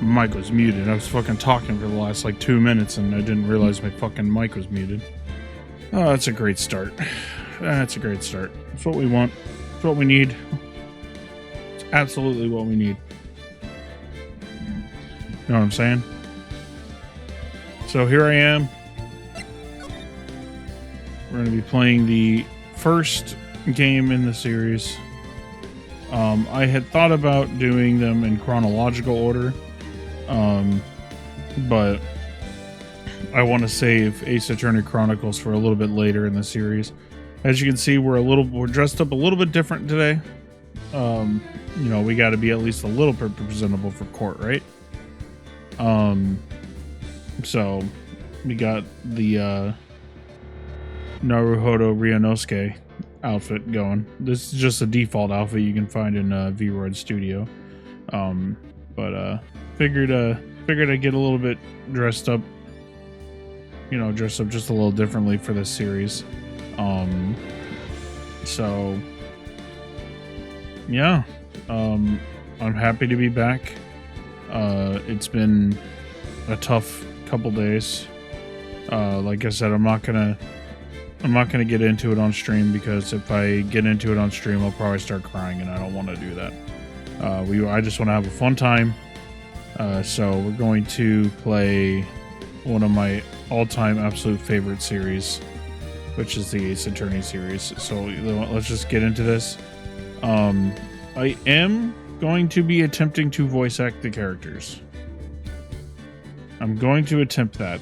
Mic was muted. I was fucking talking for the last like 2 minutes and I didn't realize my fucking mic was muted. Oh, that's a great start. That's a great start. It's what we want. It's what we need. It's absolutely what we need. You know what I'm saying? So here I am. We're going to be playing the first game in the series. I had thought about doing them in chronological order. But I want to save Ace Attorney Chronicles for a little bit later in the series. As you can see, we're dressed up a little bit different today. You know, we got to be at least a little bit presentable for court, right? So we got the Naruhodo Ryunosuke outfit going. This is just a default outfit you can find in VOD Studio. But figured I'd get a little bit dressed up, you know, dress up just a little differently for this series. So yeah, I'm happy to be back. It's been a tough couple days. Like I said, I'm not gonna get into it on stream, because if I get into it on stream, I'll probably start crying, and I don't want to do that. I just want to have a fun time. So we're going to play one of my all-time absolute favorite series, which is the Ace Attorney series. So let's just get into this. I am going to be attempting to voice act the characters. I'm going to attempt that,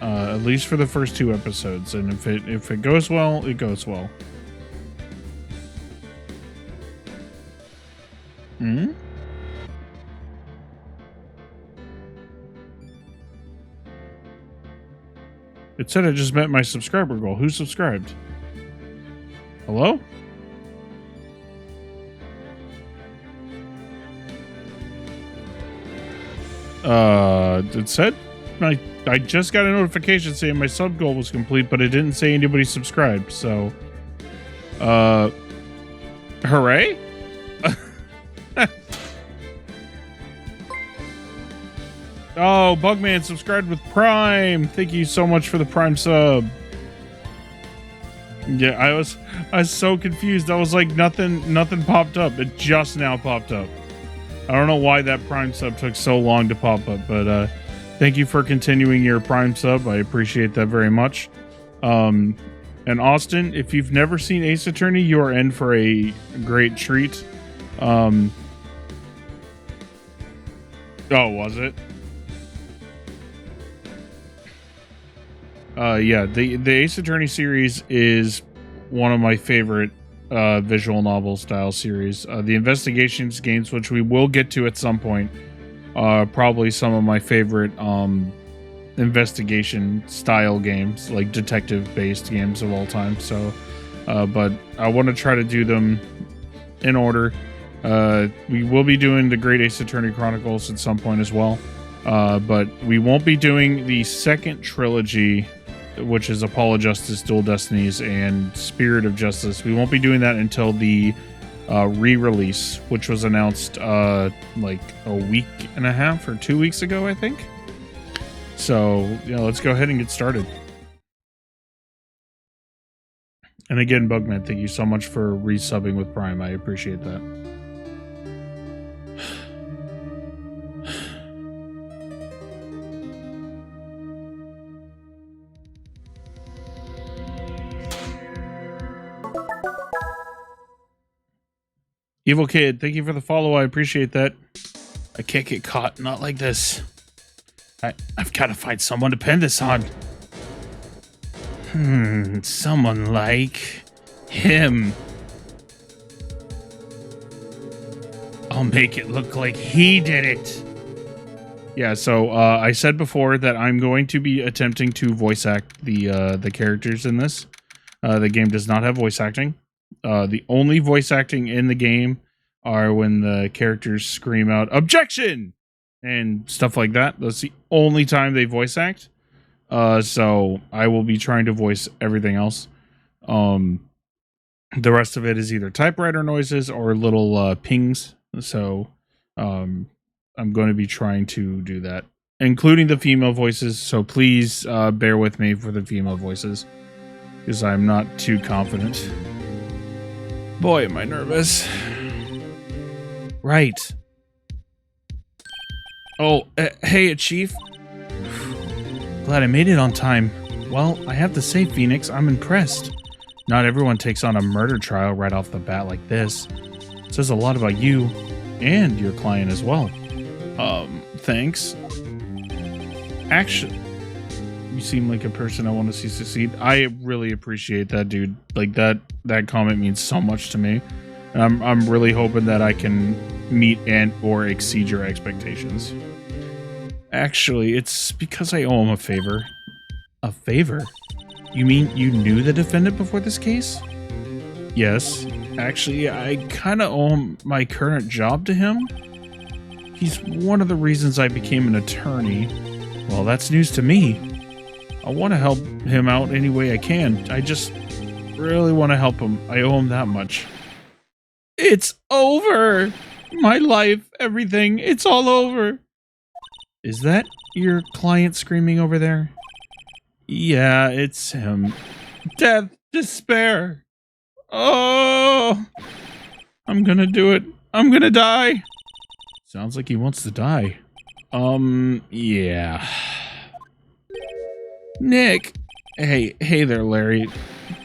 at least for the first 2 episodes, and if it goes well, it goes well. Hmm? It said I just met my subscriber goal. Who subscribed? Hello? It said I just got a notification saying my sub goal was complete, but it didn't say anybody subscribed, so hooray? Oh, Bugman subscribed with Prime. Thank you so much for the Prime sub. Yeah, I was so confused. I was like, nothing popped up. It just now popped up. I don't know why that Prime sub took so long to pop up, but thank you for continuing your Prime sub. I appreciate that very much. And Austin, if you've never seen Ace Attorney, you are in for a great treat. Oh, was it? Yeah, the Ace Attorney series is one of my favorite visual novel style series. The investigations games, which we will get to at some point, are probably some of my favorite investigation style games, like detective based games of all time. So, but I want to try to do them in order. We will be doing the Great Ace Attorney Chronicles at some point as well. But we won't be doing the second trilogy, which is Apollo Justice, Dual Destinies, and Spirit of Justice. We won't be doing that until the re-release, which was announced like a week and a half or 2 weeks ago, I think. So, yeah, let's go ahead and get started. And again, Bugman, thank you so much for resubbing with Prime. I appreciate that. Evil Kid, thank you for the follow. I appreciate that. I can't get caught. Not like this. I've got to find someone to pin this on. Someone like him. I'll make it look like he did it. Yeah, so I said before that I'm going to be attempting to voice act the characters in this. The game does not have voice acting. The only voice acting in the game are when the characters scream out "objection" and stuff like that. That's the only time they voice act. So I will be trying to voice everything else. The rest of it is either typewriter noises or little pings. So I'm going to be trying to do that, including the female voices. So please bear with me for the female voices, because I'm not too confident. Boy, am I nervous. Right. Oh, hey, Chief. Glad I made it on time. Well, I have to say, Phoenix, I'm impressed. Not everyone takes on a murder trial right off the bat like this. It says a lot about you and your client as well. Thanks. Actually, you seem like a person I want to see succeed. I really appreciate that, dude. Like, that comment means so much to me. And I'm really hoping that I can meet and or exceed your expectations. Actually, it's because I owe him a favor. A favor? You mean you knew the defendant before this case? Yes. Actually, I kind of owe him my current job to him. He's one of the reasons I became an attorney. Well, that's news to me. I want to help him out any way I can. I just really want to help him. I owe him that much. It's over! My life, everything, it's all over. Is that your client screaming over there? Yeah, it's him. Death, despair. Oh, I'm gonna do it. I'm gonna die. Sounds like he wants to die. Yeah. Nick. Hey there, Larry.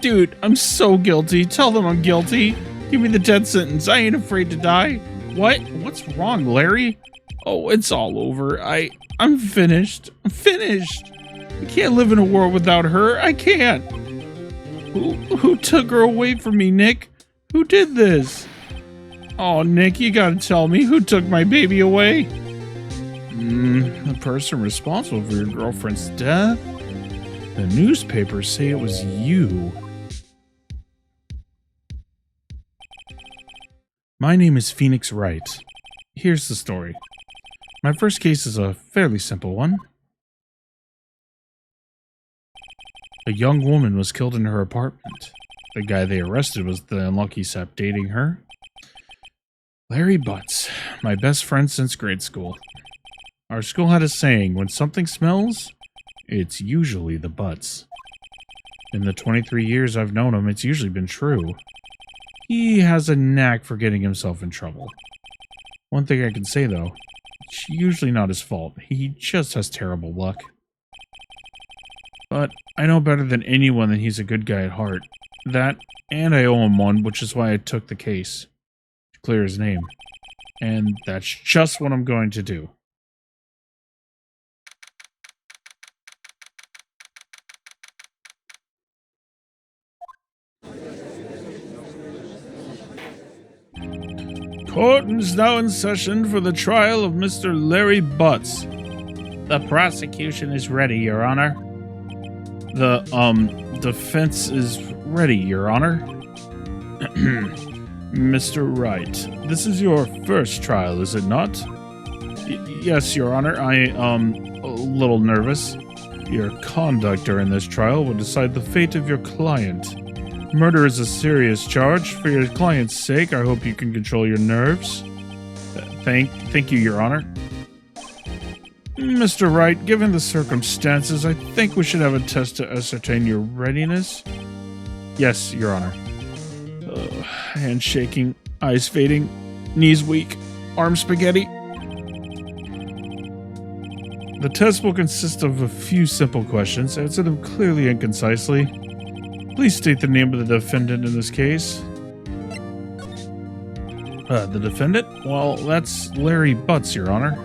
Dude, I'm so guilty. Tell them I'm guilty. Give me the death sentence. I ain't afraid to die. What? What's wrong, Larry? Oh, it's all over. I'm finished. I'm finished. I can't live in a world without her. I can't. Who took her away from me, Nick? Who did this? Oh, Nick, you gotta tell me. Who took my baby away? The person responsible for your girlfriend's death? The newspapers say it was you. My name is Phoenix Wright. Here's the story. My first case is a fairly simple one. A young woman was killed in her apartment. The guy they arrested was the unlucky sap dating her. Larry Butts, my best friend since grade school. Our school had a saying, when something smells, it's usually the Butts. In the 23 years I've known him, it's usually been true. He has a knack for getting himself in trouble. One thing I can say, though, it's usually not his fault. He just has terrible luck. But I know better than anyone that he's a good guy at heart. That, and I owe him one, which is why I took the case. To clear his name. And that's just what I'm going to do. Court is now in session for the trial of Mr. Larry Butts. The prosecution is ready, Your Honor. The, defense is ready, Your Honor. Mr. Wright, this is your first trial, is it not? Yes, Your Honor. A little nervous. Your conduct during this trial will decide the fate of your client. Murder is a serious charge. For your client's sake, I hope you can control your nerves. Thank you, Your Honor. Mr. Wright, given the circumstances, I think we should have a test to ascertain your readiness. Yes, Your Honor. Hands shaking, eyes fading, knees weak, arms spaghetti. The test will consist of a few simple questions. Answer them clearly and concisely. Please state the name of the defendant in this case. The defendant? Well, that's Larry Butts, Your Honor.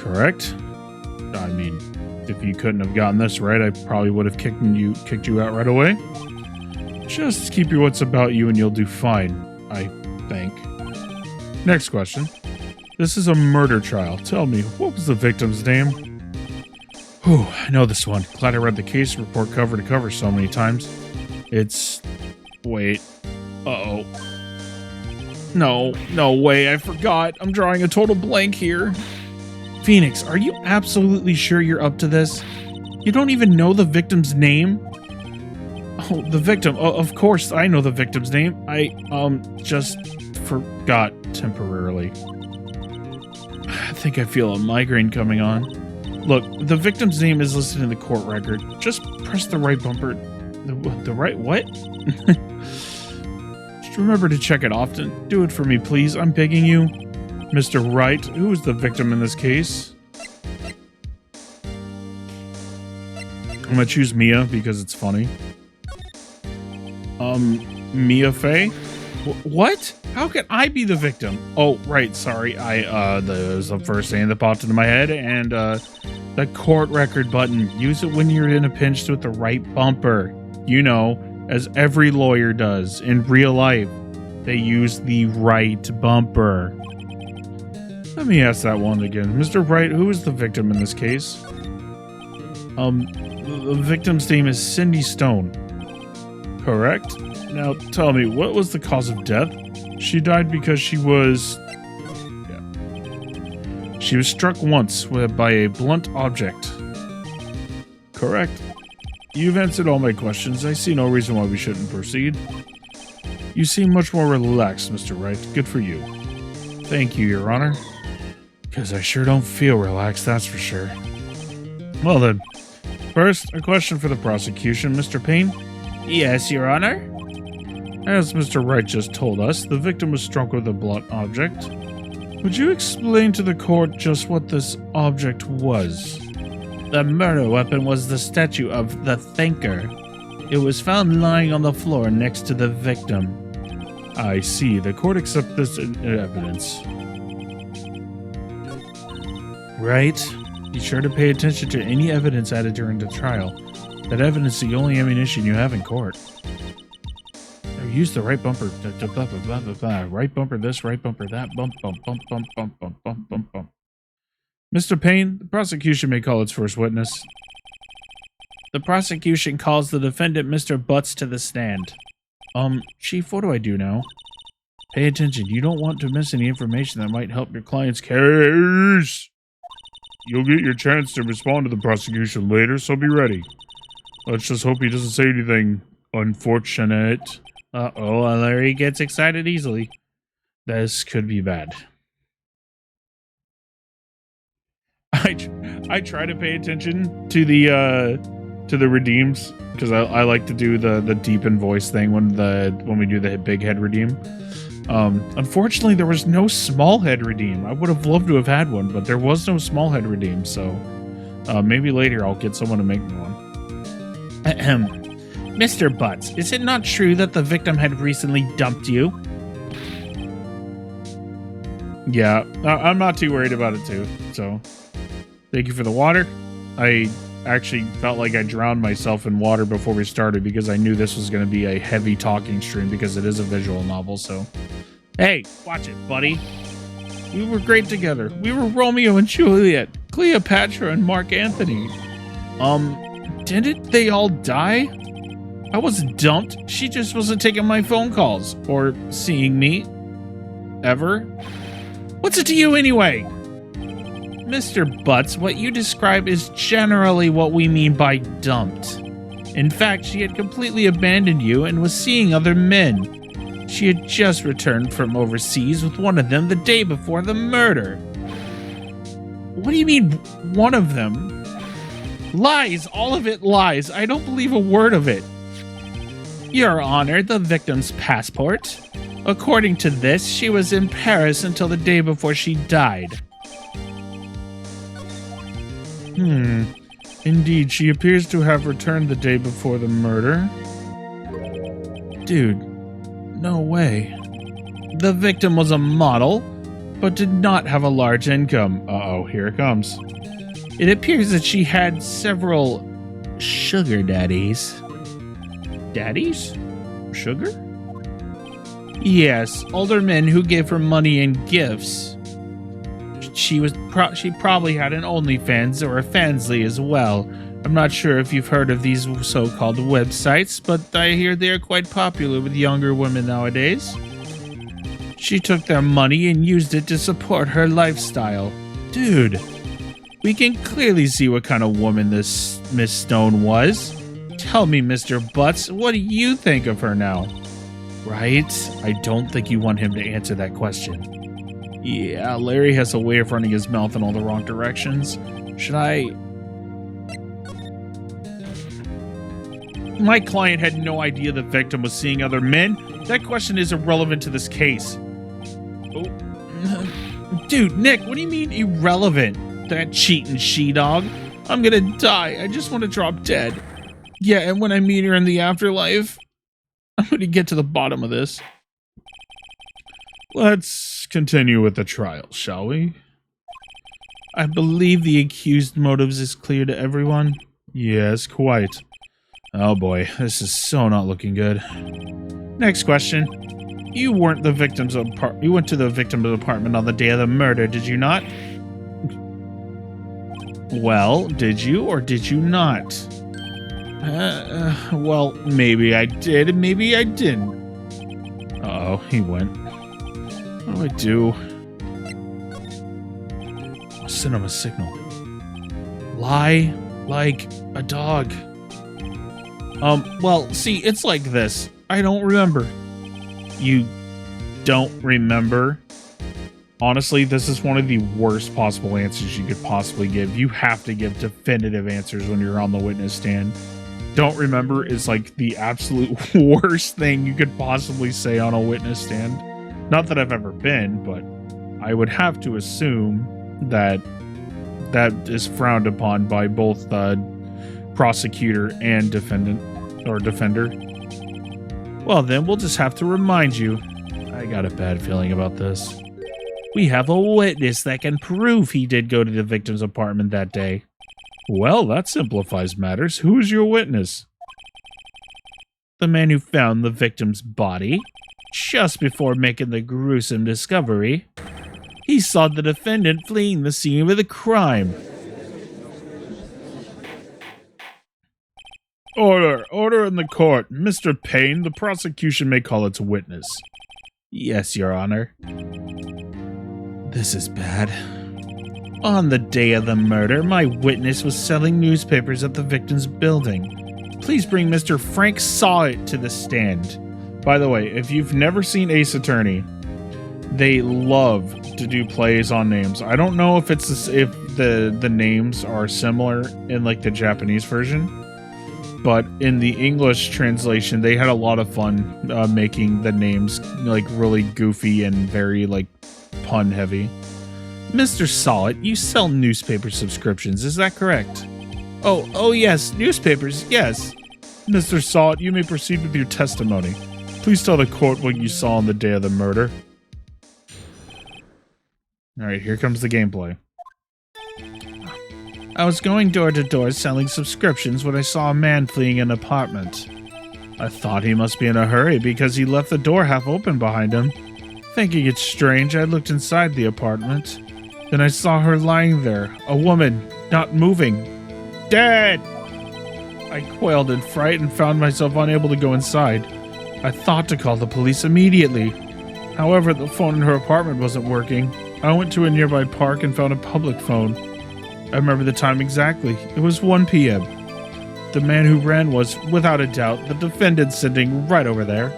Correct? I mean, if you couldn't have gotten this right, I probably would have kicked you out right away. Just keep your wits about you and you'll do fine, I think. Next question. This is a murder trial. Tell me, what was the victim's name? Whew, I know this one. Glad I read the case report cover to cover so many times. It's... Wait. Uh-oh. No way, I forgot. I'm drawing a total blank here. Phoenix, are you absolutely sure you're up to this? You don't even know the victim's name? Oh, the victim. Oh, of course I know the victim's name. I, just forgot temporarily. think I feel a migraine coming on. Look, the victim's name is listed in the court record. Just press the right bumper. The right what? Just remember to check it often. Do it for me, please. I'm begging you. Mr. Wright, who is the victim in this case? I'm gonna choose Mia because it's funny. Mia Fey? What? How can I be the victim? Oh, right, sorry. That was the first thing that popped into my head, and, the court record button. Use it when you're in a pinch with the right bumper. You know, as every lawyer does in real life. They use the right bumper. Let me ask that one again. Mr. Wright, who is the victim in this case? The victim's name is Cindy Stone. Correct? Now, tell me, what was the cause of death? She died because she was... Yeah. She was struck once by a blunt object. Correct. You've answered all my questions. I see no reason why we shouldn't proceed. You seem much more relaxed, Mr. Wright. Good for you. Thank you, Your Honor. Because I sure don't feel relaxed, that's for sure. Well then, first, a question for the prosecution, Mr. Payne. Yes, Your Honor. As Mr. Wright just told us, the victim was struck with a blunt object. Would you explain to the court just what this object was? The murder weapon was the statue of the Thinker. It was found lying on the floor next to the victim. I see. The court accepts this evidence. Right. Be sure to pay attention to any evidence added during the trial. That evidence is the only ammunition you have in court. Use the right bumper. Blah, blah, blah, blah. Right bumper this, right bumper that. Bump, bump, bump, bump, bump, bump, bump, bump, bump. Mr. Payne, the prosecution may call its first witness. The prosecution calls the defendant, Mr. Butts, to the stand. Chief, what do I do now? Pay attention. You don't want to miss any information that might help your client's case. You'll get your chance to respond to the prosecution later, so be ready. Let's just hope he doesn't say anything unfortunate. Uh-oh, Larry gets excited easily. This could be bad. I try to pay attention to the redeems because I like to do the deepened voice thing when we do the big head redeem. Unfortunately, there was no small head redeem. I would have loved to have had one, but there was no small head redeem. So maybe later I'll get someone to make me one. Ahem. Mr. Butts, is it not true that the victim had recently dumped you? Yeah, I'm not too worried about it too, so thank you for the water. I actually felt like I drowned myself in water before we started because I knew this was going to be a heavy talking stream because it is a visual novel, so... Hey, watch it, buddy. We were great together. We were Romeo and Juliet, Cleopatra and Mark Antony. Didn't they all die? I wasn't dumped. She just wasn't taking my phone calls or seeing me. Ever. What's it to you anyway? Mr. Butts, what you describe is generally what we mean by dumped. In fact, she had completely abandoned you and was seeing other men. She had just returned from overseas with one of them the day before the murder. What do you mean, one of them? Lies! All of it lies. I don't believe a word of it. Your Honor, the victim's passport. According to this, she was in Paris until the day before she died. Indeed, she appears to have returned the day before the murder. Dude, no way. The victim was a model, but did not have a large income. Uh-oh, here it comes. It appears that she had several sugar daddies. Daddies? Sugar? Yes, older men who gave her money and gifts. She probably had an OnlyFans or a Fansly as well. I'm not sure if you've heard of these so-called websites, but I hear they are quite popular with younger women nowadays. She took their money and used it to support her lifestyle. Dude, we can clearly see what kind of woman this Miss Stone was. Tell me, Mr. Butts, what do you think of her now? Right? I don't think you want him to answer that question. Yeah, Larry has a way of running his mouth in all the wrong directions. Should I... My client had no idea the victim was seeing other men. That question is irrelevant to this case. Oh. Dude, Nick, what do you mean irrelevant? That cheating she-dog. I'm gonna die. I just want to drop dead. Yeah, and when I meet her in the afterlife, I'm gonna get to the bottom of this. Let's continue with the trial, shall we? I believe the accused motives is clear to everyone. Yes, quite. Oh boy, this is so not looking good. Next question. You weren't the victim's apartment. You went to the victim's apartment on the day of the murder, did you not? Well, did you or did you not? Well, maybe I did and maybe I didn't. Uh-oh, he went. What do I do? I'll send him a signal. Lie like a dog. Well, see, it's like this. I don't remember. You don't remember? Honestly, this is one of the worst possible answers you could possibly give. You have to give definitive answers when you're on the witness stand. Don't remember is like the absolute worst thing you could possibly say on a witness stand. Not that I've ever been, but I would have to assume that that is frowned upon by both the prosecutor and defendant or defender. Well, then we'll just have to remind you. I got a bad feeling about this. We have a witness that can prove he did go to the victim's apartment that day. Well, that simplifies matters. Who's your witness? The man who found the victim's body just before making the gruesome discovery. He saw the defendant fleeing the scene of the crime. Order! Order in the court. Mr. Payne, the prosecution may call its witness. Yes, Your Honor. This is bad. On the day of the murder, my witness was selling newspapers at the victim's building. Please bring Mr. Frank Sawit to the stand. By the way, if you've never seen Ace Attorney, they love to do plays on names. I don't know if it's if the names are similar in like the Japanese version, but in the English translation, they had a lot of fun making the names like really goofy and very like pun heavy. Mr. Sawit, you sell newspaper subscriptions, is that correct? Oh yes, newspapers, yes. Mr. Sawit, you may proceed with your testimony. Please tell the court what you saw on the day of the murder. Alright, here comes the gameplay. I was going door to door selling subscriptions when I saw a man fleeing an apartment. I thought he must be in a hurry because he left the door half open behind him. Thinking it strange, I looked inside the apartment. Then I saw her lying there, a woman, not moving. Dead! I quailed in fright and found myself unable to go inside. I thought to call the police immediately. However, the phone in her apartment wasn't working. I went to a nearby park and found a public phone. I remember the time exactly. It was 1 p.m. The man who ran was, without a doubt, the defendant sitting right over there.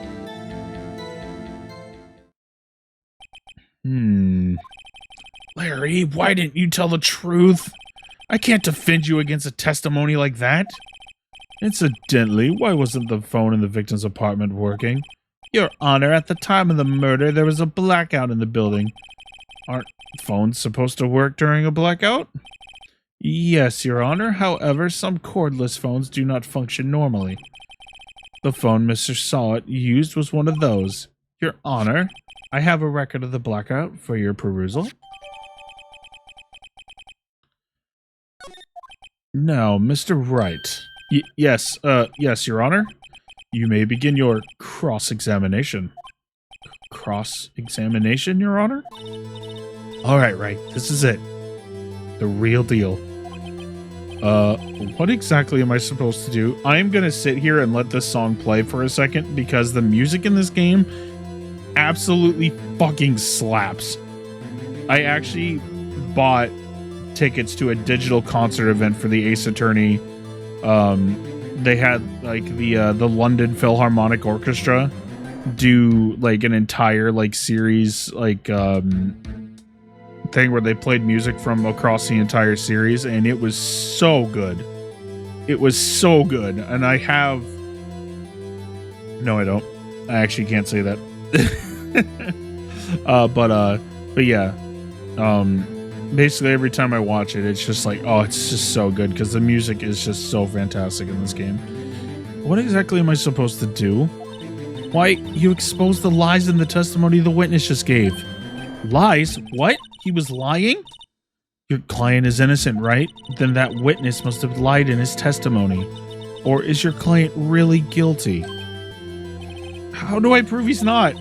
Larry, why didn't you tell the truth? I can't defend you against a testimony like that. Incidentally, why wasn't the phone in the victim's apartment working? Your Honor, at the time of the murder, there was a blackout in the building. Aren't phones supposed to work during a blackout? Yes, Your Honor. However, some cordless phones do not function normally. The phone Mr. Sawit used was one of those. Your Honor, I have a record of the blackout for your perusal. Now, Mr. Wright. Yes, Your Honor. You may begin your cross-examination. Cross-examination, Your Honor? Alright, Wright. This is it. The real deal. What exactly am I supposed to do? I'm gonna sit here and let this song play for a second because the music in this game absolutely fucking slaps. I actually bought tickets to a digital concert event for the Ace Attorney. They had like the London Philharmonic Orchestra do like an entire like series like thing where they played music from across the entire series, and it was so good. It was so good, and I have... No, I don't. I actually can't say that. But yeah. Basically every time I watch it, it's just like, oh, it's just so good because the music is just so fantastic in this game. What exactly am I supposed to do? Why, you exposed the lies in the testimony the witness just gave. Lies? What? He was lying? Your client is innocent, right? Then that witness must have lied in his testimony. Or is your client really guilty? How do I prove he's not?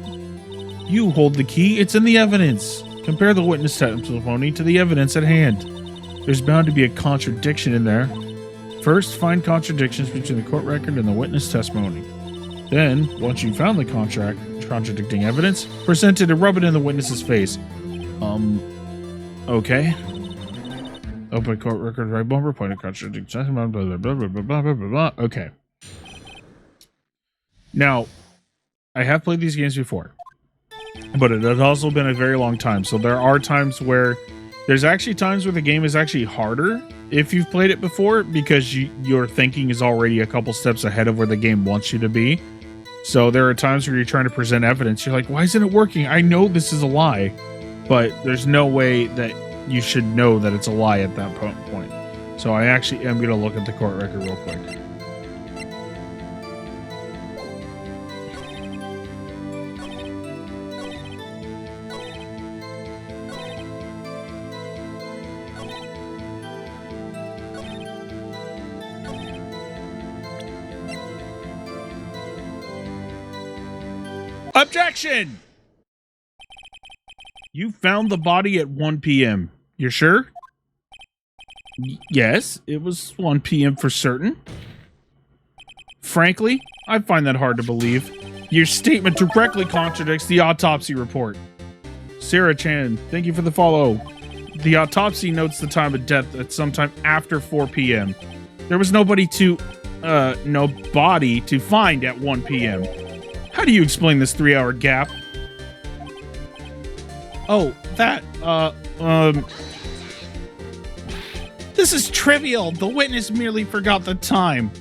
You hold the key. It's in the evidence. Compare the witness testimony to the evidence at hand. There's bound to be a contradiction in there. First, find contradictions between the court record and the witness testimony. Then, once you've found the contradicting evidence, present it and rub it in the witness's face. Okay. Open court record, right bumper, point of contradicting testimony, blah, blah, blah, blah, blah, blah, blah, blah. Okay. Now, I have played these games before, but it has also been a very long time. So there are times where there's actually times where the game is actually harder if you've played it before, because your thinking is already a couple steps ahead of where the game wants you to be. So there are times where you're trying to present evidence. You're like, why isn't it working? I know this is a lie, but there's no way that you should know that it's a lie at that point. So I actually am going to look at the court record real quick. Objection! You found the body at 1 p.m. You're sure? Yes, it was 1 p.m. for certain. Frankly, I find that hard to believe. Your statement directly contradicts the autopsy report. Sarah Chan, thank you for the follow. The autopsy notes the time of death at sometime after 4 p.m. There was no body to find at 1 p.m. How do you explain this 3-hour gap? Oh, that, this is trivial. The witness merely forgot the time.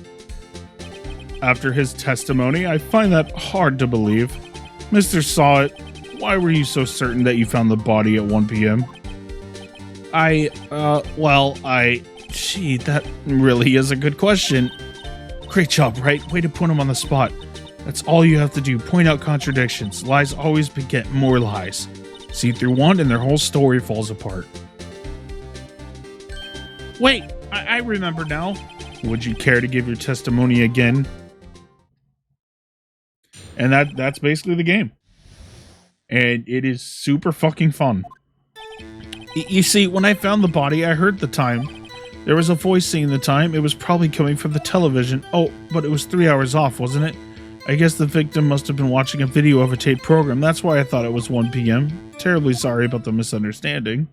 After his testimony, I find that hard to believe. Mr. Sawit, why were you so certain that you found the body at 1 p.m.? Gee, that really is a good question. Great job, Wright. Way to put him on the spot. That's all you have to do. Point out contradictions. Lies always beget more lies. See through one and their whole story falls apart. Wait, I remember now. Would you care to give your testimony again? And that's basically the game. And it is super fucking fun. You see, when I found the body, I heard the time. There was a voice saying the time. It was probably coming from the television. Oh, but it was 3 hours off, wasn't it? I guess the victim must have been watching a video of a taped program. That's why I thought it was 1 p.m. Terribly sorry about the misunderstanding.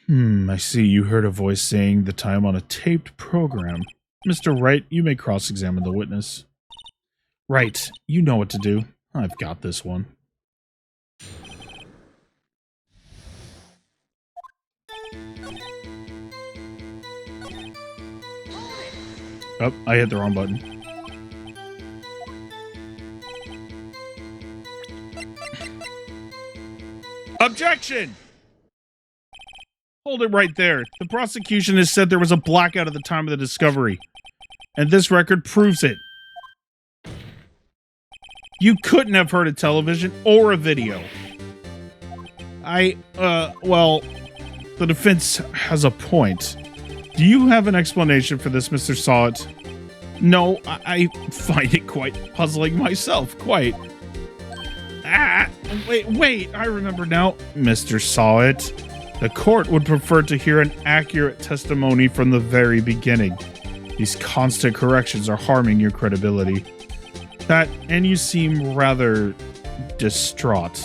I see you heard a voice saying the time on a taped program. Mr. Wright, you may cross-examine the witness. Right, you know what to do. I've got this one. Oh, I hit the wrong button. Objection! Hold it right there. The prosecution has said there was a blackout at the time of the discovery. And this record proves it. You couldn't have heard a television or a video. Well, the defense has a point. Do you have an explanation for this, Mr. Sawit? No, I find it quite puzzling myself, quite. Wait, I remember now. Mr. Sawit, the court would prefer to hear an accurate testimony from the very beginning. These constant corrections are harming your credibility. And you seem rather distraught.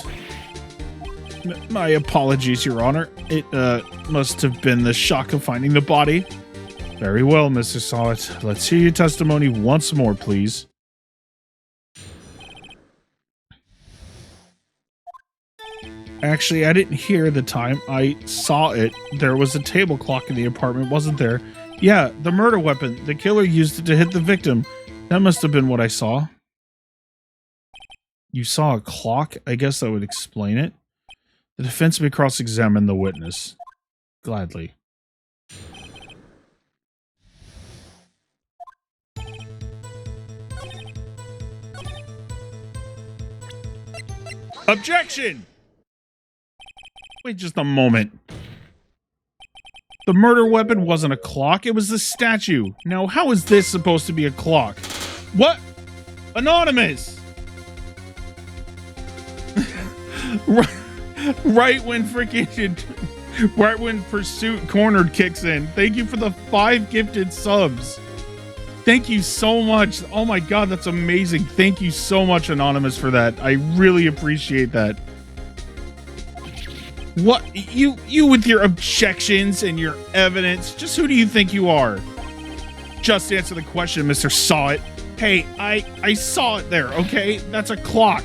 My apologies, Your Honor. It must have been the shock of finding the body. Very well, Mr. Sawit. Let's hear your testimony once more, please. Actually, I didn't hear the time. I saw it. There was a table clock in the apartment, wasn't there? Yeah, the murder weapon. The killer used it to hit the victim. That must have been what I saw. You saw a clock? I guess that would explain it. The defense may cross-examine the witness. Gladly. Objection! Wait just a moment. The murder weapon wasn't a clock, it was the statue. Now, how is this supposed to be a clock? What? Anonymous! Right when Pursuit Cornered kicks in. Thank you for the 5 gifted subs. Thank you so much. Oh my god, that's amazing. Thank you so much, Anonymous, for that. I really appreciate that. What? You with your objections and your evidence. Just who do you think you are? Just answer the question, Mr. Saw It. Hey, I saw it there, okay? That's a clock.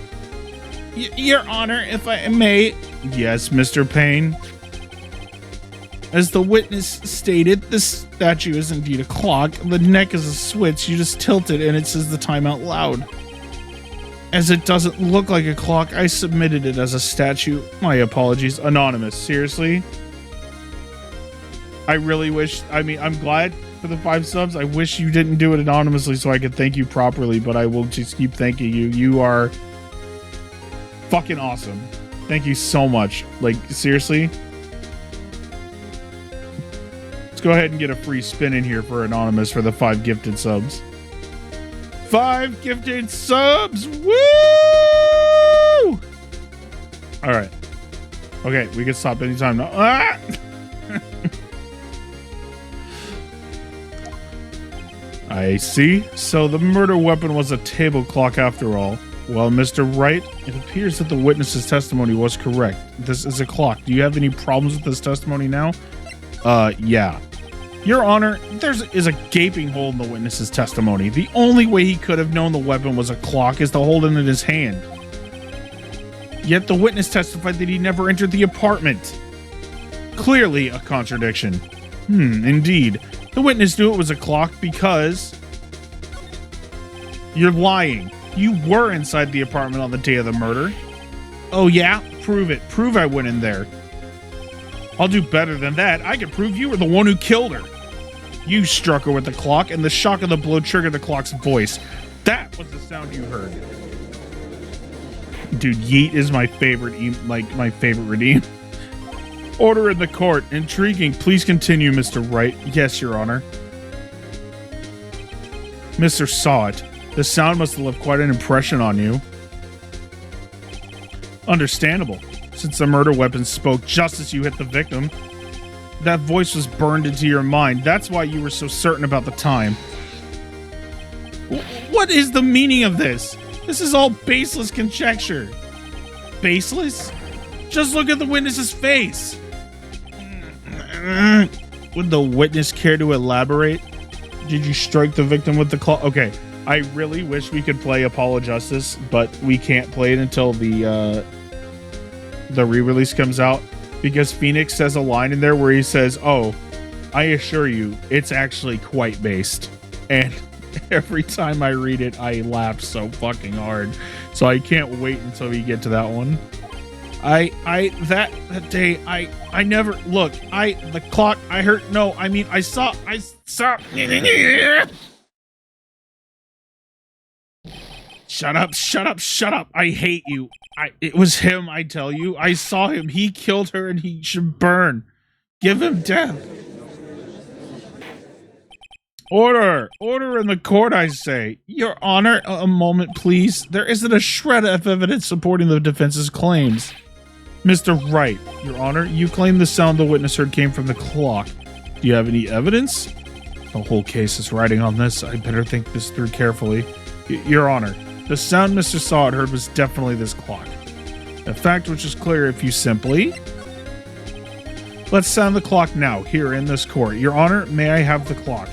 Your Honor, if I may. Yes, Mr. Payne. As the witness stated, this statue is indeed a clock. The neck is a switch. You just tilt it and it says the time out loud. As it doesn't look like a clock, I submitted it as a statue. My apologies. Anonymous, seriously? I really wish, I mean, I'm glad for the 5 subs. I wish you didn't do it anonymously so I could thank you properly, but I will just keep thanking you. You are fucking awesome. Thank you so much. Like, seriously? Let's go ahead and get a free spin in here for Anonymous for the 5 gifted subs. 5 gifted subs! Woo! Alright. Okay, we can stop anytime now. Ah! I see. So the murder weapon was a table clock after all. Well, Mr. Wright, it appears that the witness's testimony was correct. This is a clock. Do you have any problems with this testimony now? Yeah. Your Honor, there is a gaping hole in the witness's testimony. The only way he could have known the weapon was a clock is to hold it in his hand. Yet the witness testified that he never entered the apartment. Clearly a contradiction. Indeed. The witness knew it was a clock because... You're lying. You were inside the apartment on the day of the murder. Oh yeah? Prove it. Prove I went in there. I'll do better than that. I can prove you were the one who killed her. You struck her with the clock, and the shock of the blow triggered the clock's voice. That was the sound you heard. Dude, yeet is my favorite, my favorite redeem. Order in the court. Intriguing. Please continue, Mr. Wright. Yes, Your Honor. Mr. Saw It. The sound must have left quite an impression on you. Understandable. Since the murder weapon spoke just as you hit the victim, that voice was burned into your mind. That's why you were so certain about the time. What is the meaning of this? This is all baseless conjecture. Baseless? Just look at the witness's face. Would the witness care to elaborate? Did you strike the victim with the claw? Okay, I really wish we could play Apollo Justice, but we can't play it until the re-release comes out, because Phoenix says a line in there where he says, oh, I assure you, it's actually quite based. And every time I read it, I laugh so fucking hard. So I can't wait until we get to that one. That day, I never, look, the clock, I heard, no, I mean, I saw. Shut up. I hate you. It was him, I tell you. I saw him. He killed her and he should burn. Give him death. Order in the court, I say. Your Honor, a moment, please. There isn't a shred of evidence supporting the defense's claims. Mr. Wright, Your Honor, you claim the sound the witness heard came from the clock. Do you have any evidence? The whole case is riding on this. I better think this through carefully. Your Honor, the sound Mr. Saw It heard was definitely this clock. A fact which is clear if you simply... Let's sound the clock now, here in this court. Your Honor, may I have the clock?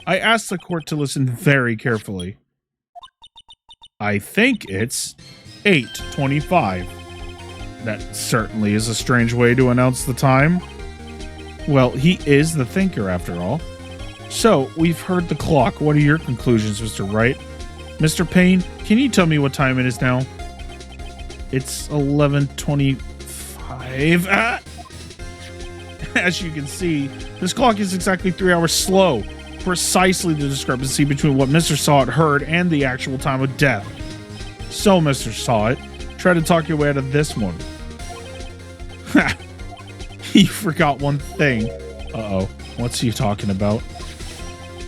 I ask the court to listen very carefully. I think it's 8:25. That certainly is a strange way to announce the time. Well, he is the thinker, after all. So, we've heard the clock. What are your conclusions, Mr. Wright? Mr. Payne, can you tell me what time it is now? It's 11:25. As you can see, this clock is exactly 3 hours slow. Precisely the discrepancy between what Mr. Sawit heard and the actual time of death. So, Mr. Sawit, try to talk your way out of this one. Ha! You forgot one thing. Uh-oh. What's he talking about?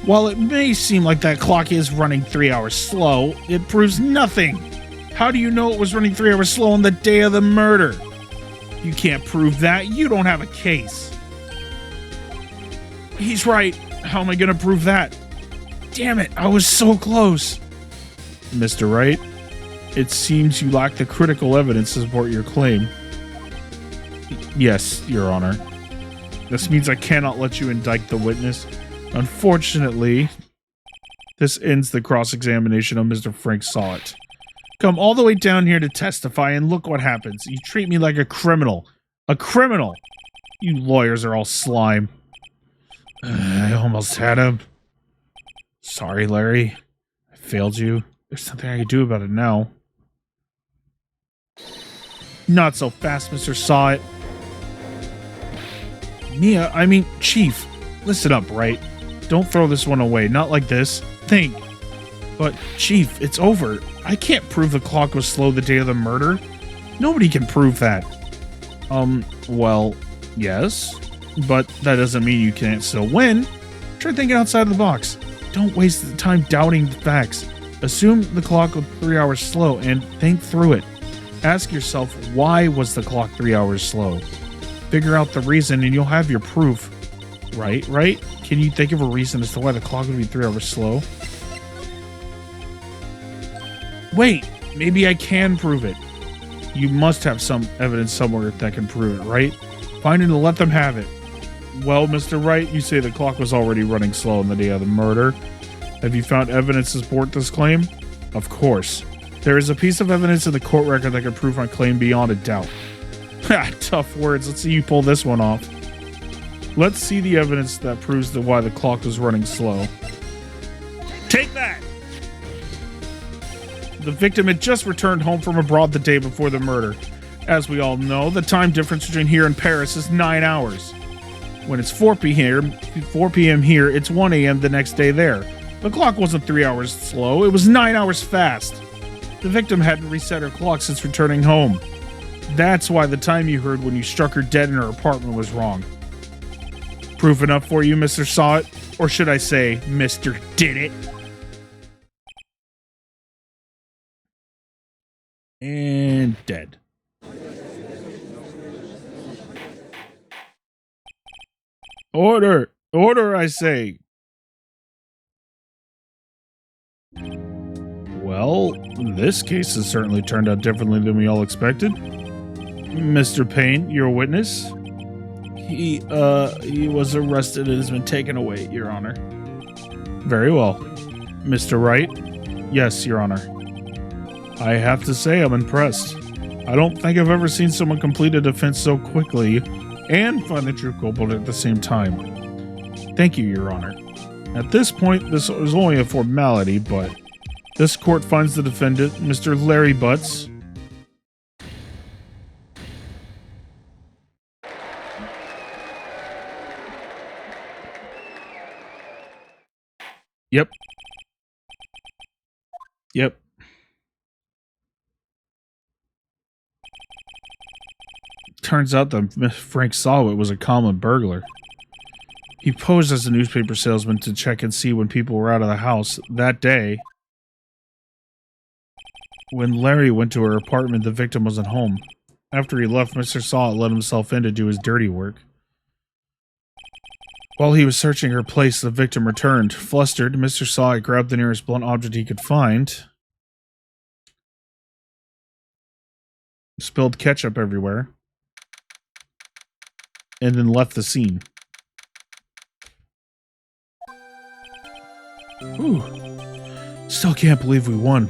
While it may seem like that clock is running 3 hours slow, it proves nothing. How do you know it was running 3 hours slow on the day of the murder? You can't prove that. You don't have a case. He's right. How am I going to prove that? Damn it, I was so close. Mr. Wright, it seems you lack the critical evidence to support your claim. Yes, Your Honor. This means I cannot let you indict the witness. Unfortunately, this ends the cross-examination of Mr. Frank Sawit. Come all the way down here to testify, and look what happens. You treat me like a criminal. A criminal! You lawyers are all slime. I almost had him. Sorry, Larry. I failed you. There's nothing I can do about it now. Not so fast, Mr. Sawit. Chief, listen up, right? Don't throw this one away. Not like this. Think. But, Chief, it's over. I can't prove the clock was slow the day of the murder. Nobody can prove that. Well, yes. But that doesn't mean you can't still win. Try thinking outside the box. Don't waste the time doubting the facts. Assume the clock was 3 hours slow and think through it. Ask yourself, why was the clock 3 hours slow? Figure out the reason and you'll have your proof. Right? Can you think of a reason as to why the clock would be 3 hours slow? Wait, maybe I can prove it. You must have some evidence somewhere that can prove it, right? Find it and let them have it. Well, Mr. Wright, you say the clock was already running slow on the day of the murder. Have you found evidence to support this claim? Of course. There is a piece of evidence in the court record that can prove my claim beyond a doubt. Ha, tough words. Let's see you pull this one off. Let's see the evidence that proves why the clock was running slow. Take that! The victim had just returned home from abroad the day before the murder. As we all know, the time difference between here and Paris is 9 hours. When it's 4 p.m. here, it's 1 a.m. the next day there. The clock wasn't 3 hours slow, it was 9 hours fast. The victim hadn't reset her clock since returning home. That's why the time you heard when you struck her dead in her apartment was wrong. Proof enough for you, Mr. Sawit? Or should I say, Mr. Did It? And dead. Order! Order, I say! Well, this case has certainly turned out differently than we all expected. Mr. Payne, your witness? He was arrested and has been taken away, Your Honor. Very well. Mr. Wright? Yes, Your Honor. I have to say I'm impressed. I don't think I've ever seen someone complete a defense so quickly and find the true culprit at the same time. Thank you, Your Honor. At this point, this is only a formality, but this court finds the defendant, Mr. Larry Butts. Yep. Turns out that Frank Sawit was a common burglar. He posed as a newspaper salesman to check and see when people were out of the house. That day, when Larry went to her apartment, the victim wasn't home. After he left, Mr. Sawit let himself in to do his dirty work. While he was searching her place, the victim returned. Flustered, Mr. Sawit grabbed the nearest blunt object he could find, spilled ketchup everywhere, and then left the scene. Whew. Still can't believe we won.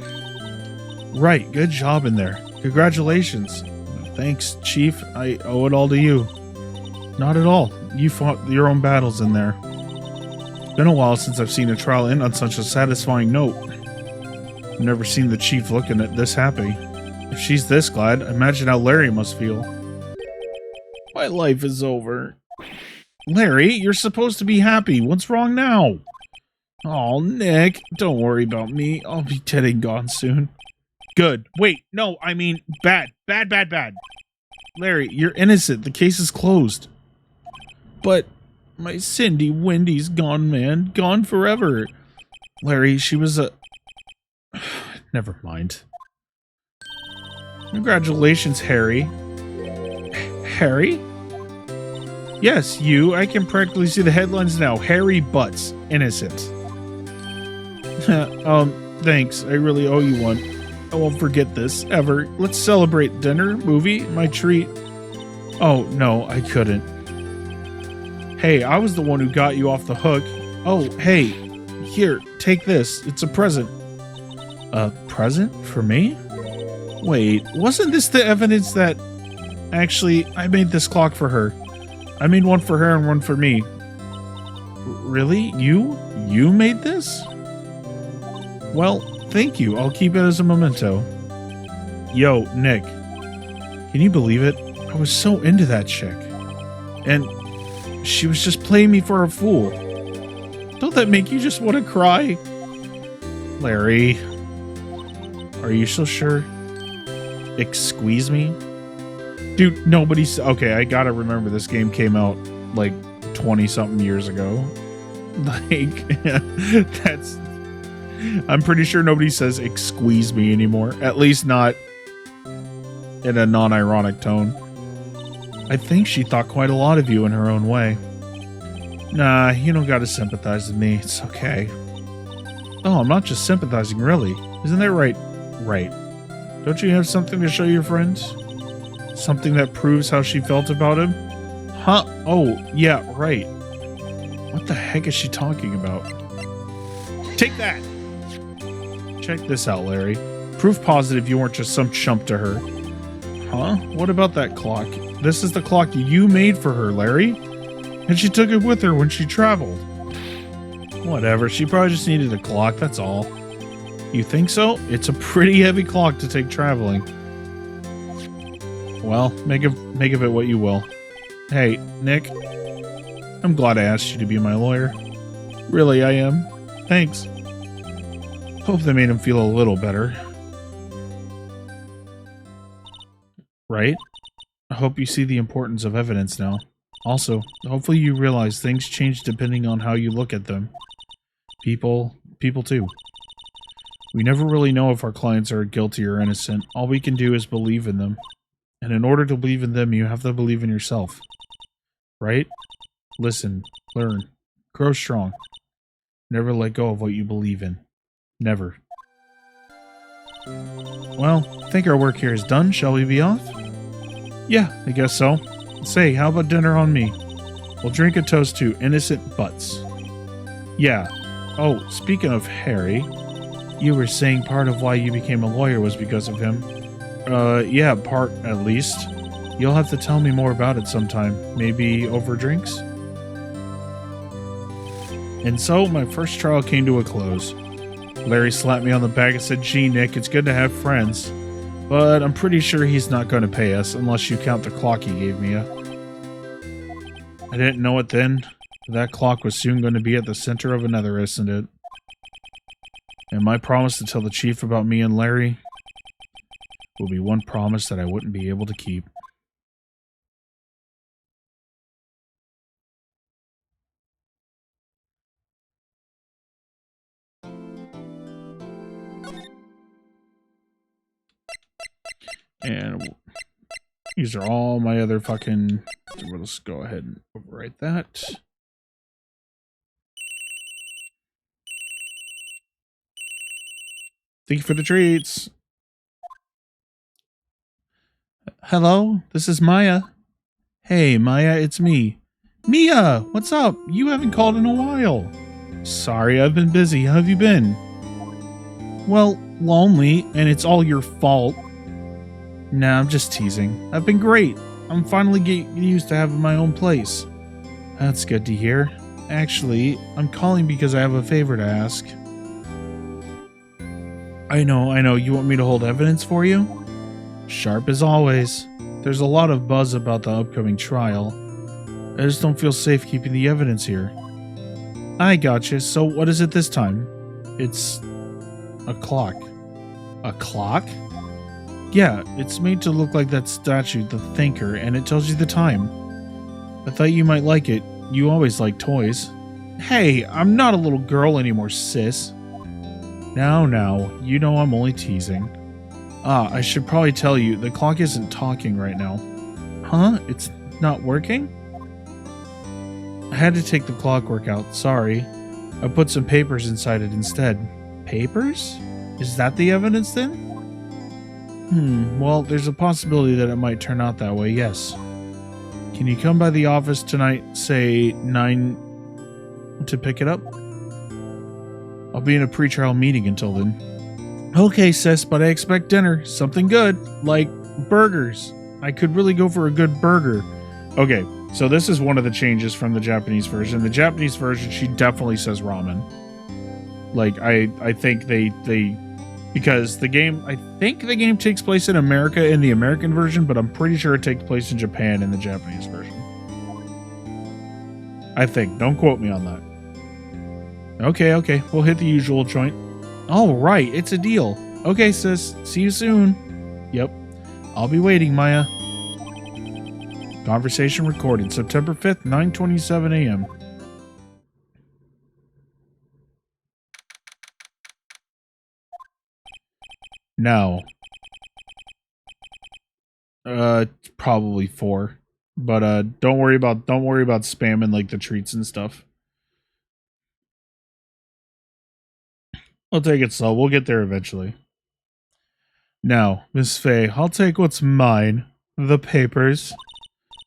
Right, good job in there. Congratulations. Thanks, Chief. I owe it all to you. Not at all. You fought your own battles in there. It's been a while since I've seen a trial end on such a satisfying note. I've never seen the Chief looking at this happy. If she's this glad, imagine how Larry must feel. My life is over. Larry, you're supposed to be happy. What's wrong now? Oh, Nick, don't worry about me. I'll be dead and gone soon. Good. Wait, no, I mean bad. Bad, bad, bad. Larry, you're innocent. The case is closed. But my Cindy Wendy's gone, man. Gone forever. Larry, she was a... Never mind. Congratulations, Harry. Harry? Yes, you. I can practically see the headlines now. Harry Butts. Innocent. Thanks. I really owe you one. I won't forget this, ever. Let's celebrate. Dinner? Movie? My treat? Oh, no, I couldn't. Hey, I was the one who got you off the hook. Oh, hey. Here, take this. It's a present. A present? For me? Wait, wasn't this the evidence that... Actually, I made this clock for her. I made one for her and one for me. Really? You? You made this? Well, thank you. I'll keep it as a memento. Yo, Nick. Can you believe it? I was so into that chick. And she was just playing me for a fool. Don't that make you just want to cry? Larry. Are you so sure? Squeeze me? Dude, nobody's... Okay, I gotta remember this game came out like 20-something years ago. Like, that's... I'm pretty sure nobody says squeeze me anymore. At least not in a non-ironic tone. I think she thought quite a lot of you in her own way. Nah, you don't gotta sympathize with me. It's okay. Oh, I'm not just sympathizing, really. Isn't that right? Right. Don't you have something to show your friends? Something that proves how she felt about him? Huh? Oh, yeah, right. What the heck is she talking about? Take that! Check this out, Larry. Proof positive you weren't just some chump to her. Huh? What about that clock? This is the clock you made for her, Larry. And she took it with her when she traveled. Whatever, she probably just needed a clock, that's all. You think so? It's a pretty heavy clock to take traveling. Well, make of it what you will. Hey, Nick. I'm glad I asked you to be my lawyer. Really, I am. Thanks. Hope that made him feel a little better. Right? I hope you see the importance of evidence now. Also, hopefully you realize things change depending on how you look at them. People too. We never really know if our clients are guilty or innocent. All we can do is believe in them. And in order to believe in them, you have to believe in yourself. Right? Listen, learn, grow strong. Never let go of what you believe in. Never. Well, I think our work here is done. Shall we be off? Yeah, I guess so. Say, how about dinner on me? We'll drink a toast to innocent butts. Yeah. Oh, speaking of Harry, you were saying part of why you became a lawyer was because of him. Yeah, part at least. You'll have to tell me more about it sometime. Maybe over drinks? And so, my first trial came to a close. Larry slapped me on the back and said, "Gee, Nick, it's good to have friends. But I'm pretty sure he's not going to pay us unless you count the clock he gave me." I didn't know it then. That clock was soon going to be at the center of another incident. And my promise to tell the chief about me and Larry will be one promise that I wouldn't be able to keep. And these are all my other fucking... So let's go ahead and overwrite that. Thank you for the treats. Hello, this is Maya. Hey, Maya, it's me. Mia, what's up? You haven't called in a while. Sorry, I've been busy. How have you been? Well, lonely, and it's all your fault. Nah, I'm just teasing. I've been great. I'm finally getting used to having my own place. That's good to hear. Actually, I'm calling because I have a favor to ask. I know. You want me to hold evidence for you? Sharp as always. There's a lot of buzz about the upcoming trial. I just don't feel safe keeping the evidence here. I gotcha. So what is it this time? It's a clock. A clock? Yeah, it's made to look like that statue, the Thinker, and it tells you the time. I thought you might like it. You always like toys. Hey, I'm not a little girl anymore, sis. Now, you know I'm only teasing. I should probably tell you, the clock isn't talking right now. Huh? It's not working? I had to take the clockwork out, sorry. I put some papers inside it instead. Papers? Is that the evidence then? Well, there's a possibility that it might turn out that way, yes. Can you come by the office tonight, say 9 to pick it up? I'll be in a pre-trial meeting until then. Okay, sis, but I expect dinner. Something good, like burgers. I could really go for a good burger. Okay, so this is one of the changes from the Japanese version. The Japanese version, she definitely says ramen. Like, I think they because the game, I think the game takes place in America in the American version, but I'm pretty sure it takes place in Japan in the Japanese version. I think. Don't quote me on that. Okay. We'll hit the usual joint. All right, it's a deal. Okay, sis. See you soon. Yep. I'll be waiting, Maya. Conversation recorded September 5th, 9:27 a.m. Now. Probably 4. But don't worry about spamming like the treats and stuff. I'll take it slow. We'll get there eventually. Now, Miss Faye, I'll take what's mine. The papers.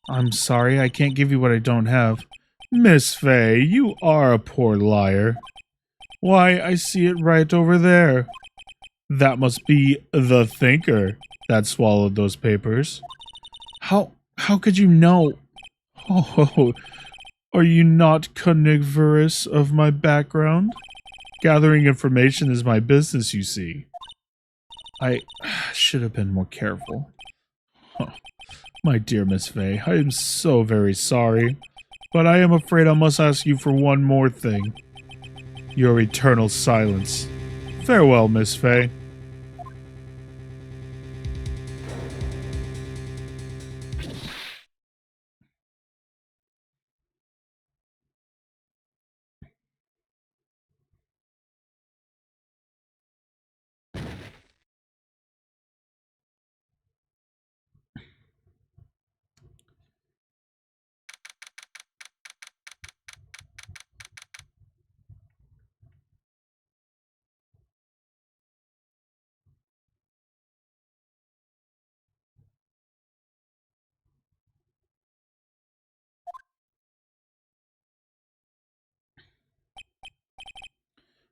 I'm sorry, I can't give you what I don't have. Miss Faye, you are a poor liar. Why, I see it right over there. That must be the Thinker that swallowed those papers. How could you know? Oh, are you not coniferous of my background? Gathering information is my business, you see. I should have been more careful. Huh. My dear Miss Faye, I am so very sorry, but I am afraid I must ask you for one more thing. Your eternal silence. Farewell, Miss Faye.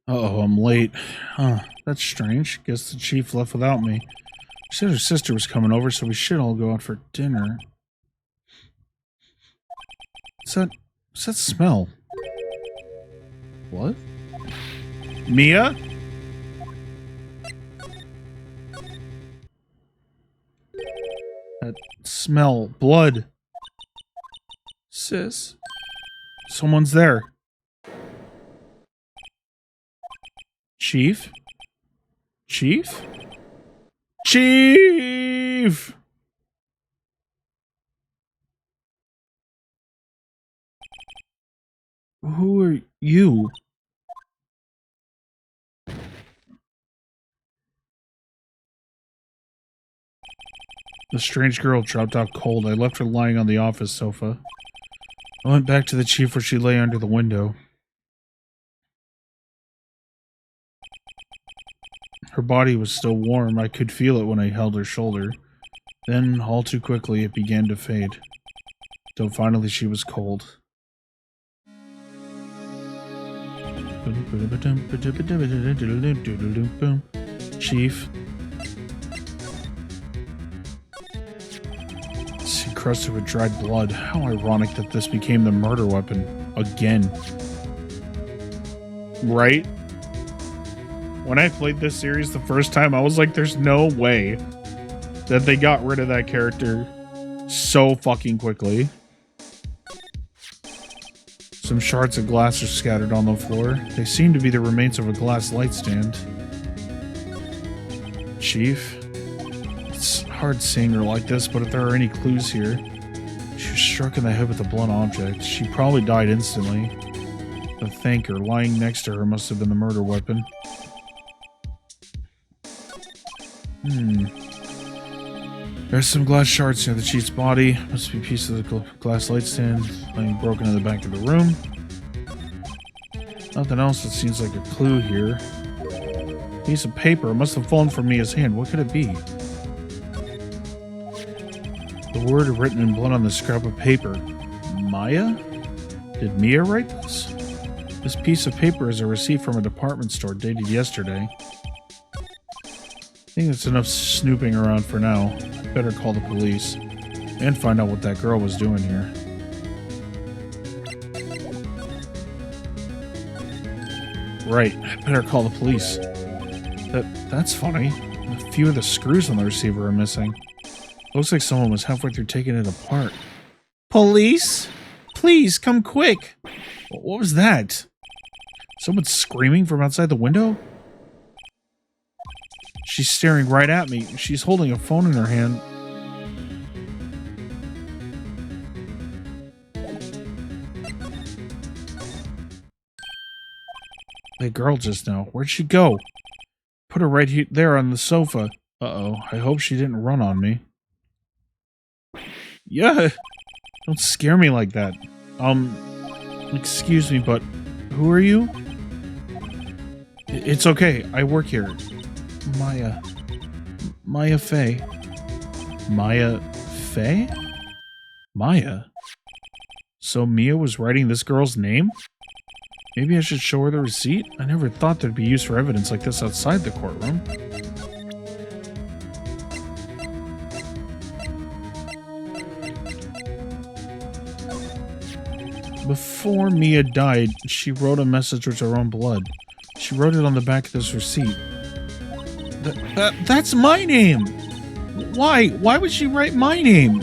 Uh-oh, I'm late. Huh, that's strange. Guess the chief left without me. She said her sister was coming over, so we should all go out for dinner. What's that smell? What? Mia? That smell. Blood. Sis. Someone's there. Chief? Chief? Chief! Who are you? The strange girl dropped out cold. I left her lying on the office sofa. I went back to the chief where she lay under the window. Her body was still warm. I could feel it when I held her shoulder. Then, all too quickly, it began to fade. Till finally she was cold. Chief. encrusted with dried blood. How ironic that this became the murder weapon. Again. Right? When I played this series the first time, I was like, there's no way that they got rid of that character so fucking quickly. Some shards of glass are scattered on the floor. They seem to be the remains of a glass light stand. Chief? It's hard seeing her like this, but if there are any clues here... She was struck in the head with a blunt object. She probably died instantly. The thanker lying next to her must have been the murder weapon. There's some glass shards near the chief's body. Must be a piece of the glass light stand laying broken in the back of the room. Nothing else that seems like a clue here. Piece of paper. It must have fallen from Mia's hand. What could it be? The word written in blood on the scrap of paper. Maya? Did Mia write this? This piece of paper is a receipt from a department store dated yesterday. I think that's enough snooping around for now. I better call the police and find out what that girl was doing here. Right, I better call the police. That's funny. A few of the screws on the receiver are missing. Looks like someone was halfway through taking it apart. Police? Please, come quick! What was that? Someone screaming from outside the window? She's staring right at me. She's holding a phone in her hand. That girl just now. Where'd she go? Put her right there on the sofa. Uh-oh. I hope she didn't run on me. Yeah. Don't scare me like that. Excuse me, but who are you? It's okay. I work here. Maya Fey. Maya Fey? Maya? So Mia was writing this girl's name? Maybe I should show her the receipt? I never thought there'd be use for evidence like this outside the courtroom. Before Mia died, she wrote a message with her own blood. She wrote it on the back of this receipt. That's my name! Why? Why would she write my name?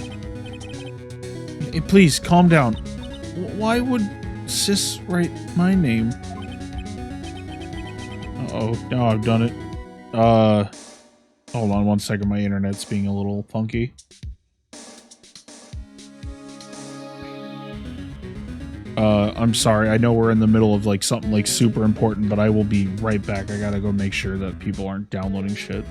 Hey, please, calm down. Why would Sis write my name? Uh-oh, now I've done it. Hold on one second, my internet's being a little funky. I'm sorry, I know we're in the middle of like something like super important, but I will be right back. I gotta go make sure that people aren't downloading shit.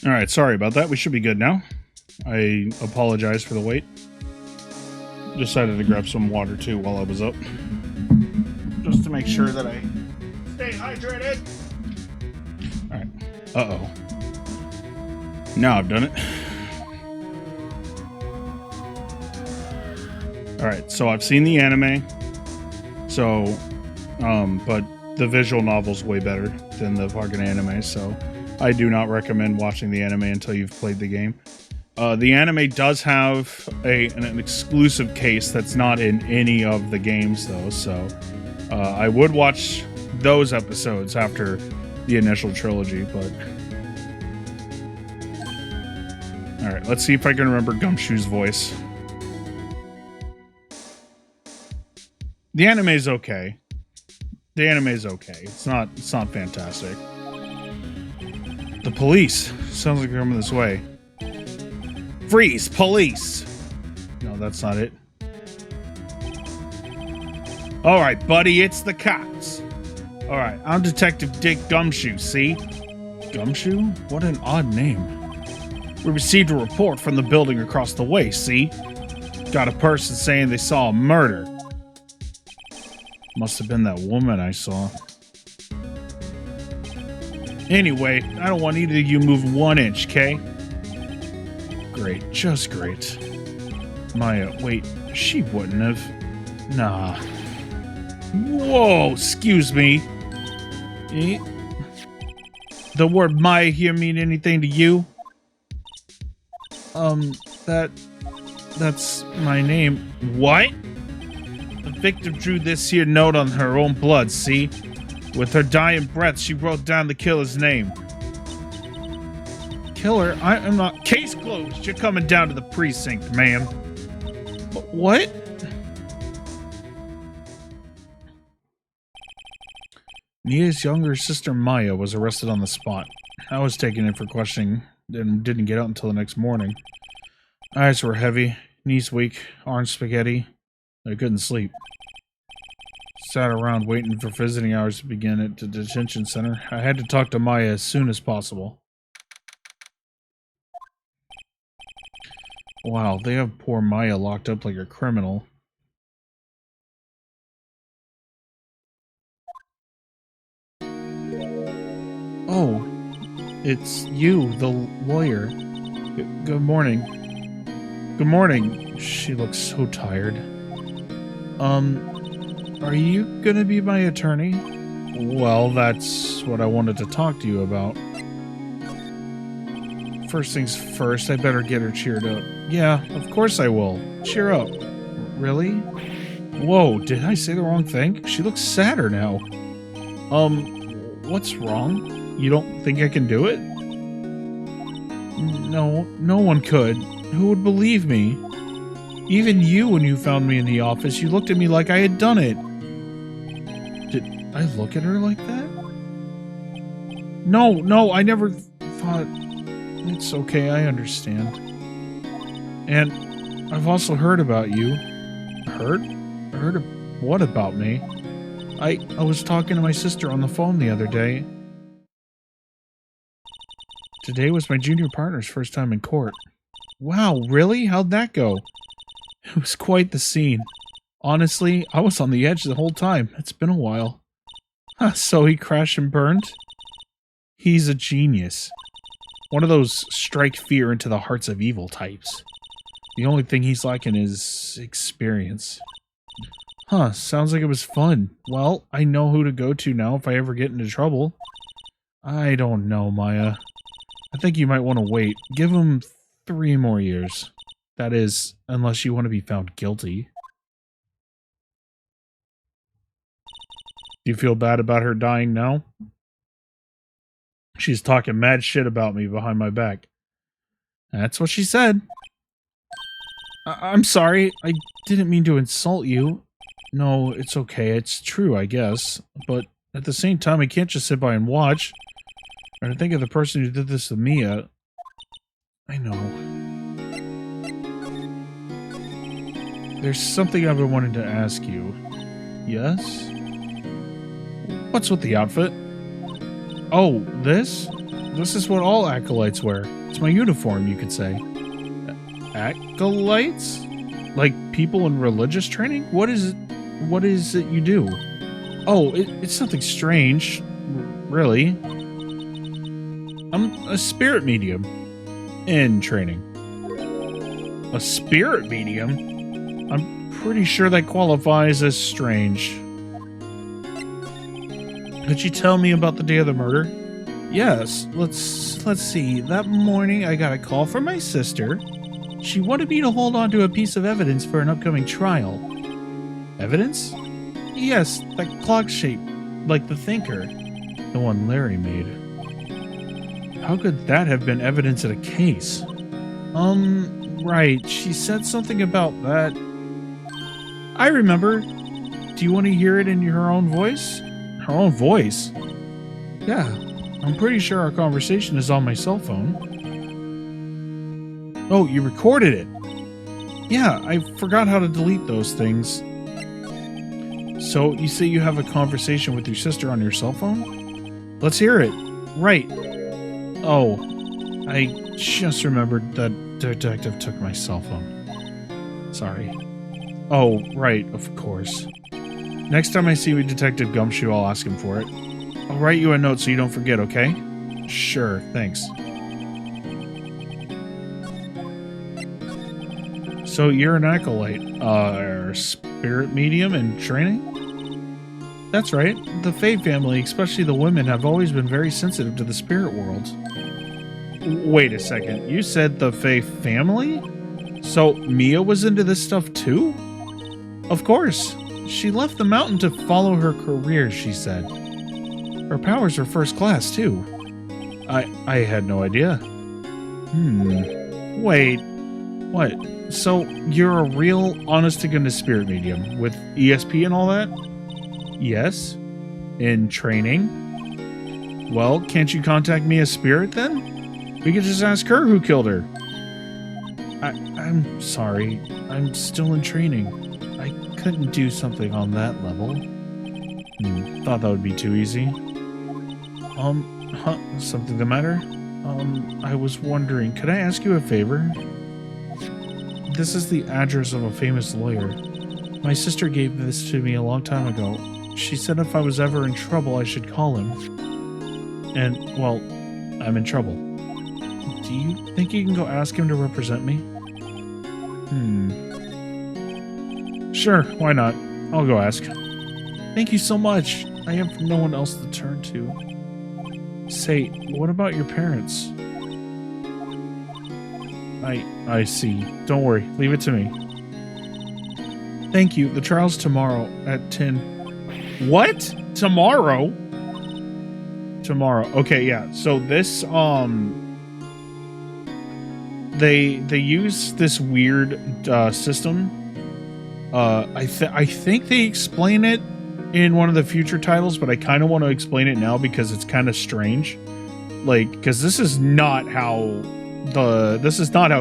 Alright, sorry about that. We should be good now. I apologize for the wait. Decided to grab some water too while I was up. Just to make sure that I stay hydrated. Alright. Uh-oh. Now I've done it. Alright, so I've seen the anime. So, but the visual novel's way better than the fucking anime, so I do not recommend watching the anime until you've played the game. The anime does have an exclusive case that's not in any of the games, though, so I would watch those episodes after the initial trilogy, but... Alright, let's see if I can remember Gumshoe's voice. The anime's okay. The anime's okay. It's not fantastic. The police. Sounds like they're coming this way. Freeze! Police! No, that's not it. Alright, buddy, it's the cops. Alright, I'm Detective Dick Gumshoe, see? Gumshoe? What an odd name. We received a report from the building across the way, see? Got a person saying they saw a murder. Must have been that woman I saw. Anyway, I don't want either of you moving 1 inch, okay? Great, just great. Maya, wait, she wouldn't have. Nah. Whoa, excuse me. The word Maya here mean anything to you? That's my name. What? The victim drew this here note on her own blood, see? With her dying breath, she wrote down the killer's name. Killer? I'm not... Case closed. You're coming down to the precinct, ma'am. What? Mia's younger sister Maya was arrested on the spot. I was taken in for questioning and didn't get out until the next morning. Eyes were heavy, knees weak, orange spaghetti. I couldn't sleep. Sat around waiting for visiting hours to begin at the detention center. I had to talk to Maya as soon as possible. Wow, they have poor Maya locked up like a criminal. Oh, it's you, the lawyer. Good morning. Good morning. She looks so tired. Are you gonna be my attorney? Well, that's what I wanted to talk to you about. First things first, I better get her cheered up. Yeah, of course I will. Cheer up. Really? Whoa, did I say the wrong thing? She looks sadder now. What's wrong? You don't think I can do it? No, no one could. Who would believe me? Even you, when you found me in the office, you looked at me like I had done it. Did I look at her like that? No, I never thought... It's okay, I understand. And I've also heard about you. Heard? Heard of what about me? I was talking to my sister on the phone the other day. Today was my junior partner's first time in court. Wow, really? How'd that go? It was quite the scene. Honestly, I was on the edge the whole time. It's been a while. Huh, so he crashed and burned? He's a genius. One of those strike fear into the hearts of evil types. The only thing he's lacking is experience. Huh, sounds like it was fun. Well, I know who to go to now if I ever get into trouble. I don't know, Maya. I think you might want to wait. Give him 3 more years. That is, unless you want to be found guilty. Do you feel bad about her dying now? She's talking mad shit about me behind my back. That's what she said. I'm sorry. I didn't mean to insult you. No, it's okay. It's true, I guess. But at the same time, I can't just sit by and watch. And I think of the person who did this to Mia. I know. There's something I've been wanting to ask you. Yes? What's with the outfit? Oh, this? This is what all acolytes wear. It's my uniform, you could say. Acolytes? Like people in religious training? What is it? What is it you do? Oh, it's nothing strange, really. I'm a spirit medium in training. A spirit medium? I'm pretty sure that qualifies as strange. Could you tell me about the day of the murder? Yes, let's see. That morning I got a call from my sister. She wanted me to hold on to a piece of evidence for an upcoming trial. Evidence? Yes, that clock shape, like the thinker. The one Larry made. How could that have been evidence in a case? Right, she said something about that. I remember. Do you want to hear it in her own voice? Her own voice? Yeah, I'm pretty sure our conversation is on my cell phone. Oh, you recorded it? Yeah, I forgot how to delete those things. So, you say you have a conversation with your sister on your cell phone? Let's hear it. Right. Oh, I just remembered that detective took my cell phone. Sorry. Oh, right, of course. Next time I see Detective Gumshoe, I'll ask him for it. I'll write you a note so you don't forget, okay? Sure, thanks. So you're an acolyte, spirit medium in training? That's right. The Fae family, especially the women, have always been very sensitive to the spirit world. Wait a second, you said the Fae family? So Mia was into this stuff too? Of course. She left the mountain to follow her career, she said. Her powers are first class too. I had no idea. Wait. What? So you're a real honest-to-goodness spirit medium with ESP and all that? Yes. In training? Well, can't you contact me as spirit then? We could just ask her who killed her. I'm sorry. I'm still in training. I couldn't do something on that level. Thought that would be too easy. Something the matter? I was wondering, could I ask you a favor? This is the address of a famous lawyer. My sister gave this to me a long time ago. She said if I was ever in trouble, I should call him. And, well, I'm in trouble. Do you think you can go ask him to represent me? Sure, why not? I'll go ask. Thank you so much. I have no one else to turn to. Say, what about your parents? I see. Don't worry. Leave it to me. Thank you. The trial's tomorrow at 10. What? Tomorrow? Tomorrow. Okay, yeah. So this, they use this weird system. I think they explain it in one of the future titles, but I kind of want to explain it now because it's kind of strange. Like, because this is not how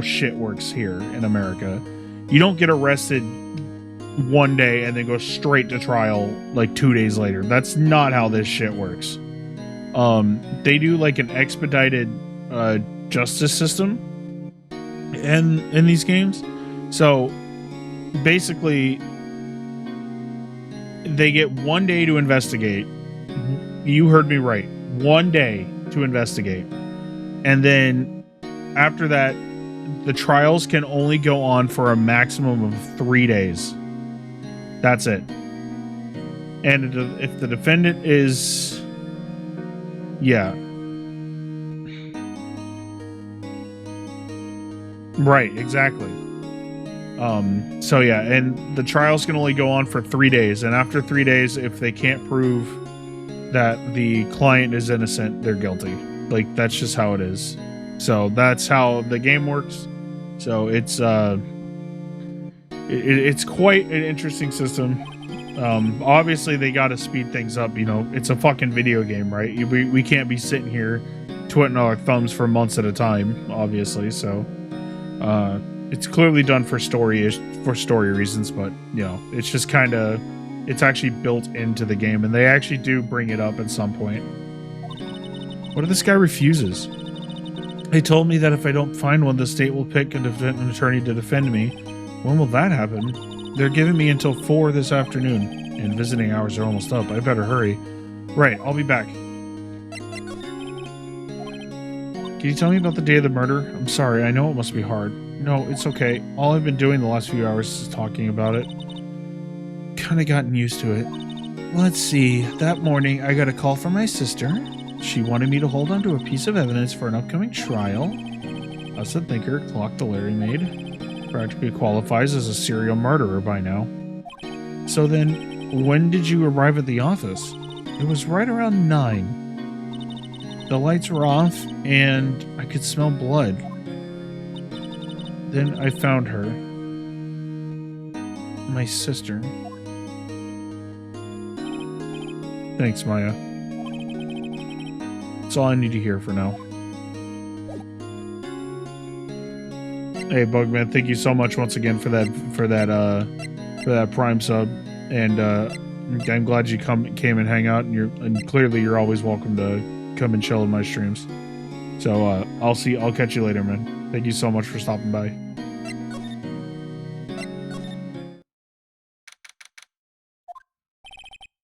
shit works here in America. You don't get arrested one day and then go straight to trial like 2 days later. That's not how this shit works. They do like an expedited justice system in these games. So basically they get 1 day to investigate. You heard me right. 1 day to investigate. And then after that, the trials can only go on for a maximum of 3 days. That's it. And if the defendant is... Yeah. Right, exactly. So yeah, and the trials can only go on for 3 days. And after 3 days, if they can't prove that the client is innocent, they're guilty. Like, that's just how it is. So that's how the game works. So it's it's quite an interesting system. Obviously they got to speed things up. You know, it's a fucking video game, right? We can't be sitting here twiddling our thumbs for months at a time, obviously. So it's clearly done for story reasons, but you know, it's just kind of, it's actually built into the game, and they actually do bring it up at some point. What if this guy refuses? They told me that if I don't find one, the state will pick an attorney to defend me. When will that happen? They're giving me until 4 this afternoon, and visiting hours are almost up. I better hurry. Right, I'll be back. Can you tell me about the day of the murder? I'm sorry, I know it must be hard. No, it's okay. All I've been doing the last few hours is talking about it. Kinda gotten used to it. Let's see. That morning, I got a call from my sister. She wanted me to hold on to a piece of evidence for an upcoming trial. Us a thinker, clock the Larry maid. Practically qualifies as a serial murderer by now. So then, when did you arrive at the office? It was right around 9. The lights were off, and I could smell blood. Then I found her. My sister. Thanks, Maya. That's all I need to hear for now. Hey, Bugman, thank you so much once again for that Prime sub, and I'm glad you came and hang out, and clearly you're always welcome to come and chill in my streams. So I'll catch you later, man. Thank you so much for stopping by.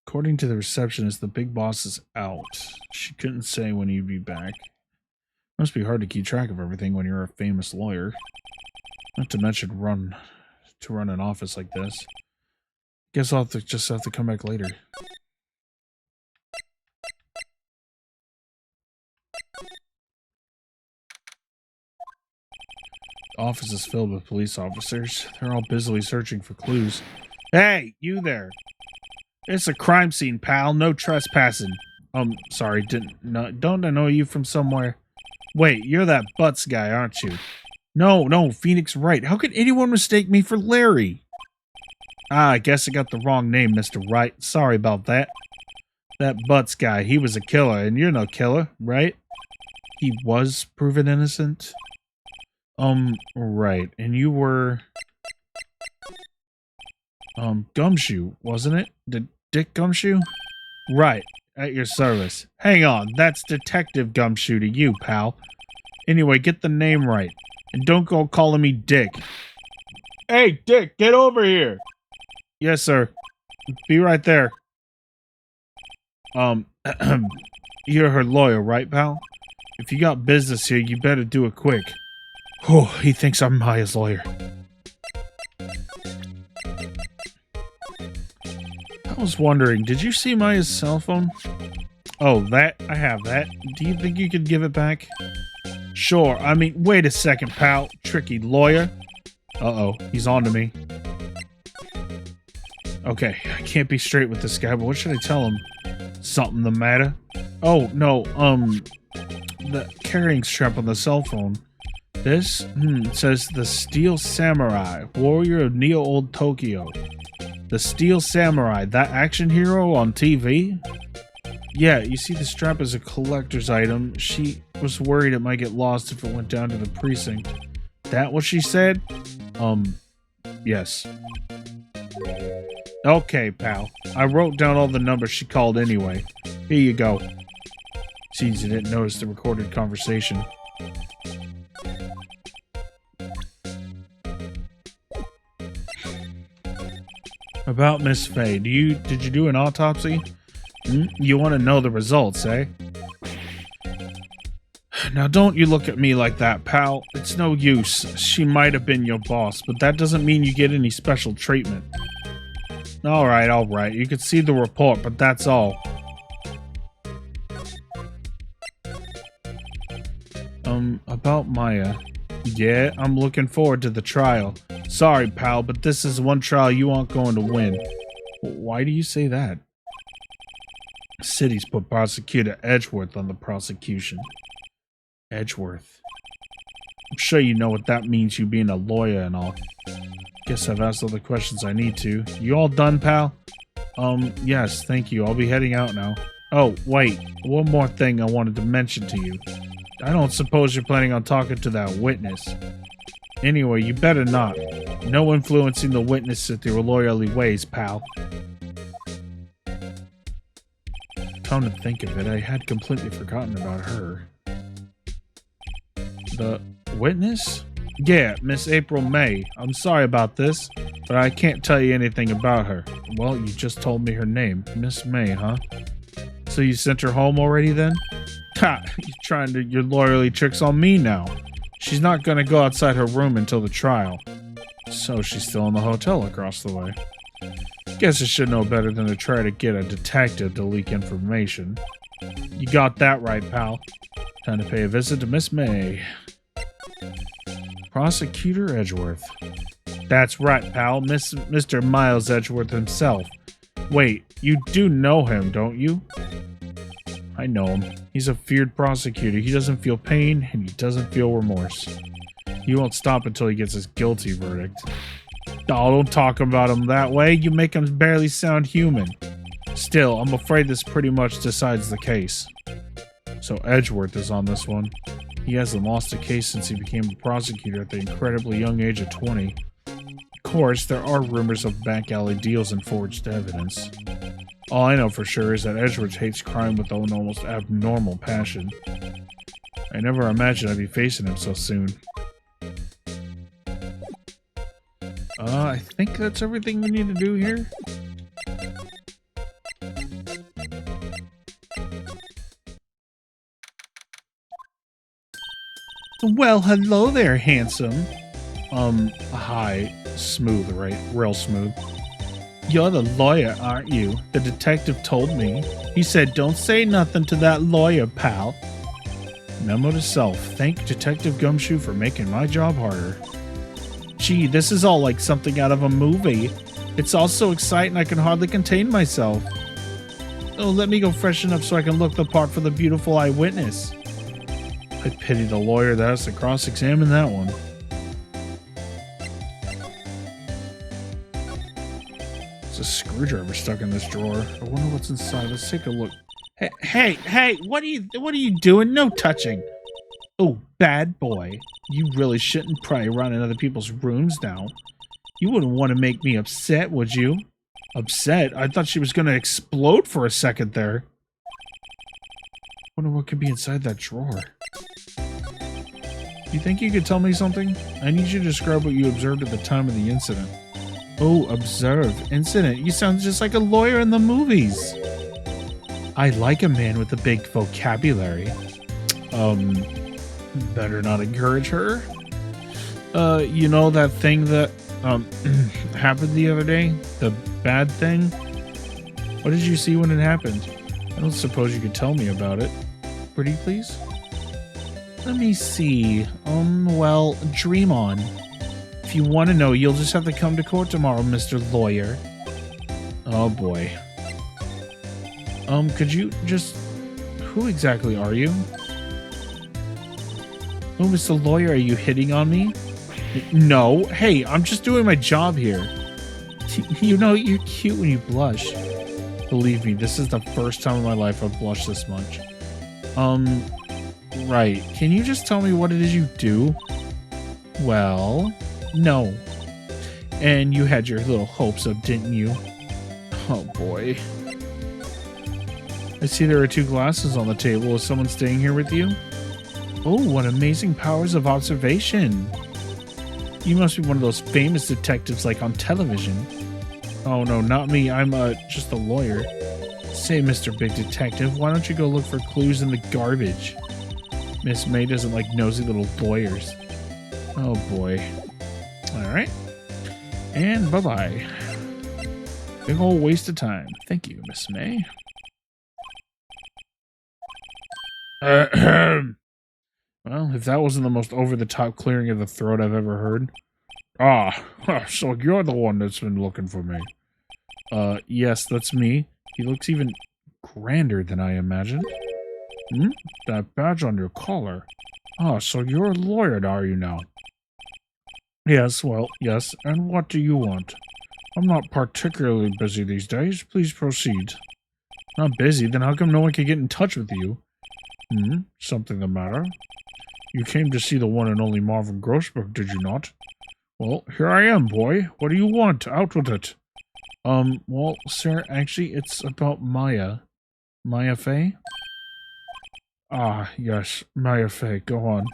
According to the receptionist, the big boss is out. She couldn't say when he'd be back. Must be hard to keep track of everything when you're a famous lawyer. Not to mention run an office like this. Guess I'll just have to come back later. The office is filled with police officers. They're all busily searching for clues. Hey, you there! It's a crime scene, pal. No trespassing. Sorry, don't I know you from somewhere? Wait, you're that Butts guy, aren't you? No, Phoenix Wright. How could anyone mistake me for Larry? Ah, I guess I got the wrong name, Mr. Wright. Sorry about that. That Butts guy, he was a killer, and you're no killer, right? He was proven innocent? Right. And you were... Gumshoe, wasn't it? Dick Gumshoe? Right, at your service. Hang on, that's Detective Gumshoe to you, pal. Anyway, get the name right. And don't go calling me Dick. Hey, Dick, get over here! Yes, sir. Be right there. You're her lawyer, right, pal? If you got business here, you better do it quick. Oh, he thinks I'm Maya's lawyer. I was wondering, did you see Maya's cell phone? Oh, that? I have that. Do you think you could give it back? Sure. I mean, wait a second, pal. Tricky lawyer. Uh-oh. He's on to me. Okay, I can't be straight with this guy, but what should I tell him? Something the matter? Oh, no, the carrying strap on the cell phone. This? It says the Steel Samurai, warrior of Neo-Old Tokyo. The Steel Samurai, that action hero on TV? Yeah, you see the strap is a collector's item. She was worried it might get lost if it went down to the precinct. That what she said? Yes. Okay, pal. I wrote down all the numbers she called anyway. Here you go. Seems you didn't notice the recorded conversation. About Miss Faye, did you do an autopsy? You want to know the results, eh? Now don't you look at me like that, pal. It's no use. She might have been your boss, but that doesn't mean you get any special treatment. Alright. You can see the report, but that's all. About Maya. Yeah, I'm looking forward to the trial. Sorry, pal, but this is one trial you aren't going to win. Why do you say that? City's put Prosecutor Edgeworth on the prosecution. Edgeworth. I'm sure you know what that means, you being a lawyer and all. Guess I've asked all the questions I need to. You all done, pal? Yes, thank you. I'll be heading out now. Oh, wait. One more thing I wanted to mention to you. I don't suppose you're planning on talking to that witness. Anyway, you better not. No influencing the witness with your lawyerly ways, pal. Come to think of it, I had completely forgotten about her. The witness? Yeah, Miss April May. I'm sorry about this, but I can't tell you anything about her. Well, you just told me her name. Miss May, huh? So you sent her home already then? Ha! You're trying to your lawyerly tricks on me now. She's not gonna go outside her room until the trial. So she's still in the hotel across the way. Guess I should know better than to try to get a detective to leak information. You got that right, pal. Time to pay a visit to Miss May. Prosecutor Edgeworth. That's right, pal. Mr. Miles Edgeworth himself. Wait, you do know him, don't you? I know him. He's a feared prosecutor. He doesn't feel pain, and he doesn't feel remorse. He won't stop until he gets his guilty verdict. Oh, don't talk about him that way. You make him barely sound human. Still, I'm afraid this pretty much decides the case. So Edgeworth is on this one. He hasn't lost a case since he became a prosecutor at the incredibly young age of 20. Of course, there are rumors of back alley deals and forged evidence. All I know for sure is that Edgeworth hates crime with an almost abnormal passion. I never imagined I'd be facing him so soon. I think that's everything we need to do here. Well, hello there, handsome. Hi. Smooth, right? Real smooth. You're the lawyer, aren't you? The detective told me. He said, don't say nothing to that lawyer, pal. Memo to self. Thank Detective Gumshoe for making my job harder. Gee, this is all like something out of a movie. It's all so exciting I can hardly contain myself. Oh, let me go freshen up so I can look the part for the beautiful eyewitness. I pity the lawyer that has to cross-examine that one. There's a screwdriver stuck in this drawer. I wonder what's inside. Let's take a look. Hey! What are you doing? No touching. Oh, bad boy. You really shouldn't pry around in other people's rooms now. You wouldn't want to make me upset, would you? Upset? I thought she was going to explode for a second there. Wonder what could be inside that drawer. You think you could tell me something? I need you to describe what you observed at the time of the incident. Oh, observe. Incident. You sound just like a lawyer in the movies. I like a man with a big vocabulary. Better not encourage her. You know that thing that, happened the other day? The bad thing? What did you see when it happened? I don't suppose you could tell me about it. Pretty please? Let me see. Well, dream on. If you want to know, you'll just have to come to court tomorrow, Mr. Lawyer. Oh boy. Could you just... Who exactly are you? Oh, Mr. Lawyer, are you hitting on me? No. Hey, I'm just doing my job here. You know, you're cute when you blush. Believe me, this is the first time in my life I've blushed this much. Right. Can you just tell me what it is you do? Well, no. And you had your little hopes up, didn't you? Oh, boy. I see there are 2 glasses on the table. Is someone staying here with you? Oh, what amazing powers of observation. You must be one of those famous detectives like on television. Oh, no, not me. I'm, just a lawyer. Say, Mr. Big Detective, why don't you go look for clues in the garbage? Miss May doesn't like nosy little lawyers. Oh, boy. Alright. And bye-bye. Big ol' waste of time. Thank you, Miss May. Well, if that wasn't the most over-the-top clearing of the throat I've ever heard. So you're the one that's been looking for me. Yes, that's me. He looks even grander than I imagined. Hmm? That badge on your collar. So you're a lawyer, are you now? Yes, well, yes. And what do you want? I'm not particularly busy these days. Please proceed. Not busy? Then how come no one can get in touch with you? Hmm? Something the matter? You came to see the one and only Marvin Grossberg, did you not? Well, here I am, boy. What do you want? Out with it. Well, sir, actually, it's about Maya. Maya Fey? Ah, yes, Maya Fey, go on.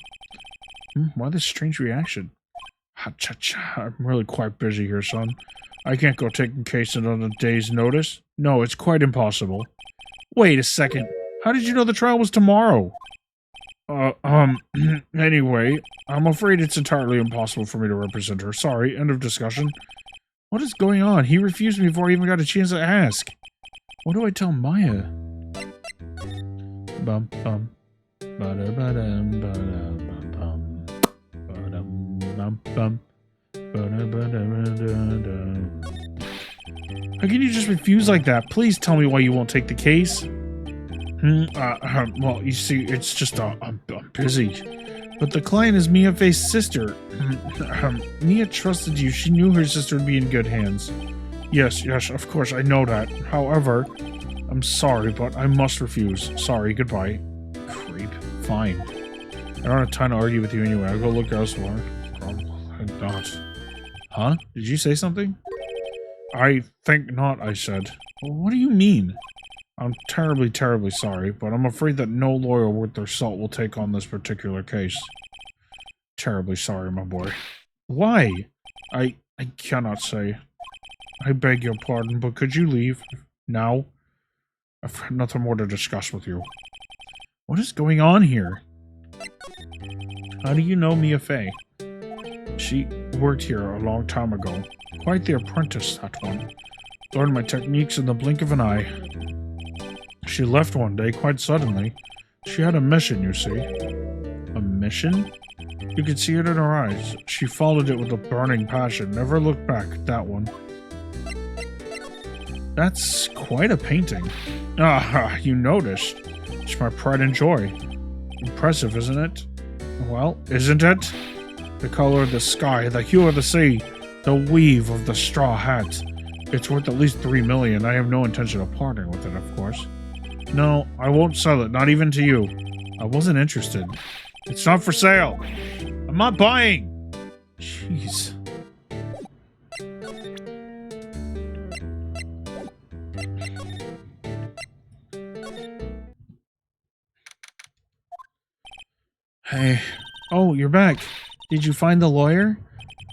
Why this strange reaction? Ha-cha-cha, I'm really quite busy here, son. I can't go taking cases on a day's notice. No, it's quite impossible. Wait a second. How did you know the trial was tomorrow? Anyway, I'm afraid it's entirely impossible for me to represent her. Sorry, end of discussion. What is going on? He refused me before I even got a chance to ask. What do I tell Maya? Bum bum. Ba-da-ba-dum, ba-da-bum, ba-dum, bum bum. Ba-da-ba-da-ba-da-dum. How can you just refuse like that? Please tell me why you won't take the case. Well, you see, it's just, I'm busy. But the client is Mia Fey's sister. Mia trusted you. She knew her sister would be in good hands. Yes, of course, I know that. However, I'm sorry, but I must refuse. Sorry, goodbye. Creep. Fine. I don't have time to argue with you anyway. I'll go look elsewhere. I'm not. Huh? Did you say something? I think not, I said. Well, what do you mean? I'm terribly, terribly sorry, but I'm afraid that no lawyer worth their salt will take on this particular case. Terribly sorry, my boy. Why? I cannot say. I beg your pardon, but could you leave? Now? I've got nothing more to discuss with you. What is going on here? How do you know Mia Fey? She worked here a long time ago. Quite the apprentice, that one. Learned my techniques in the blink of an eye. She left one day, quite suddenly. She had a mission, you see. A mission? You could see it in her eyes. She followed it with a burning passion, never looked back, that one. That's quite a painting. Ah, you noticed. It's my pride and joy. Impressive, isn't it? Well, isn't it? The color of the sky, the hue of the sea, the weave of the straw hat. It's worth at least 3 million. I have no intention of parting with it, of course. No, I won't sell it, not even to you. I wasn't interested. It's not for sale. I'm not buying. Jeez. Hey. Oh, you're back. Did you find the lawyer?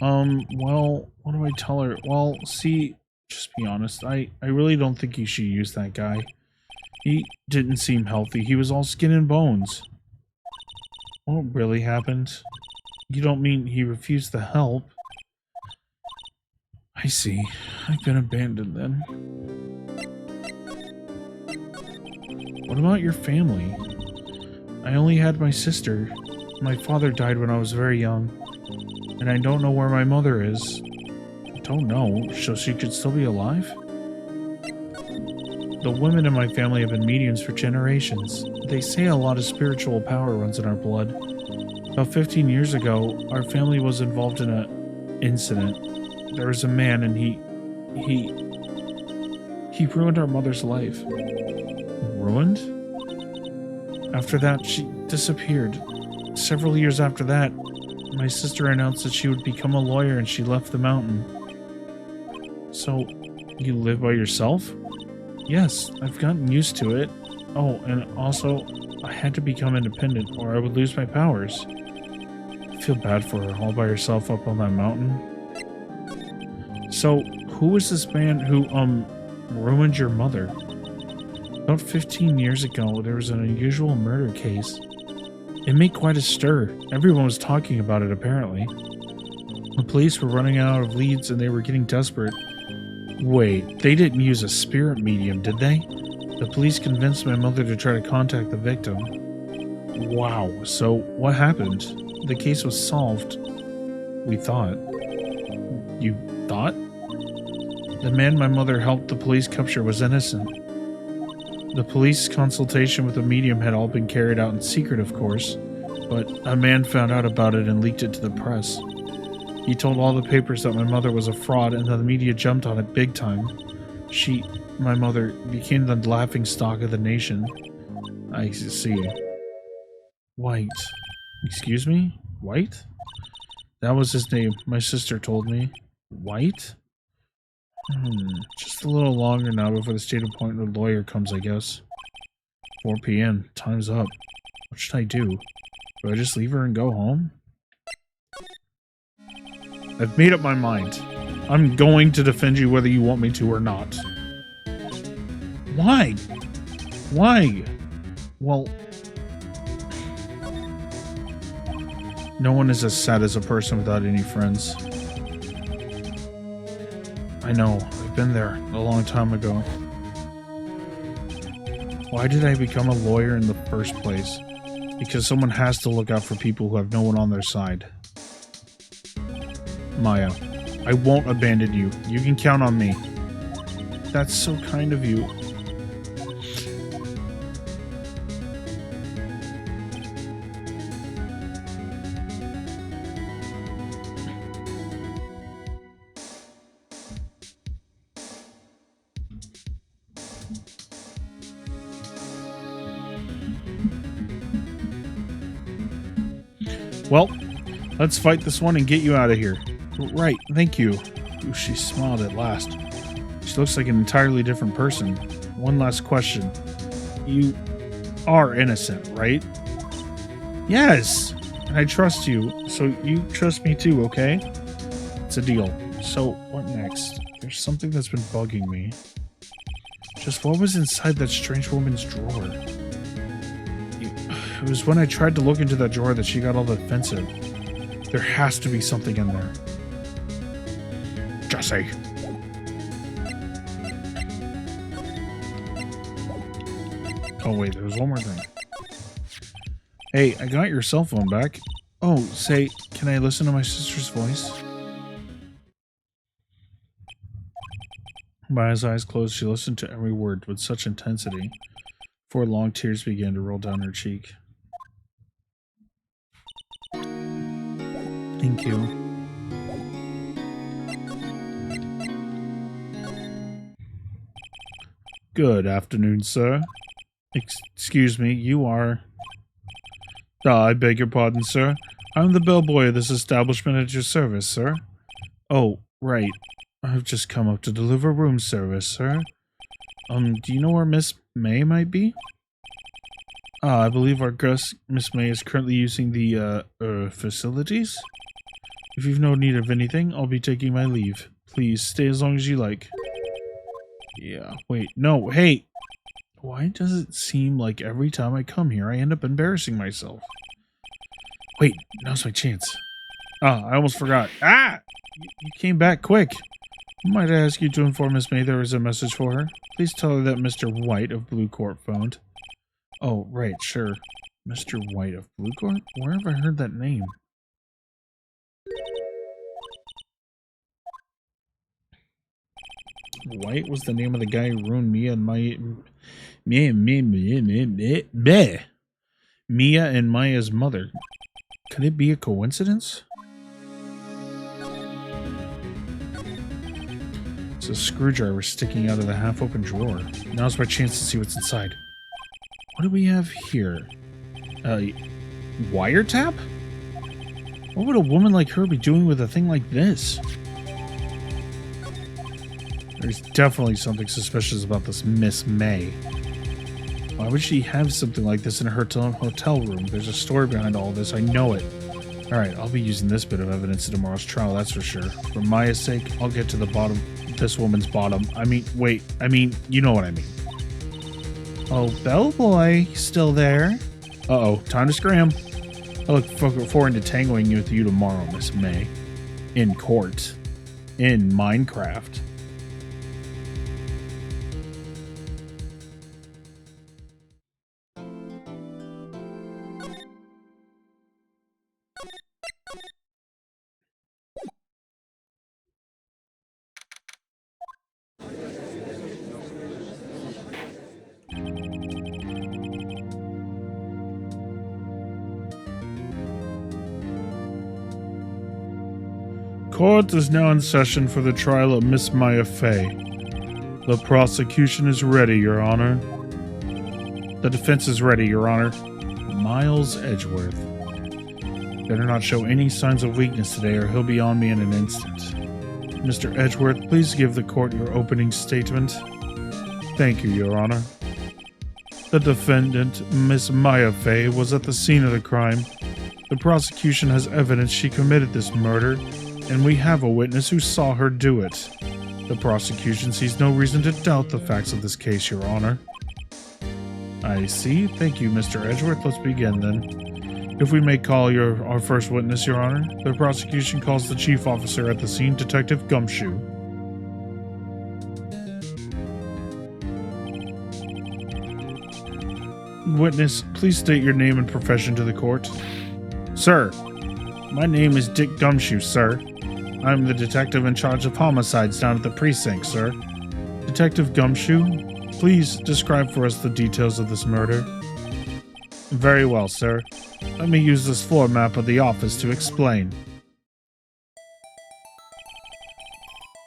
Well, what do I tell her? Well, see, just be honest. I really don't think you should use that guy. He didn't seem healthy. He was all skin and bones. What really happened? You don't mean he refused the help? I see. I've been abandoned then. What about your family? I only had my sister. My father died when I was very young. And I don't know where my mother is. I don't know. So she could still be alive? The women in my family have been mediums for generations. They say a lot of spiritual power runs in our blood. About 15 years ago, our family was involved in an incident. There was a man and he ruined our mother's life. Ruined? After that, she disappeared. Several years after that, my sister announced that she would become a lawyer and she left the mountain. So, you live by yourself? Yes, I've gotten used to it. Oh, and also, I had to become independent or I would lose my powers. I feel bad for her, all by herself up on that mountain. So, who was this man who, ruined your mother? About 15 years ago, there was an unusual murder case. It made quite a stir. Everyone was talking about it, apparently. The police were running out of leads and they were getting desperate. Wait, they didn't use a spirit medium, did they? The police convinced my mother to try to contact the victim. Wow, so what happened? The case was solved. We thought. You thought? The man my mother helped the police capture was innocent. The police consultation with the medium had all been carried out in secret, of course, but a man found out about it and leaked it to the press. He told all the papers that my mother was a fraud and the media jumped on it big time. My mother, became the laughingstock of the nation. I see. White. Excuse me? White? That was his name. My sister told me. White? Just a little longer now before the state appointed lawyer comes, I guess. 4 p.m. Time's up. What should I do? Do I just leave her and go home? I've made up my mind. I'm going to defend you whether you want me to or not. Why? Why? Well... No one is as sad as a person without any friends. I know, I've been there a long time ago. Why did I become a lawyer in the first place? Because someone has to look out for people who have no one on their side. Maya, I won't abandon you. You can count on me. That's so kind of you. Well, let's fight this one and get you out of here. Right, thank you. Ooh, she smiled at last. She looks like an entirely different person. One last question. You are innocent, right? Yes! And I trust you, so you trust me too, okay? It's a deal. So, what next? There's something that's been bugging me. Just what was inside that strange woman's drawer? It was when I tried to look into that drawer that she got all defensive. There has to be something in there. Jesse. Oh wait, there was one more thing. Hey, I got your cell phone back. Oh, say, can I listen to my sister's voice? Maya's eyes closed. She listened to every word with such intensity. 4 long tears began to roll down her cheek. Thank you. Good afternoon, sir. Excuse me, you are... I beg your pardon, sir. I'm the bellboy of this establishment at your service, sir. Oh, right. I've just come up to deliver room service, sir. Do you know where Miss May might be? I believe our guest, Miss May, is currently using the, facilities? If you've no need of anything, I'll be taking my leave. Please, stay as long as you like. Yeah, wait, no, hey! Why does it seem like every time I come here, I end up embarrassing myself? Wait, now's my chance. I almost forgot. You came back quick. Might I ask you to inform Miss May there is a message for her? Please tell her that Mr. White of Blue Court phoned. Oh, right, sure. Mr. White of Blue Court? Where have I heard that name? White was the name of the guy who ruined Mia and Maya's mother. Could it be a coincidence? It's a screwdriver sticking out of the half-open drawer. Now's my chance to see what's inside. What do we have here? Wiretap? What would a woman like her be doing with a thing like this? There's definitely something suspicious about this Miss May. Why would she have something like this in her hotel room? There's a story behind all this, I know it. Alright, I'll be using this bit of evidence in tomorrow's trial, that's for sure. For Maya's sake, I'll get to the bottom, this woman's bottom. You know what I mean. Oh, bellboy, still there? Uh-oh, time to scram. I look forward to tangling with you tomorrow, Miss May. In court. In Minecraft. Court is now in session for the trial of Miss Maya Fey. The prosecution is ready, Your Honor. The defense is ready, Your Honor. Miles Edgeworth. Better not show any signs of weakness today or he'll be on me in an instant. Mr. Edgeworth, please give the court your opening statement. Thank you, Your Honor. The defendant, Miss Maya Fey, was at the scene of the crime. The prosecution has evidence she committed this murder, and we have a witness who saw her do it. The prosecution sees no reason to doubt the facts of this case, Your Honor. I see. Thank you, Mr. Edgeworth. Let's begin, then. If we may call our first witness, Your Honor. The prosecution calls the chief officer at the scene, Detective Gumshoe. Witness, please state your name and profession to the court. Sir, my name is Dick Gumshoe, sir. I'm the detective in charge of homicides down at the precinct, sir. Detective Gumshoe, please describe for us the details of this murder. Very well, sir. Let me use this floor map of the office to explain.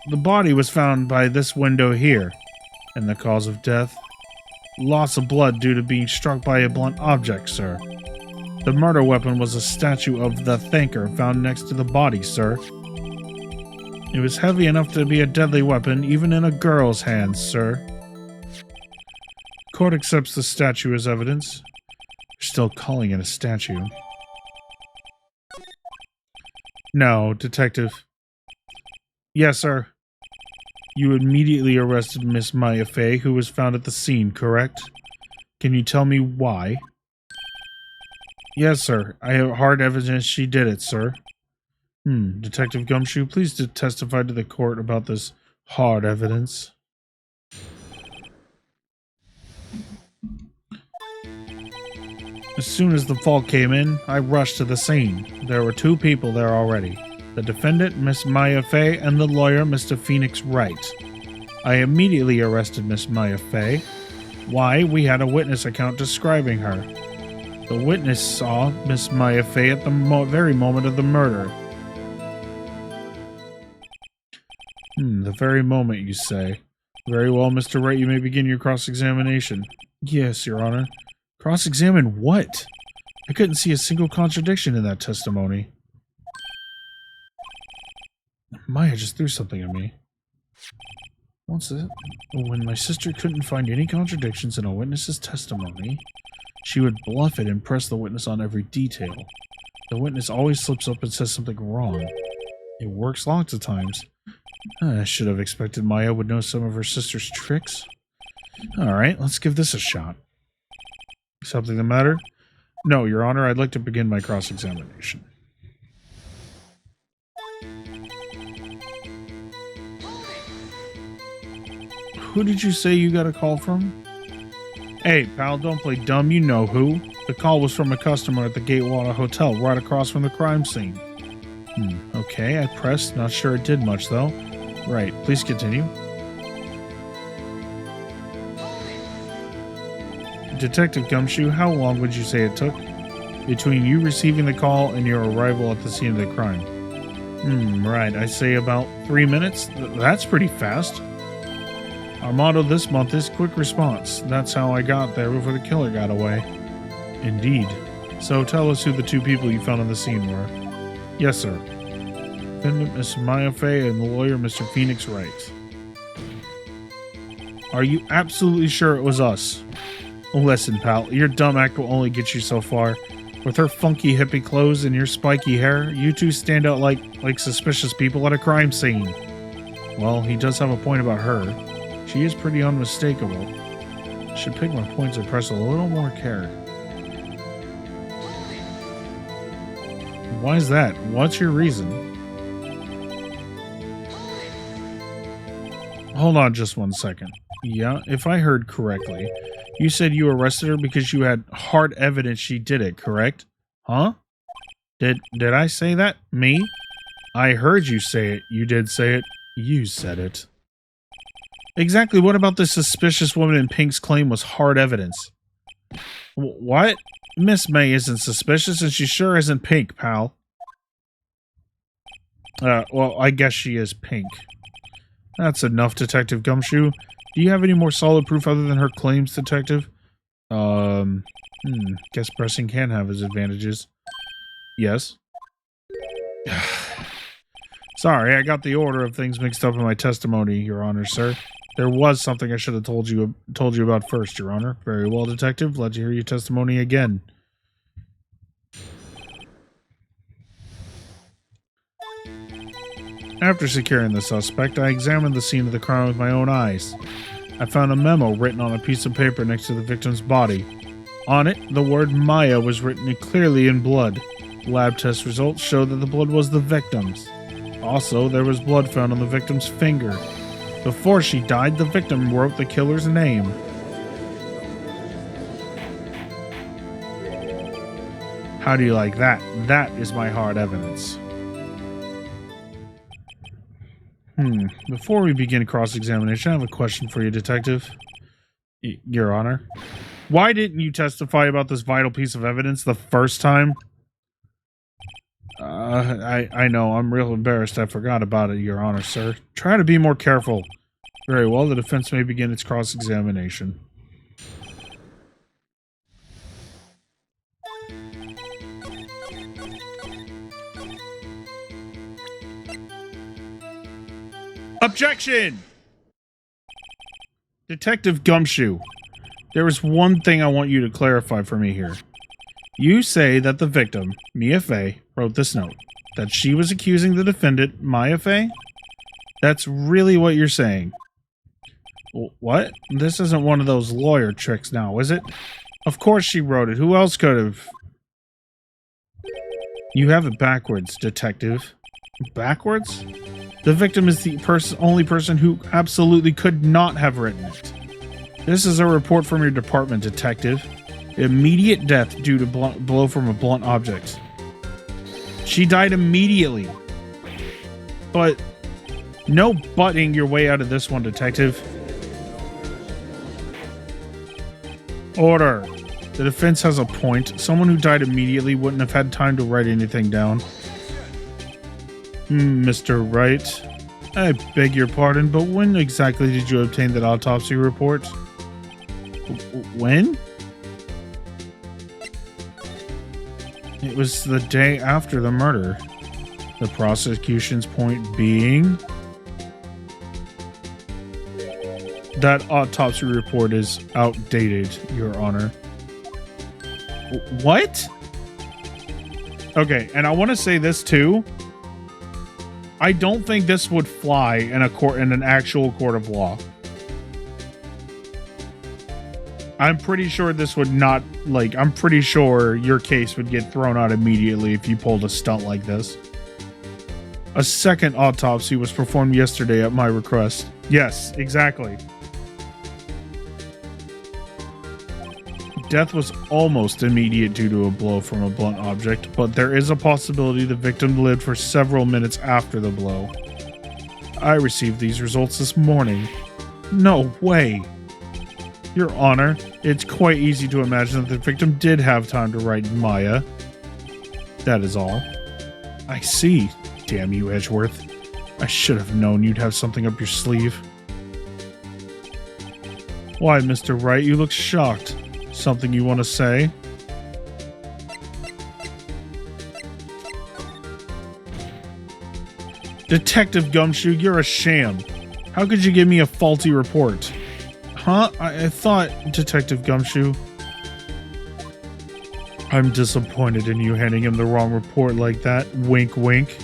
The body was found by this window here, and the cause of death? Loss of blood due to being struck by a blunt object, sir. The murder weapon was a statue of the Thanker found next to the body, sir. It was heavy enough to be a deadly weapon, even in a girl's hands, sir. Court accepts the statue as evidence. You're still calling it a statue. No, Detective. Yes, sir. You immediately arrested Miss Maya Fey, who was found at the scene, correct? Can you tell me why? Yes, sir. I have hard evidence she did it, sir. Detective Gumshoe, please testify to the court about this hard evidence. As soon as the fall came in, I rushed to the scene. There were 2 people there already. The defendant, Miss Maya Fey, and the lawyer, Mr. Phoenix Wright. I immediately arrested Miss Maya Fey. Why? We had a witness account describing her. The witness saw Miss Maya Fey at the very moment of the murder. The very moment, you say. Very well, Mr. Wright, you may begin your cross-examination. Yes, Your Honor. Cross-examine what? I couldn't see a single contradiction in that testimony. Maya just threw something at me. What's it? When my sister couldn't find any contradictions in a witness's testimony, she would bluff it and press the witness on every detail. The witness always slips up and says something wrong. It works lots of times. I should have expected Maya would know some of her sister's tricks. Alright, let's give this a shot. Something the matter? No, Your Honor, I'd like to begin my cross-examination. Who did you say you got a call from? Hey, pal, don't play dumb, you know who. The call was from a customer at the Gatewater Hotel, right across from the crime scene. Okay, I pressed, not sure it did much, though. Right, please continue. Detective Gumshoe, how long would you say it took between you receiving the call and your arrival at the scene of the crime? Right, I say about 3 minutes. That's pretty fast. Our motto this month is quick response. That's how I got there before the killer got away. Indeed. So tell us who the 2 people you found on the scene were. Yes, sir. Defendant Miss Maya Fey and the lawyer Mr. Phoenix Wright. Are you absolutely sure it was us? Listen, pal, your dumb act will only get you so far. With her funky hippie clothes and your spiky hair, you 2 stand out like suspicious people at a crime scene. Well, he does have a point about her. She is pretty unmistakable. Should pick my points and press a little more care. Why is that? What's your reason? Hold on just 1 second. Yeah, if I heard correctly, you said you arrested her because you had hard evidence she did it, correct? Huh? Did I say that? Me? I heard you say it. You did say it. You said it. Exactly what about this suspicious woman in pink's claim was hard evidence? What? Miss May isn't suspicious and she sure isn't pink, pal. Well, I guess she is pink. That's enough, Detective Gumshoe. Do you have any more solid proof other than her claims, Detective? Guess pressing can have its advantages. Yes. Sorry, I got the order of things mixed up in my testimony, Your Honor, sir. There was something I should have told you about first, Your Honor. Very well, Detective. Let's hear your testimony again. After securing the suspect, I examined the scene of the crime with my own eyes. I found a memo written on a piece of paper next to the victim's body. On it, the word Maya was written clearly in blood. Lab test results showed that the blood was the victim's. Also, there was blood found on the victim's finger. Before she died, the victim wrote the killer's name. How do you like that? That is my hard evidence. Before we begin cross-examination, I have a question for you, Detective. Your Honor. Why didn't you testify about this vital piece of evidence the first time? I know, I'm real embarrassed I forgot about it, Your Honor, sir. Try to be more careful. Very well, the defense may begin its cross-examination. Objection! Detective Gumshoe, there is one thing I want you to clarify for me here. You say that the victim, Mia Fey, wrote this note. That she was accusing the defendant, Maya Fey? That's really what you're saying. What? This isn't one of those lawyer tricks now, is it? Of course she wrote it. Who else could have? You have it backwards, Detective. Backwards? The victim is the only person who absolutely could not have written it. This is a report from your department, Detective. Immediate death due to blow from a blunt object. She died immediately. But no butting your way out of this one, Detective. Order. The defense has a point. Someone who died immediately wouldn't have had time to write anything down. Mr. Wright, I beg your pardon, but when exactly did you obtain that autopsy report? When? It was the day after the murder. The prosecution's point being that autopsy report is outdated, Your Honor. What? Okay, and I want to say this too. I don't think this would fly in an actual court of law. I'm pretty sure this would not, I'm pretty sure your case would get thrown out immediately if you pulled a stunt like this. A second autopsy was performed yesterday at my request. Yes, exactly. Death was almost immediate due to a blow from a blunt object, but there is a possibility the victim lived for several minutes after the blow. I received these results this morning. No way! Your Honor, it's quite easy to imagine that the victim did have time to write Maya. That is all. I see. Damn you, Edgeworth. I should have known you'd have something up your sleeve. Why, Mr. Wright, you look shocked. Something you want to say? Detective Gumshoe, you're a sham. How could you give me a faulty report? Huh? I thought, Detective Gumshoe. I'm disappointed in you handing him the wrong report like that. Wink, wink.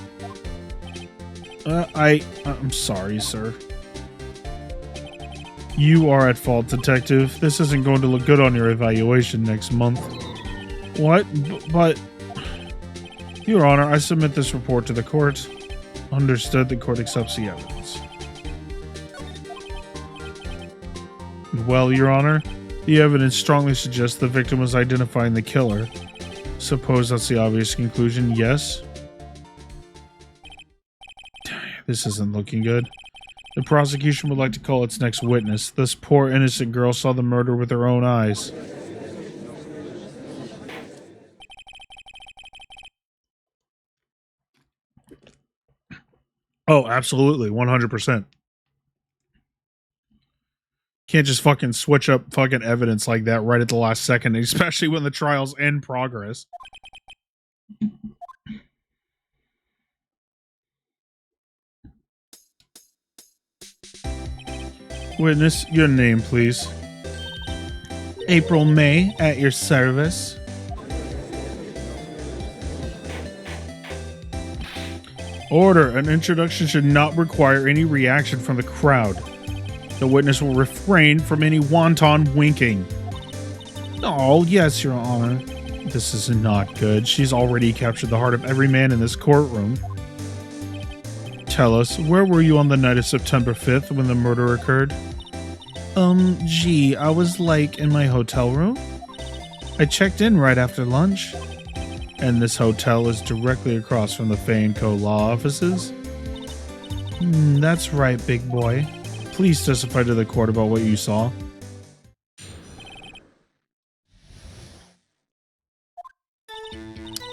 I'm sorry, sir. You are at fault, Detective. This isn't going to look good on your evaluation next month. What? But... Your Honor, I submit this report to the court. Understood, the court accepts the evidence. Well, Your Honor, the evidence strongly suggests the victim was identifying the killer. Suppose that's the obvious conclusion, yes? This isn't looking good. The prosecution would like to call its next witness. This poor innocent girl saw the murder with her own eyes. Oh, absolutely. 100%. Can't just fucking switch up fucking evidence like that right at the last second, especially when the trial's in progress. Witness, your name, please. April May, at your service. Order. An introduction should not require any reaction from the crowd. The witness will refrain from any wanton winking. Oh, yes, Your Honor. This is not good. She's already captured the heart of every man in this courtroom. Tell us, where were you on the night of September 5th when the murder occurred? Gee, I was, in my hotel room. I checked in right after lunch. And this hotel is directly across from the Fay & Co. law offices? That's right, big boy. Please testify to the court about what you saw.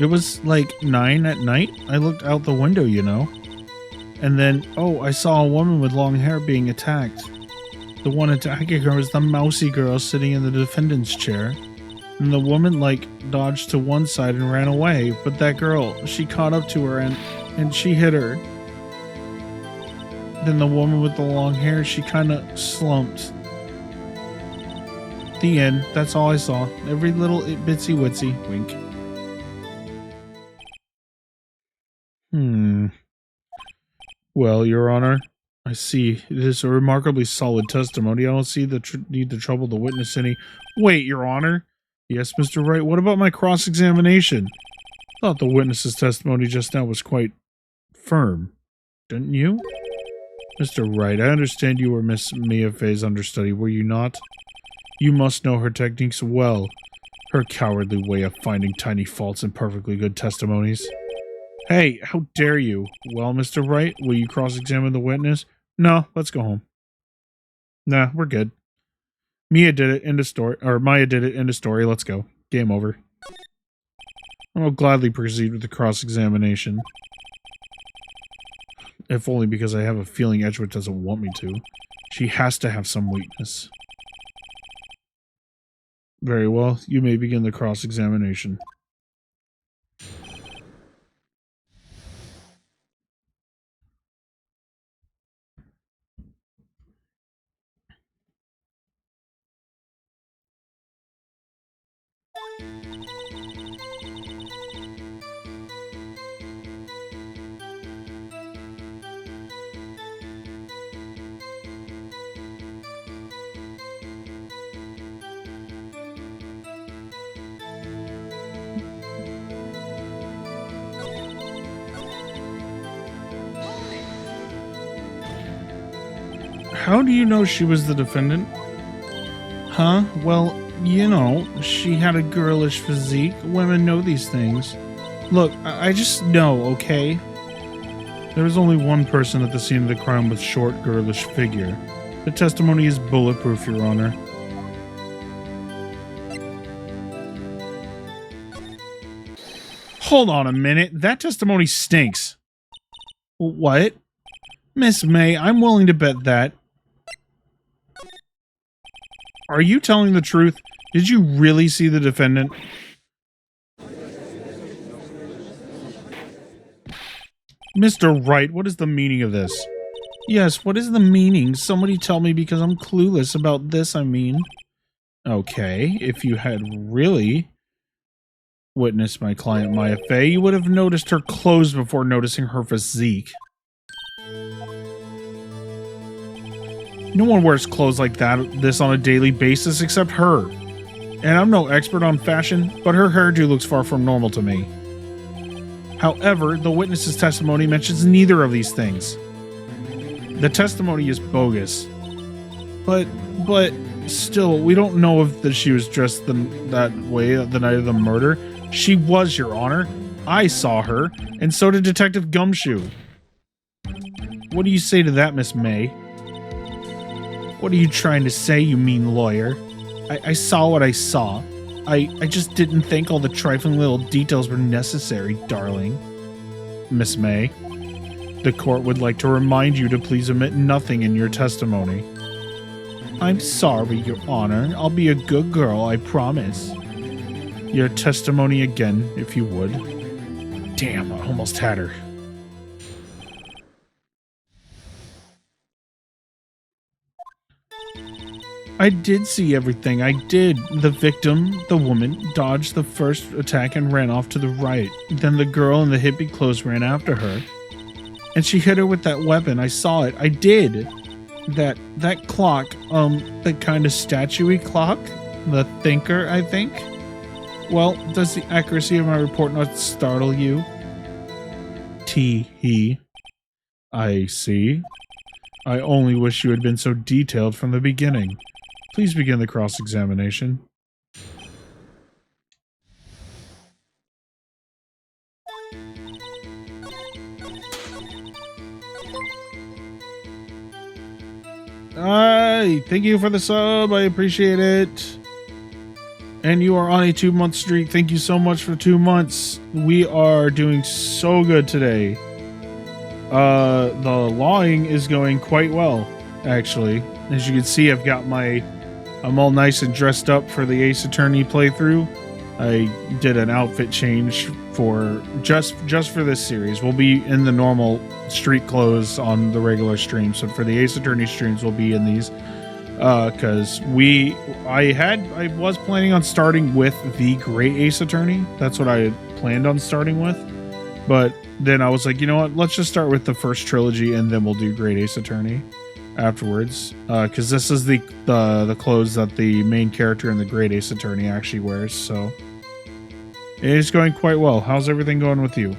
It was 9 at night. I looked out the window, you know. And then, I saw a woman with long hair being attacked. The one attacking her was the mousy girl sitting in the defendant's chair. And the woman, dodged to one side and ran away. But that girl, she caught up to her and she hit her. Then the woman with the long hair, she kind of slumped. The end. That's all I saw. Every little bitsy witsy wink. Well, Your Honor, I see. It is a remarkably solid testimony. I don't see the need to trouble the witness any. Wait, Your Honor. Yes, Mr. Wright, what about my cross-examination? I thought the witness's testimony just now was quite firm. Didn't you? Mr. Wright, I understand you were Miss Mia Fey's understudy, were you not? You must know her techniques well. Her cowardly way of finding tiny faults in perfectly good testimonies. Hey, how dare you? Well, Mr. Wright, will you cross-examine the witness? No, let's go home. Nah, we're good. Mia did it, end of story. Or Maya did it, end of story. Let's go. Game over. I'll gladly proceed with the cross-examination. If only because I have a feeling Edgewood doesn't want me to. She has to have some weakness. Very well, you may begin the cross-examination. How do you know she was the defendant? Huh? Well, you know, she had a girlish physique. Women know these things. Look, I just know, okay? There was only one person at the scene of the crime with short, girlish figure. The testimony is bulletproof, Your Honor. Hold on a minute. That testimony stinks. What? Miss May, I'm willing to bet that. Are you telling the truth? Did you really see the defendant? Mr. Wright, what is the meaning of this? Yes, what is the meaning? Somebody tell me because I'm clueless about this, I mean. Okay, if you had really witnessed my client Maya Fey, you would have noticed her clothes before noticing her physique. No one wears clothes like this on a daily basis except her. And I'm no expert on fashion, but her hairdo looks far from normal to me. However, the witness's testimony mentions neither of these things. The testimony is bogus. But still, we don't know if she was dressed that way the night of the murder. She was, Your Honor. I saw her, and so did Detective Gumshoe. What do you say to that, Miss May? What are you trying to say, you mean lawyer? I saw what I saw. I just didn't think all the trifling little details were necessary, darling. Miss May, the court would like to remind you to please omit nothing in your testimony. I'm sorry, Your Honor. I'll be a good girl, I promise. Your testimony again, if you would. Damn, I almost had her. I did see everything. I did. The victim, the woman, dodged the first attack and ran off to the right. Then the girl in the hippie clothes ran after her. And she hit her with that weapon. I saw it. I did. That clock, the kind of statue-y clock? The thinker, I think? Well, does the accuracy of my report not startle you? Tee-hee. I see. I only wish you had been so detailed from the beginning. Please begin the cross-examination. Thank you for the sub. I appreciate it. And you are on a 2-month streak. Thank you so much for 2 months. We are doing so good today. The lawing is going quite well, actually. As you can see, I'm all nice and dressed up for the Ace Attorney playthrough. I did an outfit change for just for this series. We'll be in the normal street clothes on the regular stream. So for the Ace Attorney streams, we'll be in these. Because I was planning on starting with the Great Ace Attorney. That's what I had planned on starting with. But then I was like, you know what? Let's just start with the first trilogy, and then we'll do Great Ace Attorney afterwards. Because this is the clothes that the main character in the Great Ace Attorney actually wears. So it is going quite well. How's everything going with you?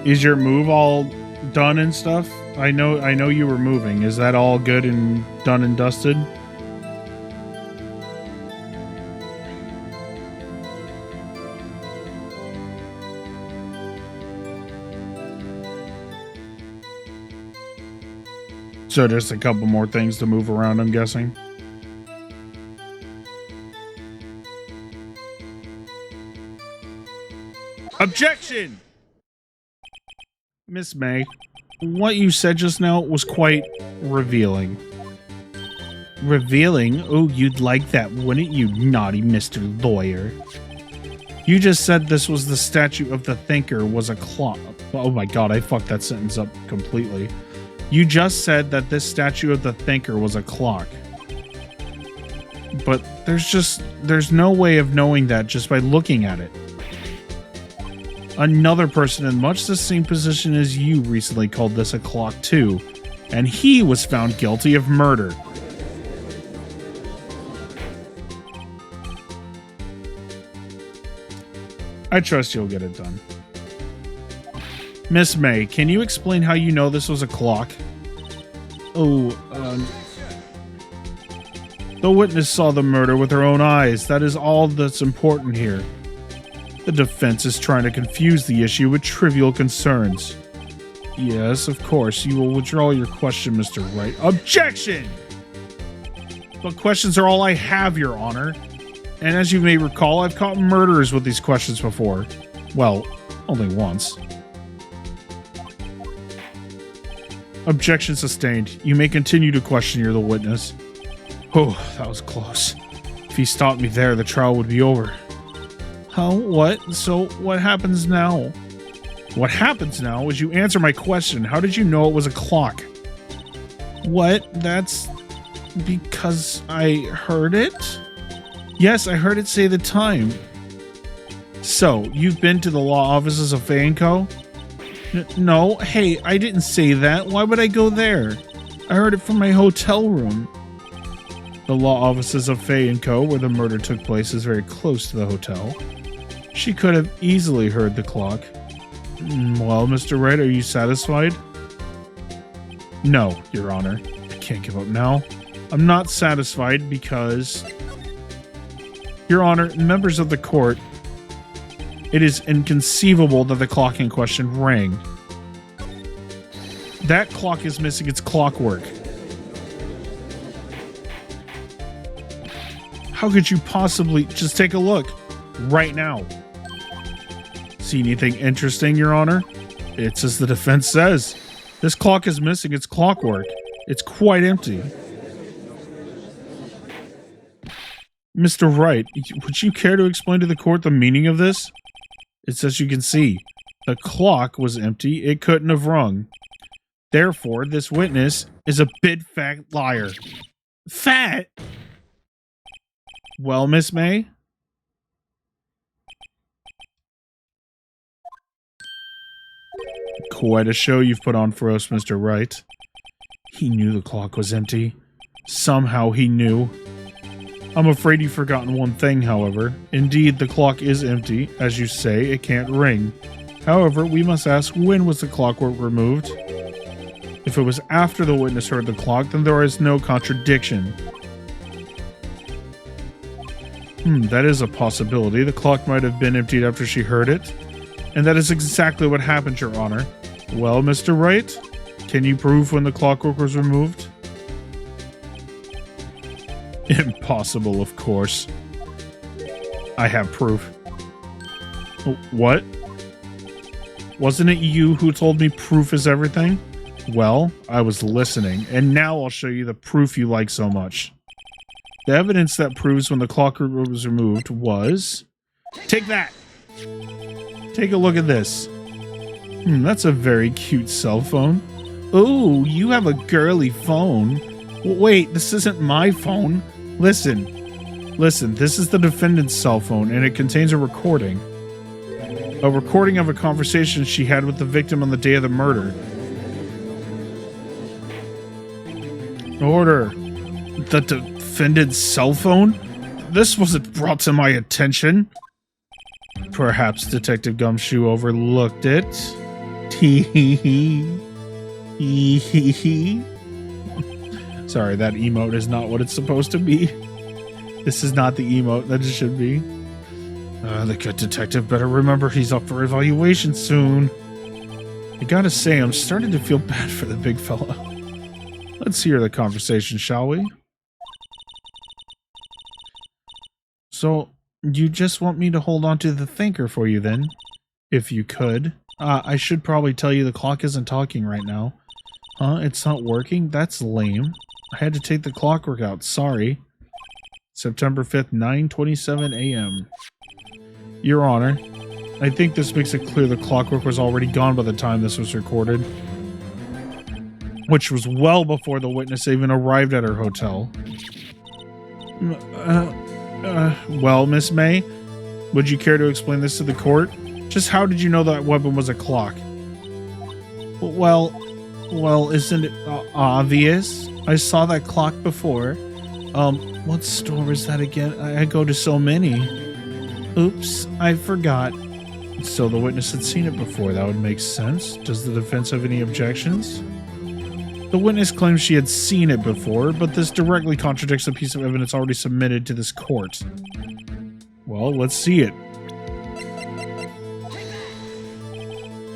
Is your move all done and stuff? I know you were moving. Is that all good and done and dusted? So just a couple more things to move around, I'm guessing. Objection! Miss May, what you said just now was quite revealing. Revealing? Oh, you'd like that, wouldn't you, naughty Mr. Lawyer? You just said this was the statue of the thinker was a clock. Oh my god, I fucked that sentence up completely. You just said that this statue of the thinker was a clock. But there's no way of knowing that just by looking at it. Another person in much the same position as you recently called this a clock too, and he was found guilty of murder. I trust you'll get it done. Miss May, can you explain how you know this was a clock? The witness saw the murder with her own eyes. That is all that's important here. The defense is trying to confuse the issue with trivial concerns. Yes, of course. You will withdraw your question, Mr. Wright. Objection! But questions are all I have, Your Honor. And as you may recall, I've caught murderers with these questions before. Well, only once. Objection sustained. You may continue to question the witness. Oh, that was close. If he stopped me there, the trial would be over. Huh? What? So, what happens now? What happens now is you answer my question. How did you know it was a clock? What? That's because I heard it? Yes, I heard it say the time. So, you've been to the law offices of Fay & Co.? No. Hey, I didn't say that. Why would I go there? I heard it from my hotel room. The law offices of Fay & Co., where the murder took place, is very close to the hotel. She could have easily heard the clock. Well, Mr. Wright, are you satisfied? No, Your Honor. I can't give up now. I'm not satisfied because... Your Honor, members of the court, it is inconceivable that the clock in question rang. That clock is missing its clockwork. How could you possibly... Just take a look. Right now. See anything interesting, Your Honor? It's as the defense says. This clock is missing its clockwork. It's quite empty. Mr. Wright, would you care to explain to the court the meaning of this? It's as you can see. The clock was empty. It couldn't have rung. Therefore, this witness is a big fat liar. Fat? Well, Miss May? Quite a show you've put on for us, Mr. Wright. He knew the clock was empty. Somehow he knew. I'm afraid you've forgotten one thing, however. Indeed, the clock is empty. As you say, it can't ring. However, we must ask, when was the clockwork removed? If it was after the witness heard the clock, then there is no contradiction. That is a possibility. The clock might have been emptied after she heard it. And that is exactly what happened, Your Honor. Well, Mr. Wright, can you prove when the clockwork was removed? Impossible, of course. I have proof. What? Wasn't it you who told me proof is everything? Well, I was listening, and now I'll show you the proof you like so much. The evidence that proves when the clockwork was removed was... Take that! Take a look at this. That's a very cute cell phone. Oh, you have a girly phone. Wait, this isn't my phone. Listen, this is the defendant's cell phone, and it contains a recording. A recording of a conversation she had with the victim on the day of the murder. Order. The defendant's cell phone? This wasn't brought to my attention. Perhaps Detective Gumshoe overlooked it. Tee-hee-hee. Hee-hee-hee. Sorry, that emote is not what it's supposed to be. This is not the emote that it should be. The good detective better remember he's up for evaluation soon. I gotta say, I'm starting to feel bad for the big fella. Let's hear the conversation, shall we? So, you just want me to hold on to the thinker for you then? If you could. I should probably tell you the clock isn't talking right now. Huh? It's not working? That's lame. I had to take the clockwork out. Sorry. September 5th, 9:27 a.m. Your Honor, I think this makes it clear the clockwork was already gone by the time this was recorded. Which was well before the witness even arrived at her hotel. Well, Miss May, would you care to explain this to the court? Just how did you know that weapon was a clock? Well, isn't it obvious? I saw that clock before. What store was that again? I go to so many. Oops, I forgot. So the witness had seen it before. That would make sense. Does the defense have any objections? The witness claims she had seen it before, but this directly contradicts a piece of evidence already submitted to this court. Well, let's see it.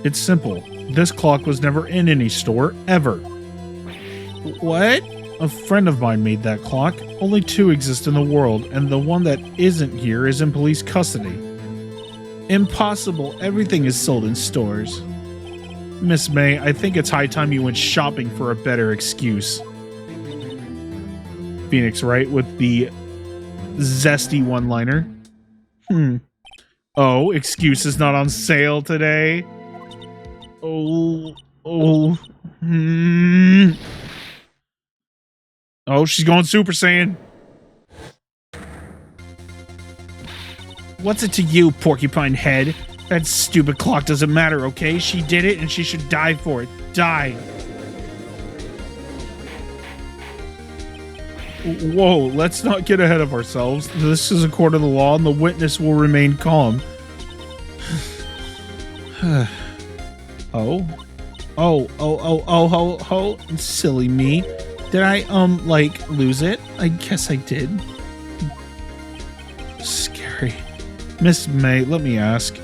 It's simple. This clock was never in any store, ever. What? A friend of mine made that clock. Only two exist in the world, and the one that isn't here is in police custody. Impossible. Everything is sold in stores. Miss May, I think it's high time you went shopping for a better excuse. Phoenix Wright with the zesty one-liner. Oh, excuse is not on sale today. Oh, she's going Super Saiyan. What's it to you, porcupine head? That stupid clock doesn't matter, okay? She did it and she should die for it. Die. Whoa, let's not get ahead of ourselves. This is a court of the law and the witness will remain calm. Oh, silly me. Did I, lose it? I guess I did. Scary. Miss May, let me ask.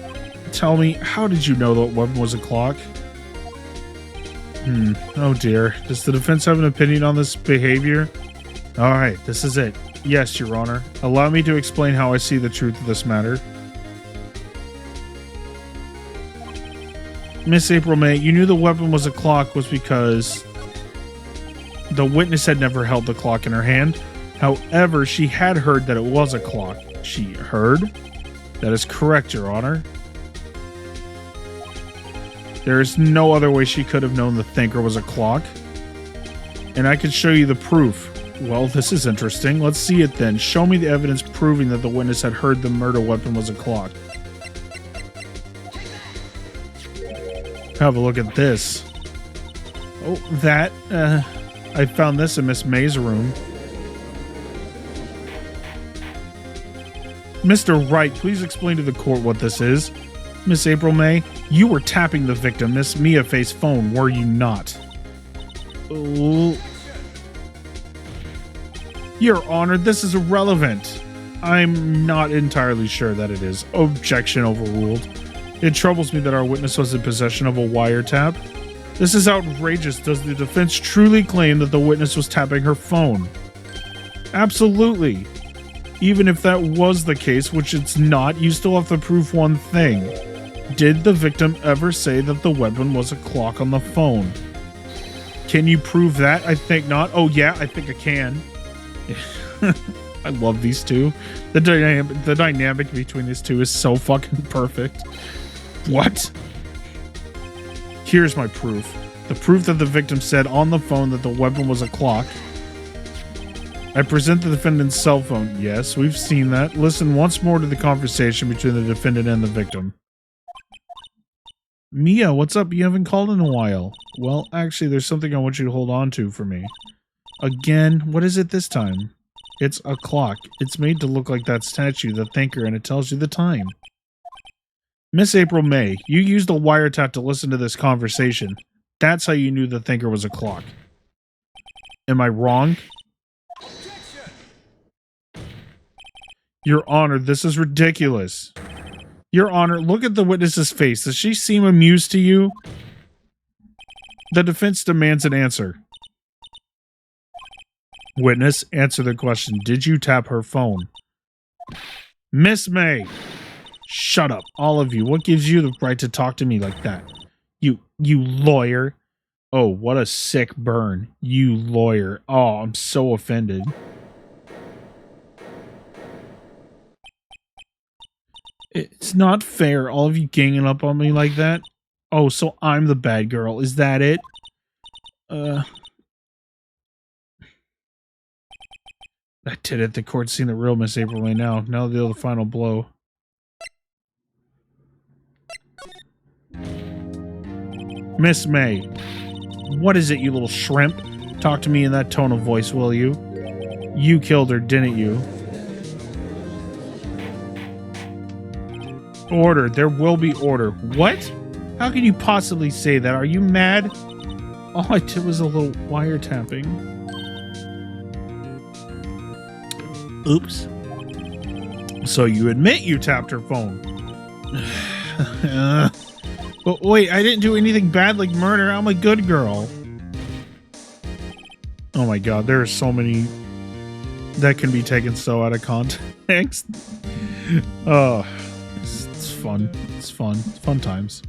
Tell me, how did you know that weapon was a clock? Oh dear. Does the defense have an opinion on this behavior? Alright, this is it. Yes, Your Honor. Allow me to explain how I see the truth of this matter. Miss April May, you knew the weapon was a clock was because the witness had never held the clock in her hand. However, she had heard that it was a clock. She heard? That is correct, Your Honor. There is no other way she could have known the thinker was a clock. And I can show you the proof. Well, this is interesting. Let's see it then. Show me the evidence proving that the witness had heard the murder weapon was a clock. Have a look at this. Oh, that. I found this in Miss May's room. Mr. Wright, please explain to the court what this is. Miss April May, you were tapping the victim, Miss Mia Faye's phone, were you not? Oh. Your Honor, this is irrelevant. I'm not entirely sure that it is. Objection overruled. It troubles me that our witness was in possession of a wiretap. This is outrageous. Does the defense truly claim that the witness was tapping her phone? Absolutely. Even if that was the case, which it's not, you still have to prove one thing. Did the victim ever say that the weapon was a clock on the phone? Can you prove that? I think not. Oh yeah, I think I can. I love these two. The dynamic between these two is so fucking perfect. What? Here's my proof. The proof that the victim said on the phone that the weapon was a clock. I present the defendant's cell phone. Yes, we've seen that. Listen once more to the conversation between the defendant and the victim. Mia, what's up? You haven't called in a while. Well, actually, there's something I want you to hold on to for me. Again, what is it this time? It's a clock. It's made to look like that statue, the thinker, and it tells you the time. Miss April May, you used a wiretap to listen to this conversation. That's how you knew the thinker was a clock. Am I wrong? Your Honor, this is ridiculous. Your Honor, look at the witness's face. Does she seem amused to you? The defense demands an answer. Witness, answer the question. Did you tap her phone? Miss May! Shut up, all of you. What gives you the right to talk to me like that? You lawyer. Oh, what a sick burn. You lawyer. Oh, I'm so offended. It's not fair, all of you ganging up on me like that. Oh, so I'm the bad girl. Is that it? That did it. The court's seen the real Miss April May now. Now they'll the final blow. Miss May. What is it, you little shrimp? Talk to me in that tone of voice, will you? You killed her, didn't you? Order. There will be order. What? How can you possibly say that? Are you mad? All I did was a little wiretapping. Oops. So you admit you tapped her phone. But wait, I didn't do anything bad like murder. I'm a good girl. Oh my god, there are so many that can be taken so out of context. Oh. It's fun. It's fun. It's fun times.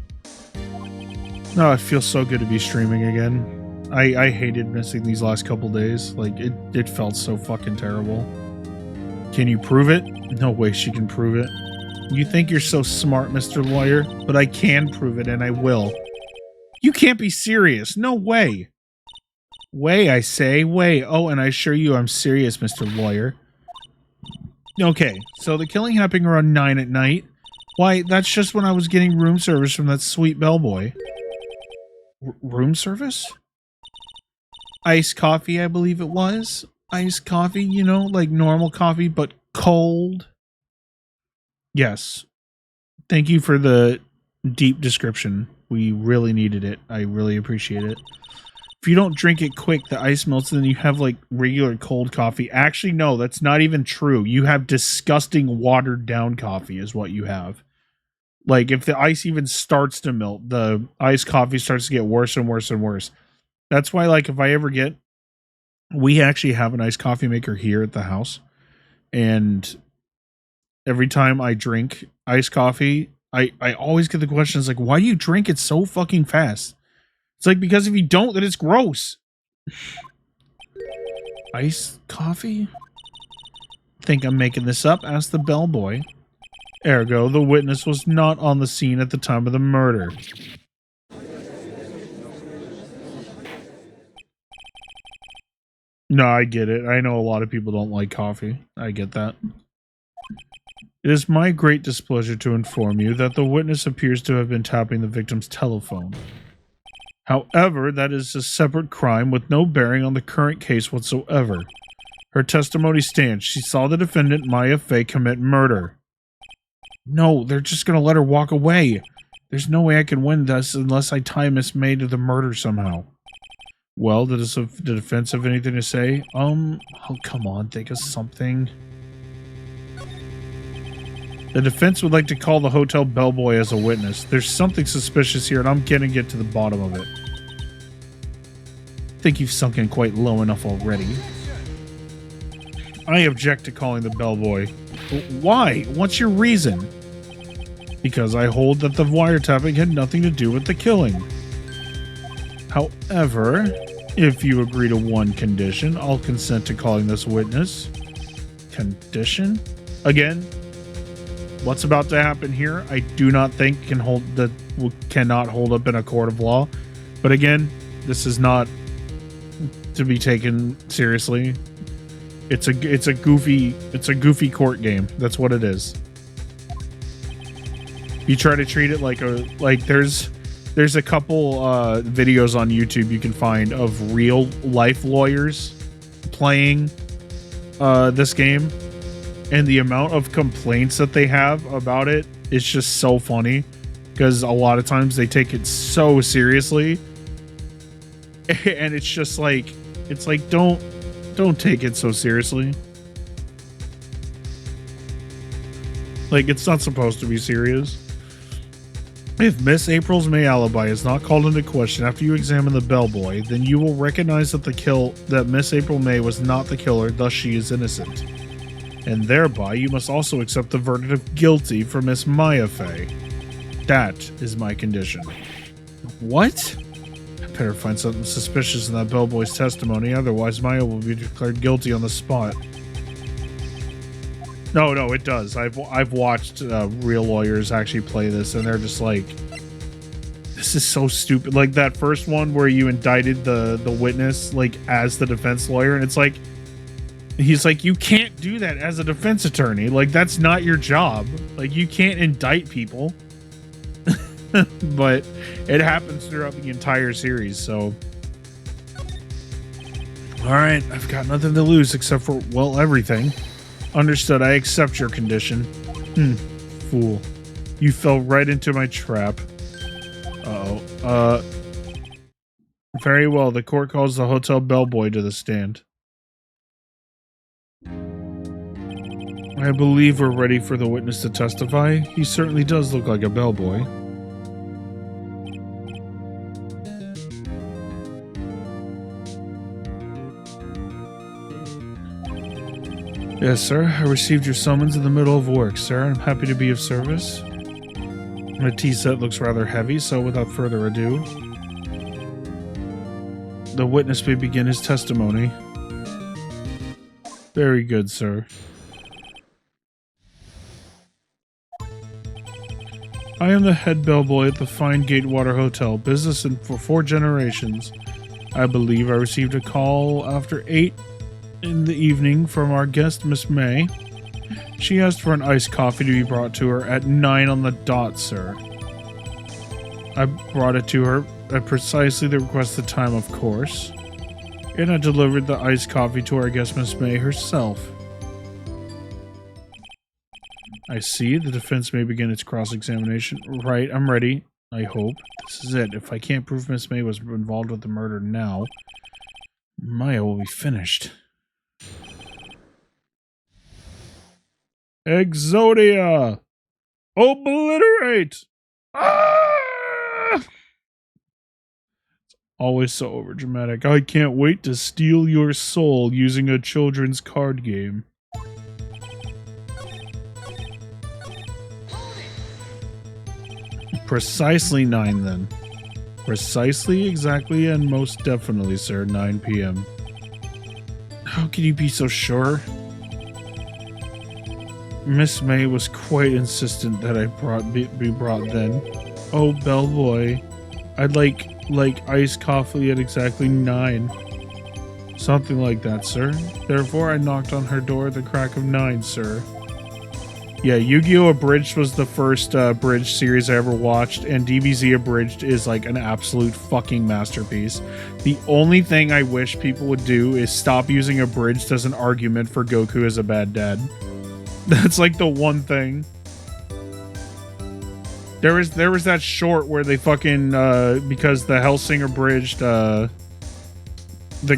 No, it feels so good to be streaming again. I hated missing these last couple days. Like, it felt so fucking terrible. Can you prove it? No way she can prove it. You think you're so smart, Mr. Lawyer, but I can prove it and I will. You can't be serious. No way. Way, I say. Way. Oh, and I assure you I'm serious, Mr. Lawyer. Okay, so the killing happened around 9 at night. Why, that's just when I was getting room service from that sweet bellboy. Room service? Iced coffee, I believe it was. Iced coffee, you know, like normal coffee, but cold. Yes. Thank you for the deep description. We really needed it. I really appreciate it. If you don't drink it quick, the ice melts, and then you have, like, regular cold coffee. Actually, no, that's not even true. You have disgusting watered-down coffee is what you have. Like, if the ice even starts to melt, the iced coffee starts to get worse and worse and worse. That's why, like, if I ever get... We actually have an iced coffee maker here at the house. And every time I drink iced coffee, I always get the questions like, why do you drink it so fucking fast? It's like, because if you don't, then it's gross. Iced coffee? think I'm making this up?" asked the bellboy. Ergo, the witness was not on the scene at the time of the murder. No, I get it. I know a lot of people don't like coffee. I get that. It is my great displeasure to inform you that the witness appears to have been tapping the victim's telephone. However, that is a separate crime with no bearing on the current case whatsoever. Her testimony stands. She saw the defendant, Maya Fey, commit murder. No, they're just going to let her walk away. There's no way I can win this unless I tie Miss May to the murder somehow. Well, does the defense have anything to say? Oh, come on, think of something. The defense would like to call the hotel bellboy as a witness. There's something suspicious here, and I'm going to get to the bottom of it. I think you've sunk in quite low enough already. I object to calling the bellboy. Why? What's your reason? Because I hold that the wiretapping had nothing to do with the killing. However, if you agree to one condition, I'll consent to calling this witness. Condition? Again, what's about to happen here, I do not think cannot hold up in a court of law. But again, this is not to be taken seriously. It's a goofy court game. That's what it is. You try to treat it like there's a couple videos on YouTube you can find of real life lawyers playing this game, and the amount of complaints that they have about it is just so funny, because a lot of times they take it so seriously, and it's just like, don't take it so seriously. Like, it's not supposed to be serious. If Miss April's May alibi is not called into question after you examine the bellboy, then you will recognize that Miss April May was not the killer, thus she is innocent. And thereby, you must also accept the verdict of guilty for Miss Maya Fey. That is my condition. What? I better find something suspicious in that bellboy's testimony, otherwise Maya will be declared guilty on the spot. No, it does. I've watched real lawyers actually play this, and they're just like, this is so stupid. Like that first one where you indicted the witness like as the defense lawyer, and it's like, he's like, you can't do that as a defense attorney. Like, that's not your job. Like, you can't indict people. But it happens throughout the entire series, so. Alright, I've got nothing to lose except for, well, everything. Understood, I accept your condition. Fool. You fell right into my trap. Uh-oh. Very well, the court calls the hotel bellboy to the stand. I believe we're ready for the witness to testify. He certainly does look like a bellboy. Yes, sir. I received your summons in the middle of work, sir. I'm happy to be of service. My tea set looks rather heavy, so without further ado, the witness may begin his testimony. Very good, sir. I am the head bellboy at the Fine Gatewater Hotel, business for 4 generations. I believe I received a call after 8 in the evening from our guest, Miss May. She asked for an iced coffee to be brought to her at 9 on the dot, sir. I brought it to her at precisely the requested time, of course, and I delivered the iced coffee to our guest, Miss May herself. I see. The defense may begin its cross-examination. Right, I'm ready. I hope. This is it. If I can't prove Miss May was involved with the murder now, Maya will be finished. Exodia! Obliterate! Ah! It's always so overdramatic. I can't wait to steal your soul using a children's card game. Precisely 9 then. Precisely, exactly, and most definitely, sir, 9 p.m. How can you be so sure? Miss May was quite insistent that I be brought then. Oh, bellboy, I'd like iced coffee at exactly 9. Something like that, sir. Therefore, I knocked on her door at the crack of 9, sir. Yeah, Yu-Gi-Oh! Abridged was the first Abridged series I ever watched, and DBZ Abridged is like an absolute fucking masterpiece. The only thing I wish people would do is stop using Abridged as an argument for Goku as a bad dad. That's like the one thing. There was that short where they fucking because the Hellsing Abridged the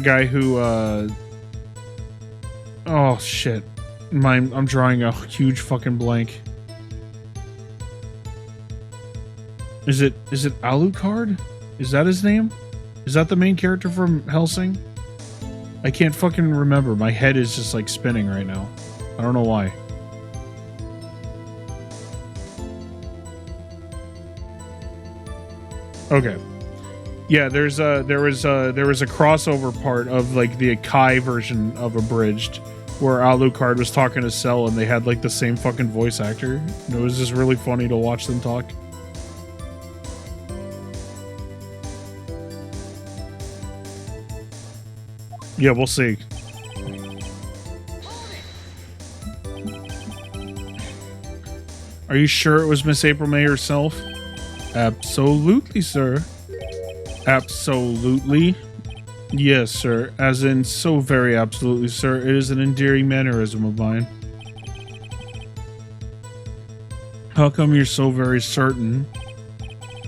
guy who oh shit. I'm drawing a huge fucking blank. Is it Alucard? Is that his name? Is that the main character from Hellsing? I can't fucking remember. My head is just like spinning right now. I don't know why. Okay. Yeah, there was a crossover part of like the Kai version of Abridged where Alucard was talking to Cell and they had like the same fucking voice actor. And it was just really funny to watch them talk. Yeah, we'll see. Are you sure it was Miss April May herself? Absolutely, sir. Absolutely. Yes, sir. As in, so very absolutely, sir. It is an endearing mannerism of mine. How come you're so very certain?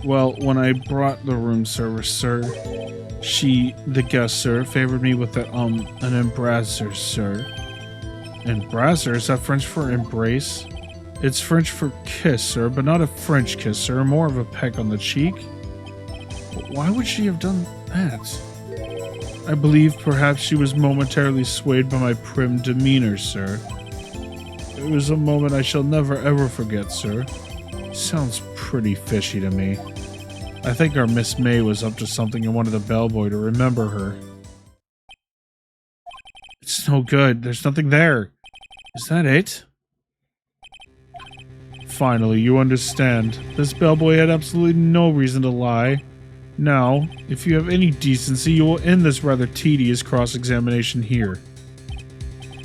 Well, when I brought the room service, sir, she, the guest, sir, favored me with an embrasser, sir. Embrasser? Is that French for embrace? It's French for kiss, sir, but not a French kiss, sir. More of a peck on the cheek. Why would she have done that? I believe perhaps she was momentarily swayed by my prim demeanor, sir. It was a moment I shall never ever forget, sir. Sounds pretty fishy to me. I think our Miss May was up to something and wanted the bellboy to remember her. It's no good. There's nothing there. Is that it? Finally, you understand. This bellboy had absolutely no reason to lie. Now, if you have any decency, you will end this rather tedious cross-examination here.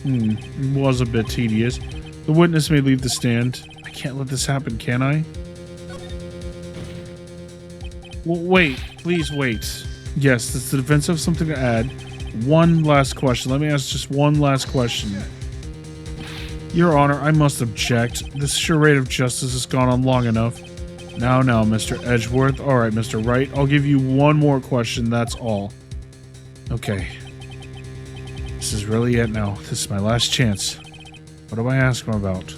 It was a bit tedious. The witness may leave the stand. I can't let this happen, can I? Well, wait. Please wait. Yes, does the defense have something to add? One last question. Let me ask just one last question. Your Honor, I must object. This charade of justice has gone on long enough. Now, Mr. Edgeworth. All right, Mr. Wright. I'll give you one more question. That's all. Okay. This is really it now. This is my last chance. What do I ask him about?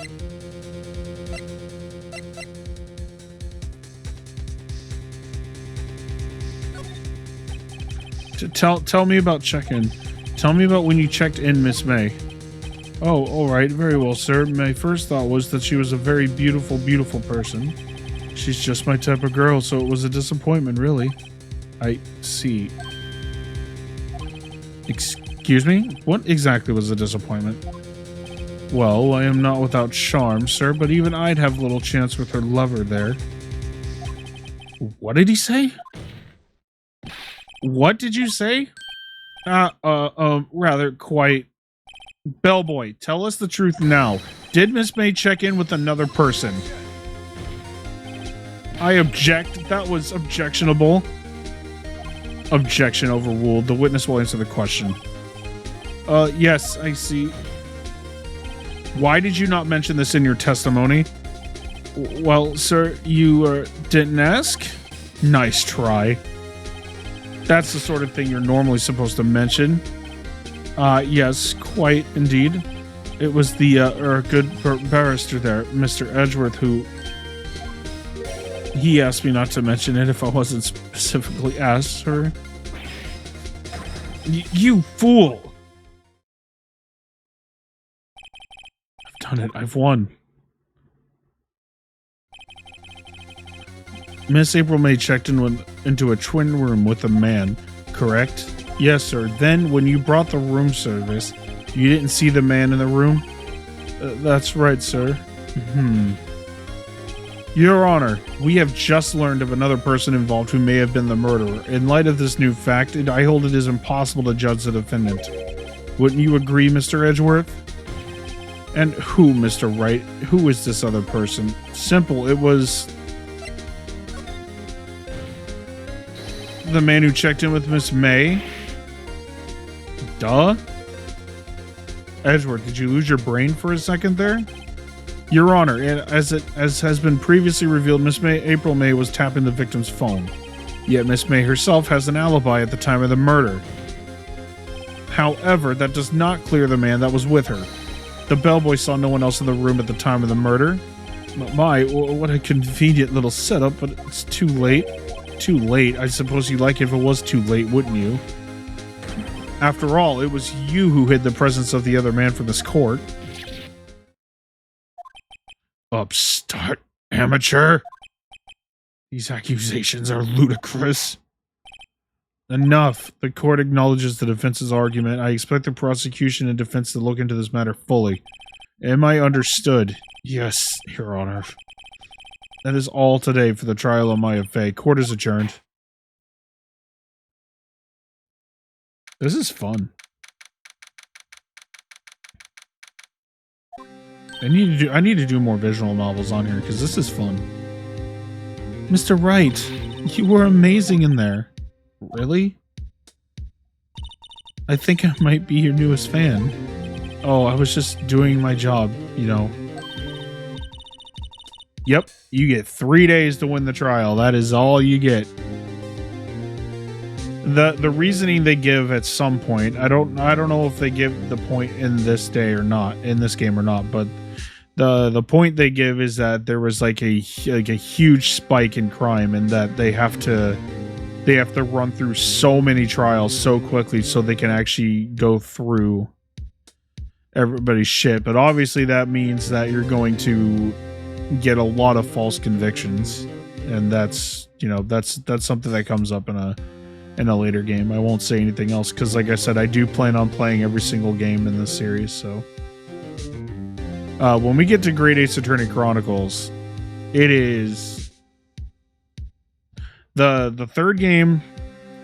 Tell me about check-in. Tell me about when you checked in Miss May. Oh, all right. Very well, sir. My first thought was that she was a very beautiful, beautiful person. She's just my type of girl, so it was a disappointment, really. I see. Excuse me? What exactly was the disappointment? Well, I am not without charm, sir, but even I'd have little chance with her lover there. What did he say? What did you say? Rather quite... Bellboy, tell us the truth now. Did Miss May check in with another person? I object. That was objectionable. Objection overruled. The witness will answer the question. Yes, I see. Why did you not mention this in your testimony? Well, sir, you didn't ask? Nice try. That's the sort of thing you're normally supposed to mention. Yes, quite indeed. It was the good barrister there, Mr. Edgeworth, who... He asked me not to mention it if I wasn't specifically asked, sir. You fool! I've done it. I've won. Miss April May checked into a twin room with a man, correct? Yes, sir. Then, when you brought the room service, you didn't see the man in the room? That's right, sir. Your Honor, we have just learned of another person involved who may have been the murderer. In light of this new fact, I hold it is impossible to judge the defendant. Wouldn't you agree, Mr. Edgeworth? And who, Mr. Wright? Who is this other person? Simple, it was the man who checked in with Miss May. Duh. Edgeworth, did you lose your brain for a second there? Your Honor, as has been previously revealed, Miss April May was tapping the victim's phone. Yet Miss May herself has an alibi at the time of the murder. However, that does not clear the man that was with her. The bellboy saw no one else in the room at the time of the murder. My, what a convenient little setup, but it's too late. Too late? I suppose you'd like it if it was too late, wouldn't you? After all, it was you who hid the presence of the other man from this court. Upstart amateur. These accusations are ludicrous. Enough. The court acknowledges the defense's argument. I expect the prosecution and defense to look into this matter fully. Am I understood? Yes, Your Honor. That is all today for the trial of Maya Fey. Court is adjourned. This is fun. I need to do more visual novels on here because this is fun. Mr. Wright, you were amazing in there. Really? I think I might be your newest fan. Oh, I was just doing my job, you know. Yep, you get 3 days to win the trial. That is all you get. The reasoning they give at some point, I don't know if they give the point in this day or not, in this game or not, but the point they give is that there was like a huge spike in crime and that they have to run through so many trials so quickly so they can actually go through everybody's shit. But obviously that means that you're going to get a lot of false convictions, and that's, you know, that's something that comes up in a later game. I won't say anything else because, like I said, I do plan on playing every single game in this series. So when we get to Great Ace Attorney Chronicles, it is the third game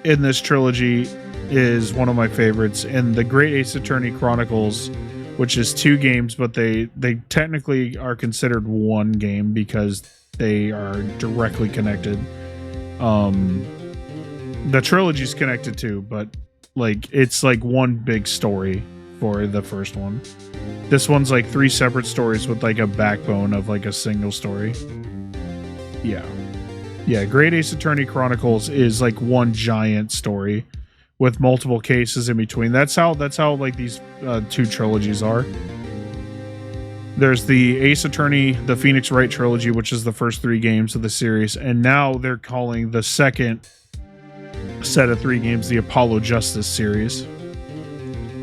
in this trilogy is one of my favorites, and the Great Ace Attorney Chronicles, which is 2 games, but they technically are considered one game because they are directly connected. The trilogy's connected too, but like it's like one big story for the first one. This one's like 3 separate stories with like a backbone of like a single story. Yeah, Great Ace Attorney Chronicles is like one giant story with multiple cases in between. That's how like these 2 trilogies are. There's the Ace Attorney, the Phoenix Wright trilogy, which is the first 3 games of the series, and now they're calling the second set of 3 games the Apollo Justice series,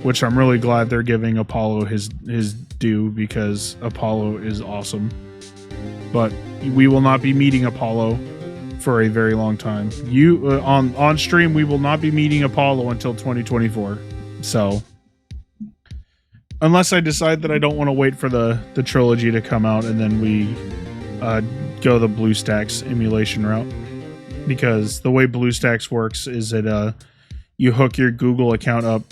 which I'm really glad they're giving Apollo his due because Apollo is awesome. But we will not be meeting Apollo for a very long time. You on stream, we will not be meeting Apollo until 2024. So unless I decide that I don't want to wait for the trilogy to come out and then we go the BlueStacks emulation route. Because the way BlueStacks works is that you hook your Google account up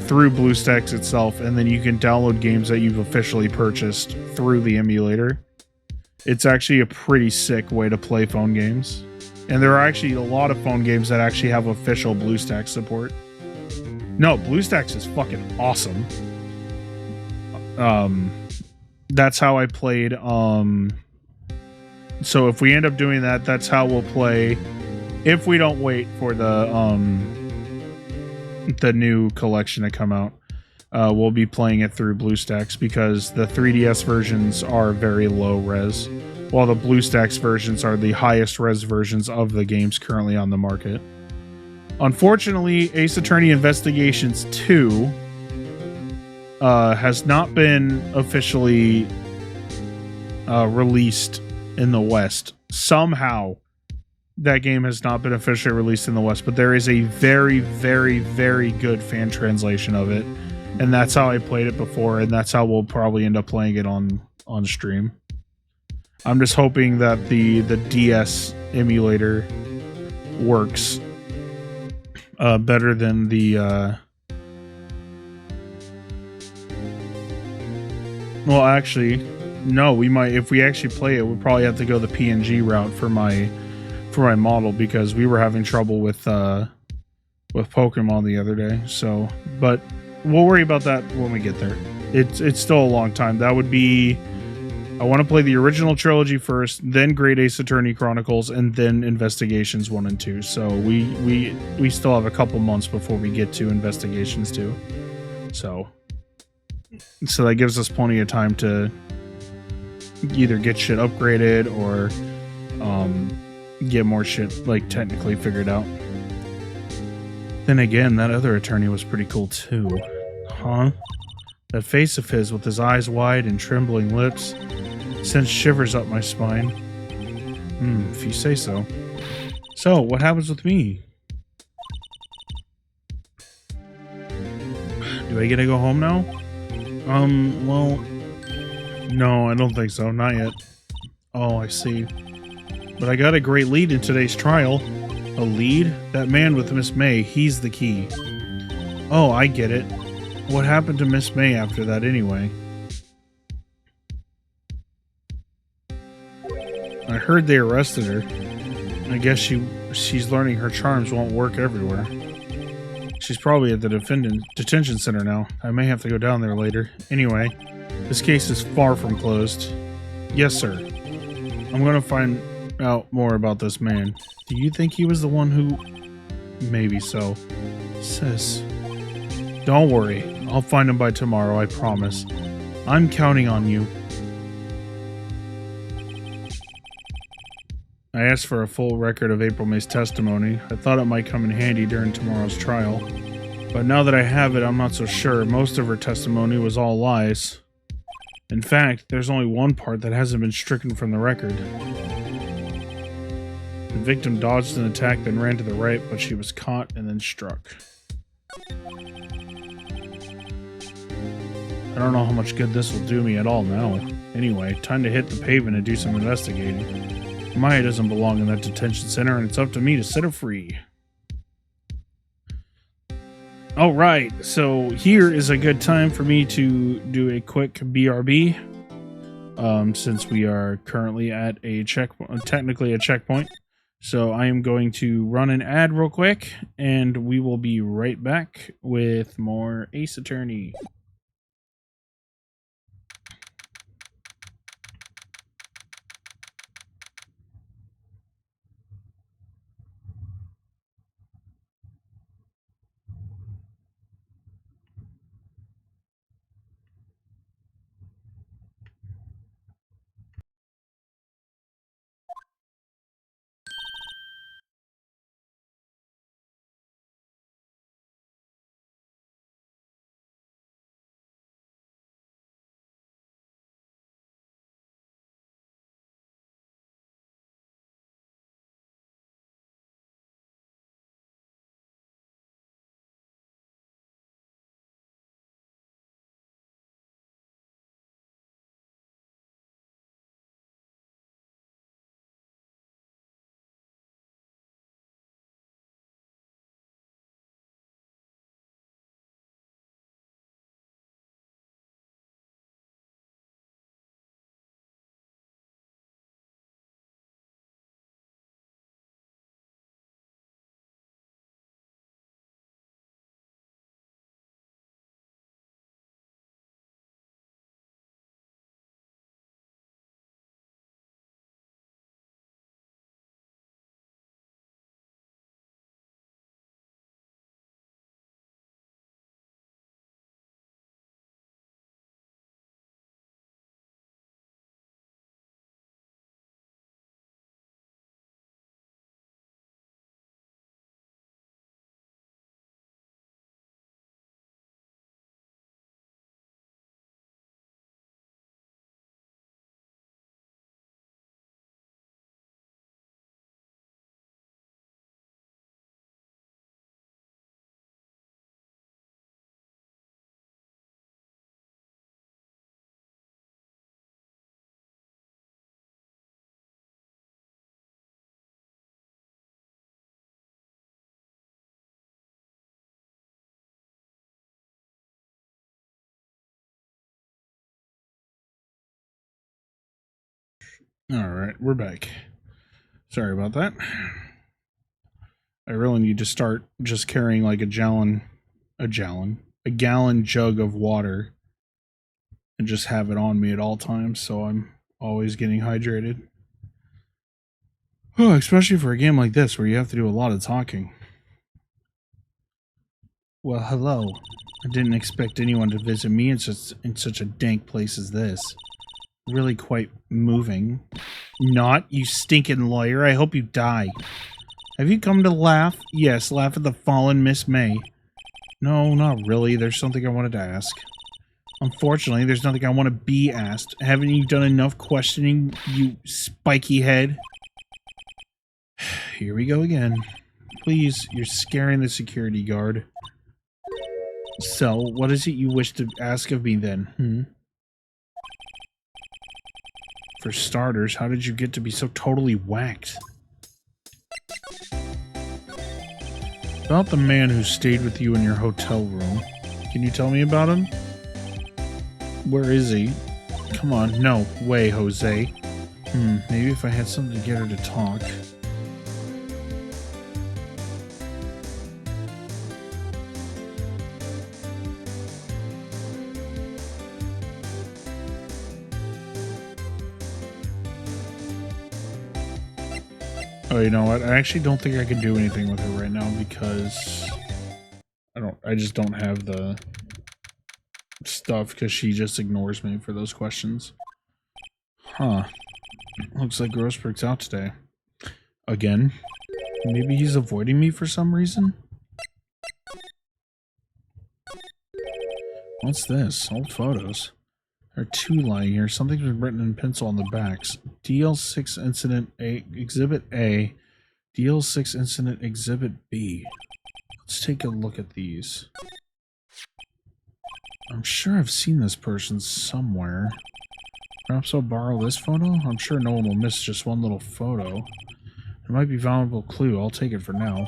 through BlueStacks itself, and then you can download games that you've officially purchased through the emulator. It's actually a pretty sick way to play phone games. And there are actually a lot of phone games that actually have official BlueStacks support. No, BlueStacks is fucking awesome. That's how I played... So if we end up doing that, that's how we'll play. If we don't wait for the new collection to come out, we'll be playing it through BlueStacks because the 3DS versions are very low res, while the BlueStacks versions are the highest res versions of the games currently on the market. Unfortunately, Ace Attorney Investigations 2 has not been officially released in the West. Somehow that game has not been officially released in the West, but there is a very, very, very good fan translation of it and that's how I played it before, and that's how we'll probably end up playing it on stream. I'm just hoping that the DS emulator works better than the well, actually, no, we might, if we actually play it, we'll probably have to go the PNG route for my model, because we were having trouble with Pokemon the other day. So, but we'll worry about that when we get there. It's still a long time. That would be, I want to play the original trilogy first, then Great Ace Attorney Chronicles, and then Investigations 1 and 2. So we still have a couple months before we get to Investigations 2. So that gives us plenty of time to either get shit upgraded or get more shit like technically figured out. Then again, that other attorney was pretty cool too. Huh? That face of his with his eyes wide and trembling lips sends shivers up my spine. If you say so. So, what happens with me? Do I get to go home now? Well, no, I don't think so. Not yet. Oh, I see. But I got a great lead in today's trial. A lead? That man with Miss May, he's the key. Oh, I get it. What happened to Miss May after that anyway? I heard they arrested her. I guess she's learning her charms won't work everywhere. She's probably at the detention center now. I may have to go down there later. Anyway, this case is far from closed. Yes, sir. I'm going to find out more about this man. Do you think he was the one who... Maybe so. Sis. Don't worry. I'll find him by tomorrow, I promise. I'm counting on you. I asked for a full record of April May's testimony. I thought it might come in handy during tomorrow's trial. But now that I have it, I'm not so sure. Most of her testimony was all lies. In fact, there's only one part that hasn't been stricken from the record. The victim dodged an attack, then ran to the right, but she was caught and then struck. I don't know how much good this will do me at all now. Anyway, time to hit the pavement and do some investigating. Maya doesn't belong in that detention center, and it's up to me to set her free. Alright, so here is a good time for me to do a quick BRB. Since we are currently at a checkpoint, technically a checkpoint. So I am going to run an ad real quick, and we will be right back with more Ace Attorney. Alright, we're back. Sorry about that. I really need to start just carrying like a gallon jug of water and just have it on me at all times so I'm always getting hydrated. Oh, especially for a game like this where you have to do a lot of talking. Well, hello. I didn't expect anyone to visit me in such a dank place as this. Really quite moving. Not, you stinking lawyer. I hope you die. Have you come to laugh? Yes, laugh at the fallen Miss May. No, not really. There's something I wanted to ask. Unfortunately, there's nothing I want to be asked. Haven't you done enough questioning, you spiky head? Here we go again. Please, you're scaring the security guard. So, what is it you wish to ask of me then, For starters, how did you get to be so totally whacked? About the man who stayed with you in your hotel room. Can you tell me about him? Where is he? Come on, no way, Jose. Maybe if I had something to get her to talk. Oh, you know what? I actually don't think I can do anything with her right now because I just don't have the stuff because she just ignores me for those questions. Huh. Looks like Grossberg's out today. Again? Maybe he's avoiding me for some reason? What's this? Old photos. There are two lying here. Something's been written in pencil on the backs. DL6 Incident A, Exhibit A. DL6 Incident Exhibit B. Let's take a look at these. I'm sure I've seen this person somewhere. Perhaps I'll borrow this photo? I'm sure no one will miss just one little photo. It might be a valuable clue. I'll take it for now.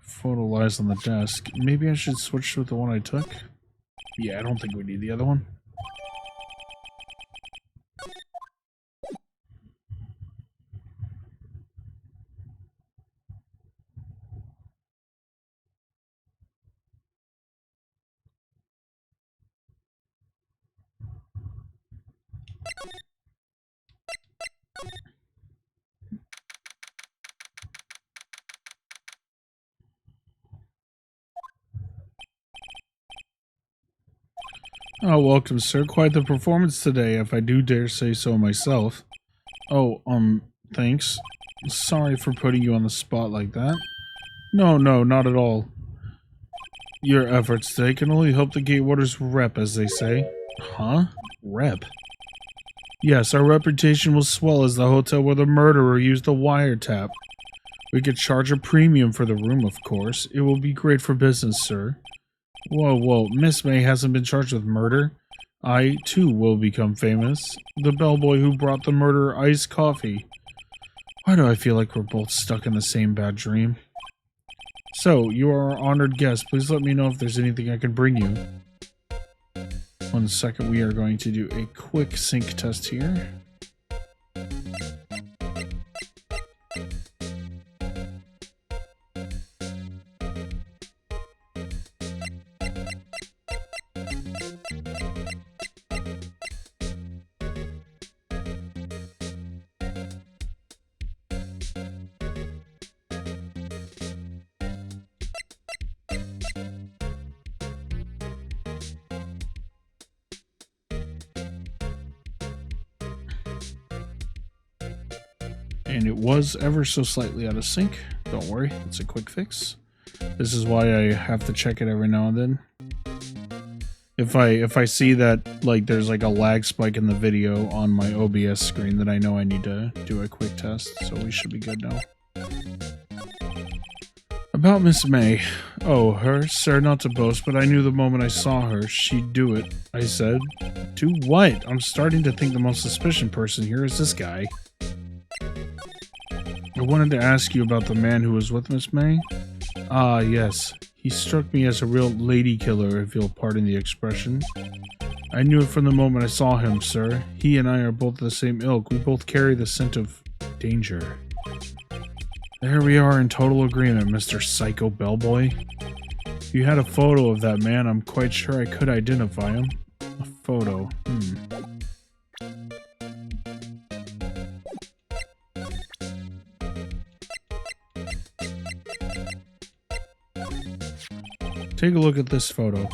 Photo lies on the desk. Maybe I should switch with the one I took? Yeah, I don't think we need the other one. Oh, welcome, sir. Quite the performance today, if I do dare say so myself. Oh, thanks. Sorry for putting you on the spot like that. No, not at all. Your efforts today can only help the Gatewaters rep, as they say. Huh? Rep? Yes, our reputation will swell as the hotel where the murderer used the wiretap. We could charge a premium for the room, of course. It will be great for business, sir. Whoa, Miss May hasn't been charged with murder. I, too, will become famous. The bellboy who brought the murderer iced coffee. Why do I feel like we're both stuck in the same bad dream? So, you are our honored guest. Please let me know if there's anything I can bring you. 1 second, we are going to do a quick sync test here. And it was ever so slightly out of sync. Don't worry, it's a quick fix. This is why I have to check it every now and then. If I see that like there's like a lag spike in the video on my OBS screen, then I know I need to do a quick test, so we should be good now. About Miss May. Oh, her? Sir, not to boast, but I knew the moment I saw her, she'd do it, I said. Do what? I'm starting to think the most suspicious person here is this guy. I wanted to ask you about the man who was with Miss May. Ah, yes. He struck me as a real lady killer, if you'll pardon the expression. I knew it from the moment I saw him, sir. He and I are both the same ilk. We both carry the scent of danger. There we are in total agreement, Mr. Psycho Bellboy. If you had a photo of that man, I'm quite sure I could identify him. A photo. Take a look at this photo.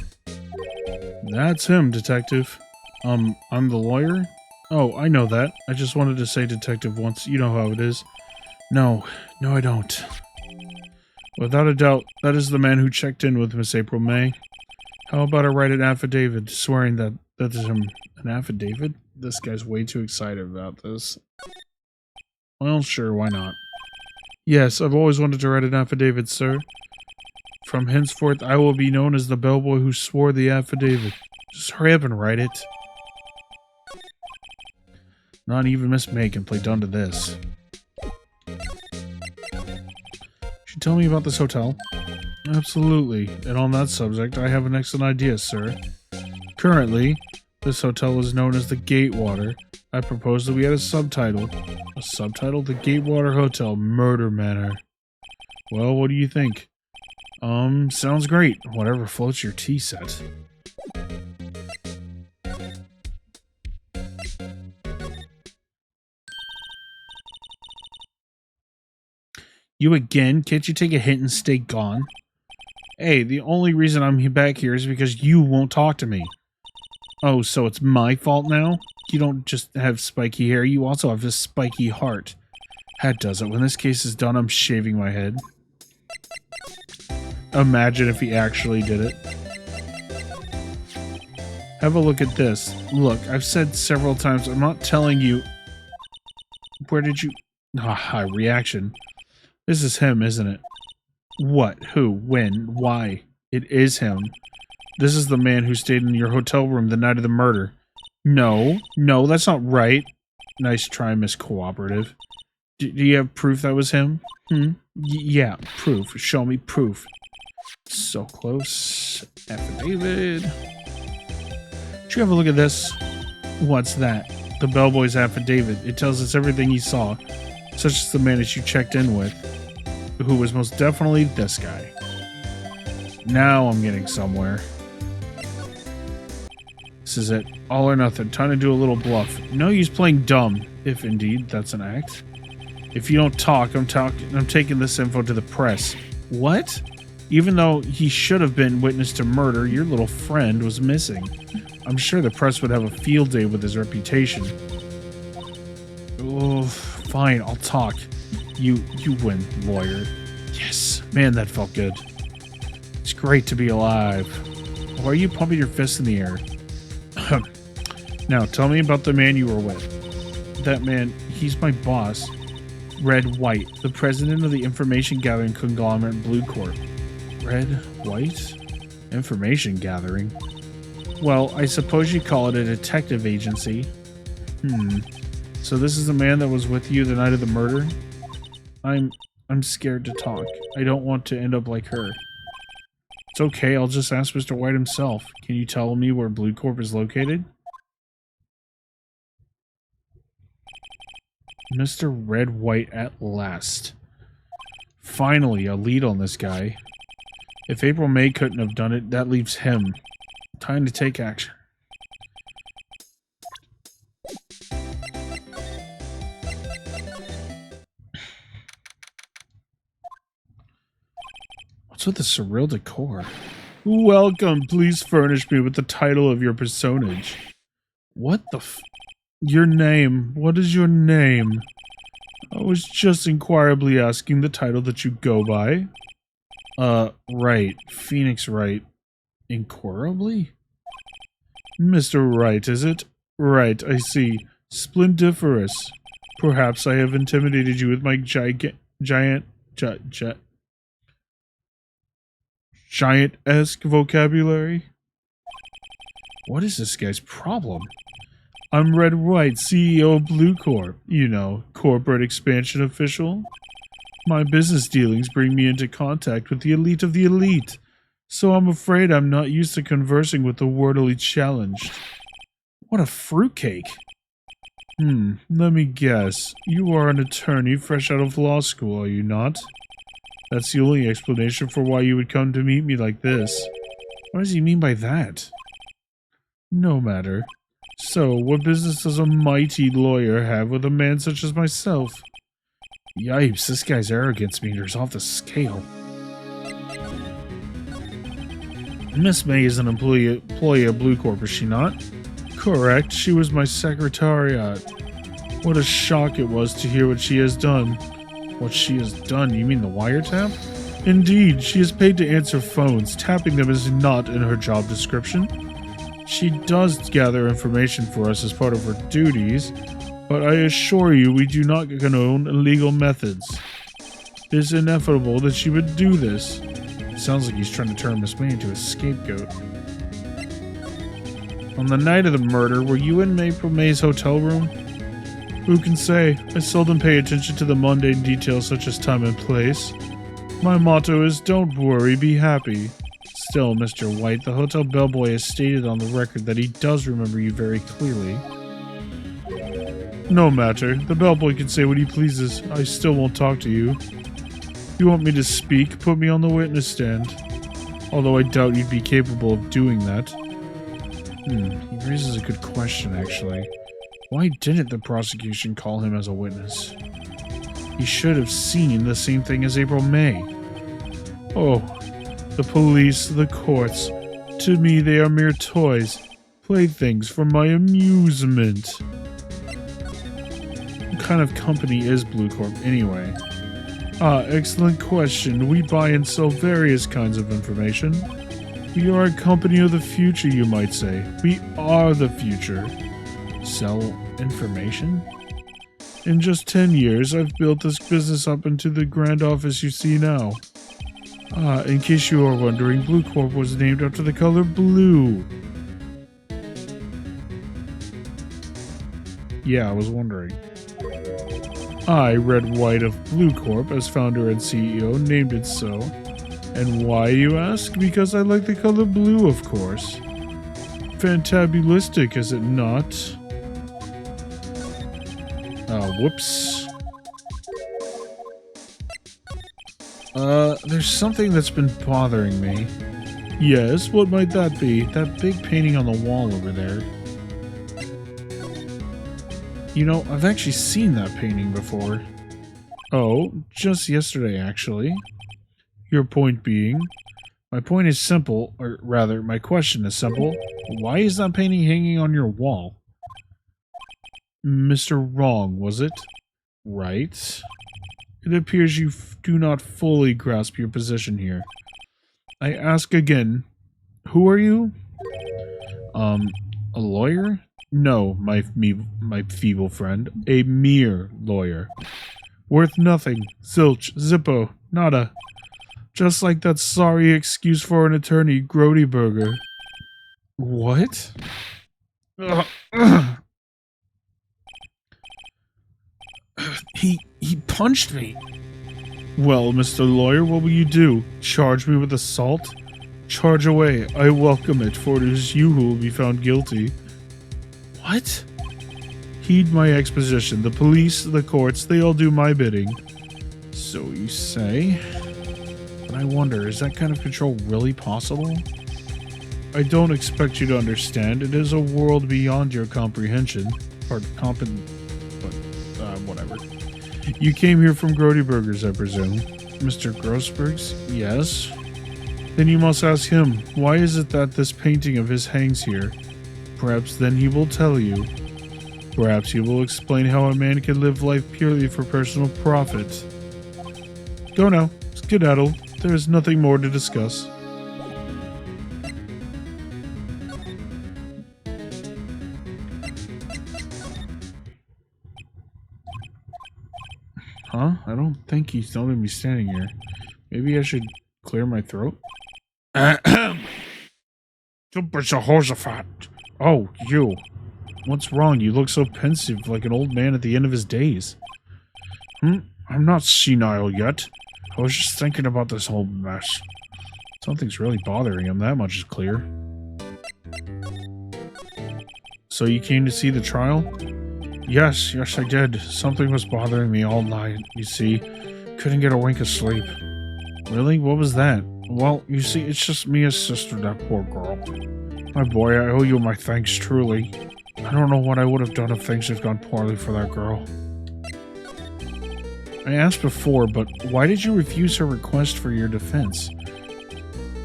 That's him, Detective. I'm the lawyer? Oh, I know that. I just wanted to say Detective once. You know how it is. No, I don't. Without a doubt, that is the man who checked in with Miss April May. How about I write an affidavit swearing that is him? An affidavit? This guy's way too excited about this. Well, sure, why not? Yes, I've always wanted to write an affidavit, sir. From henceforth, I will be known as the bellboy who swore the affidavit. Just hurry up and write it. Not even Miss May can play dumb to this. Should tell me about this hotel? Absolutely. And on that subject, I have an excellent idea, sir. Currently, this hotel is known as the Gatewater. I propose that we add a subtitle. A subtitle? The Gatewater Hotel Murder Manor. Well, what do you think? Sounds great. Whatever floats your tea set. You again? Can't you take a hint and stay gone? Hey, the only reason I'm back here is because you won't talk to me. Oh, so it's my fault now? You don't just have spiky hair, you also have a spiky heart. That does it. When this case is done, I'm shaving my head. Imagine if he actually did it. Have a look at this. Look, I've said several times, I'm not telling you... Where did you... Ah, reaction. This is him, isn't it? What? Who? When? Why? It is him. This is the man who stayed in your hotel room the night of the murder. No, that's not right. Nice try, Miss Cooperative. Do you have proof that was him? Yeah, proof. Show me proof. So close. Affidavit. Should you have a look at this? What's that? The bellboy's affidavit. It tells us everything he saw, such as the man that you checked in with, who was most definitely this guy. Now I'm getting somewhere. This is it. All or nothing. Time to do a little bluff. No use playing dumb, if indeed that's an act. If you don't talk, I'm taking this info to the press. What? Even though he should have been witness to murder, your little friend was missing. I'm sure the press would have a field day with his reputation. Oh, fine, I'll talk. You win, lawyer. Yes, man, that felt good. It's great to be alive. Why are you pumping your fist in the air? Now, tell me about the man you were with. That man, he's my boss. Wright, the president of the information gathering conglomerate Blue Corp. Wright? Information gathering? Well, I suppose you call it a detective agency. So this is the man that was with you the night of the murder? I'm scared to talk. I don't want to end up like her. It's okay, I'll just ask Mr. White himself. Can you tell me where Blue Corp is located? Mr. Red White at last. Finally, a lead on this guy. If April May couldn't have done it, that leaves him. Time to take action. What's with the surreal decor? Welcome, please furnish me with the title of your personage. What the Your name. What is your name? I was just inquirably asking the title that you go by. Wright. Phoenix Wright. Inquirably? Mr. Wright, is it? Right, I see. Splendiferous. Perhaps I have intimidated you with my giant-esque vocabulary? What is this guy's problem? I'm Red Wright, CEO of Blue Corp. You know, corporate expansion official. My business dealings bring me into contact with the elite of the elite, so I'm afraid I'm not used to conversing with the worldly challenged. What a fruitcake. Let me guess. You are an attorney fresh out of law school, are you not? That's the only explanation for why you would come to meet me like this. What does he mean by that? No matter. So, what business does a mighty lawyer have with a man such as myself? Yipes, this guy's arrogance meter's off the scale. Miss May is an employee of Blue Corp, is she not? Correct, she was my secretariat. What a shock it was to hear what she has done. What she has done? You mean the wiretap? Indeed, she is paid to answer phones. Tapping them is not in her job description. She does gather information for us as part of her duties, but I assure you we do not condone illegal methods. It is inevitable that she would do this. It sounds like he's trying to turn Miss May into a scapegoat. On the night of the murder, were you in April May's hotel room? Who can say? I seldom pay attention to the mundane details such as time and place. My motto is, don't worry, be happy. Still, Mr. White, the hotel bellboy has stated on the record that he does remember you very clearly. No matter. The bellboy can say what he pleases. I still won't talk to you. If you want me to speak, put me on the witness stand. Although I doubt you'd be capable of doing that. He raises a good question, actually. Why didn't the prosecution call him as a witness? He should have seen the same thing as April May. Oh, the police, the courts. To me, they are mere toys, playthings for my amusement. What kind of company is Blue Corp, anyway? Excellent question. We buy and sell various kinds of information. We are a company of the future, you might say. We are the future. Sell information? In just 10 years, I've built this business up into the grand office you see now. In case you are wondering, Blue Corp was named after the color blue. Yeah, I was wondering. I, Red White of Blue Corp, as founder and CEO, named it so. And why, you ask? Because I like the color blue, of course. Fantabulistic, is it not? Whoops. There's something that's been bothering me. Yes, what might that be? That big painting on the wall over there. You know, I've actually seen that painting before. Oh, just yesterday, actually. Your point being? My point is simple, or rather, my question is simple. Why is that painting hanging on your wall? Mr. Wrong, was it? Right. It appears you do not fully grasp your position here. I ask again, who are you? A lawyer? No, my feeble friend. A mere lawyer. Worth nothing. Zilch. Zippo. Nada. Just like that sorry excuse for an attorney, Grody Burger. What? He punched me. Well, Mr. Lawyer, what will you do? Charge me with assault? Charge away. I welcome it, for it is you who will be found guilty. What? Heed my exposition. The police, the courts, they all do my bidding. So you say? But I wonder, is that kind of control really possible? I don't expect you to understand. It is a world beyond your comprehension. Or whatever. You came here from Grody Burgers, I presume. Mr. Grossberg's? Yes. Then you must ask him, why is it that this painting of his hangs here? Perhaps then he will tell you. Perhaps he will explain how a man can live life purely for personal profit. Go now. Skedaddle. There is nothing more to discuss. Huh? I don't think he's going to be standing here. Maybe I should clear my throat? Oh, you. What's wrong? You look so pensive, like an old man at the end of his days. I'm not senile yet. I was just thinking about this whole mess. Something's really bothering him, that much is clear. So you came to see the trial? Yes, I did. Something was bothering me all night, you see. Couldn't get a wink of sleep. Really? What was that? Well, you see, it's just Mia's sister, that poor girl. My boy, I owe you my thanks, truly. I don't know what I would have done if things had gone poorly for that girl. I asked before, but why did you refuse her request for your defense?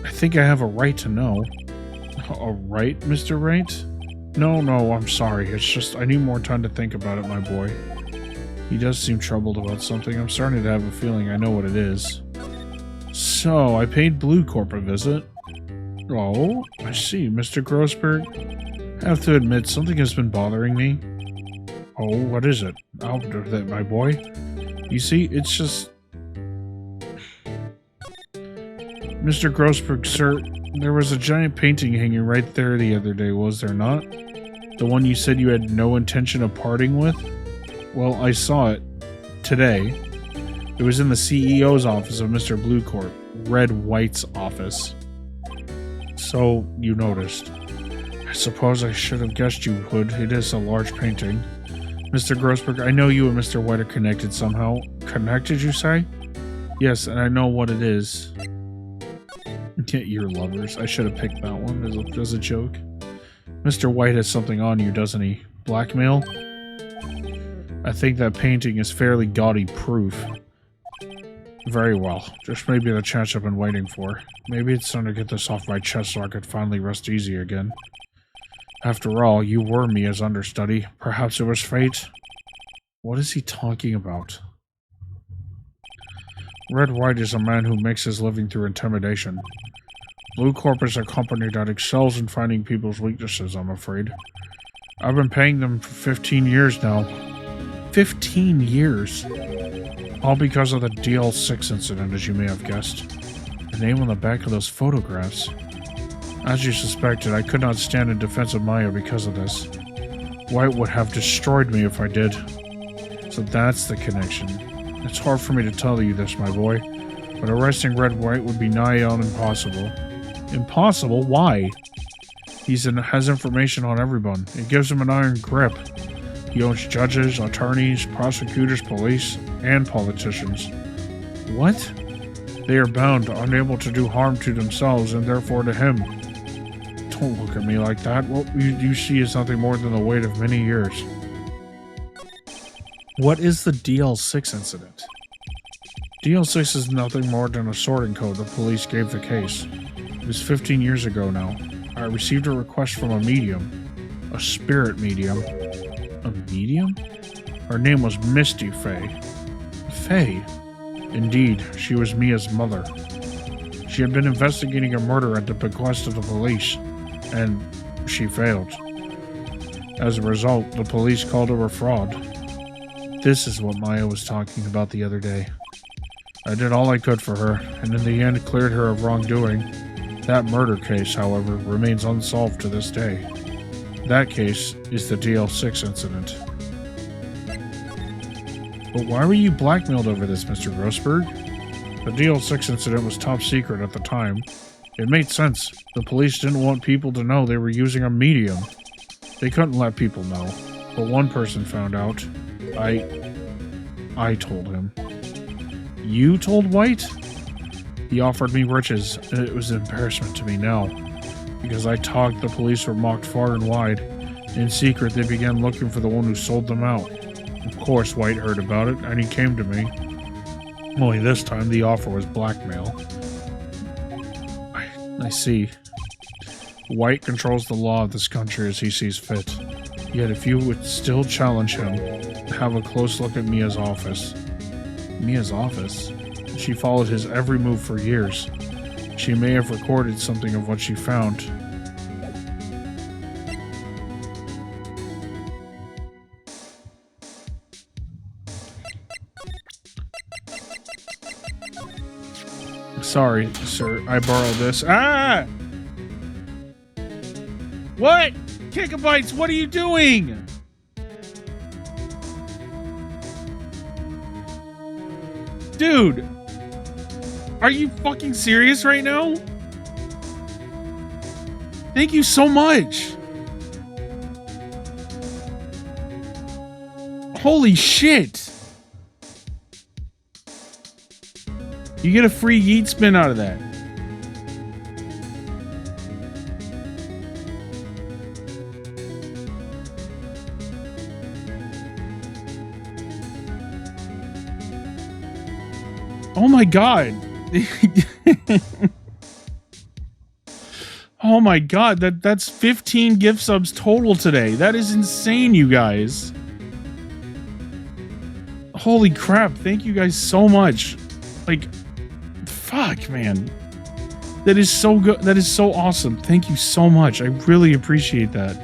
I think I have a right to know. A right, Mr. Wright? No, I'm sorry. It's just I need more time to think about it, my boy. He does seem troubled about something. I'm starting to have a feeling I know what it is. So, I paid Blue Corp a visit. Oh, I see, Mr. Grossberg. I have to admit, something has been bothering me. Oh, what is it? I'll do that, my boy. You see, it's just... Mr. Grossberg, sir, there was a giant painting hanging right there the other day, was there not? The one you said you had no intention of parting with? Well, I saw it today. It was in the CEO's office of Mr. Blue Corp, Red White's office. So, you noticed. I suppose I should have guessed you would. It is a large painting. Mr. Grossberg, I know you and Mr. White are connected somehow. Connected, you say? Yes, and I know what it is. You're lovers. I should have picked that one as a joke. Mr. White has something on you, doesn't he? Blackmail? I think that painting is fairly gaudy proof. Very well. Just maybe the chance I've been waiting for. Maybe it's time to get this off my chest so I could finally rest easy again. After all, you were Mia's understudy. Perhaps it was fate? What is he talking about? Red White is a man who makes his living through intimidation. Blue Corp is a company that excels in finding people's weaknesses, I'm afraid. I've been paying them for 15 years now. 15 years? All because of the DL6 incident, as you may have guessed. The name on the back of those photographs. As you suspected, I could not stand in defense of Maya because of this. White would have destroyed me if I did. So that's the connection. It's hard for me to tell you this, my boy, but arresting Red White would be nigh on impossible. Impossible? Why? He has information on everyone. It gives him an iron grip. He owns judges, attorneys, prosecutors, police, and politicians. What? They are bound, unable to do harm to themselves and therefore to him. Don't look at me like that. What you see is nothing more than the weight of many years. What is the DL6 incident? DL6 is nothing more than a sorting code the police gave the case. It was 15 years ago now. I received a request from a medium. A spirit medium. A medium? Her name was Misty Faye. Faye? Indeed, she was Mia's mother. She had been investigating a murder at the bequest of the police, and she failed. As a result, the police called her a fraud. This is what Maya was talking about the other day. I did all I could for her, and in the end cleared her of wrongdoing. That murder case, however, remains unsolved to this day. That case is the DL6 incident. But why were you blackmailed over this, Mr. Grossberg? The DL6 incident was top secret at the time. It made sense. The police didn't want people to know they were using a medium. They couldn't let people know. But one person found out. I told him. You told White? He offered me riches, and it was an embarrassment to me now. Because I talked, the police were mocked far and wide. In secret, they began looking for the one who sold them out. Of course, White heard about it, and he came to me. Only this time, the offer was blackmail. I see. White controls the law of this country as he sees fit. Yet if you would still challenge him, have a close look at Mia's office. Mia's office? She followed his every move for years. She may have recorded something of what she found. Sorry, sir. I borrowed this. Ah! What? Gigabytes, what are you doing? Dude! Are you fucking serious right now? Thank you so much! Holy shit! You get a free yeet spin out of that. Oh my god. Oh my god, that's 15 gift subs total today. That is insane, you guys. Holy crap, thank you guys so much. Like, fuck, man. That is so good. That is so awesome. Thank you so much. I really appreciate that.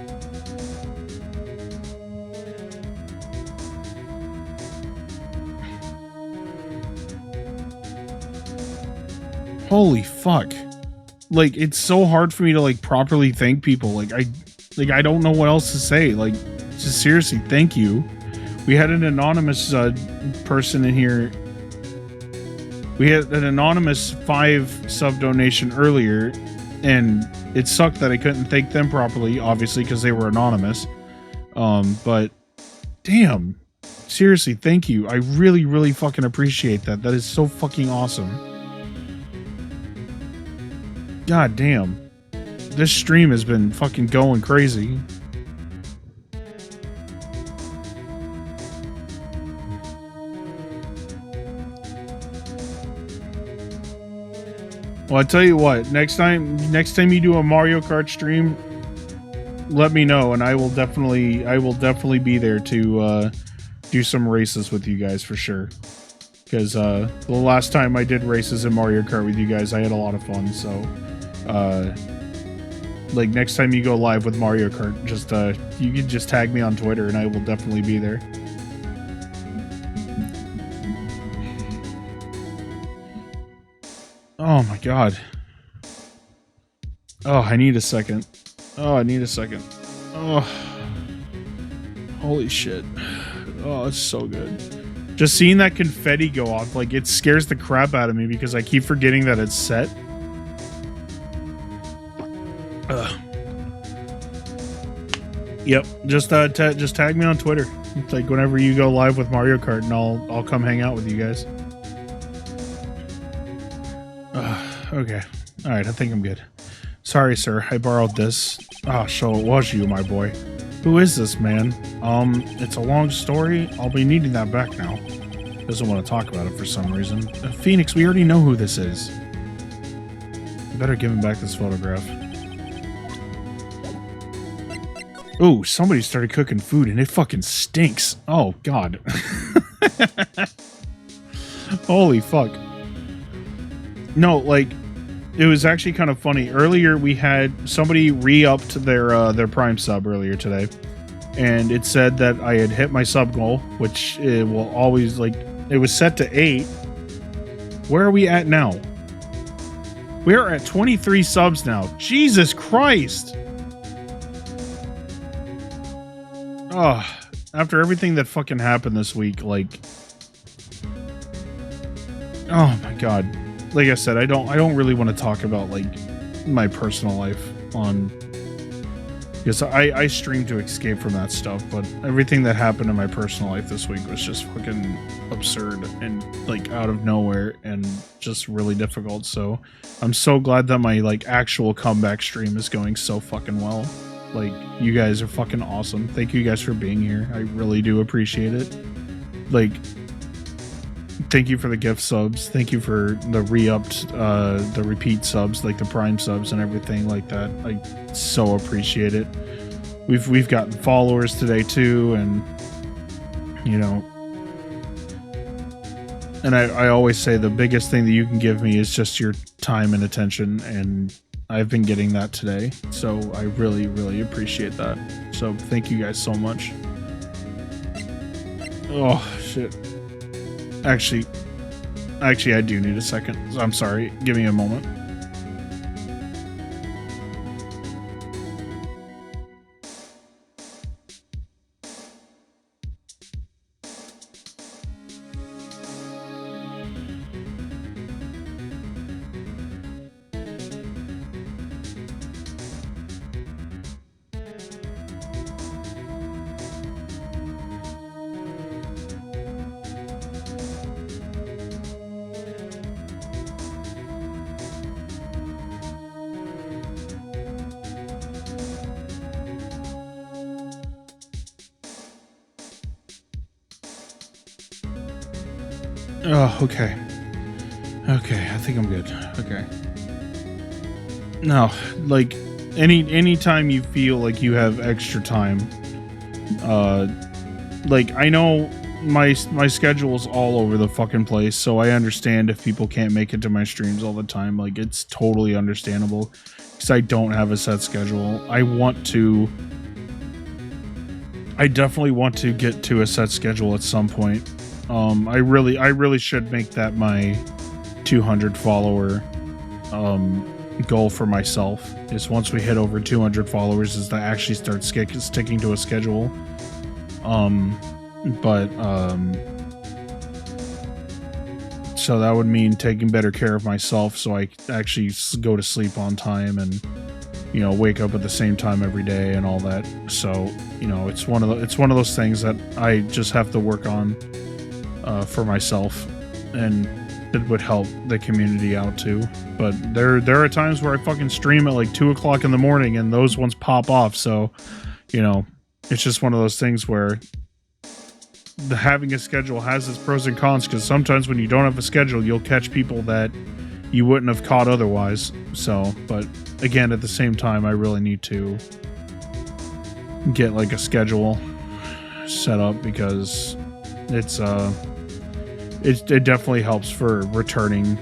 Holy fuck. Like, it's so hard for me to like properly thank people. Like I don't know what else to say. Like, just seriously, thank you. We had an anonymous person in here. We had an anonymous 5 sub donation earlier, and it sucked that I couldn't thank them properly, obviously, because they were anonymous. But damn, seriously, thank you. I really, really fucking appreciate that. That is so fucking awesome. God damn. This stream has been fucking going crazy. Well, I tell you what, next time you do a Mario Kart stream, let me know, and I will definitely be there to do some races with you guys for sure. Because the last time I did races in Mario Kart with you guys, I had a lot of fun. So, like next time you go live with Mario Kart, just you can just tag me on Twitter, and I will definitely be there. Oh my god. Oh, I need a second. Oh, I need a second. Oh. Holy shit. Oh, it's so good. Just seeing that confetti go off, like, it scares the crap out of me because I keep forgetting that it's set. Ugh. Yep, just tag me on Twitter. It's like whenever you go live with Mario Kart, and I'll come hang out with you guys. Okay. Alright, I think I'm good. Sorry, sir. I borrowed this. Ah, so it was you, my boy. Who is this, man? It's a long story. I'll be needing that back now. Doesn't want to talk about it for some reason. Phoenix, we already know who this is. You better give him back this photograph. Ooh, somebody started cooking food and it fucking stinks. Oh, God. Holy fuck. No, like, it was actually kind of funny. Earlier, we had somebody re-upped their Prime sub earlier today, and it said that I had hit my sub goal, which it will always, like, it was set to 8. Where are we at now? We are at 23 subs now. Jesus Christ! Oh, after everything that fucking happened this week, like, oh my god. Like I said, I don't really want to talk about like my personal life on, because I stream to escape from that stuff, but everything that happened in my personal life this week was just fucking absurd and like out of nowhere and just really difficult. So I'm so glad that my like actual comeback stream is going so fucking well. Like, you guys are fucking awesome. Thank you guys for being here. I really do appreciate it. Like, thank you for the gift subs. Thank you for the re-upped, the repeat subs, like the Prime subs and everything like that. I so appreciate it. We've gotten followers today too, and you know, and I always say the biggest thing that you can give me is just your time and attention, and I've been getting that today. So I really, really appreciate that. So thank you guys so much. Oh shit. Actually, I do need a second. I'm sorry. Give me a moment. Oh, okay. Okay, I think I'm good. Okay. No, like any time you feel like you have extra time, like I know my schedule's all over the fucking place, so I understand if people can't make it to my streams all the time. Like it's totally understandable because I don't have a set schedule. I definitely want to get to a set schedule at some point. I really should make that my 200 follower goal for myself. Is once we hit over 200 followers, is to actually start sticking to a schedule. So that would mean taking better care of myself, so I actually go to sleep on time and, you know, wake up at the same time every day and all that. So, you know, it's one of those things that I just have to work on for myself, and it would help the community out too. But there are times where I fucking stream at like 2 o'clock in the morning and those ones pop off. So, you know, it's just one of those things where having a schedule has its pros and cons, because sometimes when you don't have a schedule, you'll catch people that you wouldn't have caught otherwise. So, but again, at the same time, I really need to get like a schedule set up, because it definitely helps for returning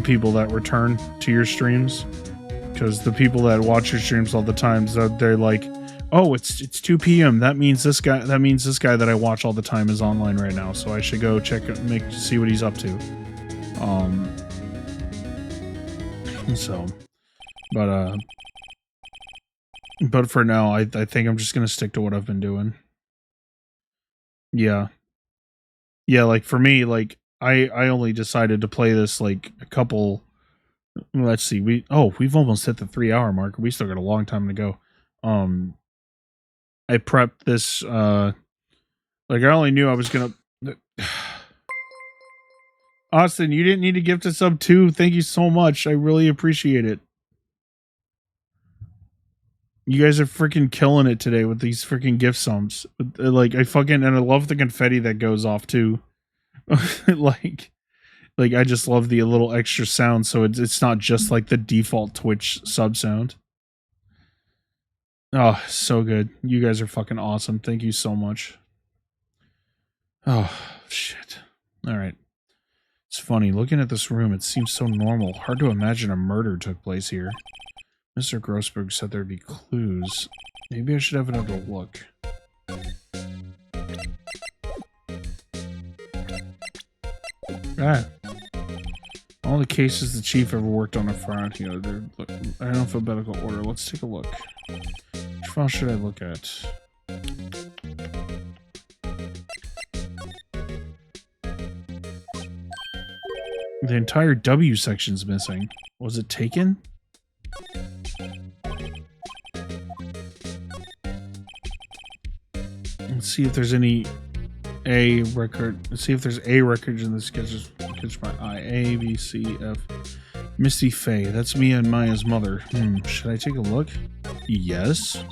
people that return to your streams, because the people that watch your streams all the time, they're like, oh, it's 2 p.m. That means this guy that I watch all the time is online right now, so I should go see what he's up to. So, but for now, I think I'm just gonna stick to what I've been doing. Yeah, like for me, like I only decided to play this like a couple. Let's see, we've almost hit the 3-hour mark. We still got a long time to go. I prepped this, like I only knew I was gonna. Austin, you didn't need to gift a sub too. Thank you so much. I really appreciate it. You guys are freaking killing it today with these freaking gift subs. Like I love the confetti that goes off too. like I just love the little extra sound, so it's not just like the default Twitch sub sound. Oh, so good. You guys are fucking awesome. Thank you so much. Oh, shit. All right. It's funny. Looking at this room, it seems so normal. Hard to imagine a murder took place here. Mr. Grossberg said there'd be clues. Maybe I should have another look. Ah. All the cases the chief ever worked on are found here. They're in alphabetical order. Let's take a look. Which file should I look at? The entire W section's missing. Was it taken? Let's see if there's any A record. Let's see if there's A records in this sketches. Catch my eye. A, B, C, F. Misty Faye. That's me and Maya's mother. Should I take a look? Yes.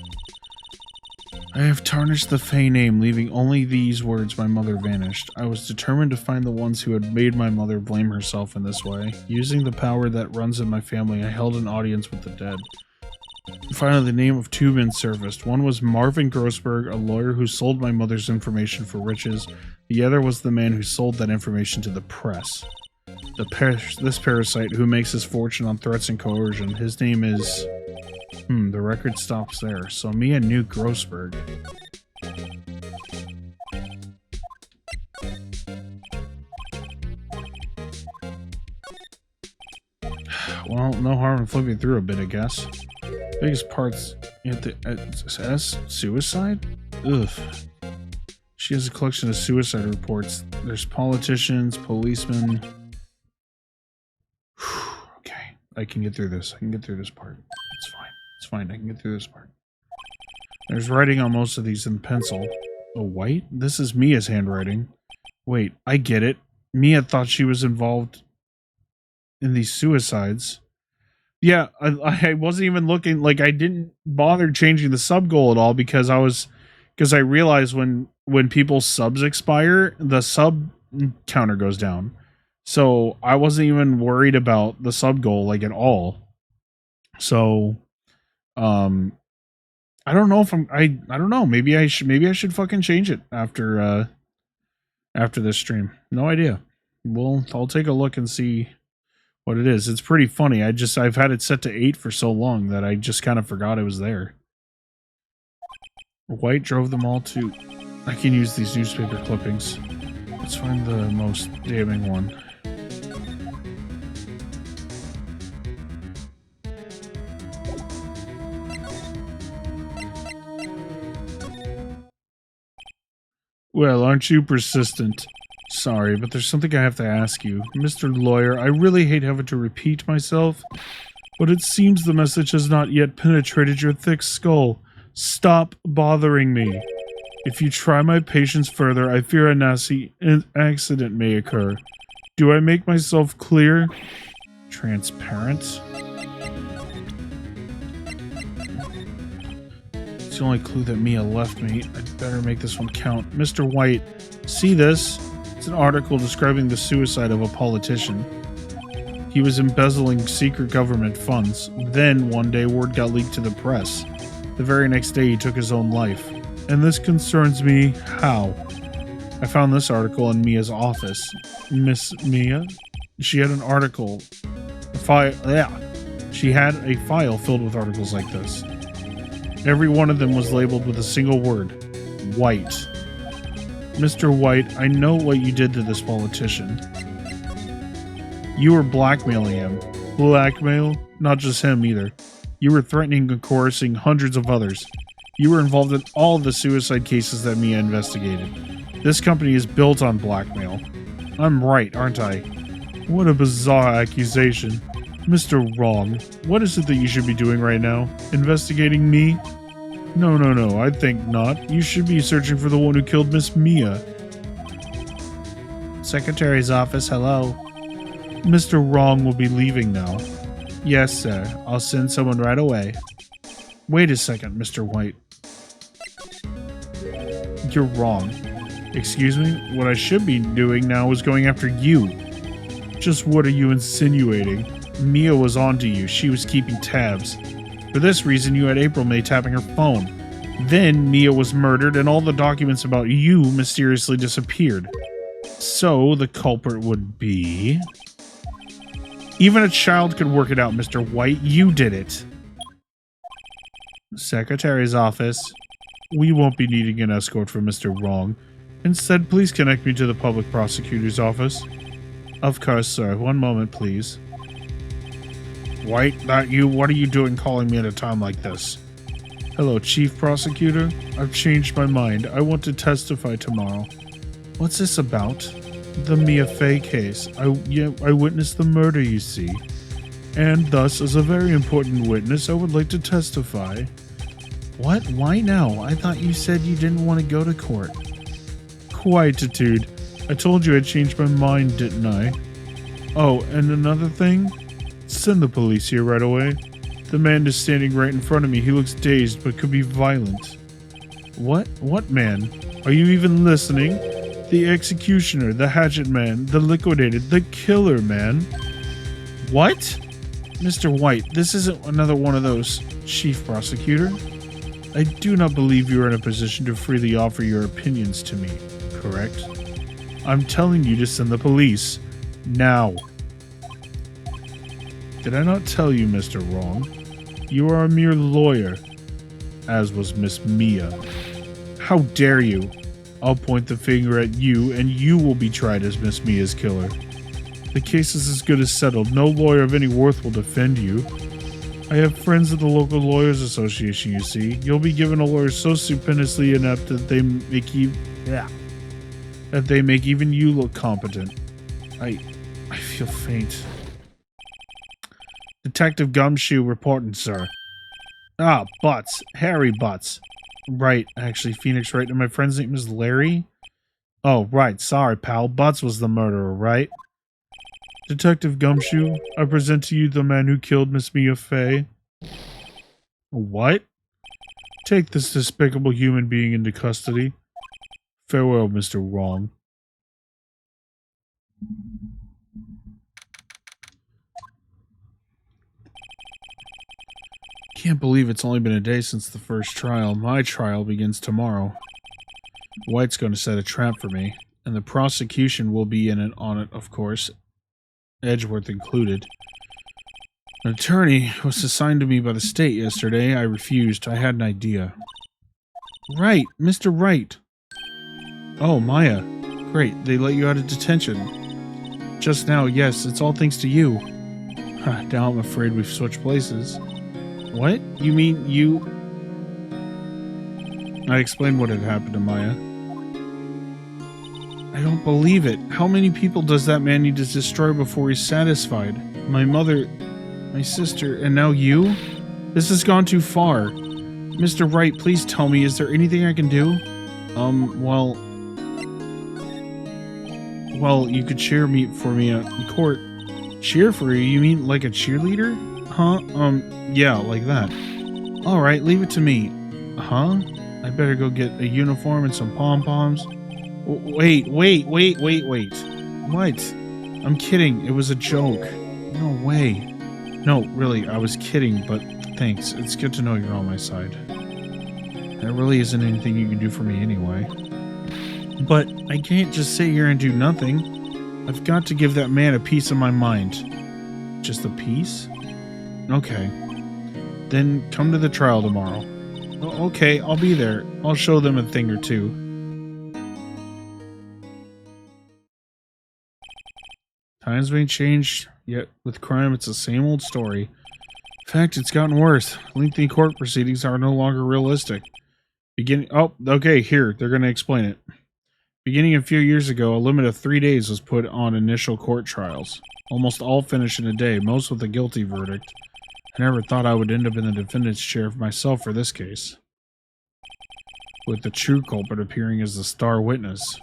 I have tarnished the Faye name, leaving only these words: my mother vanished. I was determined to find the ones who had made my mother blame herself in this way. Using the power that runs in my family, I held an audience with the dead. Finally, the name of two men surfaced. One was Marvin Grossberg, a lawyer who sold my mother's information for riches. The other was the man who sold that information to the press. This parasite who makes his fortune on threats and coercion. His name is... the record stops there. So Mia knew Grossberg. Well, no harm in flipping through a bit, I guess. Biggest parts at the suicide? Ugh. She has a collection of suicide reports. There's politicians, policemen. Okay, I can get through this. I can get through this part. It's fine. It's fine. I can get through this part. There's writing on most of these in pencil. Oh, white? This is Mia's handwriting. Wait, I get it. Mia thought she was involved in these suicides. Yeah, I wasn't even looking, like I didn't bother changing the sub goal at all because I realized when people's subs expire, the sub counter goes down. So I wasn't even worried about the sub goal like at all. So I don't know if I don't know. Maybe I should fucking change it after this stream. No idea. Well, I'll take a look and see what it is. It's pretty funny. I've had it set to 8 for so long that I just kind of forgot it was there. White drove them all to... I can use these newspaper clippings. Let's find the most damning one. Well, aren't you persistent? Sorry, but there's something I have to ask you. Mr. Lawyer, I really hate having to repeat myself, but it seems the message has not yet penetrated your thick skull. Stop bothering me. If you try my patience further, I fear a nasty accident may occur. Do I make myself clear? Transparent? It's the only clue that Mia left me. I'd better make this one count. Mr. White, see this? It's an article describing the suicide of a politician. He was embezzling secret government funds. Then, one day, word got leaked to the press. The very next day, he took his own life. And this concerns me. How? I found this article in Mia's office. Miss Mia? She had an article. She had a file filled with articles like this. Every one of them was labeled with a single word. White. Mr. White, I know what you did to this politician. You were blackmailing him. Blackmail? Not just him either. You were threatening and coercing hundreds of others. You were involved in all of the suicide cases that Mia investigated. This company is built on blackmail. I'm right, aren't I? What a bizarre accusation. Mr. Wrong, what is it that you should be doing right now? Investigating me? No, I think not. You should be searching for the one who killed Miss Mia. Secretary's office, hello. Mr. Wrong will be leaving now. Yes, sir. I'll send someone right away. Wait a second, Mr. White. You're wrong. Excuse me? What I should be doing now is going after you. Just what are you insinuating? Mia was onto you. She was keeping tabs. For this reason, you had April May tapping her phone. Then, Mia was murdered and all the documents about you mysteriously disappeared. So, the culprit would be... Even a child could work it out, Mr. White. You did it. Secretary's office. We won't be needing an escort for Mr. Wrong. Instead, please connect me to the public prosecutor's office. Of course, sir. One moment, please. White, not you. What are you doing calling me at a time like this? Hello, Chief Prosecutor. I've changed my mind. I want to testify tomorrow. What's this about? The Mia Fey case. I witnessed the murder, you see. And thus, as a very important witness, I would like to testify. What? Why now? I thought you said you didn't want to go to court. Quietude. I told you I changed my mind, didn't I? Oh, and another thing? Send the police here right away. The man is standing right in front of me. He looks dazed, but could be violent. What? What man? Are you even listening? The executioner, the hatchet man, the liquidated, the killer man. What? Mr. White, this isn't another one of those, Chief Prosecutor. I do not believe you are in a position to freely offer your opinions to me, correct? I'm telling you to send the police. Now. Did I not tell you, Mr. Wrong? You are a mere lawyer, as was Miss Mia. How dare you? I'll point the finger at you, and you will be tried as Miss Mia's killer. The case is as good as settled. No lawyer of any worth will defend you. I have friends at the local lawyers association, you see. You'll be given a lawyer so stupendously inept that they make even you look competent. I feel faint. Detective Gumshoe reporting, sir. Ah, Butts. Harry Butts. Right, actually, Phoenix Wright, and my friend's name is Larry? Oh, right, sorry, pal. Butts was the murderer, right? Detective Gumshoe, I present to you the man who killed Miss Mia Fey. What? Take this despicable human being into custody. Farewell, Mr. Wrong. Can't believe it's only been a day since the first trial. My trial begins tomorrow. White's going to set a trap for me, and the prosecution will be on it, of course, Edgeworth included. An attorney was assigned to me by the state yesterday. I refused. I had an idea. Right, Mr. Wright. Oh, Maya. Great, they let you out of detention. Just now, yes, it's all thanks to you. Now I'm afraid we've switched places. What? You mean you... I explained what had happened to Maya. I don't believe it. How many people does that man need to destroy before he's satisfied? My mother, my sister, and now you? This has gone too far. Mr. Wright, please tell me, is there anything I can do? Well, you could cheer for me in court. Cheer for you? You mean like a cheerleader? Huh? Yeah, like that. Alright, leave it to me. Huh? I better go get a uniform and some pom-poms. Wait. What? I'm kidding. It was a joke. No way. No, really, I was kidding, but thanks. It's good to know you're on my side. There really isn't anything you can do for me anyway. But I can't just sit here and do nothing. I've got to give that man a piece of my mind. Just a piece? Okay. Then come to the trial tomorrow. Okay, I'll be there. I'll show them a thing or two. Times may change, yet with crime it's the same old story. In fact, it's gotten worse. Lengthy court proceedings are no longer realistic. Okay, here, they're going to explain it. Beginning a few years ago, a limit of 3 days was put on initial court trials. Almost all finished in a day, most with a guilty verdict. I never thought I would end up in the defendant's chair myself for this case. With the true culprit appearing as the star witness.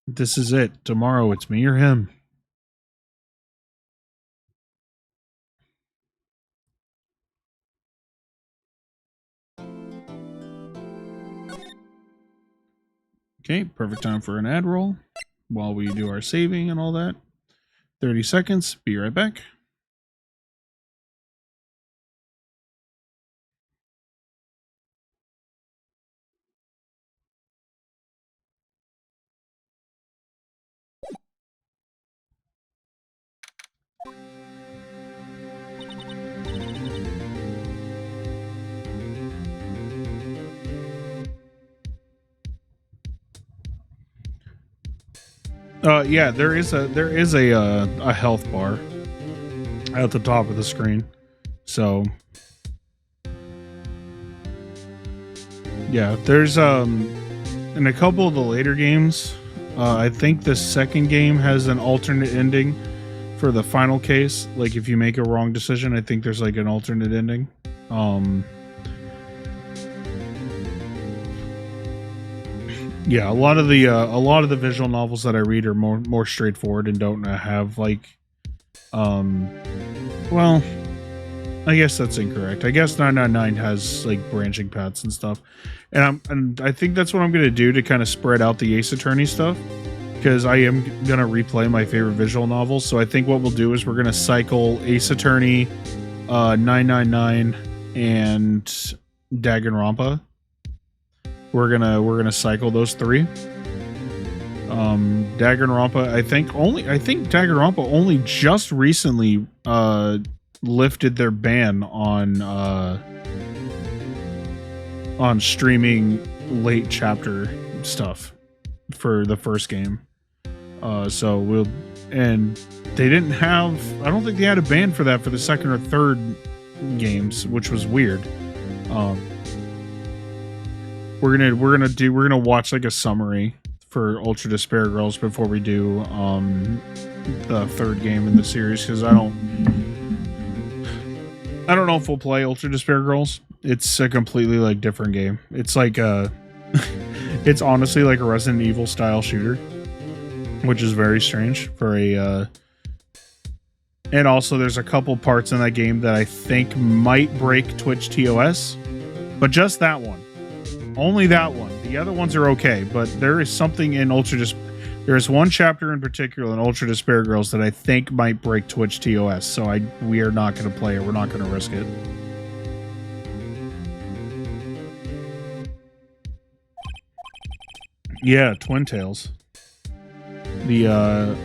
This is it. Tomorrow it's me or him. Okay, perfect time for an ad roll while we do our saving and all that. 30 seconds. Be right back. Yeah, there is a health bar at the top of the screen. So yeah, there's in a couple of the later games, I think the second game has an alternate ending for the final case. Like if you make a wrong decision, I think there's like an alternate ending. Yeah, a lot of the visual novels that I read are more straightforward and don't have like, well, I guess that's incorrect. I guess 999 has like branching paths and stuff, and I think that's what I'm gonna do to kind of spread out the Ace Attorney stuff, because I am gonna replay my favorite visual novels. So I think what we'll do is we're gonna cycle Ace Attorney, 999, and Danganronpa. We're gonna cycle those three. Danganronpa, I think Danganronpa only just recently lifted their ban on streaming late chapter stuff for the first game. So and they didn't have, I don't think they had a ban for that for the second or third games, which was weird. We're gonna watch like a summary for Ultra Despair Girls before we do the third game in the series, because I don't know if we'll play Ultra Despair Girls. It's a completely like different game. It's like it's honestly like a Resident Evil style shooter, which is very strange for a and also there's a couple parts in that game that I think might break Twitch TOS, but just that one. Only that one. The other ones are okay, but there is something in There's one chapter in particular in Ultra Despair Girls that I think might break Twitch TOS, so we are not going to play it. We're not going to risk it. Yeah, Twin Tails. The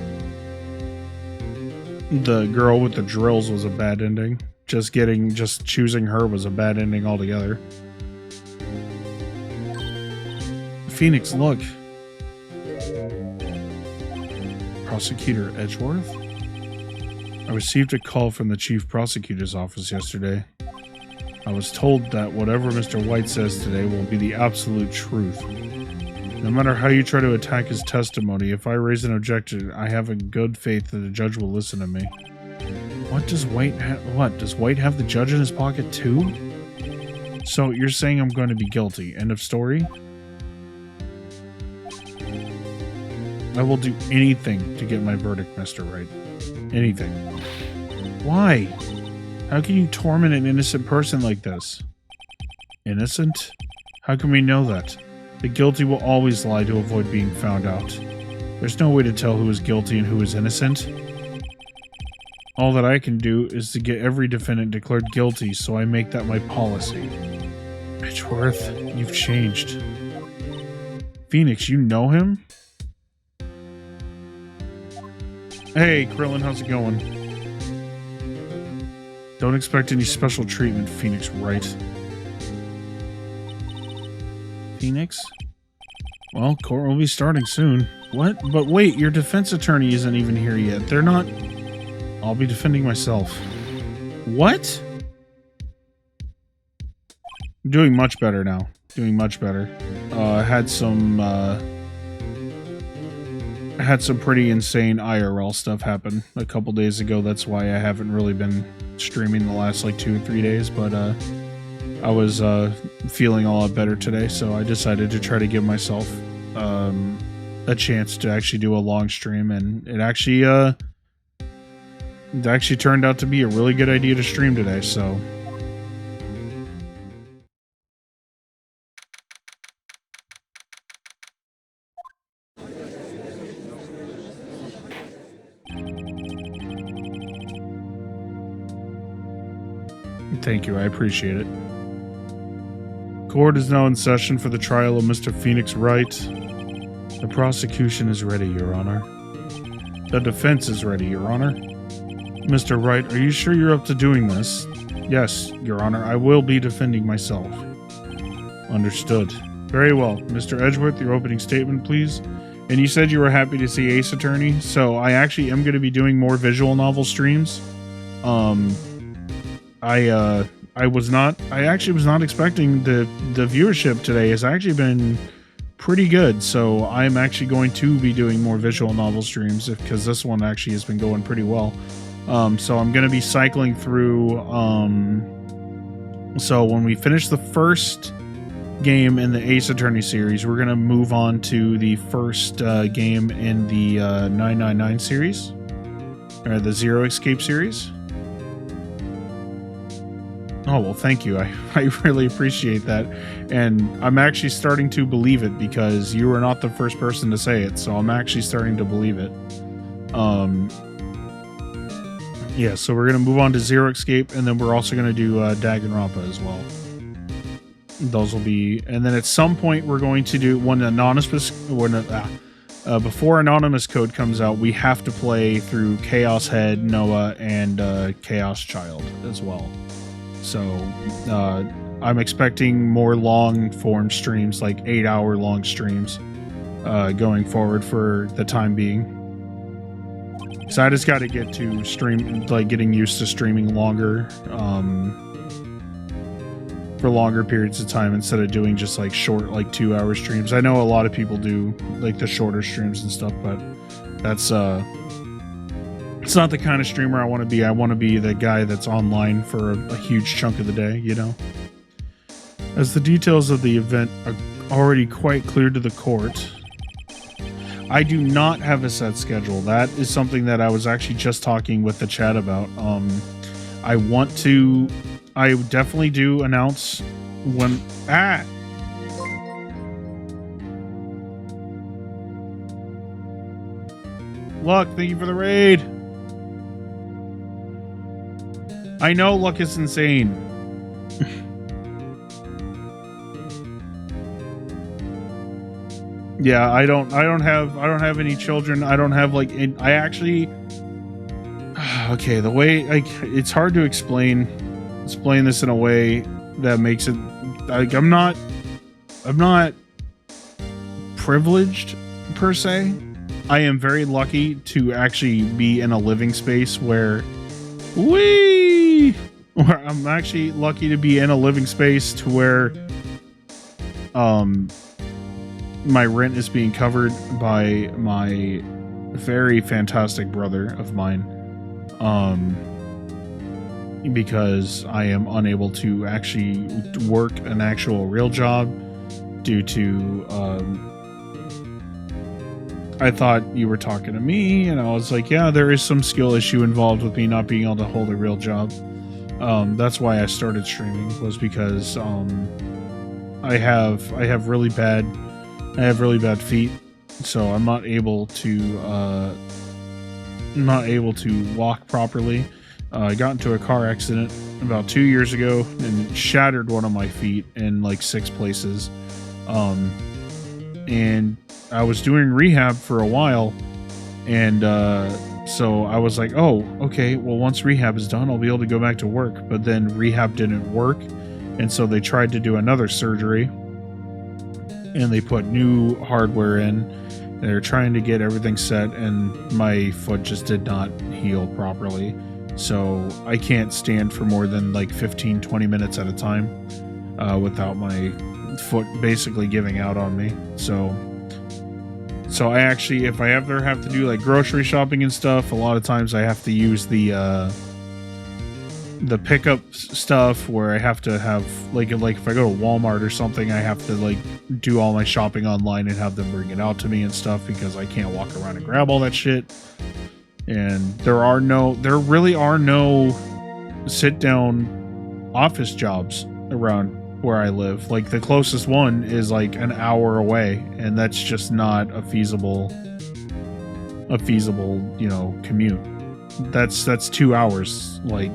girl with the drills was a bad ending. Just choosing her was a bad ending altogether. Phoenix, look. Prosecutor Edgeworth? I received a call from the Chief Prosecutor's office yesterday. I was told that whatever Mr. White says today will be the absolute truth. No matter how you try to attack his testimony, if I raise an objection, I have a good faith that the judge will listen to me. What does White have? What, does White have the judge in his pocket too? So you're saying I'm going to be guilty. End of story? I will do anything to get my verdict, Mr. Wright. Anything. Why? How can you torment an innocent person like this? Innocent? How can we know that? The guilty will always lie to avoid being found out. There's no way to tell who is guilty and who is innocent. All that I can do is to get every defendant declared guilty, so I make that my policy. Edgeworth, you've changed. Phoenix, you know him? Hey, Krillin, how's it going? Don't expect any special treatment, Phoenix Wright. Phoenix? Well, court will be starting soon. What? But wait, your defense attorney isn't even here yet. They're not... I'll be defending myself. What? I'm doing much better now. Doing much better. I had some pretty insane IRL stuff happen a couple days ago. That's why I haven't really been streaming the last like 2 or 3 days, but I was feeling a lot better today, so I decided to try to give myself a chance to actually do a long stream, and it actually turned out to be a really good idea to stream today, so... Thank you, I appreciate it. Court is now in session for the trial of Mr. Phoenix Wright. The prosecution is ready, Your Honor. The defense is ready, Your Honor. Mr. Wright, are you sure you're up to doing this? Yes, Your Honor, I will be defending myself. Understood. Very well. Mr. Edgeworth, your opening statement, please. And you said you were happy to see Ace Attorney, so I actually am going to be doing more visual novel streams. I actually was not expecting the viewership today has actually been pretty good, so I'm actually going to be doing more visual novel streams because this one actually has been going pretty well. So I'm going to be cycling through, so when we finish the first game in the Ace Attorney series, we're going to move on to the first game in the 999 series, or the Zero Escape series. Oh, well, thank you. I really appreciate that. And I'm actually starting to believe it because you were not the first person to say it, so I'm actually starting to believe it. Yeah, so we're going to move on to Zero Escape, and then we're also going to do Danganronpa as well. Those will be... And then at some point, we're going to do... before Anonymous Code comes out, we have to play through Chaos Head, Noah, and Chaos Child as well. So, I'm expecting more long-form streams, like 8-hour-long streams, going forward for the time being. So I just got to get to stream, like getting used to streaming longer, for longer periods of time instead of doing just like short, like 2-hour streams. I know a lot of people do like the shorter streams and stuff, but that's, it's not the kind of streamer I want to be. I want to be the guy that's online for a huge chunk of the day, you know? As the details of the event are already quite clear to the court, I do not have a set schedule. That is something that I was actually just talking with the chat about. I definitely do announce when... Luck, thank you for the raid. I know Luck is insane. Yeah, I don't have any children. I don't have like I actually okay, the way it's hard to explain this in a way that makes it like I'm not privileged per se. I am very lucky to actually be in a living space where I'm actually lucky to be in a living space to where my rent is being covered by my very fantastic brother of mine, because I am unable to actually work an actual real job due to I thought you were talking to me, and I was like, yeah, there is some skill issue involved with me not being able to hold a real job. That's why I started streaming, was because I have really bad feet, so I'm not able to walk properly. I got into a car accident about 2 years ago and shattered one of my feet in like 6 places. And I was doing rehab for a while, and so I was like, oh, okay, well, once rehab is done, I'll be able to go back to work. But then rehab didn't work, and so they tried to do another surgery, and they put new hardware in. They're trying to get everything set, and my foot just did not heal properly. So I can't stand for more than like 15-20 minutes at a time without my foot basically giving out on me. So I actually, if I ever have to do like grocery shopping and stuff, a lot of times I have to use the pickup stuff where I have to have like if I go to Walmart or something, I have to like do all my shopping online and have them bring it out to me and stuff, because I can't walk around and grab all that shit. And there really are no sit down office jobs around where I live. Like the closest one is like an hour away, and that's just not a feasible, commute. That's 2 hours like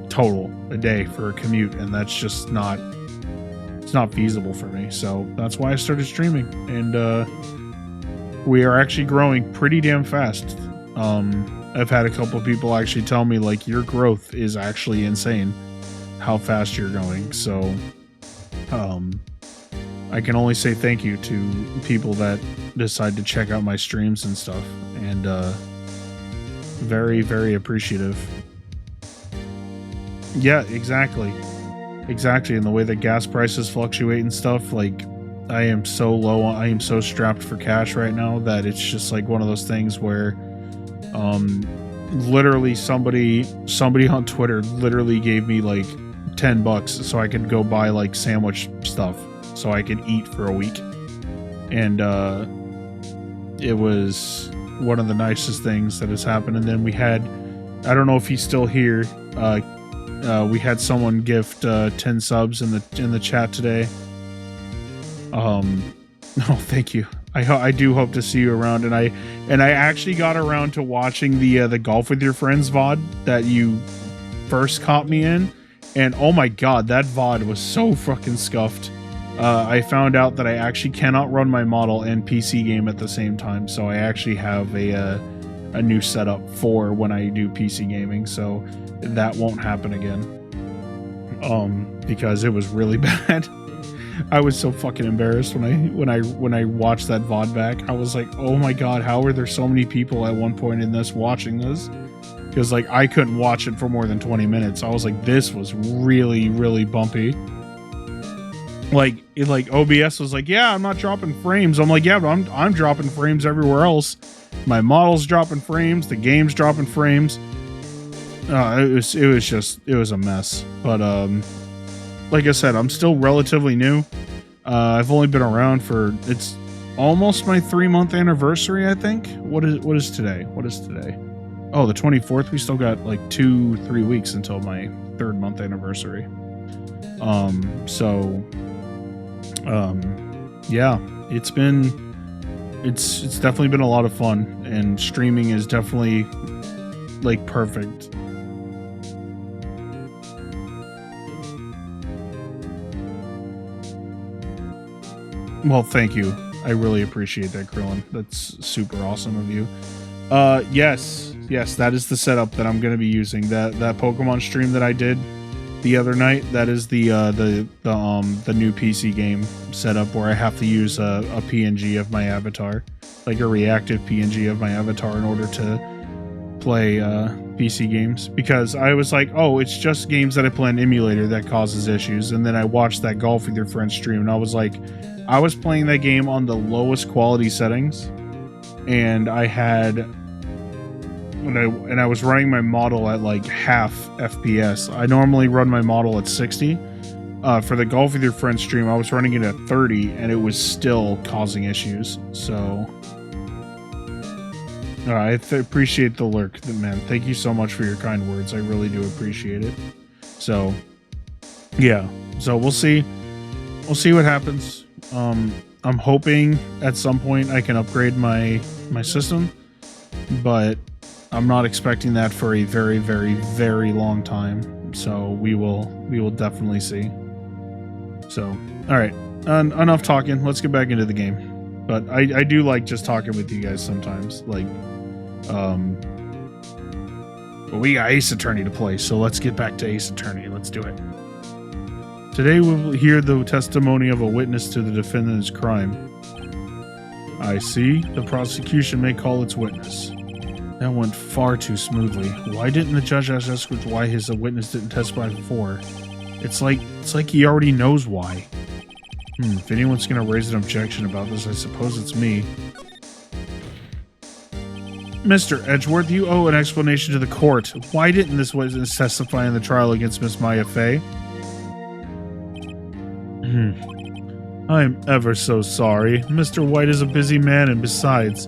total a day for a commute, and that's just not feasible for me. So that's why I started streaming, and we are actually growing pretty damn fast. I've had a couple people actually tell me like, your growth is actually insane how fast you're going. So I can only say thank you to people that decide to check out my streams and stuff, and very, very appreciative. Yeah, exactly. And the way that gas prices fluctuate and stuff, like I am so strapped for cash right now that it's just like one of those things where literally somebody on Twitter literally gave me like $10 so I could go buy like sandwich stuff so I could eat for a week. And it was one of the nicest things that has happened. And then we had, I don't know if he's still here, we had someone gift 10 subs in the chat today. Oh, thank you. I do hope to see you around, and I actually got around to watching the Golf with Your Friends VOD that you first caught me in, and oh my god, that VOD was so fucking scuffed. I found out that I actually cannot run my model and PC game at the same time, so I actually have a new setup for when I do PC gaming, so that won't happen again. Because it was really bad. I was so fucking embarrassed when I watched that VOD back. I was like, oh my god, how are there so many people at one point in this watching this? Because like I couldn't watch it for more than 20 minutes. I was like, this was really, really bumpy. Like OBS was like, yeah, I'm not dropping frames. I'm like, yeah, but I'm dropping frames everywhere else. My model's dropping frames, the game's dropping frames. It was a mess. But like I said, I'm still relatively new. I've only been around for, it's almost my 3-month anniversary, I think. What is today? Oh, the 24th. We still got like 2-3 weeks until my 3rd month anniversary. Yeah, it's it's definitely been a lot of fun, and streaming is definitely like perfect. Well, thank you. I really appreciate that, Krillin. That's super awesome of you. Yes, that is the setup that I'm going to be using. That Pokemon stream that I did the other night, that is the new PC game setup where I have to use a PNG of my avatar, like a reactive PNG of my avatar in order to play PC games, because I was like, oh, it's just games that I play on emulator that causes issues. And then I watched that Golf with Your Friends stream, and I was like, I was playing that game on the lowest quality settings, and I had I was running my model at like half FPS. I normally run my model at 60. For the Golf with Your Friends stream, I was running it at 30, and it was still causing issues. So I appreciate the lurk, man. Thank you so much for your kind words. I really do appreciate it. So yeah, so we'll see what happens. I'm hoping at some point I can upgrade my system, but I'm not expecting that for a very, very, very long time. So we will definitely see. So, all right, enough talking. Let's get back into the game. But I do like just talking with you guys sometimes. Like, but we got Ace Attorney to play, so let's get back to Ace Attorney. Let's do it. Today we will hear the testimony of a witness to the defendant's crime. I see. The prosecution may call its witness. That went far too smoothly. Why didn't the judge ask why his witness didn't testify before? It's like he already knows why. If anyone's gonna raise an objection about this, I suppose it's me. Mr. Edgeworth, you owe an explanation to the court. Why didn't this witness testify in the trial against Miss Maya Fey? I'm ever so sorry. Mr. White is a busy man, and besides,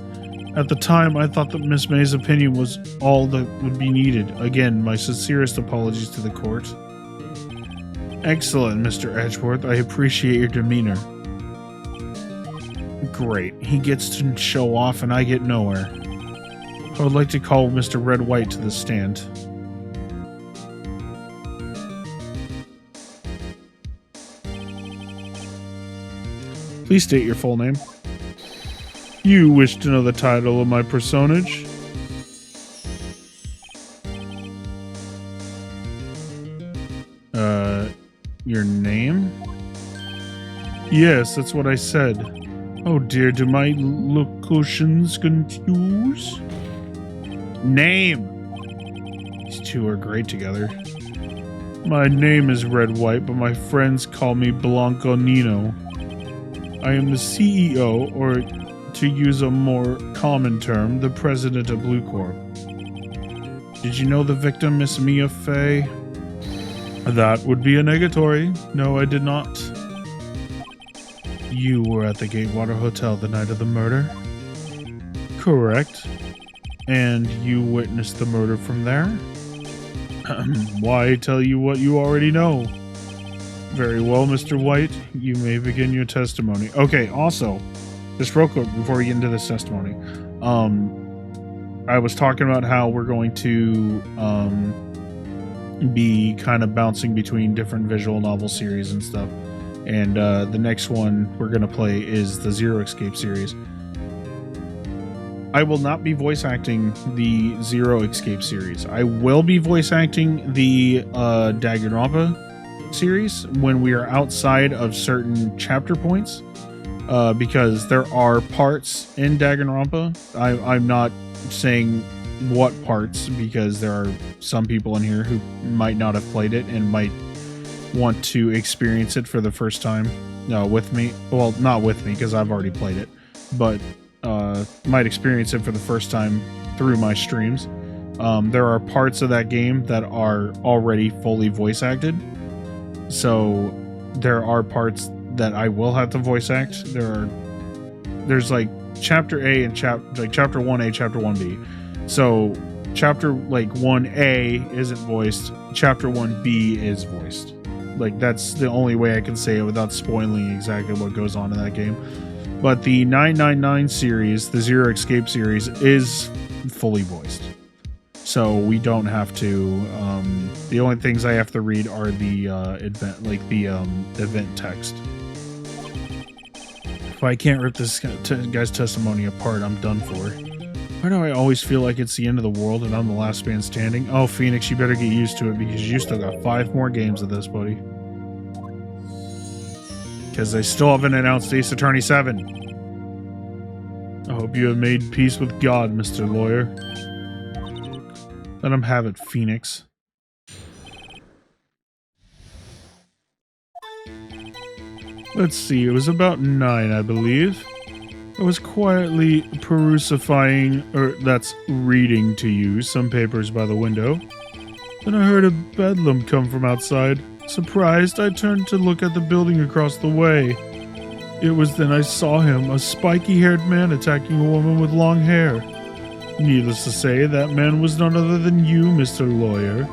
at the time I thought that Miss May's opinion was all that would be needed. Again, my sincerest apologies to the court. Excellent, Mr. Edgeworth. I appreciate your demeanor. Great. He gets to show off and I get nowhere. I would like to call Mr. Red White to the stand. Please state your full name. You wish to know the title of my personage? Your name? Yes, that's what I said. Oh dear, do my locutions confuse? Name! These two are great together. My name is Red White, but my friends call me Blanco Nino. I am the CEO, or to use a more common term, the president of Blue Corp. Did you know the victim, Miss Mia Fey? That would be a negatory. No, I did not. You were at the Gatewater Hotel the night of the murder? Correct. And you witnessed the murder from there? Why tell you what you already know? Very well, Mr. White. You may begin your testimony. Okay, also, just real quick before we get into this testimony. I was talking about how we're going to be kind of bouncing between different visual novel series and stuff. And the next one we're going to play is the Zero Escape series. I will not be voice acting the Zero Escape series. I will be voice acting the Danganronpa series when we are outside of certain chapter points, because there are parts in Danganronpa. I'm not saying what parts, because there are some people in here who might not have played it and might want to experience it for the first time with me. Well, not with me, because I've already played it, but might experience it for the first time through my streams. There are parts of that game that are already fully voice acted, so there are parts that I will have to voice act. There's like chapter A and chapter 1A, chapter 1B. So chapter 1A isn't voiced, chapter 1B is voiced. Like, that's the only way I can say it without spoiling exactly what goes on in that game. But the 999 series, the Zero Escape series, is fully voiced. So we don't have to. The only things I have to read are the event text. If I can't rip this guy's testimony apart, I'm done for. Why do I always feel like it's the end of the world and I'm the last man standing? Oh, Phoenix, you better get used to it because you still got 5 more games of this, buddy. Because they still haven't announced Ace Attorney 7. I hope you have made peace with God, Mr. Lawyer. Let him have it, Phoenix. Let's see, it was about 9, I believe. I was quietly reading to you some papers by the window. Then I heard a bedlam come from outside. Surprised, I turned to look at the building across the way. It was then I saw him, a spiky-haired man attacking a woman with long hair. Needless to say, that man was none other than you, Mr. Lawyer.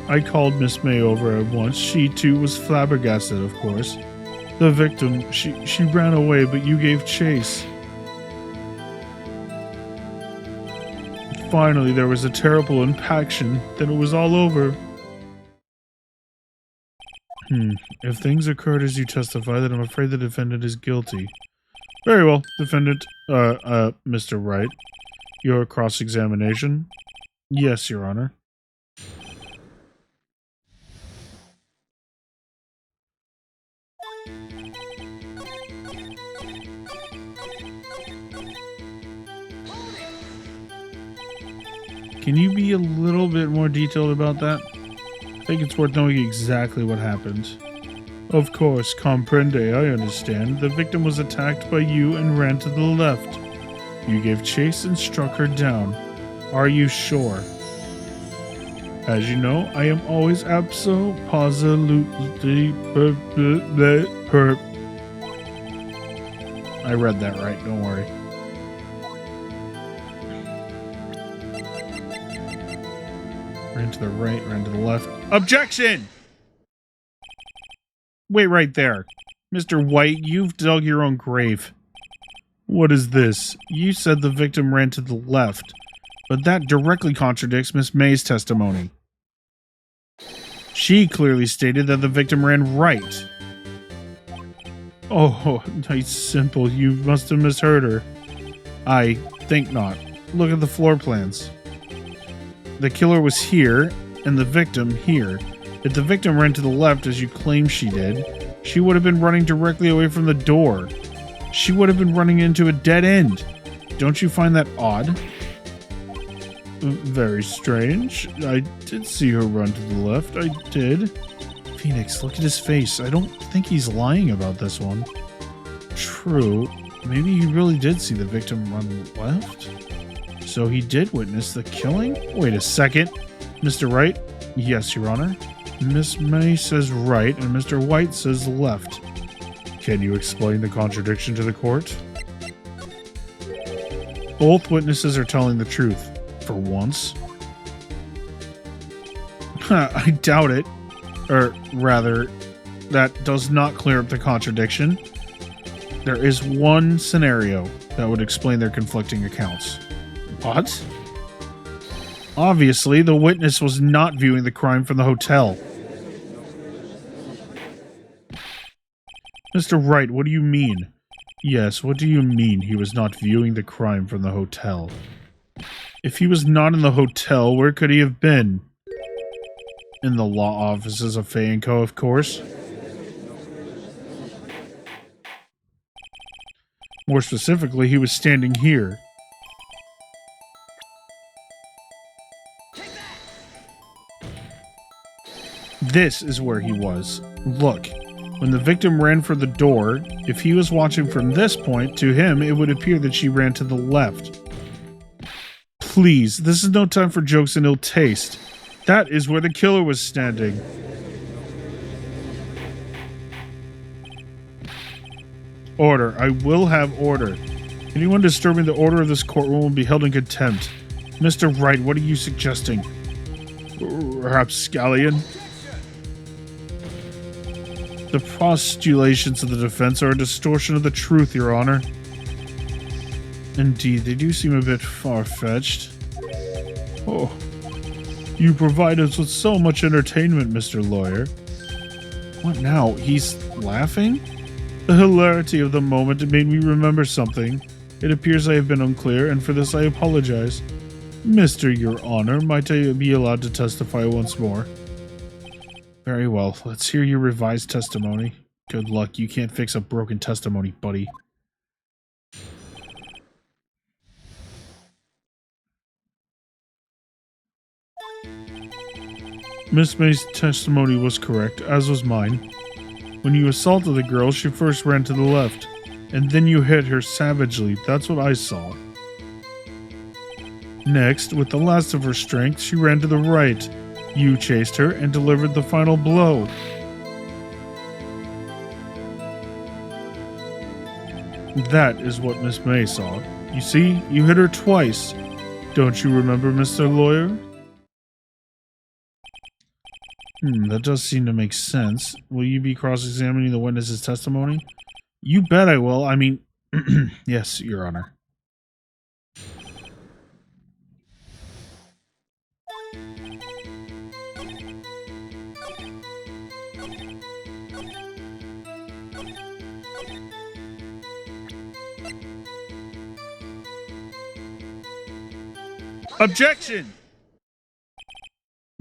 I called Miss May over at once. She, too, was flabbergasted, of course. The victim, she ran away, but you gave chase. Finally, there was a terrible impaction. Then it was all over. If things occurred as you testify, then I'm afraid the defendant is guilty. Very well, defendant, Mr. Wright. Your cross-examination? Yes, Your Honor. Can you be a little bit more detailed about that? I think it's worth knowing exactly what happened. Of course, comprende, I understand. The victim was attacked by you and ran to the left. You gave chase and struck her down. Are you sure? As you know, I am always absolutely I read that right, don't worry. Ran to the right, ran to the left. Objection! Wait right there. Mr. White, you've dug your own grave. What is this? You said the victim ran to the left, but that directly contradicts Miss May's testimony. She clearly stated that the victim ran right. Oh, nice simple. You must have misheard her. I think not. Look at the floor plans. The killer was here, and the victim here. If the victim ran to the left, as you claim she did, she would have been running directly away from the door. She would have been running into a dead end. Don't you find that odd? Very strange. I did see her run to the left. I did. Phoenix, look at his face. I don't think he's lying about this one. True. Maybe he really did see the victim run left? So he did witness the killing? Wait a second. Mr. Wright? Yes, Your Honor. Miss May says right and Mr. White says left. Can you explain the contradiction to the court? Both witnesses are telling the truth. For once. I doubt it. Or rather, that does not clear up the contradiction. There is one scenario that would explain their conflicting accounts. What? Obviously, the witness was not viewing the crime from the hotel. Mr. Wright, what do you mean? Yes, what do you mean he was not viewing the crime from the hotel? If he was not in the hotel, where could he have been? In the law offices of Fay & Co., of course. More specifically, he was standing here. This is where he was. Look, when the victim ran for the door, if he was watching from this point, to him, it would appear that she ran to the left. Please, this is no time for jokes and ill taste. That is where the killer was standing. Order. I will have order. Anyone disturbing the order of this courtroom will be held in contempt. Mr. Wright, what are you suggesting? Rapscallion? The postulations of the defense are a distortion of the truth, Your Honor. Indeed, they do seem a bit far-fetched. Oh, you provide us with so much entertainment, Mr. Lawyer. What now? He's laughing? The hilarity of the moment made me remember something. It appears I have been unclear, and for this I apologize. Mr. Your Honor, might I be allowed to testify once more? Very well. Let's hear your revised testimony. Good luck. You can't fix a broken testimony, buddy. Miss May's testimony was correct, as was mine. When you assaulted the girl, she first ran to the left, and then you hit her savagely. That's what I saw. Next, with the last of her strength, she ran to the right. You chased her and delivered the final blow. That is what Miss May saw. You see, you hit her twice. Don't you remember, Mr. Lawyer? That does seem to make sense. Will you be cross-examining the witness's testimony? You bet I will. I mean, yes, Your Honor. Objection!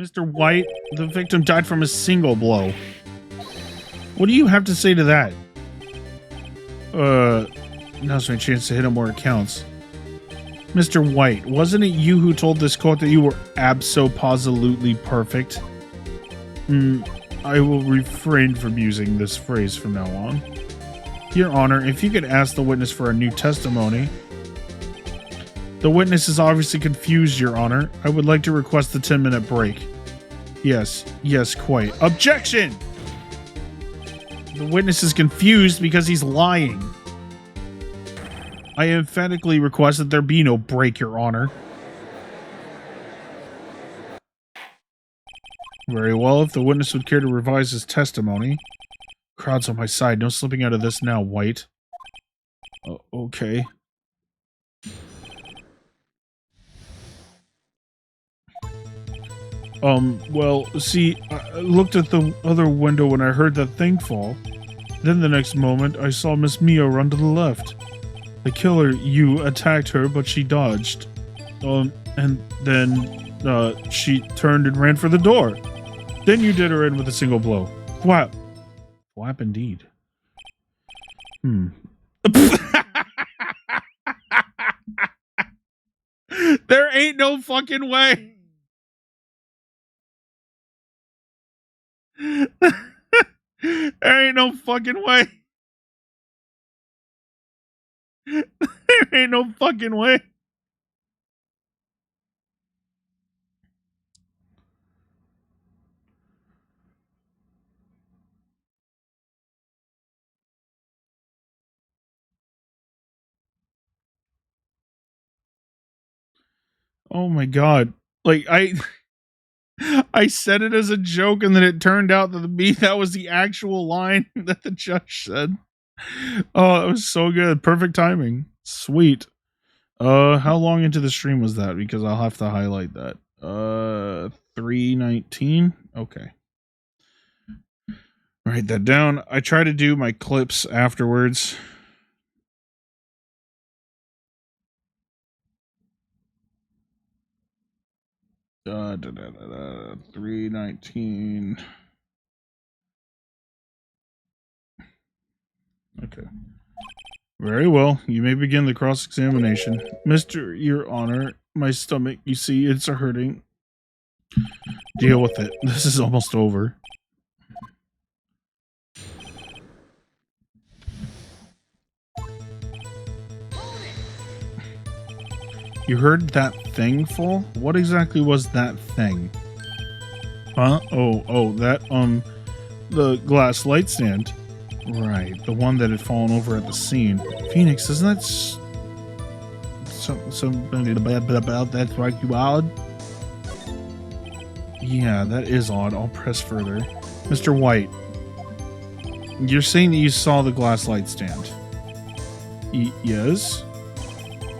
Mr. White, the victim died from a single blow. What do you have to say to that? Now's my chance to hit him where it counts. Mr. White, wasn't it you who told this court that you were abso-positively perfect? I will refrain from using this phrase from now on. Your Honor, if you could ask the witness for a new testimony. The witness is obviously confused, Your Honor. I would like to request the 10-minute break. Yes, quite. Objection! The witness is confused because he's lying. I emphatically request that there be no break, Your Honor. Very well, if the witness would care to revise his testimony. Crowd's on my side. No slipping out of this now, White. Okay. Well, see, I looked at the other window when I heard that thing fall. Then the next moment, I saw Miss Mia run to the left. The killer, you, attacked her, but she dodged. And then, she turned and ran for the door. Then you did her in with a single blow. Whap. Whap indeed. There ain't no fucking way. There ain't no fucking way. There ain't no fucking way. Oh my god. Like, I said it as a joke, and then it turned out that was the actual line that the judge said. Oh, it was so good. Perfect timing. Sweet. How long into the stream was that? Because I'll have to highlight that. 3:19. Okay. Write that down. I try to do my clips afterwards. Da, da, da, da, da, 3:19. Okay. Very well. You may begin the cross-examination. Mr. Your Honor, my stomach, you see, it's hurting. Deal with it. This is almost over. You heard that thing fall? What exactly was that thing? Huh? Oh, that, the glass light stand. Right, the one that had fallen over at the scene. Phoenix, isn't that something about that's right, you odd? Yeah, that is odd. I'll press further. Mr. White. You're saying that you saw the glass light stand? Yes?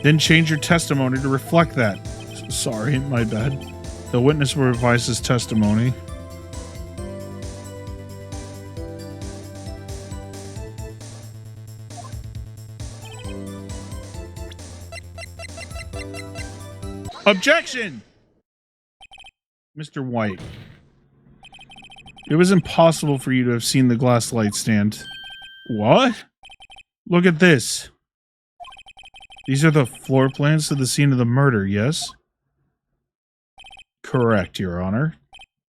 Then change your testimony to reflect that. Sorry, my bad. The witness will revise his testimony. Objection! Mr. White. It was impossible for you to have seen the glass light stand. What? Look at this. These are the floor plans to the scene of the murder, yes? Correct, Your Honor.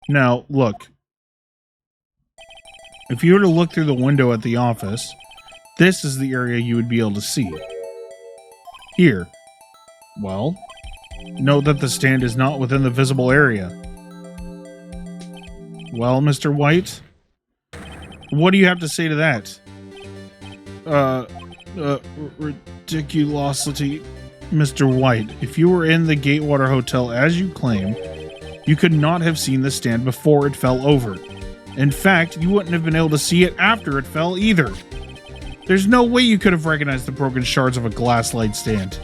Now, look. If you were to look through the window at the office, this is the area you would be able to see. Here. Well, note that the stand is not within the visible area. Well, Mr. White? What do you have to say to that? Ridiculosity. Mr. White, if you were in the Gatewater Hotel as you claim, you could not have seen the stand before it fell over. In fact, you wouldn't have been able to see it after it fell either. There's no way you could have recognized the broken shards of a glass light stand.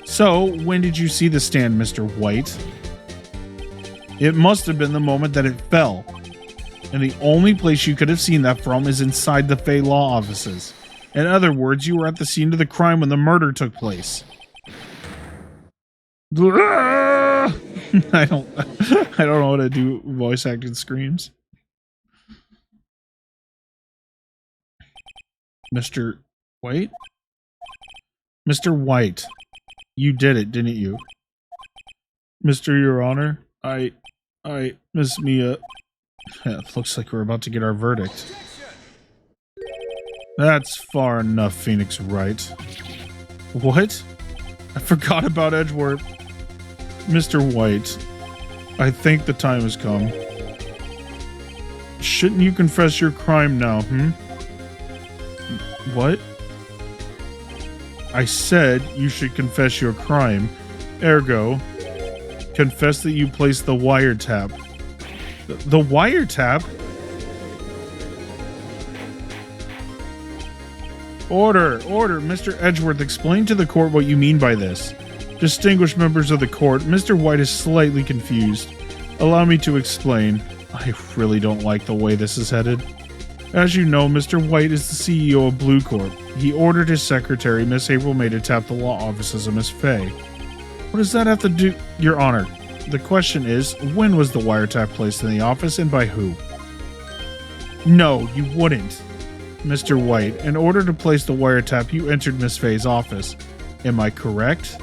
So, when did you see the stand, Mr. White? It must have been the moment that it fell. And the only place you could have seen that from is inside the Fay Law offices. In other words, you were at the scene of the crime when the murder took place. I don't know how to do voice acted screams. Mr. White? Mr. White, you did it, didn't you? Mr. Your Honor, I, Miss Mia... It looks like we're about to get our verdict. That's far enough, Phoenix Wright. What? I forgot about Edgeworth. Mr. White, I think the time has come. Shouldn't you confess your crime now, What? I said you should confess your crime. Ergo, confess that you placed the wiretap. The wiretap? Order! Mr. Edgeworth, explain to the court what you mean by this. Distinguished members of the court, Mr. White is slightly confused. Allow me to explain. I really don't like the way this is headed. As you know, Mr. White is the CEO of Blue Corp. He ordered his secretary, Miss April May, to tap the law offices of Miss Fay. What does that have to do... Your Honor, the question is, when was the wiretap placed in the office and by who? No, you wouldn't. Mr. White, in order to place the wiretap, you entered Miss Fay's office. Am I correct?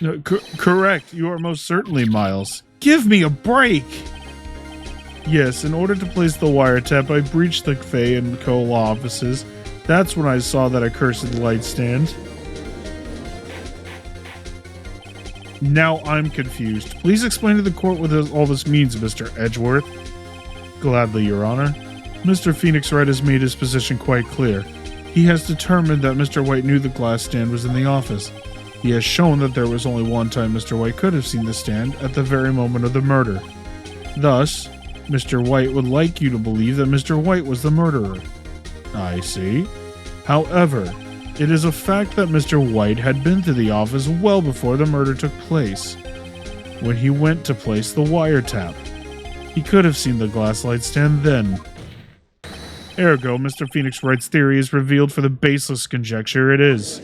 No, correct. You are most certainly, Miles. Give me a break! Yes, in order to place the wiretap, I breached the Fay and Co. law offices. That's when I saw that accursed light stand. Now I'm confused. Please explain to the court what all this means, Mr. Edgeworth. Gladly, Your Honor. Mr. Phoenix Wright has made his position quite clear. He has determined that Mr. White knew the glass stand was in the office. He has shown that there was only one time Mr. White could have seen the stand, at the very moment of the murder. Thus, Mr. White would like you to believe that Mr. White was the murderer. I see. However, it is a fact that Mr. White had been to the office well before the murder took place. When he went to place the wiretap, he could have seen the glass light stand then. Ergo, Mr. Phoenix Wright's theory is revealed for the baseless conjecture it is.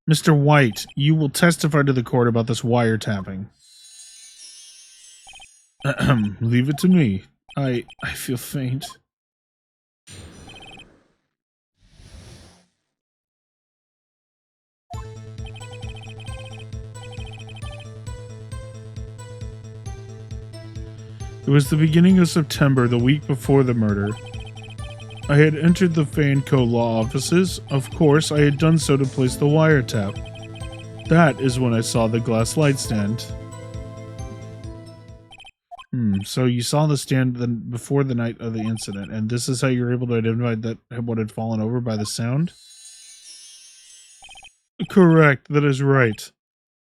Mr. White, you will testify to the court about this wiretapping. Leave it to me. I feel faint. It was the beginning of September, the week before the murder. I had entered the Fay & Co. law offices. Of course, I had done so to place the wiretap. That is when I saw the glass light stand. So you saw the stand before the night of the incident, and this is how you were able to identify that what had fallen over by the sound? Correct, that is right.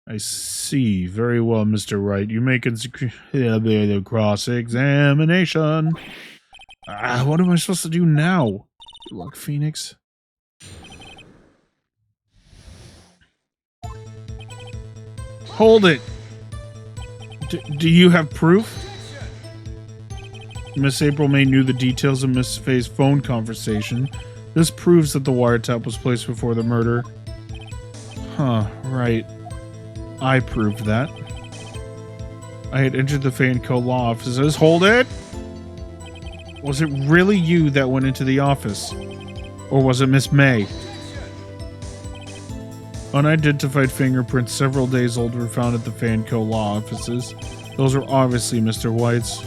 I see. Very well, Mr. Wright. You may the cross-examination. What am I supposed to do now? Good luck, Phoenix. Hold it! Do you have proof? Miss April May knew the details of Miss Faye's phone conversation. This proves that the wiretap was placed before the murder. Huh, right. I proved that. I had entered the Faye & Co. law offices. Hold it! Was it really you that went into the office? Or was it Miss May? Unidentified fingerprints several days old were found at the Faye & Co. law offices. Those were obviously Mr. White's.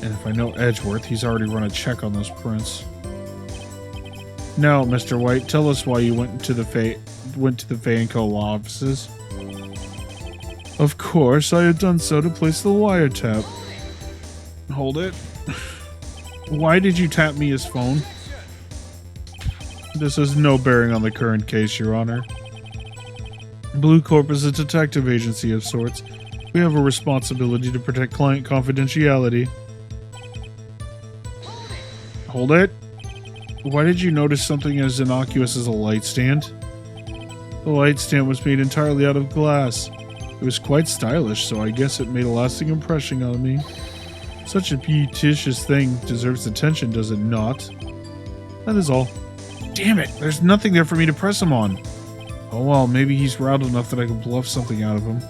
And if I know Edgeworth, he's already run a check on those prints. Now, Mr. White, tell us why you went to the Faye & Co. law offices. Of course, I had done so to place the wiretap. Hold it. Why did you tap Mia's phone? This has no bearing on the current case, Your Honor. Blue Corp is a detective agency of sorts. We have a responsibility to protect client confidentiality. Hold it. Why did you notice something as innocuous as a light stand? The light stand was made entirely out of glass. It was quite stylish, so I guess it made a lasting impression on me. Such a beauticious thing deserves attention, does it not? That is all. Damn it, there's nothing there for me to press him on. Oh well, maybe he's rattled enough that I can bluff something out of him.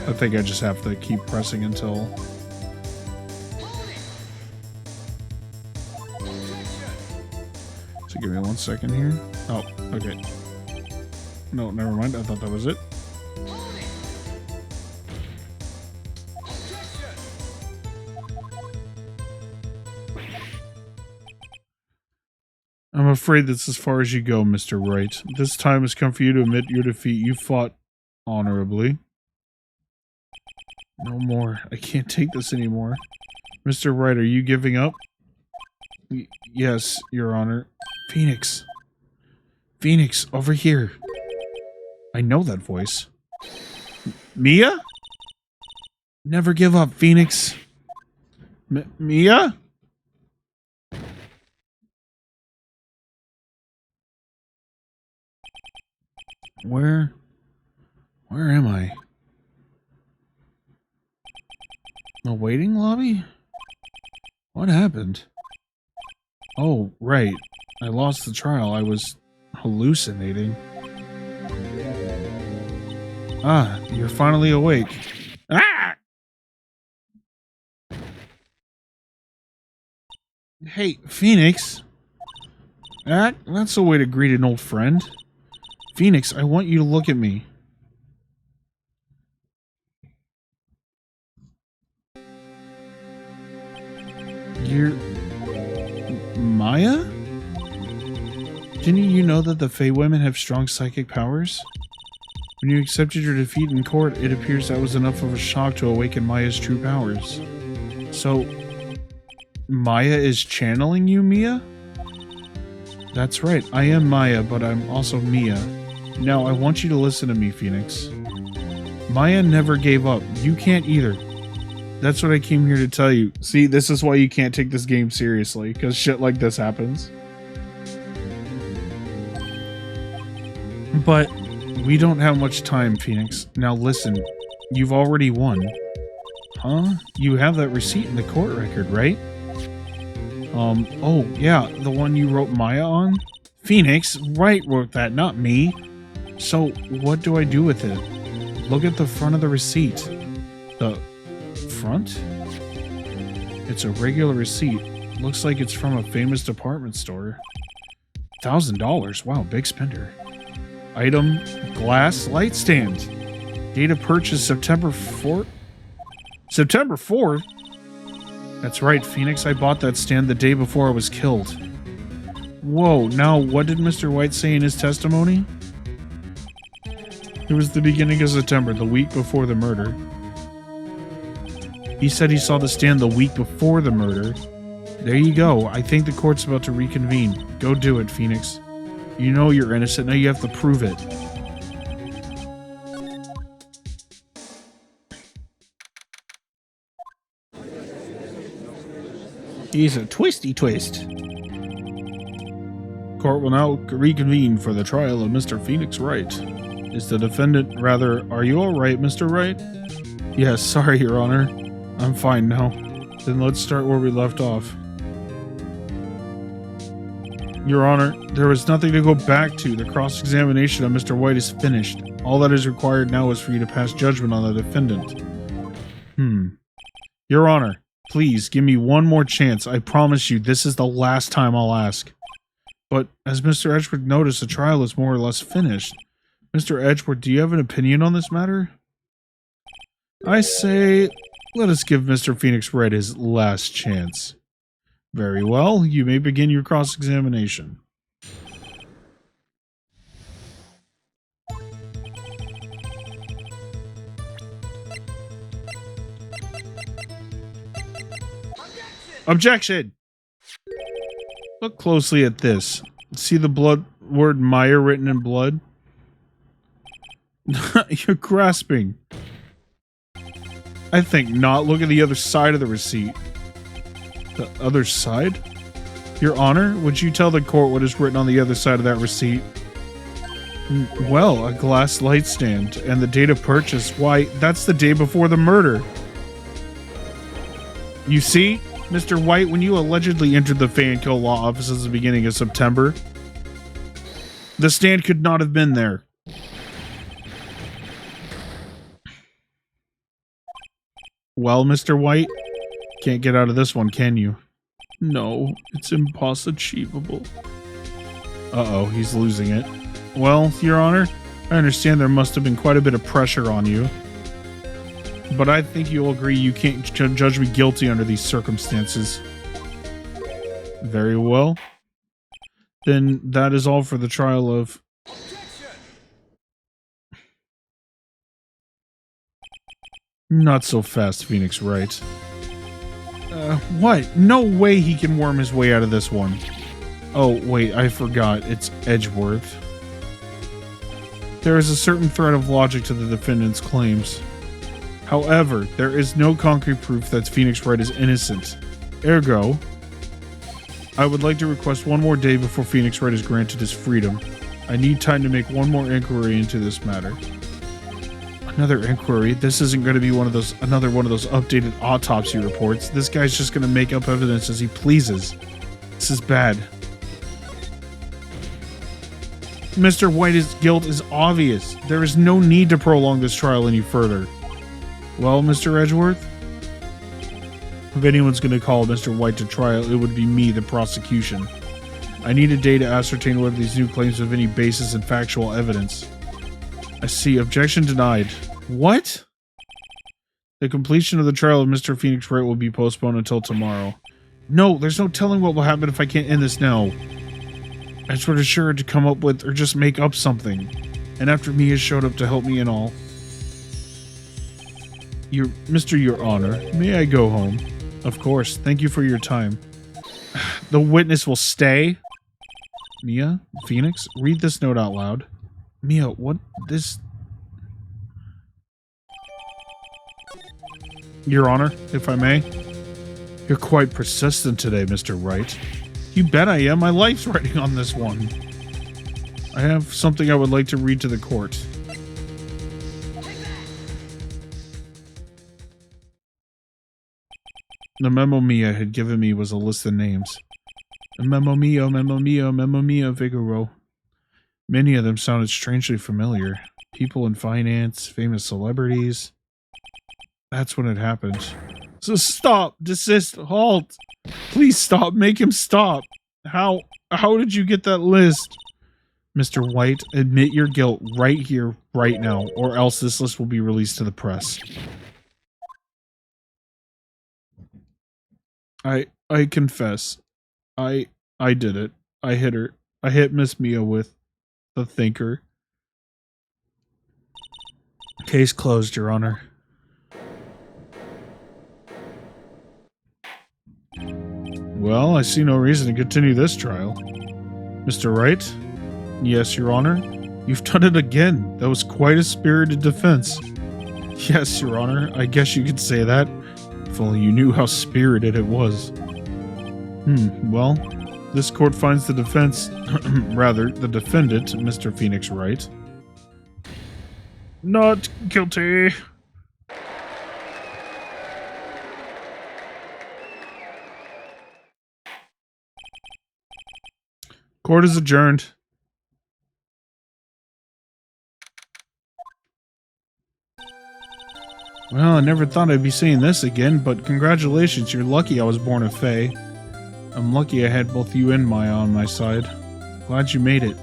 I think I just have to keep pressing until... So give me 1 second here. Oh, okay. No, never mind. I thought that was it. I'm afraid that's as far as you go, Mr. Wright. This time has come for you to admit your defeat. You fought honorably. No more. I can't take this anymore. Mr. Wright, are you giving up? Yes, Your Honor. Phoenix. Phoenix, over here. I know that voice. Mia? Never give up, Phoenix. Mia? Where am I? The waiting lobby? What happened? Oh, right. I lost the trial. I was hallucinating. Ah, you're finally awake. Ah! Hey, Phoenix. That's a way to greet an old friend. Phoenix, I want you to look at me. You're... Maya? Didn't you know that the Fey women have strong psychic powers? When you accepted your defeat in court, it appears that was enough of a shock to awaken Maya's true powers. So, Maya is channeling you, Mia? That's right, I am Maya, but I'm also Mia. Now, I want you to listen to me, Phoenix. Maya never gave up. You can't either. That's what I came here to tell you. See, this is why you can't take this game seriously, because shit like this happens. But we don't have much time, Phoenix. Now listen, you've already won. Huh? You have that receipt in the court record, right? Oh, yeah, the one you wrote Maya on? Phoenix, Wright wrote that, not me. So, what do I do with it? Look at the front of the receipt. The front? It's a regular receipt. Looks like it's from a famous department store. $1,000. Wow, big spender. Item, glass light stand. Date of purchase, September 4th? September 4th? That's right, Phoenix. I bought that stand the day before I was killed. Whoa, now what did Mr. White say in his testimony? It was the beginning of September, the week before the murder. He said he saw the stand the week before the murder. There you go. I think the court's about to reconvene. Go do it, Phoenix. You know you're innocent, now you have to prove it. He's a twisty twist. Court will now reconvene for the trial of Mr. Phoenix Wright. Is the defendant, rather, are you alright, Mr. Wright? Yes, sorry, Your Honor. I'm fine now. Then let's start where we left off. Your Honor, there is nothing to go back to. The cross-examination of Mr. White is finished. All that is required now is for you to pass judgment on the defendant. Your Honor, please, give me one more chance. I promise you, this is the last time I'll ask. But, as Mr. Edgeworth noticed, the trial is more or less finished. Mr. Edgeworth, do you have an opinion on this matter? I say, let us give Mr. Phoenix Wright his last chance. Very well, you may begin your cross-examination. Objection! Look closely at this. See the word Meyer written in blood? You're grasping. I think not. Look at the other side of the receipt. The other side? Your Honor, would you tell the court what is written on the other side of that receipt? Well, a glass light stand. And the date of purchase. Why, that's the day before the murder. You see, Mr. White, when you allegedly entered the Fay and Kill Law office at the beginning of September, the stand could not have been there. Well, Mr. White, can't get out of this one, can you? No, it's impossible. Uh-oh, he's losing it. Well, Your Honor, I understand there must have been quite a bit of pressure on you. But I think you'll agree you can't judge me guilty under these circumstances. Very well. Then that is all for the trial of... Not so fast, Phoenix Wright. What? No way he can worm his way out of this one. Oh, wait, I forgot. It's Edgeworth. There is a certain thread of logic to the defendant's claims. However, there is no concrete proof that Phoenix Wright is innocent. Ergo, I would like to request one more day before Phoenix Wright is granted his freedom. I need time to make one more inquiry into this matter. Another inquiry? This isn't going to be another one of those updated autopsy reports. This guy's just going to make up evidence as he pleases. This is bad. Mr. White's guilt is obvious. There is no need to prolong this trial any further. Well, Mr. Edgeworth? If anyone's going to call Mr. White to trial, it would be me, the prosecution. I need a day to ascertain whether these new claims have any basis in factual evidence. I see. Objection denied. What? The completion of the trial of Mr. Phoenix Wright will be postponed until tomorrow. No, there's no telling what will happen if I can't end this now. Edgeworth is sure to come up with or just make up something. And after Mia showed up to help me and all. Your Honor, may I go home? Of course. Thank you for your time. The witness will stay? Mia? Phoenix? Read this note out loud. Mia, what? This... Your Honor, if I may? You're quite persistent today, Mr. Wright. You bet I am. My life's riding on this one. I have something I would like to read to the court. The memo Mia had given me was a list of names. Memo Mia, Figaro. Many of them sounded strangely familiar. People in finance, famous celebrities. That's when it happened. So stop! Desist! Halt! Please stop! Make him stop! How did you get that list? Mr. White, admit your guilt right here, right now, or else this list will be released to the press. I confess. I did it. I hit her. I hit Miss Mia with the thinker. Case closed, Your Honor. Well, I see no reason to continue this trial. Mr. Wright? Yes, Your Honor. You've done it again. That was quite a spirited defense. Yes, Your Honor. I guess you could say that. If only you knew how spirited it was. Well, this court finds the defense, rather, the defendant, Mr. Phoenix Wright, not guilty. Court is adjourned. Well, I never thought I'd be saying this again, but congratulations, you're lucky I was born a Fae. I'm lucky I had both you and Maya on my side. Glad you made it.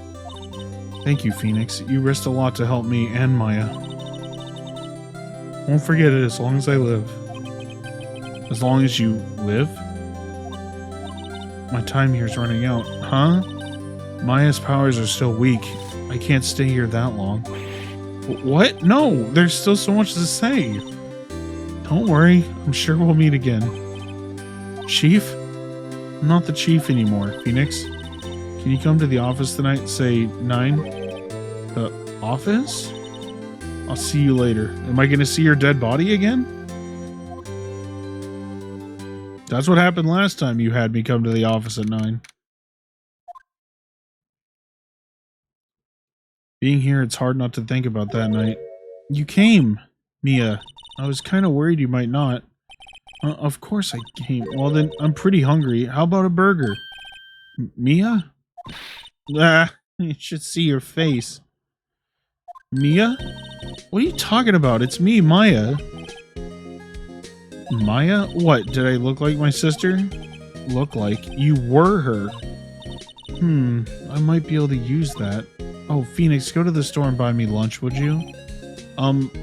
Thank you, Phoenix. You risked a lot to help me and Maya. Won't forget it as long as I live. As long as you live? My time here's running out. Huh? Maya's powers are still weak. I can't stay here that long. What? No, there's still so much to say. Don't worry, I'm sure we'll meet again. Chief? I'm not the chief anymore, Phoenix. Can you come to the office tonight, say 9? The office? I'll see you later. Am I gonna see your dead body again? That's what happened last time you had me come to the office at 9. Being here, it's hard not to think about that night. You came, Mia. I was kind of worried you might not. Of course I came. Well then, I'm pretty hungry. How about a burger? Mia? Ah, you should see your face. Mia? What are you talking about? It's me, Maya. Maya? What, did I look like my sister? Look like? You were her. I might be able to use that. Oh, Phoenix, go to the store and buy me lunch, would you?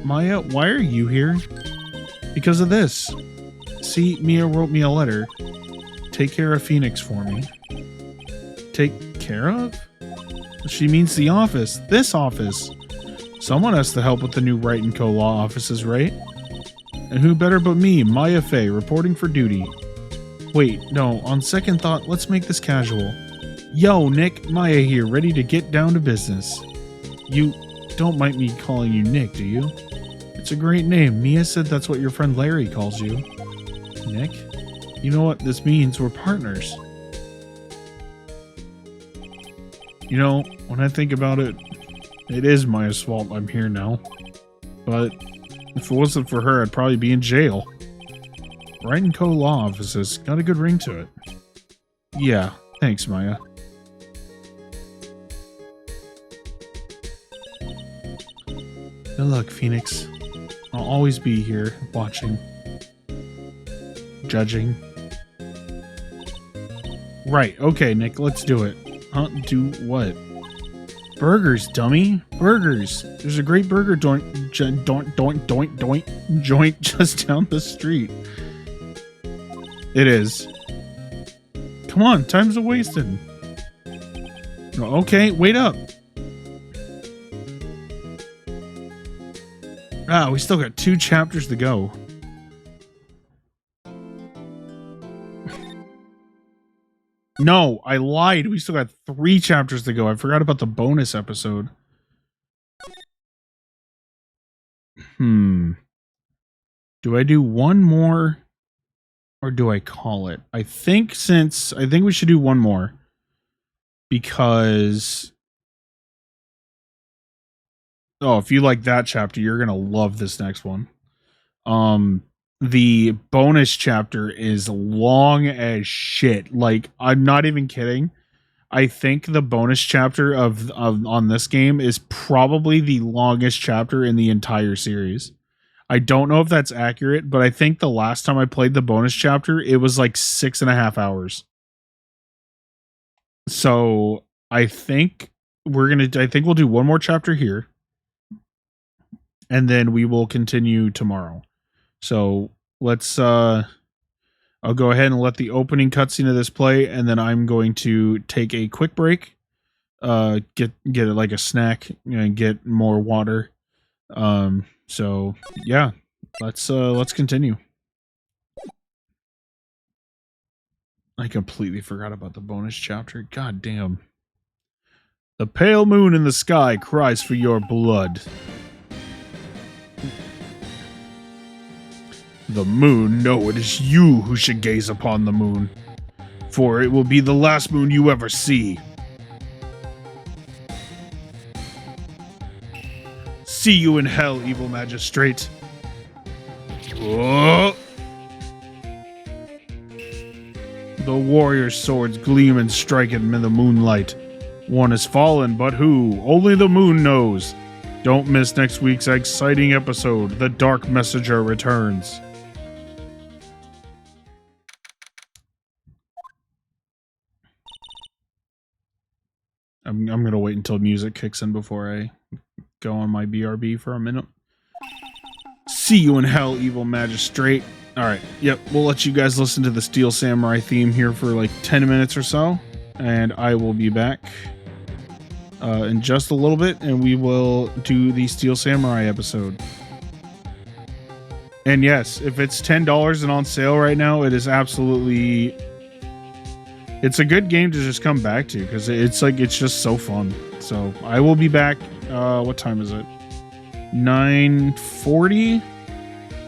Maya, why are you here? Because of this. See, Mia wrote me a letter. Take care of Phoenix for me. Take care of? She means the office. This office. Someone has to help with the new Wright & Co. law offices, right? And who better but me, Maya Fey, reporting for duty. Wait, no, on second thought, let's make this casual. Yo, Nick, Maya here, ready to get down to business. You don't mind me calling you Nick, do you? It's a great name. Mia said that's what your friend Larry calls you. Nick? You know what this means? We're partners. You know, when I think about it, it is Maya's fault I'm here now. But if it wasn't for her, I'd probably be in jail. Wright & Co. law offices got a good ring to it. Yeah, thanks, Maya. Good luck, Phoenix. I'll always be here, watching. Judging. Right, okay, Nick, let's do it. Do what? Burgers, dummy. Burgers. There's a great burger joint just down the street. It is. Come on, time's a wasting. Okay, wait up. Ah, we still got 2 chapters to go. No, I lied. We still got 3 chapters to go. I forgot about the bonus episode. Do I do one more? Or do I call it? I think we should do one more. Because... Oh, if you like that chapter, you're gonna love this next one. The bonus chapter is long as shit. Like, I'm not even kidding. I think the bonus chapter of on this game is probably the longest chapter in the entire series. I don't know if that's accurate, but I think the last time I played the bonus chapter, it was like 6.5 hours. So I think we'll do one more chapter here. And then we will continue tomorrow. So let's I'll go ahead and let the opening cutscene of this play, and then I'm going to take a quick break, get like a snack and get more water. So yeah, let's continue. I completely forgot about the bonus chapter. God damn. The pale moon in the sky cries for your blood. The moon, no, it is you who should gaze upon the moon, for it will be the last moon you ever see. See you in hell, evil magistrate. Oh. The warrior's swords gleam and strike him in the moonlight. One has fallen, but who? Only the moon knows. Don't miss next week's exciting episode. The Dark Messenger returns. I'm going to wait until music kicks in before I go on my BRB for a minute. See you in hell, evil magistrate. Alright, yep, we'll let you guys listen to the Steel Samurai theme here for like 10 minutes or so, and I will be back in just a little bit, and we will do the Steel Samurai episode. And yes, if it's $10 and on sale right now, it is absolutely... It's a good game to just come back to, because it's just so fun. So, I will be back, what time is it? 9:40?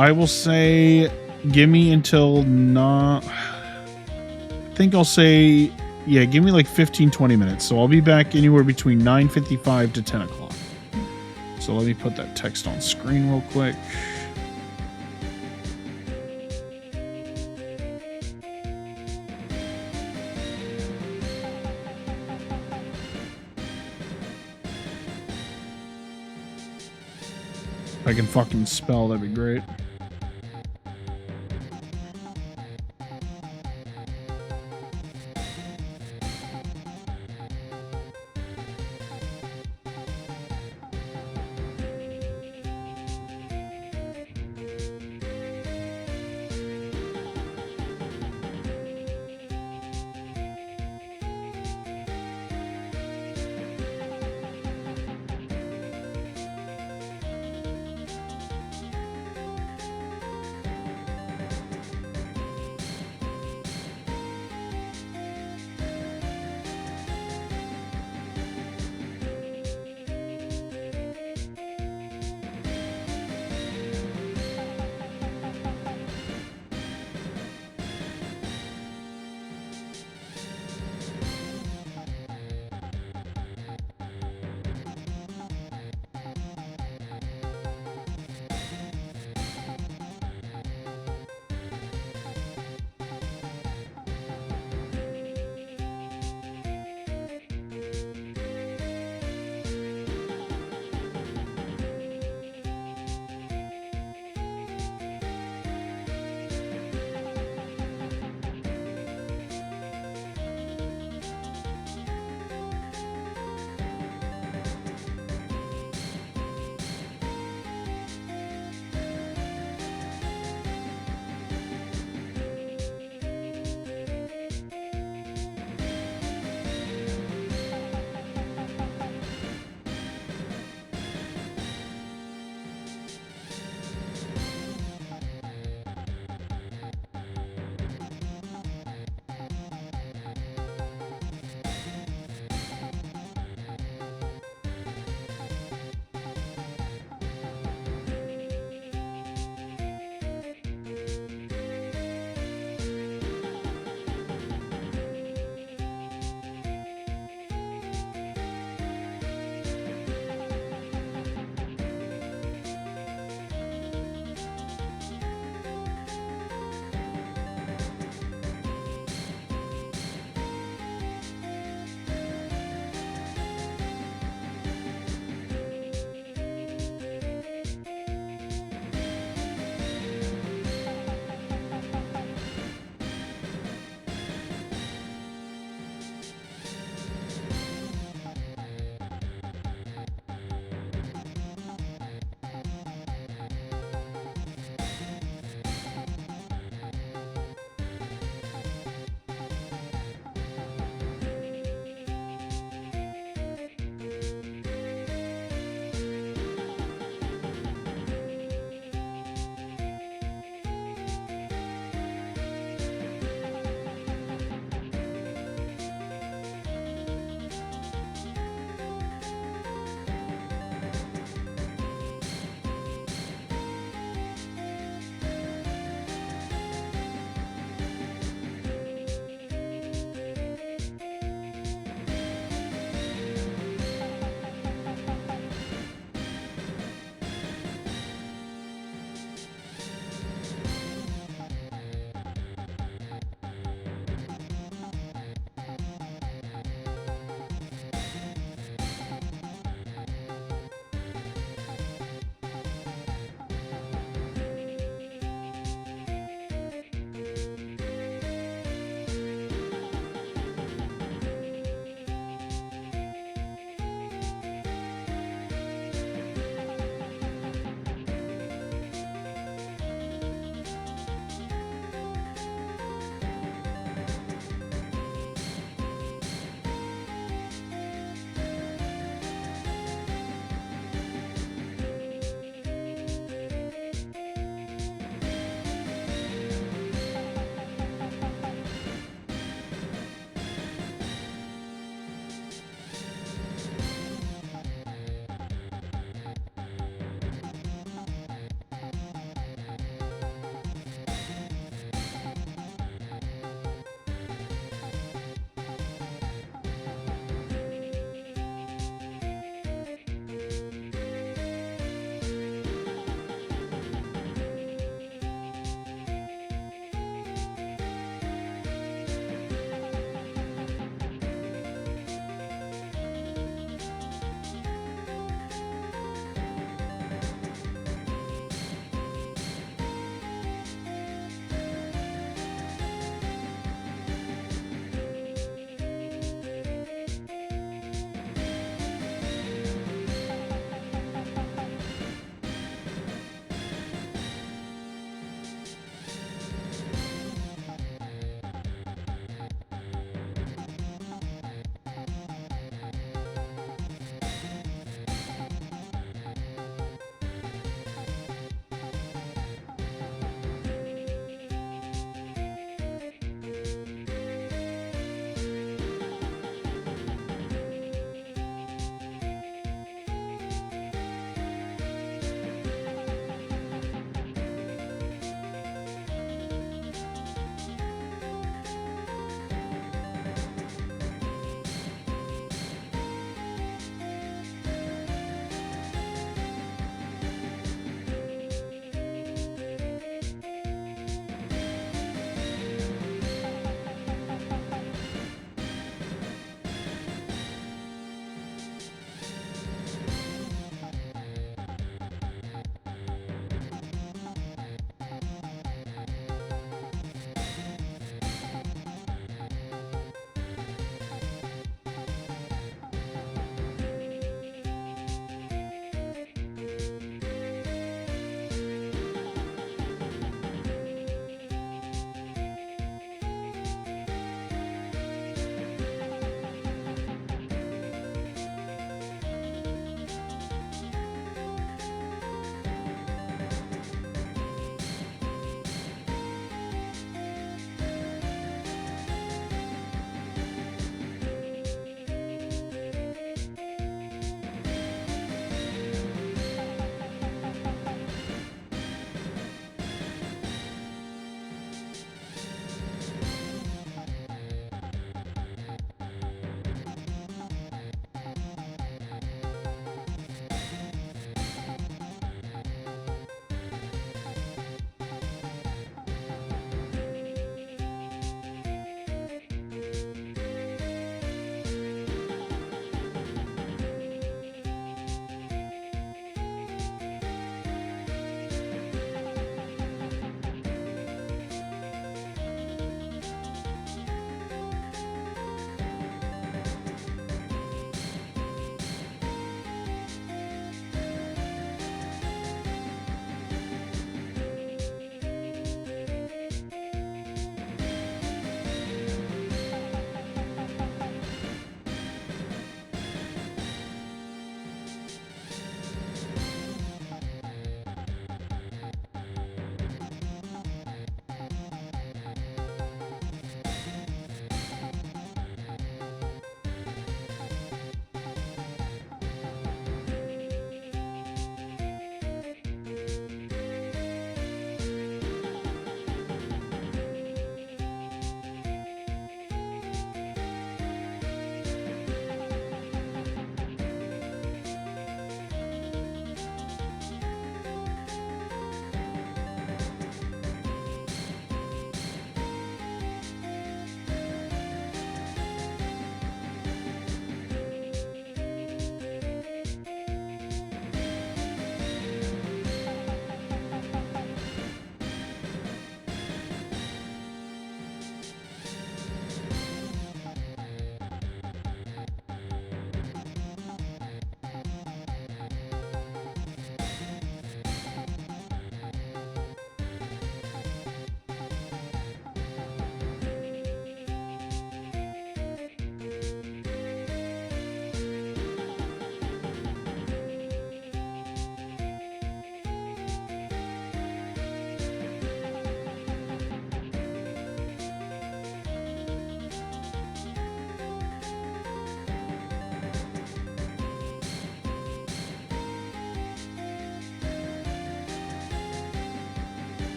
I will say... Give me until I think I'll say, yeah, give me like 15-20 minutes. So I'll be back anywhere between 9:55 to 10 o'clock. So let me put that text on screen real quick. If I can fucking spell, that'd be great.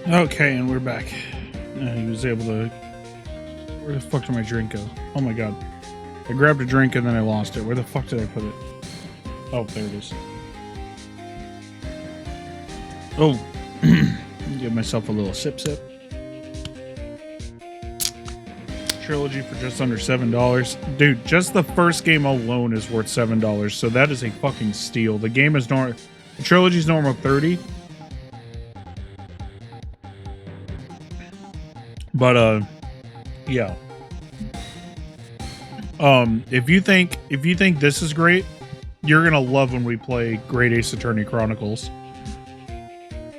Okay, and we're back. He was able to... Where the fuck did my drink go? Oh my god. I grabbed a drink and then I lost it. Where the fuck did I put it? Oh, there it is. Oh. Give myself a little sip. Trilogy for just under $7. Dude, just the first game alone is worth $7, so that is a fucking steal. The game is normal... The trilogy's normal $30. But yeah. If you think this is great, you're gonna love when we play Great Ace Attorney Chronicles.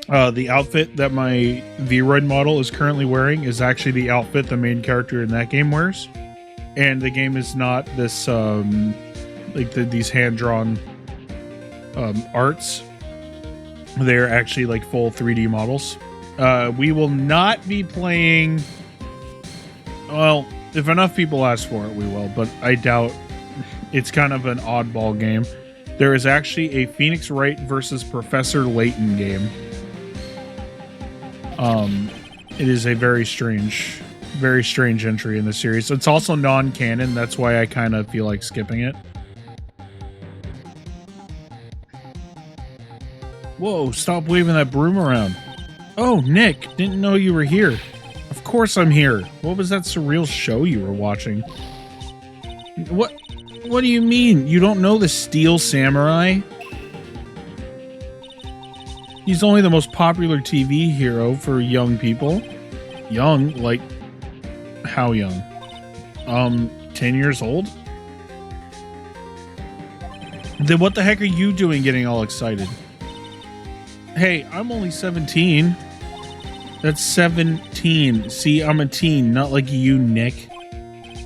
The outfit that my V-Ride model is currently wearing is actually the outfit the main character in that game wears, and the game is not this these hand-drawn arts. They're actually like full 3D models. We will not be playing... Well, if enough people ask for it, we will, but I doubt. It's kind of an oddball game. There is actually a Phoenix Wright versus Professor Layton game. It is a very strange entry in the series. It's also non-canon, that's why I kind of feel like skipping it. Whoa, stop waving that broom around. Oh, Nick, didn't know you were here. Of course I'm here. What was that surreal show you were watching? What do you mean? You don't know the Steel Samurai? He's only the most popular TV hero for young people. Young? Like, how young? 10 years old? Then what the heck are you doing getting all excited? Hey, I'm only 17. That's 17. See, I'm a teen, not like you, Nick.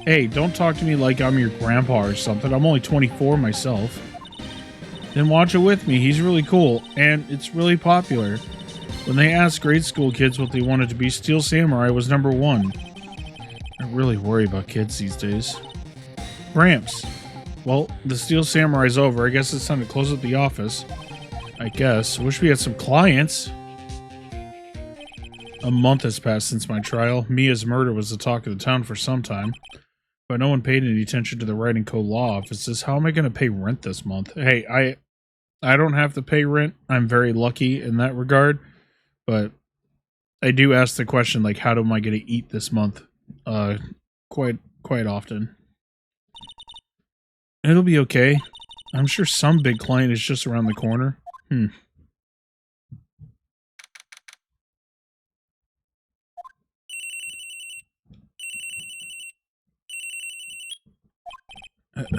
Hey, don't talk to me like I'm your grandpa or something. I'm only 24 myself. Then watch it with me. He's really cool, and it's really popular. When they asked grade school kids what they wanted to be, Steel Samurai was #1. I really worry about kids these days. Gramps. Well, the Steel Samurai's over. I guess it's time to close up the office. I guess. Wish we had some clients. A month has passed since my trial. Mia's murder was the talk of the town for some time, but no one paid any attention to the Wright & Co. law offices. How am I going to pay rent this month? Hey, I don't have to pay rent. I'm very lucky in that regard, but I do ask the question, like, how am I going to eat this month? Quite often. It'll be okay. I'm sure some big client is just around the corner.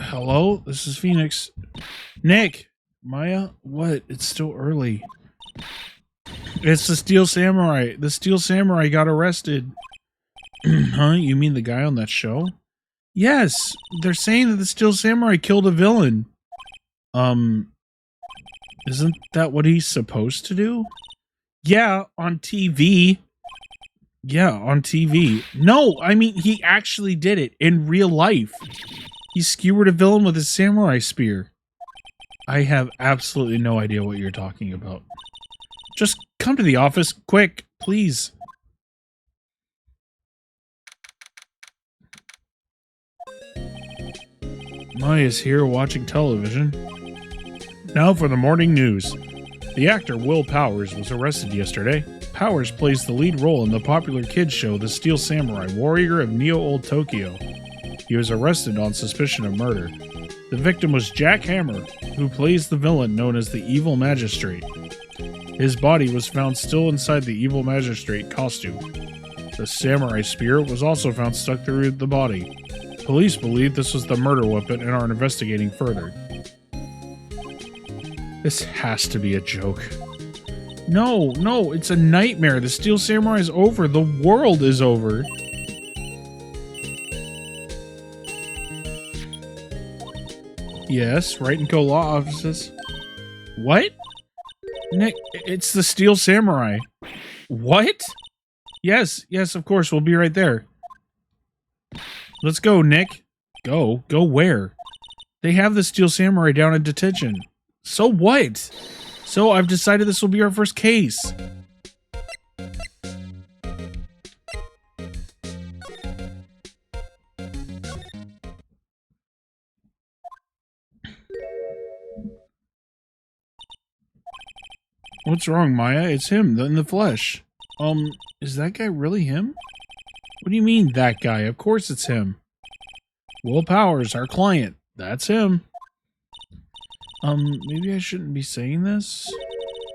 Hello? This is Phoenix. Nick! Maya? What? It's still early. It's the Steel Samurai. The Steel Samurai got arrested. Huh? You mean the guy on that show? Yes! They're saying that the Steel Samurai killed a villain. Isn't that what he's supposed to do? Yeah, on TV. Yeah, on TV. No, I mean, he actually did it in real life. He skewered a villain with his samurai spear. I have absolutely no idea what you're talking about. Just come to the office, quick, please. Maya's here watching television. Now for the morning news. The actor Will Powers was arrested yesterday. Powers plays the lead role in the popular kids show The Steel Samurai, Warrior of Neo-Old Tokyo. He was arrested on suspicion of murder. The victim was Jack Hammer, who plays the villain known as the Evil Magistrate. His body was found still inside the Evil Magistrate costume. The samurai spear was also found stuck through the body. Police believe this was the murder weapon and are investigating further. This has to be a joke. No, it's a nightmare. The Steel Samurai is over. The world is over. Yes, Wright & Co. law offices. What? Nick, it's the Steel Samurai. What? Yes, of course. We'll be right there. Let's go, Nick. Go where? They have the Steel Samurai down in detention. So what? So I've decided this will be our first case. What's wrong, Maya? It's him, in the flesh. Is that guy really him? What do you mean, that guy? Of course it's him. Will Powers, our client. That's him. Maybe I shouldn't be saying this?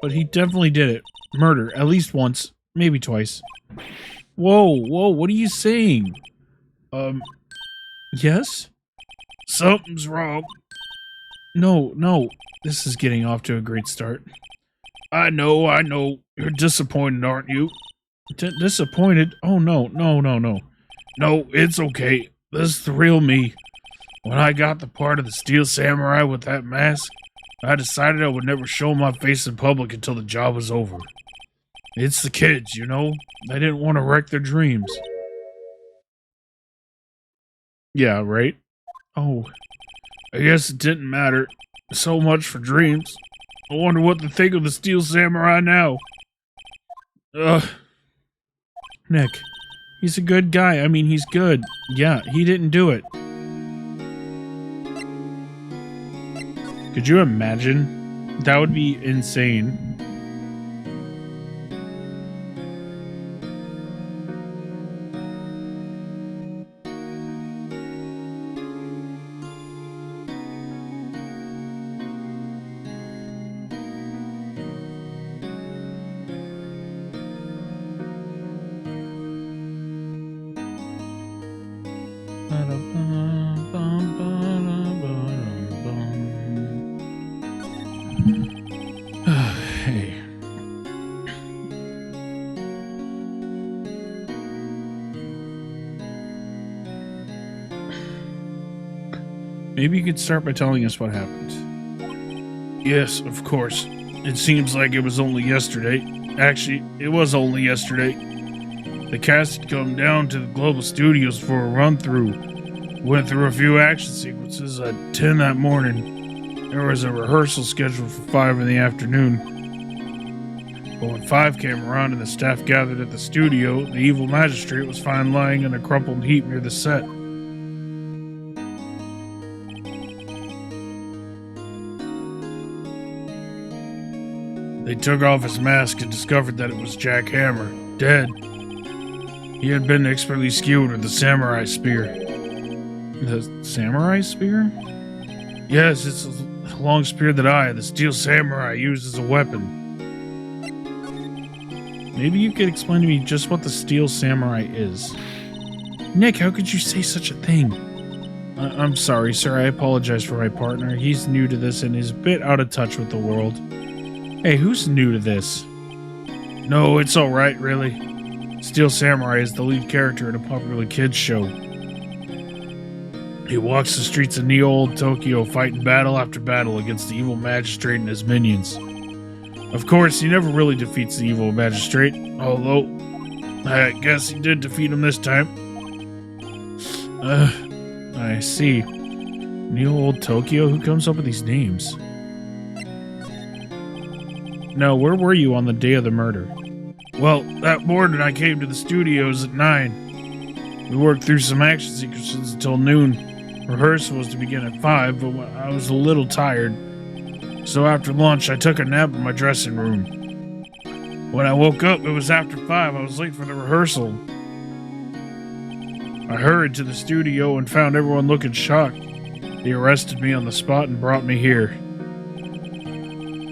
But he definitely did it. Murder, at least once. Maybe twice. Whoa, what are you saying? Yes? Something's wrong. No, this is getting off to a great start. I know. You're disappointed, aren't you? Disappointed? Oh, no. No, it's okay. This is the real me. When I got the part of the Steel Samurai with that mask, I decided I would never show my face in public until the job was over. It's the kids, you know? They didn't want to wreck their dreams. Yeah, right? Oh, I guess it didn't matter. So much for dreams. I wonder what to think of the Steel Samurai now. Nick, he's a good guy. I mean, he's good. Yeah, he didn't do it. Could you imagine? That would be insane. Hey. Maybe you could start by telling us what happened. Yes, of course. It seems like it was only yesterday. Actually, it was only yesterday. The cast had come down to the Global Studios for a run-through. Went through a few action sequences at 10 that morning. There was a rehearsal scheduled for 5 in the afternoon. But when 5 came around and the staff gathered at the studio, the evil magistrate was found lying in a crumpled heap near the set. They took off his mask and discovered that it was Jack Hammer, dead. He had been expertly skewered with the samurai spear. The samurai spear? Yes, it's a long spear that the Steel Samurai, used as a weapon. Maybe you could explain to me just what the Steel Samurai is. Nick, how could you say such a thing? I'm sorry, sir. I apologize for my partner. He's new to this and is a bit out of touch with the world. Hey, who's new to this? No, it's alright, really. Steel Samurai is the lead character in a popular kids show. He walks the streets of Neo-Old Tokyo fighting battle after battle against the evil magistrate and his minions. Of course, he never really defeats the evil magistrate, although I guess he did defeat him this time. I see. Neo-Old Tokyo? Who comes up with these names? No, where were you on the day of the murder? Well, that morning I came to the studios at 9. We worked through some action sequences until noon. Rehearsal was to begin at 5, but I was a little tired. So after lunch, I took a nap in my dressing room. When I woke up, it was after 5. I was late for the rehearsal. I hurried to the studio and found everyone looking shocked. They arrested me on the spot and brought me here.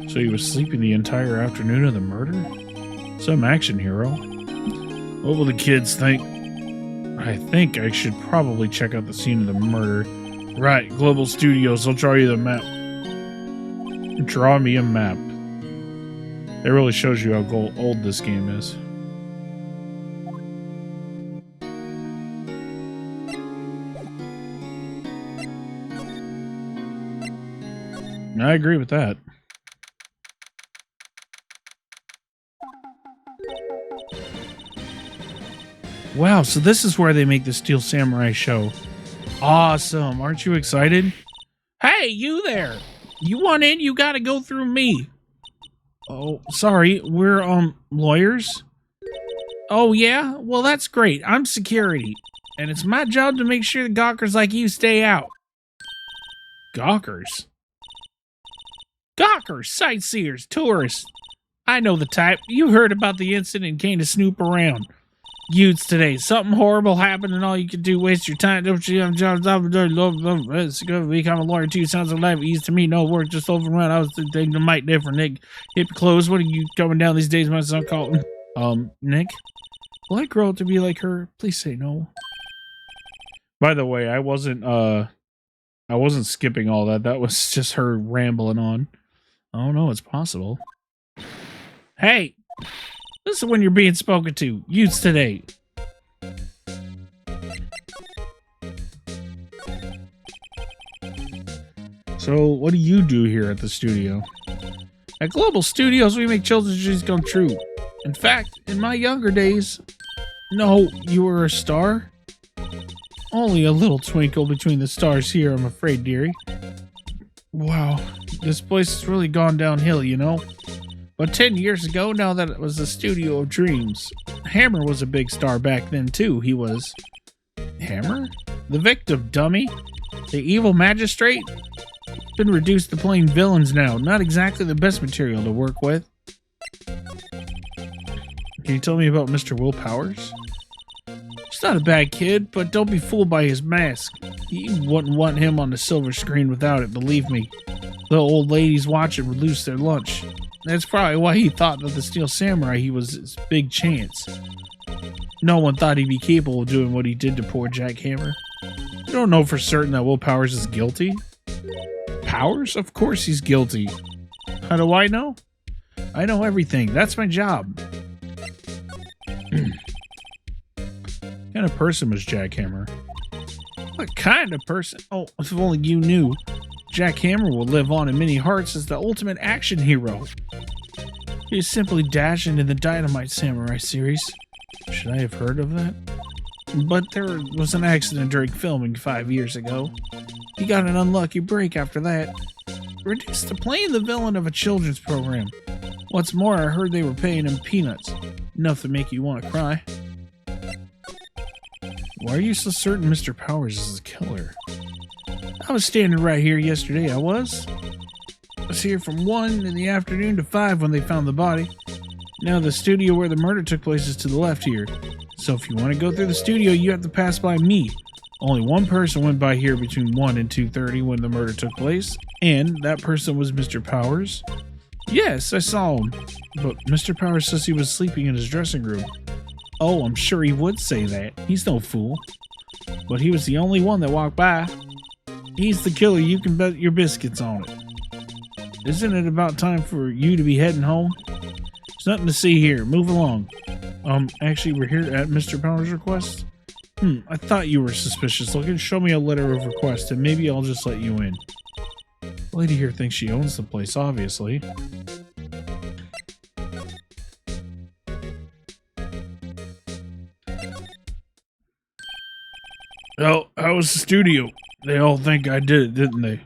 So he was sleeping the entire afternoon of the murder? Some action hero. What will the kids think? I think I should probably check out the scene of the murder. Right, Global Studios, I'll draw you the map. Draw me a map. It really shows you how old this game is. I agree with that. Wow, so this is where they make the Steel Samurai show. Awesome. Aren't you excited? Hey, you there. You want in? You gotta go through me. Oh, sorry. We're, lawyers? Oh, yeah? Well, that's great. I'm security. And it's my job to make sure the gawkers like you stay out. Gawkers? Gawkers, sightseers, tourists. I know the type. You heard about the incident and came to snoop around. Youths today. Something horrible happened and all you can do waste your time. Don't you have jobs? It's good week. I'm a lawyer too. Sounds like life easy to me. No work, just overrun. I was thinking it might different. Nick, hip clothes. What are you coming down these days, my son Colton? Nick? Will I grow up to be like her? Please say no. By the way, I wasn't skipping all that. That was just her rambling on. Oh no, it's possible. Hey! Listen when you're being spoken to. Youths today. So, what do you do here at the studio? At Global Studios, we make children's dreams come true. In fact, in my younger days... No, you were a star? Only a little twinkle between the stars here, I'm afraid, dearie. Wow, this place has really gone downhill, you know? But 10 years ago, now that it was a studio of dreams. Hammer was a big star back then, too. He was... Hammer? The victim, dummy. The evil magistrate? Been reduced to plain villains now. Not exactly the best material to work with. Can you tell me about Mr. Will Powers? He's not a bad kid, but don't be fooled by his mask. You wouldn't want him on the silver screen without it, believe me. The old ladies watching would lose their lunch. That's probably why he thought that the Steel Samurai he was his big chance. No one thought he'd be capable of doing what he did to poor Jack Hammer. You don't know for certain that Will Powers is guilty? Powers? Of course he's guilty. How do I know? I know everything. That's my job. What kind of person was Jack Hammer? What kind of person? Oh, if only you knew. Jack Hammer will live on in many hearts as the ultimate action hero. He is simply dashing in the Dynamite Samurai series. Should I have heard of that? But there was an accident during filming 5 years ago. He got an unlucky break after that. Reduced to playing the villain of a children's program. What's more, I heard they were paying him peanuts. Enough to make you want to cry. Why are you so certain Mr. Powers is the killer? I was standing right here yesterday, I was here from 1 in the afternoon to 5 when they found the body. Now the studio where the murder took place is to the left here. So if you want to go through the studio, you have to pass by me. Only one person went by here between 1 and 2:30 when the murder took place. And that person was Mr. Powers. Yes, I saw him. But Mr. Powers says he was sleeping in his dressing room. Oh, I'm sure he would say that. He's no fool. But he was the only one that walked by. He's the killer, you can bet your biscuits on it. Isn't it about time for you to be heading home? There's nothing to see here. Move along. Actually, we're here at Mr. Powers' request. I thought you were suspicious looking. Show me a letter of request and maybe I'll just let you in. The lady here thinks she owns the place, obviously. Oh, how was the studio? They all think I did it, didn't they?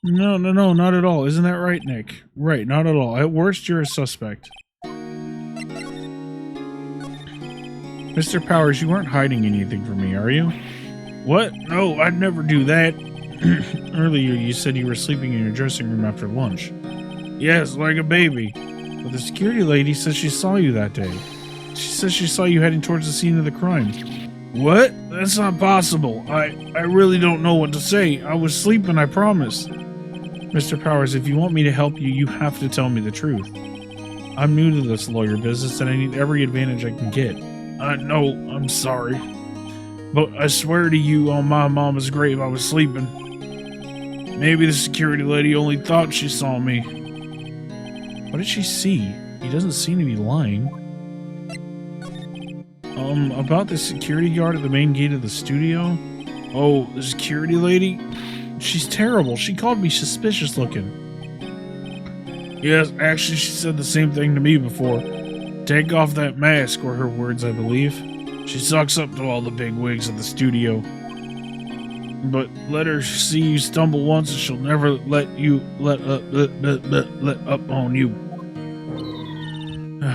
No, not at all. Isn't that right, Nick? Right, not at all. At worst, you're a suspect. Mr. Powers, you aren't hiding anything from me, are you? What? No, I'd never do that. Earlier, you said you were sleeping in your dressing room after lunch. Yes, like a baby. But the security lady says she saw you that day. She says she saw you heading towards the scene of the crime. What? That's not possible. I really don't know what to say. I was sleeping, I promise. Mr. Powers, if you want me to help you, you have to tell me the truth. I'm new to this lawyer business and I need every advantage I can get. I know, I'm sorry. But I swear to you on my mama's grave I was sleeping. Maybe the security lady only thought she saw me. What did she see? He doesn't seem to be lying. About the security guard at the main gate of the studio? Oh, the security lady? She's terrible. She called me suspicious looking. Yes, actually she said the same thing to me before. Take off that mask, were her words, I believe. She sucks up to all the big wigs at the studio. But let her see you stumble once and she'll never let up on you.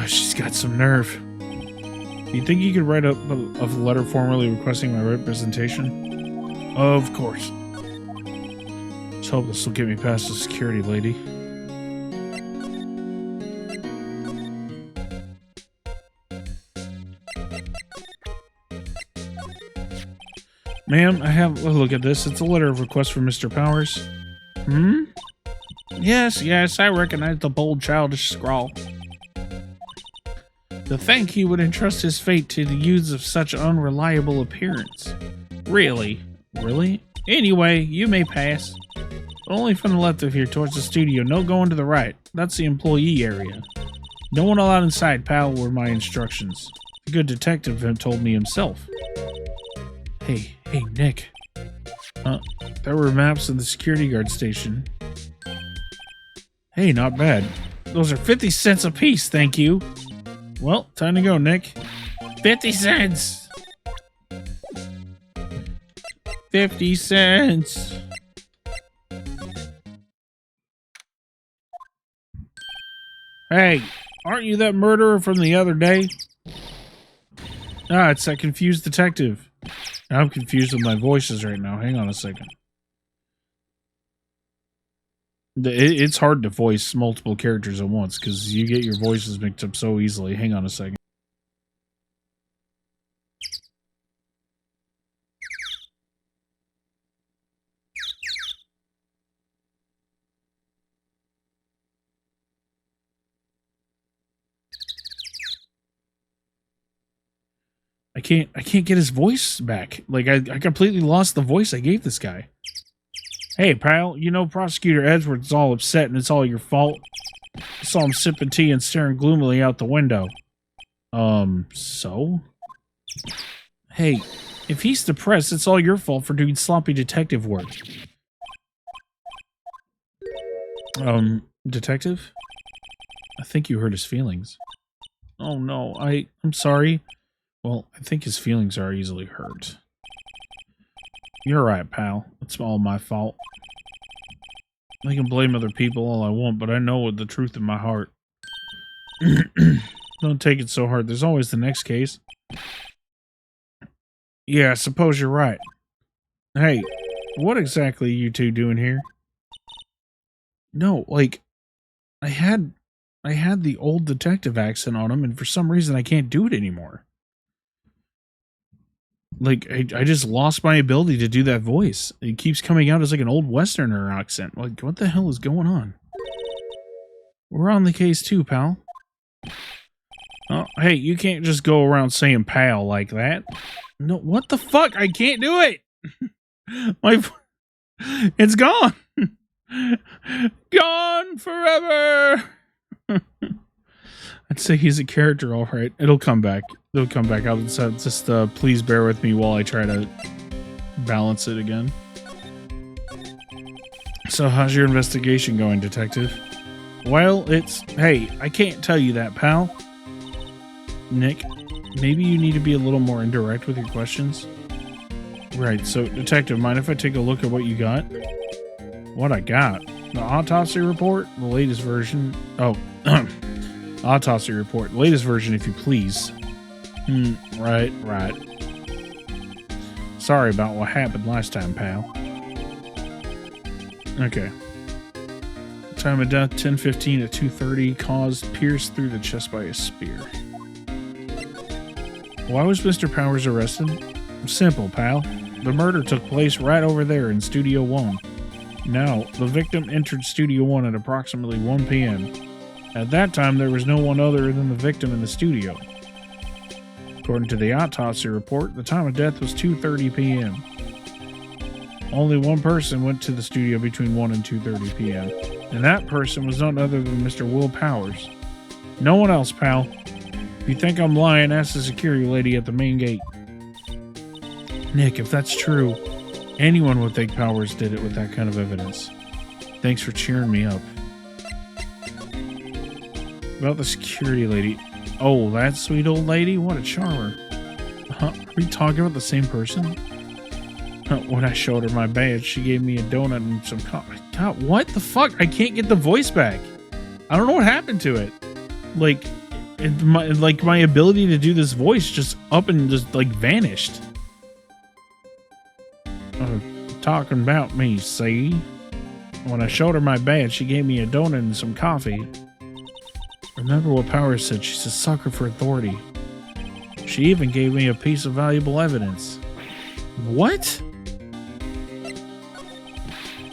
She's got some nerve. Do you think you could write up a letter formally requesting my representation? Of course. Let's hope this will get me past the security lady. Ma'am, I have a look at this. It's a letter of request from Mr. Powers. Hmm? Yes, I recognize the bold, childish scrawl. To think he would entrust his fate to the youths of such unreliable appearance. Really? Anyway, you may pass. Only from the left of here towards the studio. No going to the right. That's the employee area. No one allowed inside, pal, were my instructions. The good detective had told me himself. Hey, Nick. There were maps in the security guard station. Hey, not bad. Those are 50 cents apiece, thank you. Well, time to go, Nick. 50 cents! 50 cents! Hey, aren't you that murderer from the other day? Ah, it's that confused detective. I'm confused with my voices right now. Hang on a second. It's hard to voice multiple characters at once because you get your voices mixed up so easily. Hang on a second. I can't get his voice back. Like, I completely lost the voice I gave this guy. Hey, pal, you know Prosecutor Edwards is all upset and it's all your fault. I saw him sipping tea and staring gloomily out the window. So? Hey, if he's depressed, it's all your fault for doing sloppy detective work. Detective? I think you hurt his feelings. Oh no, I'm sorry. Well, I think his feelings are easily hurt. You're right, pal. It's all my fault. I can blame other people all I want, but I know the truth in my heart. Don't take it so hard. There's always the next case. Yeah, I suppose you're right. Hey, what exactly are you two doing here? No, like, I had the old detective accent on him, and for some reason I can't do it anymore. Like, I just lost my ability to do that voice. It keeps coming out as like an old Westerner accent. Like, what the hell is going on? We're on the case too, pal. Oh, hey, you can't just go around saying pal like that. No, what the fuck? I can't do it! It's gone! Gone forever! I'd say he's a character, all right. It'll come back. It'll come back. I'll just please bear with me while I try to balance it again. So, how's your investigation going, detective? Well, hey, I can't tell you that, pal. Nick, maybe you need to be a little more indirect with your questions. Right, so, detective, mind if I take a look at what you got? What I got? The autopsy report? The latest version? Oh, autopsy report. Latest version, if you please. Right. Sorry about what happened last time, pal. Okay. Time of death, 10:15 at 2:30. Caused pierced through the chest by a spear. Why was Mr. Powers arrested? Simple, pal. The murder took place right over there in Studio 1. Now, the victim entered Studio 1 at approximately 1 p.m. At that time, there was no one other than the victim in the studio. According to the autopsy report, the time of death was 2:30 p.m. Only one person went to the studio between 1 and 2:30 p.m. And that person was none other than Mr. Will Powers. No one else, pal. If you think I'm lying, ask the security lady at the main gate. Nick, if that's true, anyone would think Powers did it with that kind of evidence. Thanks for cheering me up. About the security lady. Oh, that sweet old lady? What a charmer. Are we talking about the same person? When I showed her my badge, she gave me a donut and some coffee. God, what the fuck? I can't get the voice back. I don't know what happened to it. Like, my ability to do this voice just up and just like vanished. Talking about me, see? When I showed her my badge, she gave me a donut and some coffee. Remember what Powers said, she's a sucker for authority. She even gave me a piece of valuable evidence. What?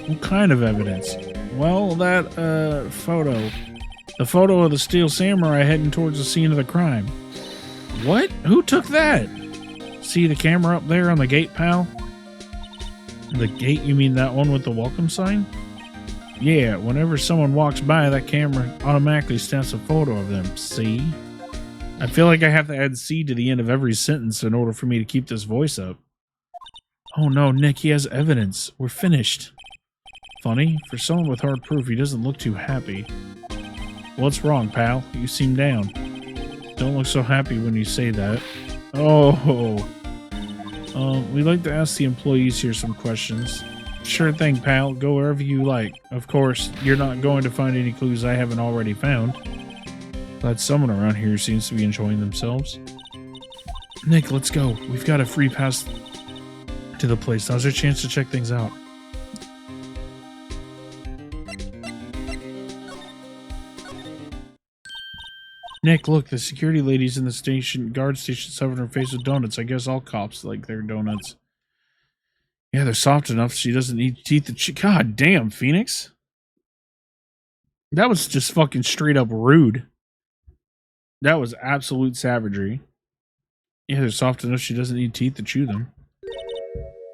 What kind of evidence? Well, that, photo. The photo of the Steel Samurai heading towards the scene of the crime. What? Who took that? See the camera up there on the gate, pal? The gate? You mean that one with the welcome sign? Yeah, whenever someone walks by, that camera automatically snaps a photo of them. See? I feel like I have to add C to the end of every sentence in order for me to keep this voice up. Oh no, Nick, he has evidence. We're finished. Funny, for someone with hard proof, he doesn't look too happy. What's wrong, pal? You seem down. Don't look so happy when you say that. Oh. We'd like to ask the employees here some questions. Sure thing, pal. Go wherever you like. Of course, you're not going to find any clues I haven't already found. Glad someone around here seems to be enjoying themselves. Nick, let's go. We've got a free pass to the place. Now's our chance to check things out. Nick, look, the security lady's in the guard station stuffing her face with donuts. I guess all cops like their donuts. Yeah, they're soft enough she doesn't need teeth to chew. God damn, Phoenix. That was just fucking straight up rude. That was absolute savagery. Yeah, they're soft enough she doesn't need teeth to chew them.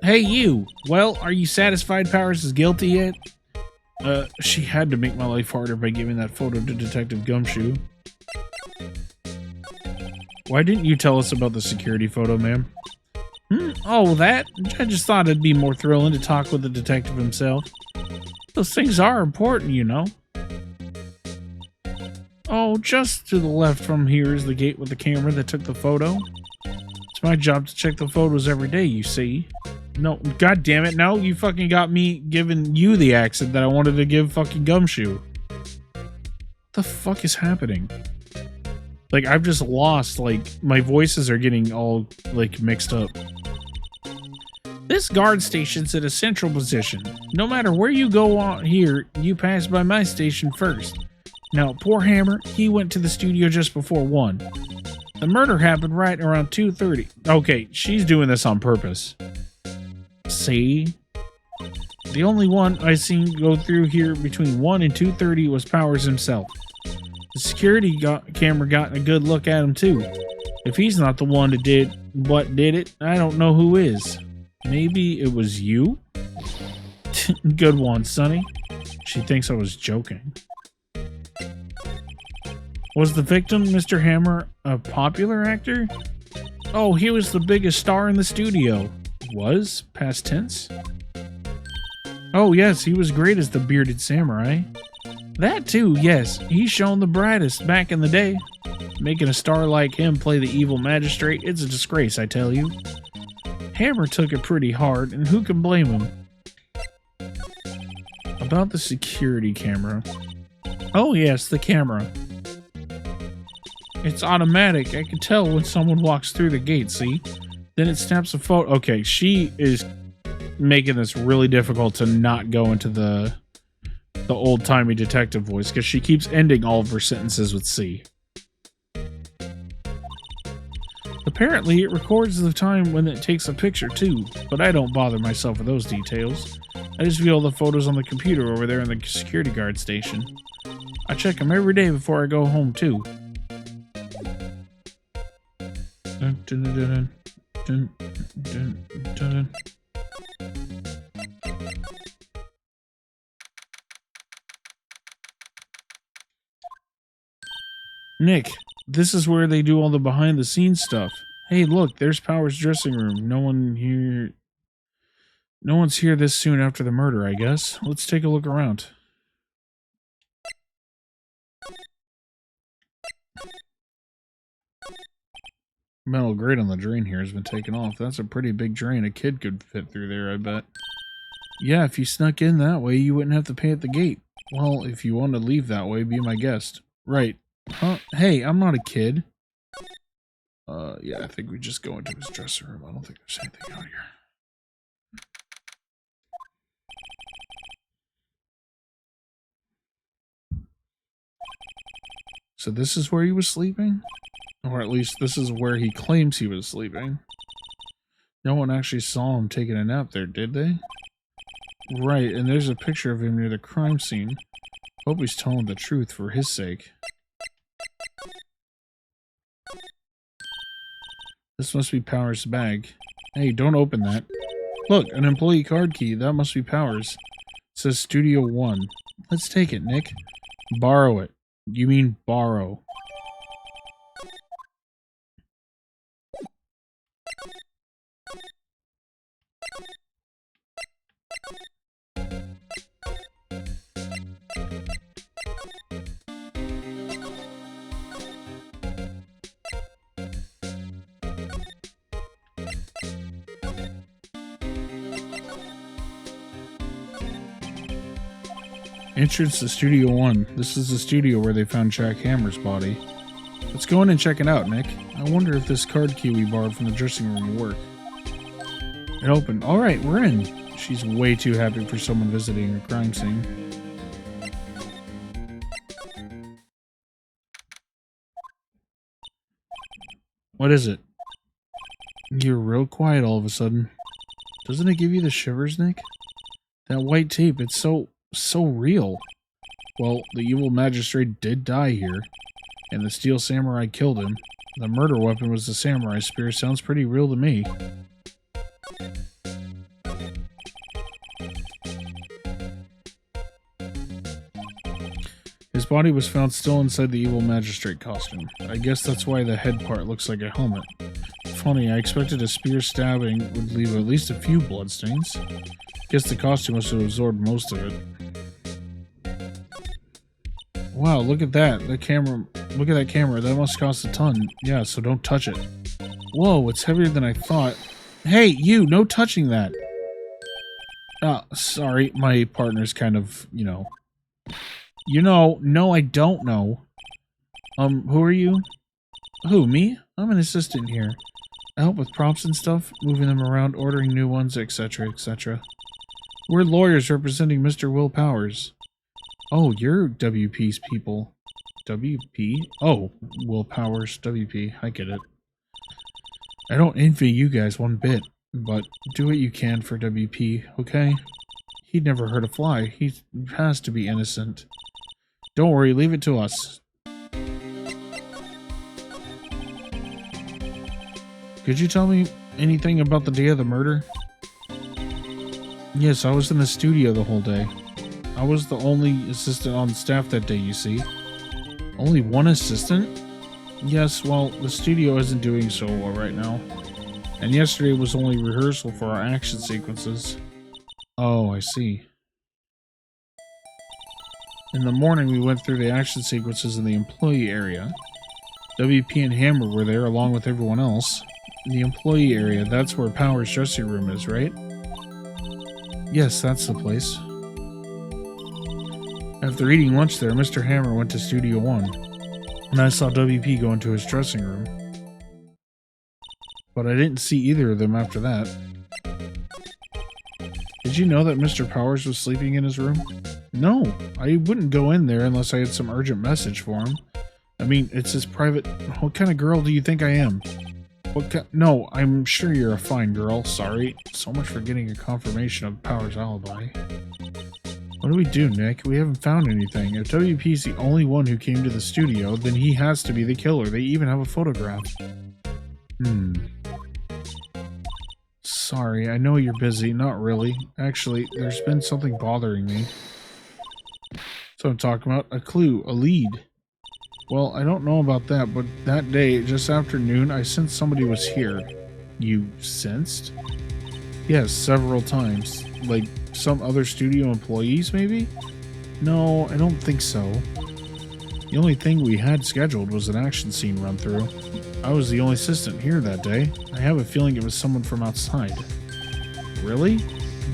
Hey, you! Well, are you satisfied Powers is guilty yet? She had to make my life harder by giving that photo to Detective Gumshoe. Why didn't you tell us about the security photo, ma'am? Oh, that? I just thought it'd be more thrilling to talk with the detective himself. Those things are important, you know. Oh, just to the left from here is the gate with the camera that took the photo. It's my job to check the photos every day, you see. No, god damn it, no, you fucking got me giving you the accent that I wanted to give fucking Gumshoe. What the fuck is happening? Like, I've just lost, like, my voices are getting all, like, mixed up. This guard station's at a central position. No matter where you go out here, you pass by my station first. Now, poor Hammer, he went to the studio just before 1. The murder happened right around 2:30. Okay, she's doing this on purpose. See? The only one I seen go through here between 1 and 2:30 was Powers himself. The security camera got a good look at him too. If he's not the one that did it, I don't know who is. Maybe it was you? Good one, Sonny. She thinks I was joking. Was the victim, Mr. Hammer, a popular actor? Oh, he was the biggest star in the studio. Was? Past tense? Oh yes, he was great as the bearded samurai. That too, yes. He's shown the brightest back in the day. Making a star like him play the evil magistrate, it's a disgrace, I tell you. Hammer took it pretty hard, and who can blame him? About the security camera. Oh yes, the camera. It's automatic. I can tell when someone walks through the gate, see? Then it snaps a photo. Okay, she is making this really difficult to not go into the old-timey detective voice, because she keeps ending all of her sentences with C. Apparently, it records the time when it takes a picture, too, but I don't bother myself with those details. I just view all the photos on the computer over there in the security guard station. I check them every day before I go home, too. Dun, dun, dun, dun, dun, dun, dun, dun. Nick, this is where they do all the behind-the-scenes stuff. Hey, look, there's Power's dressing room. No one's here this soon after the murder, I guess. Let's take a look around. Metal grate on the drain here has been taken off. That's a pretty big drain. A kid could fit through there, I bet. Yeah, if you snuck in that way, you wouldn't have to pay at the gate. Well, if you want to leave that way, be my guest. Right. Huh? Hey, I'm not a kid. Yeah, I think we just go into his dressing room. I don't think there's anything out here. So this is where he was sleeping? Or at least this is where he claims he was sleeping. No one actually saw him taking a nap there, did they? Right, and there's a picture of him near the crime scene. Hope he's telling the truth for his sake. This must be Powers' bag. Hey, don't open that. Look, an employee card key. That must be Powers. It says Studio 1. Let's take it, Nick. Borrow it. You mean borrow. Entrance to Studio 1. This is the studio where they found Jack Hammer's body. Let's go in and check it out, Nick. I wonder if this card key we borrowed from the dressing room will work. It opened. Alright, we're in. She's way too happy for someone visiting a crime scene. What is it? You're real quiet all of a sudden. Doesn't it give you the shivers, Nick? That white tape, it's so real. Well, the evil magistrate did die here, and the steel samurai killed him. The murder weapon was the samurai spear. Sounds pretty real to me. His body was found still inside the evil magistrate costume. I guess that's why the head part looks like a helmet. Funny, I expected a spear stabbing would leave at least a few bloodstains. Guess the costume must have absorbed most of it. Wow, look at that. Look at that camera. That must cost a ton. Yeah, so don't touch it. Whoa, it's heavier than I thought. Hey, you! No touching that! Sorry. My partner's kind of, no, I don't know. Who are you? Who, me? I'm an assistant here. I help with props and stuff, moving them around, ordering new ones, etc., etc. We're lawyers representing Mr. Will Powers. Oh, you're WP's people. WP? Oh, Will Powers, WP. I get it. I don't envy you guys one bit, but do what you can for WP, okay? He'd never hurt a fly. He has to be innocent. Don't worry, leave it to us. Could you tell me anything about the day of the murder? Yes, I was in the studio the whole day. I was the only assistant on staff that day, you see. Only one assistant? Yes, well, the studio isn't doing so well right now. And yesterday was only rehearsal for our action sequences. Oh, I see. In the morning, we went through the action sequences in the employee area. WP and Hammer were there along with everyone else. In the employee area, that's where Power's dressing room is, right? Yes, that's the place. After eating lunch there, Mr. Hammer went to Studio 1, and I saw WP go into his dressing room. But I didn't see either of them after that. Did you know that Mr. Powers was sleeping in his room? No, I wouldn't go in there unless I had some urgent message for him. I mean, it's his private... What kind of girl do you think I am? No, I'm sure you're a fine girl. Sorry. So much for getting a confirmation of Powers' alibi. What do we do, Nick? We haven't found anything. If WP's the only one who came to the studio, then he has to be the killer. They even have a photograph. Sorry, I know you're busy. Not really. Actually, there's been something bothering me. So I'm talking about a clue, a lead. Well, I don't know about that, but that day, just after noon, I sensed somebody was here. You sensed? Yes, several times. Like, some other studio employees, maybe? No, I don't think so. The only thing we had scheduled was an action scene run-through. I was the only assistant here that day. I have a feeling it was someone from outside. Really?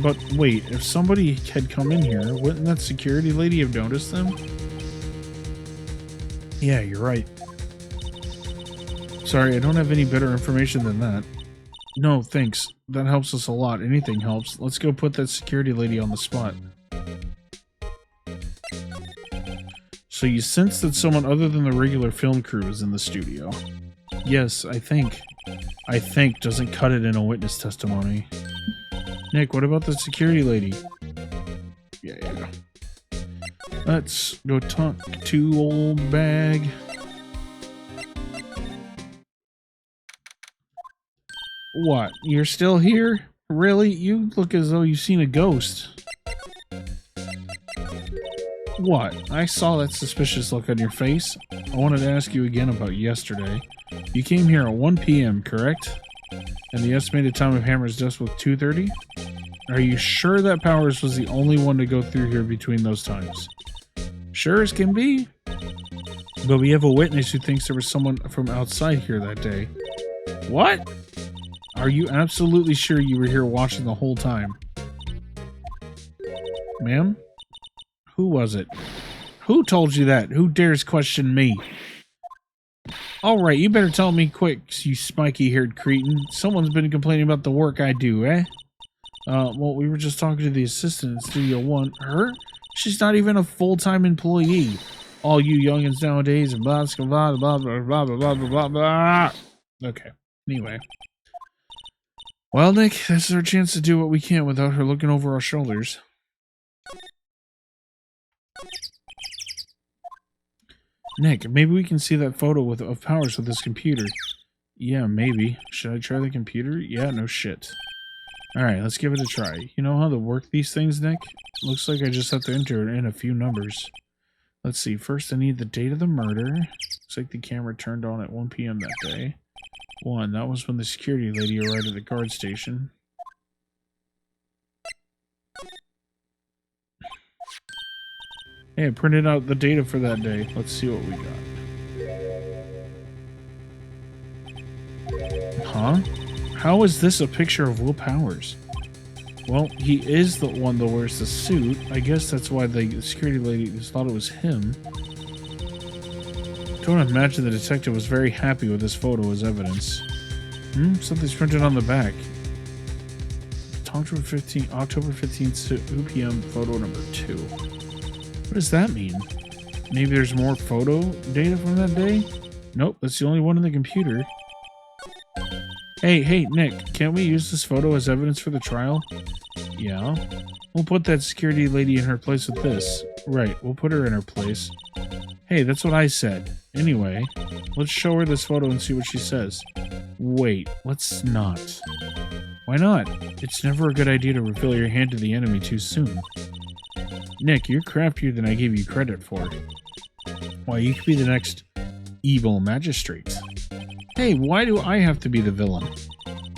But wait, if somebody had come in here, wouldn't that security lady have noticed them? Yeah, you're right. Sorry, I don't have any better information than that. No, thanks. That helps us a lot. Anything helps. Let's go put that security lady on the spot. So you sense that someone other than the regular film crew is in the studio? Yes, I think. I think, doesn't cut it in a witness testimony. Nick, what about the security lady? Yeah. Let's go talk to old bag. What? You're still here? Really? You look as though you've seen a ghost. What? I saw that suspicious look on your face. I wanted to ask you again about yesterday. You came here at 1 p.m., correct? And the estimated time of Hammer's death was 2:30? Are you sure that Powers was the only one to go through here between those times? Sure as can be. But we have a witness who thinks there was someone from outside here that day. What? Are you absolutely sure you were here watching the whole time? Ma'am? Who was it? Who told you that? Who dares question me? Alright, you better tell me quick, you spiky-haired cretin. Someone's been complaining about the work I do, eh? Well, we were just talking to the assistant in Studio 1. Her? She's not even a full-time employee. All you youngins nowadays, blah, blah, blah, blah, blah, blah, blah, blah, blah. Okay, anyway. Well, Nick, this is our chance to do what we can without her looking over our shoulders. Nick, maybe we can see that photo of Powers with his computer. Yeah, maybe. Should I try the computer? Yeah, no shit. Alright, let's give it a try. You know how to work these things, Nick? Looks like I just have to enter in a few numbers. Let's see. First, I need the date of the murder. Looks like the camera turned on at 1 p.m. that day. 1. That was when the security lady arrived at the guard station. Hey, I printed out the data for that day. Let's see what we got. Huh? How is this a picture of Will Powers? Well, he is the one that wears the suit. I guess that's why the security lady thought it was him. Don't imagine the detective was very happy with this photo as evidence. Something's printed on the back. October 15th, 2 p.m. photo number 2. What does that mean? Maybe there's more photo data from that day? Nope, that's the only one in the computer. Hey, Nick, can't we use this photo as evidence for the trial? Yeah. We'll put that security lady in her place with this. Right, we'll put her in her place. Hey, that's what I said. Anyway, let's show her this photo and see what she says. Wait, let's not. Why not? It's never a good idea to reveal your hand to the enemy too soon. Nick, you're craftier than I gave you credit for. Why, you could be the next evil magistrate. Hey, why do I have to be the villain?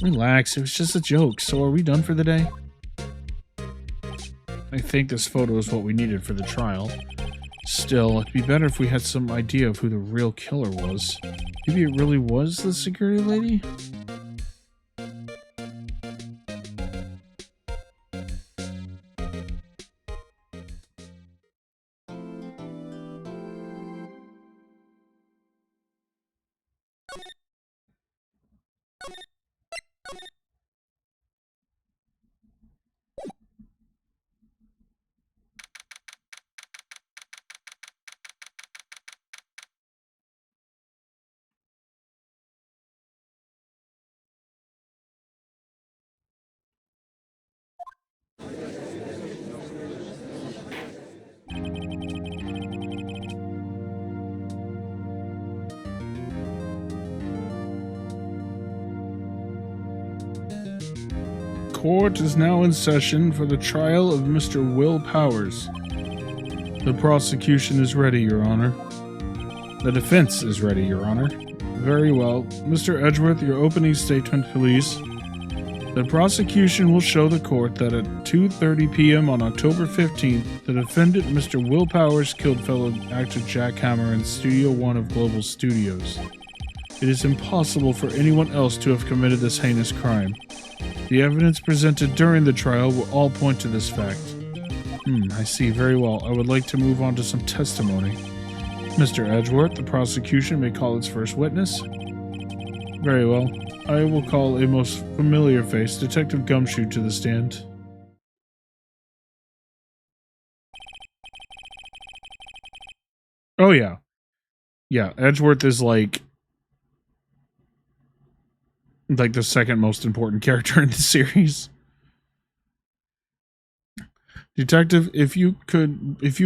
Relax, it was just a joke. So are we done for the day? I think this photo is what we needed for the trial. Still, it'd be better if we had some idea of who the real killer was. Maybe it really was the security lady? Court is now in session for the trial of Mr. Will Powers. The prosecution is ready, Your Honor. The defense is ready, Your Honor. Very well. Mr. Edgeworth, your opening statement, please. The prosecution will show the court that at 2:30 p.m. on October 15th, the defendant, Mr. Will Powers, killed fellow actor Jack Hammer in Studio 1 of Global Studios. It is impossible for anyone else to have committed this heinous crime. The evidence presented during the trial will all point to this fact. I see. Very well. I would like to move on to some testimony. Mr. Edgeworth, the prosecution may call its first witness. Very well. I will call a most familiar face, Detective Gumshoe, to the stand. Oh, yeah. Yeah, Edgeworth is like like the second most important character in the series. Detective, if you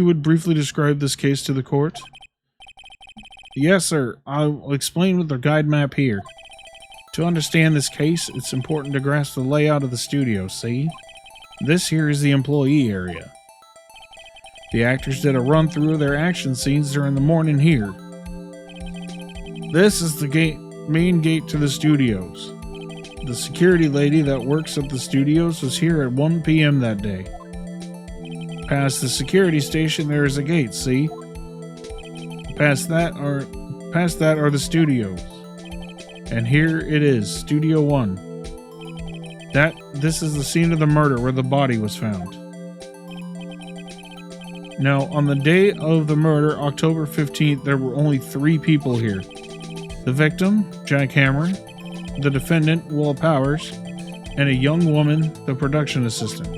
would briefly describe this case to the court. Yes, sir. I'll explain with the guide map here. To understand this case, it's important to grasp the layout of the studio, see? This here is the employee area. The actors did a run-through of their action scenes during the morning here. This is the main gate to the studios. The security lady that works at the studios was here at 1 p.m. that day. Past the security station, there is a gate, see? Past that are the studios. And here it is, Studio 1. This is the scene of the murder where the body was found. Now, on the day of the murder, October 15th, there were only 3 people here. The victim, Jack Hammer, the defendant, Will Powers, and a young woman, the production assistant.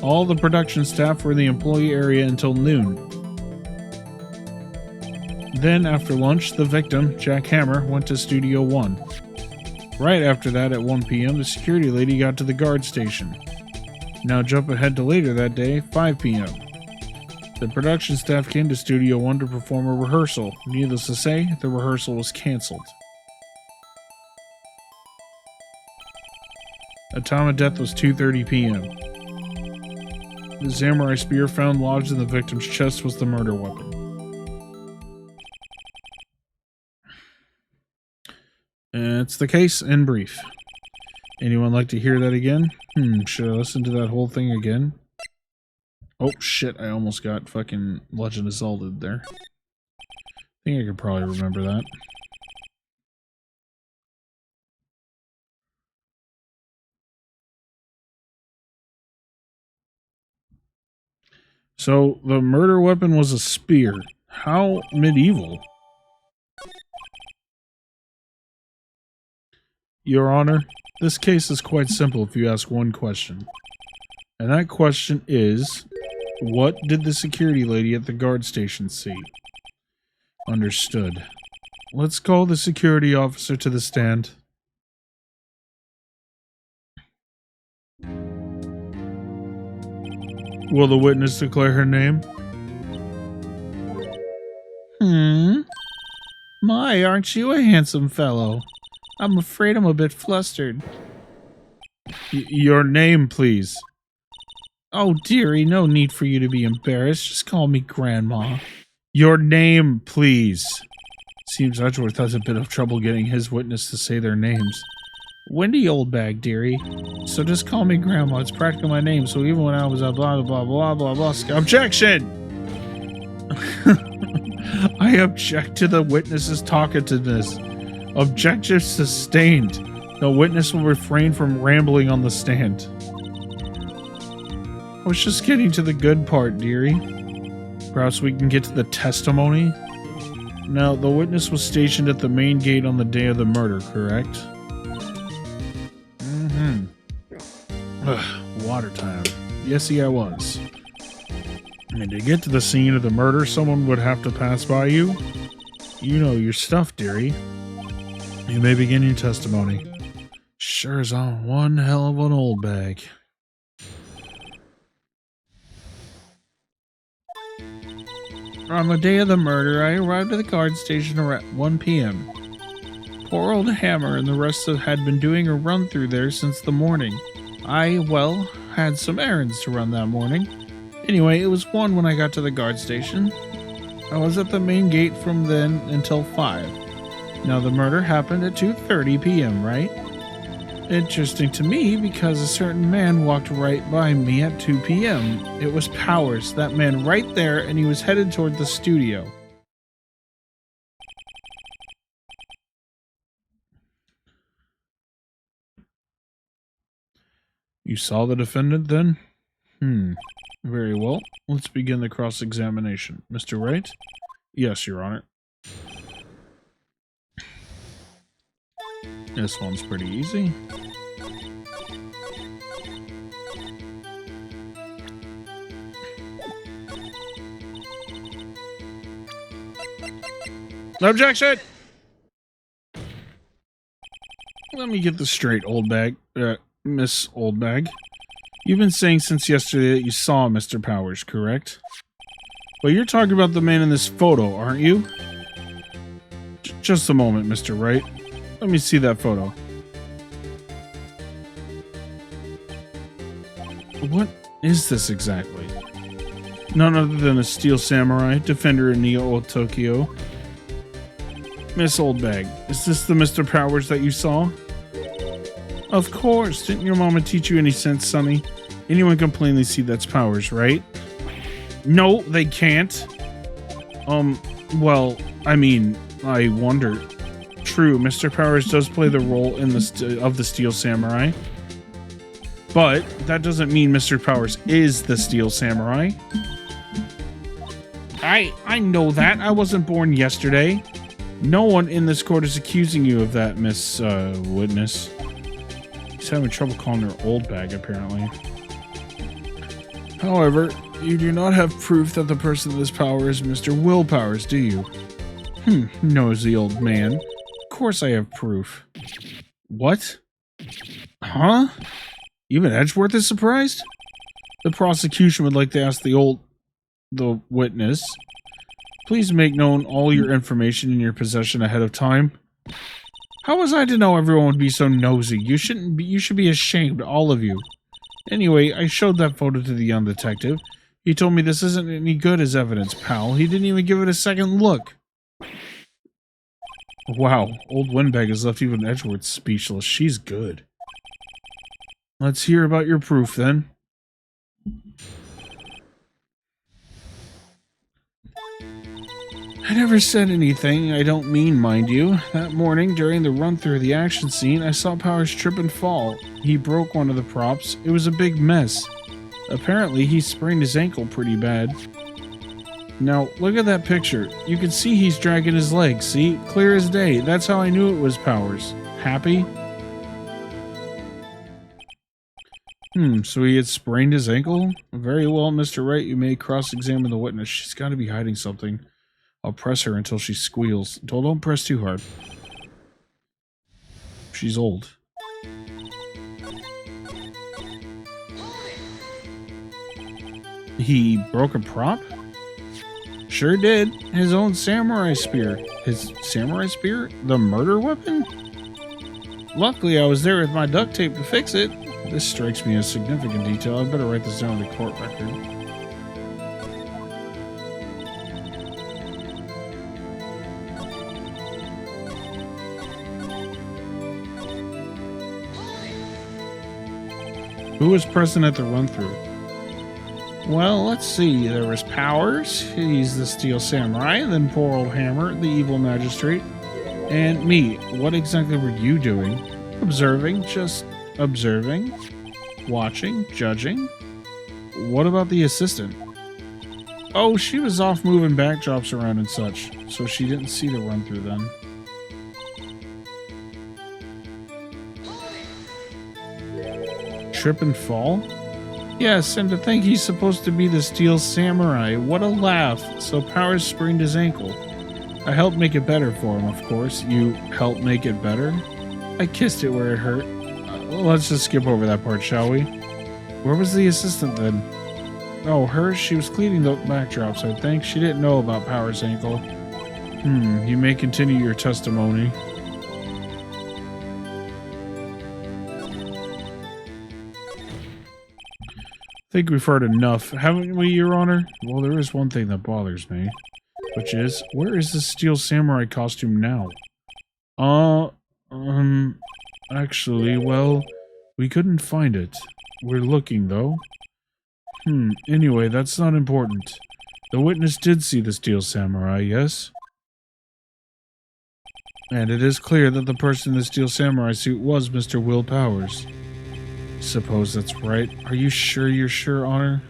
All the production staff were in the employee area until noon. Then, after lunch, the victim, Jack Hammer, went to Studio 1. Right after that, at 1 p.m., the security lady got to the guard station. Now jump ahead to later that day, 5 p.m. The production staff came to Studio 1 to perform a rehearsal. Needless to say, the rehearsal was cancelled. The time of death was 2:30 p.m. The samurai spear found lodged in the victim's chest was the murder weapon. It's the case in brief. Anyone like to hear that again? Should I listen to that whole thing again? Oh shit, I almost got fucking Legend of Zelda there. I think I could probably remember that. So, the murder weapon was a spear. How medieval? Your Honor, this case is quite simple if you ask one question. And that question is, what did the security lady at the guard station see? Understood. Let's call the security officer to the stand. Will the witness declare her name? My, aren't you a handsome fellow? I'm afraid I'm a bit flustered. Your name, please. Oh, dearie, no need for you to be embarrassed. Just call me Grandma. Your name, please. Seems Edgeworth has a bit of trouble getting his witness to say their names. Wendy Oldbag, dearie. So just call me Grandma. It's practically my name, so even when I was a blah, blah, blah, blah, blah, blah... Objection! I object to the witness's talkativeness. Objection sustained. The witness will refrain from rambling on the stand. I was just getting to the good part, dearie. Perhaps we can get to the testimony? Now, the witness was stationed at the main gate on the day of the murder, correct? Water time. Yes, I was. And to get to the scene of the murder, someone would have to pass by you. You know your stuff, dearie. You may begin your testimony. Sure is on one hell of an old bag. On the day of the murder, I arrived at the guard station around 1 p.m. Poor old Hammer and the rest had been doing a run-through there since the morning. I, well, had some errands to run that morning. Anyway, it was 1 when I got to the guard station. I was at the main gate from then until 5. Now, the murder happened at 2:30 p.m., right? Interesting to me because a certain man walked right by me at 2 p.m. It was Powers, that man right there, and he was headed toward the studio. You saw the defendant then? Very well. Let's begin the cross-examination. Mr. Wright? Yes, Your Honor. This one's pretty easy. Objection! The me get this straight, Miss Oldbag. You've been saying since yesterday that you saw Mr. Powers, correct? Well, you're talking about the man in this photo, aren't you? Just a moment, Mr. Wright. Let me see that photo. What is this exactly? None other than a steel samurai, defender in Neo Tokyo. Miss Oldbag, is this the Mr. Powers that you saw? Of course. Didn't your mama teach you any sense, Sonny? Anyone can plainly see that's Powers, right? No, they can't. Well, I mean, I wonder. True, Mr. Powers does play the role in of the Steel Samurai. But that doesn't mean Mr. Powers is the Steel Samurai. I know that. I wasn't born yesterday. No one in this court is accusing you of that, Miss, Witness. He's having trouble calling her old bag, apparently. However, you do not have proof that the person in this power is Mr. Will Powers, do you? Nosy old man. Of course I have proof. What? Huh? Even Edgeworth is surprised? The prosecution would like to ask the witness. Please make known all your information in your possession ahead of time. How was I to know everyone would be so nosy? You should be ashamed, all of you. Anyway, I showed that photo to the young detective. He told me this isn't any good as evidence, pal. He didn't even give it a second look. Wow, old Windbag has left even Edgeworth speechless. She's good. Let's hear about your proof, then. I never said anything. I don't mean, mind you. That morning, during the run-through of the action scene, I saw Powers trip and fall. He broke one of the props. It was a big mess. Apparently, he sprained his ankle pretty bad. Now, look at that picture. You can see he's dragging his legs, see? Clear as day. That's how I knew it was Powers. Happy? So he had sprained his ankle? Very well, Mr. Wright, you may cross-examine the witness. She's got to be hiding something. I'll press her until she squeals. Don't press too hard. She's old. He broke a prop? Sure did. His own samurai spear. His samurai spear? The murder weapon? Luckily, I was there with my duct tape to fix it. This strikes me as significant detail. I'd better write this down in the court record. Who was present at the run-through? Well, let's see. There was Powers. He's the Steel Samurai. Then poor old Hammer, the evil magistrate. And me. What exactly were you doing? Observing. Just observing. Watching. Judging. What about the assistant? Oh, she was off moving backdrops around and such. So she didn't see the run-through then. Trip and fall? Yes, and to think he's supposed to be the Steel Samurai. What a laugh. So Powers sprained his ankle. I helped make it better for him, of course. You helped make it better? I kissed it where it hurt. Let's just skip over that part, shall we? Where was the assistant then? Oh, her? She was cleaning the backdrops, I think. She didn't know about Powers' ankle. You may continue your testimony. I think we've heard enough, haven't we, Your Honor? Well, there is one thing that bothers me, which is, where is the Steel Samurai costume now? Actually, well, we couldn't find it. We're looking, though. Anyway, that's not important. The witness did see the Steel Samurai, yes? And it is clear that the person in the Steel Samurai suit was Mr. Will Powers. Suppose that's right. Are you sure you're sure, Honor?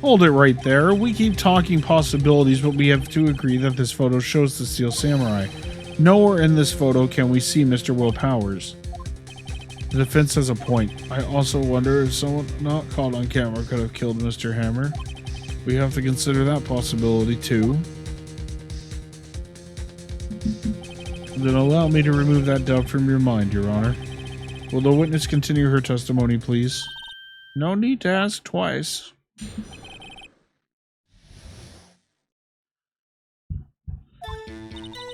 Hold it right there. We keep talking possibilities, but we have to agree that this photo shows the Steel Samurai. Nowhere in this photo can we see Mr. Will Powers. The defense has a point. I also wonder if someone not caught on camera could have killed Mr. Hammer. We have to consider that possibility too. Then allow me to remove that doubt from your mind, Your Honor. Will the witness continue her testimony, please? No need to ask twice.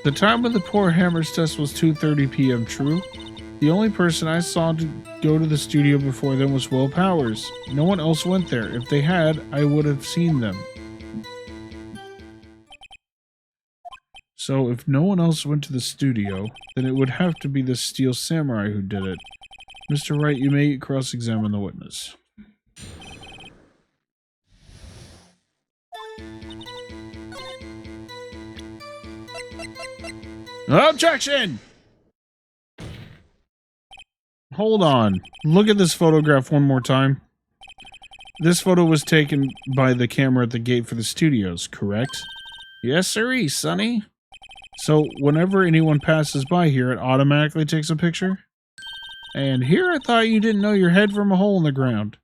The time of the poor Hammer's test was 2:30 p.m., true? The only person I saw to go to the studio before them was Will Powers. No one else went there. If they had, I would have seen them. So if no one else went to the studio, then it would have to be the Steel Samurai who did it. Mr. Wright, you may cross-examine the witness. Objection! Hold on. Look at this photograph one more time. This photo was taken by the camera at the gate for the studios, correct? Yes, sirree, Sonny. So, whenever anyone passes by here, it automatically takes a picture? And here I thought you didn't know your head from a hole in the ground.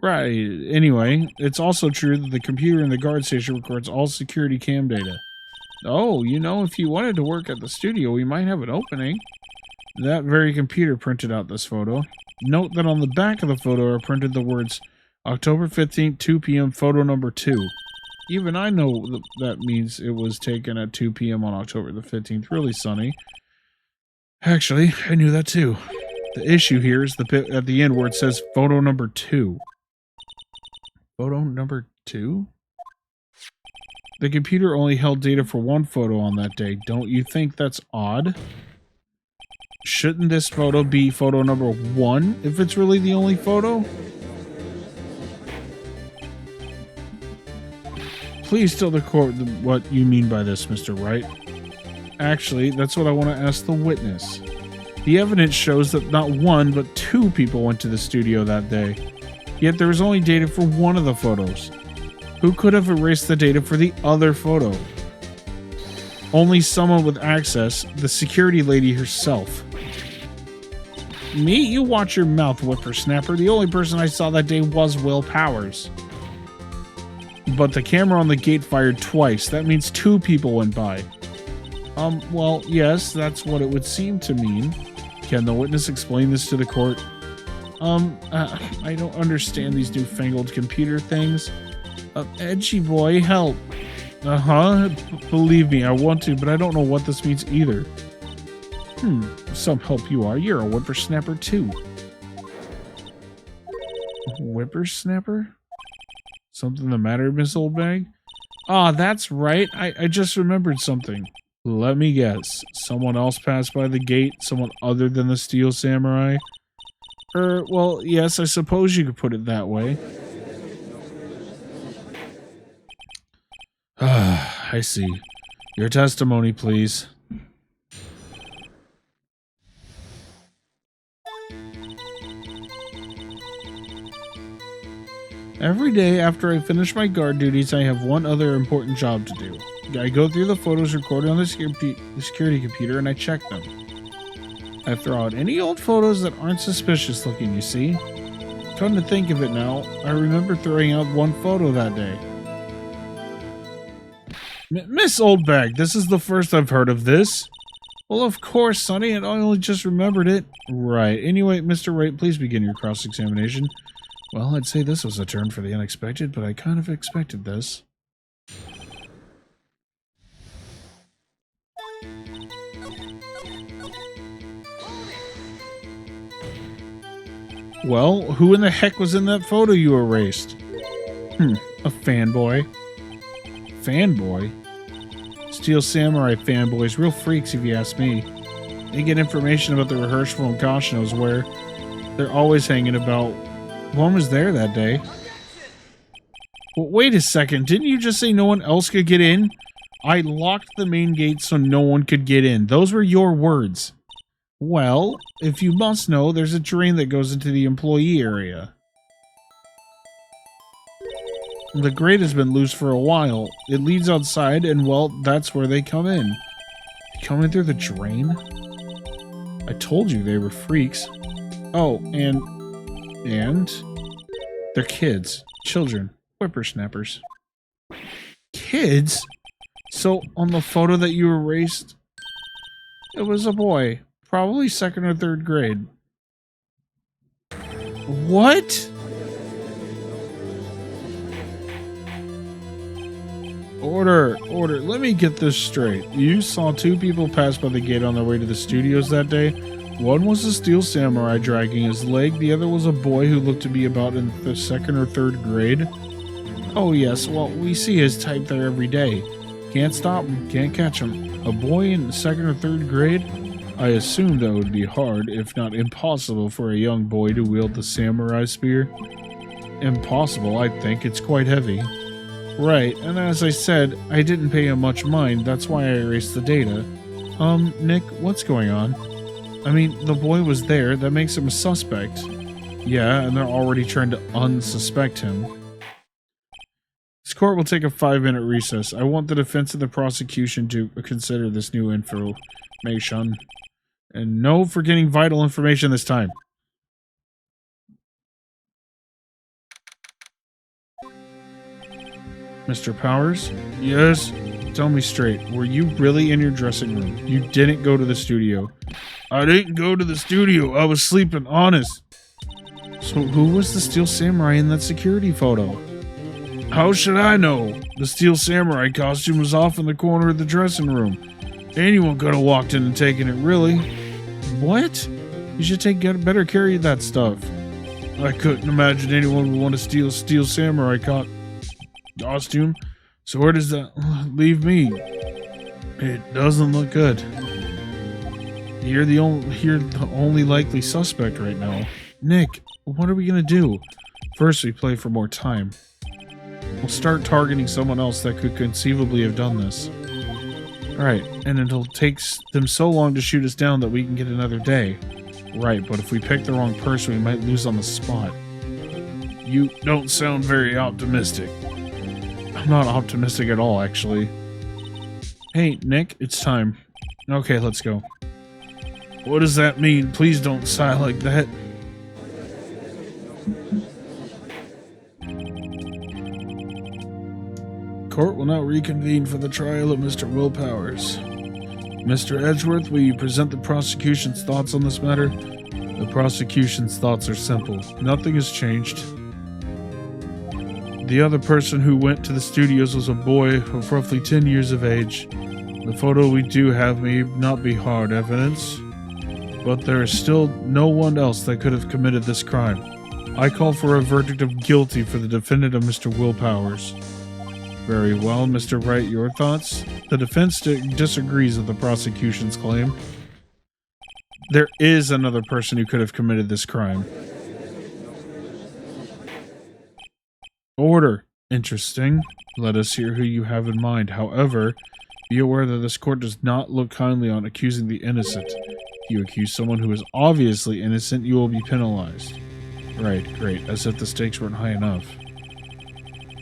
Right. Anyway, it's also true that the computer in the guard station records all security cam data. Oh, you know, if you wanted to work at the studio, we might have an opening. That very computer printed out this photo. Note that on the back of the photo are printed the words, October 15th, 2 p.m., photo number 2. Even I know that means it was taken at 2 p.m. on October the 15th. Really, Sonny. Actually, I knew that too. The issue here is the bit at the end where it says photo number 2. Photo number 2? The computer only held data for one photo on that day. Don't you think that's odd? Shouldn't this photo be photo number 1 if it's really the only photo? Please tell the court what you mean by this, Mr. Wright. Actually, that's what I want to ask the witness. The evidence shows that not 1, but 2 people went to the studio that day. Yet there was only data for one of the photos. Who could have erased the data for the other photo? Only someone with access, the security lady herself. Me? You watch your mouth, whippersnapper. The only person I saw that day was Will Powers. But the camera on the gate fired twice. That means 2 people went by. Well, yes, that's what it would seem to mean. Can the witness explain this to the court? I don't understand these newfangled computer things. Edgy boy, help. Believe me, I want to, but I don't know what this means either. Some help you are. You're a whippersnapper too. Whippersnapper? Something the matter, Miss Oldbag? Ah, that's right. I just remembered something. Let me guess. Someone else passed by the gate? Someone other than the Steel Samurai? Well, yes, I suppose you could put it that way. I see. Your testimony, please. Every day after I finish my guard duties, I have one other important job to do. I go through the photos recorded on the security computer and I check them. I throw out any old photos that aren't suspicious looking, you see. Come to think of it now, I remember throwing out one photo that day. Miss Oldbag, this is the first I've heard of this. Well, of course, Sonny, and I only just remembered it. Right. Anyway, Mr. Wright, please begin your cross-examination. Well, I'd say this was a turn for the unexpected, but I kind of expected this. Well, who in the heck was in that photo you erased? A fanboy. Fanboy? Steel Samurai fanboys, real freaks if you ask me. They get information about the rehearsal and gosh knows where. They're always hanging about. One was there that day. Well, wait a second, didn't you just say no one else could get in? I locked the main gate so no one could get in. Those were your words. Well, if you must know, there's a drain that goes into the employee area. The grate has been loose for a while. It leads outside, and well, that's where they come in. They come in through the drain? I told you they were freaks. Oh, and they're kids. Children. Whippersnappers. Kids? So, on the photo that you erased, It was a boy. Probably 2nd or 3rd grade. What? Order. Let me get this straight. You saw 2 people pass by the gate on their way to the studios that day. One was a steel samurai dragging his leg. The other was a boy who looked to be about in the 2nd or 3rd grade. Oh yes, well, we see his type there every day. Can't stop him, can't catch him. A boy in the 2nd or 3rd grade? I assume that would be hard, if not impossible, for a young boy to wield the samurai spear. Impossible, I think. It's quite heavy. Right, and as I said, I didn't pay him much mind. That's why I erased the data. Nick, what's going on? I mean, the boy was there. That makes him a suspect. Yeah, and they're already trying to unsuspect him. This court will take a 5-minute recess. I want the defense and the prosecution to consider this new information. And no forgetting vital information this time. Mr. Powers? Yes? Tell me straight. Were you really in your dressing room? You didn't go to the studio. I didn't go to the studio. I was sleeping, honest. So who was the Steel Samurai in that security photo? How should I know? The Steel Samurai costume was off in the corner of the dressing room. Anyone could have walked in and taken it, really. What? You should take better care of that stuff. I couldn't imagine anyone would want to steal a Steel Samurai costume. So where does that leave me? It doesn't look good. You're the only likely suspect right now. Nick, what are we gonna do? First, we play for more time. We'll start targeting someone else that could conceivably have done this. Right, and it'll take them so long to shoot us down that we can get another day. Right, but if we pick the wrong person, we might lose on the spot. You don't sound very optimistic. I'm not optimistic at all, actually. Hey, Nick, it's time. Okay, let's go. What does that mean? Please don't sigh like that. Court will now reconvene for the trial of Mr. Will Powers. Mr. Edgeworth, will you present the prosecution's thoughts on this matter? The prosecution's thoughts are simple. Nothing has changed. The other person who went to the studios was a boy of roughly 10 years of age. The photo we do have may not be hard evidence, but there is still no one else that could have committed this crime. I call for a verdict of guilty for the defendant of Mr. Will Powers. Very well, Mr. Wright, your thoughts? The defense disagrees with the prosecution's claim. There is another person who could have committed this crime. Order. Interesting. Let us hear who you have in mind. However, be aware that this court does not look kindly on accusing the innocent. If you accuse someone who is obviously innocent, you will be penalized. Right, great. As if the stakes weren't high enough.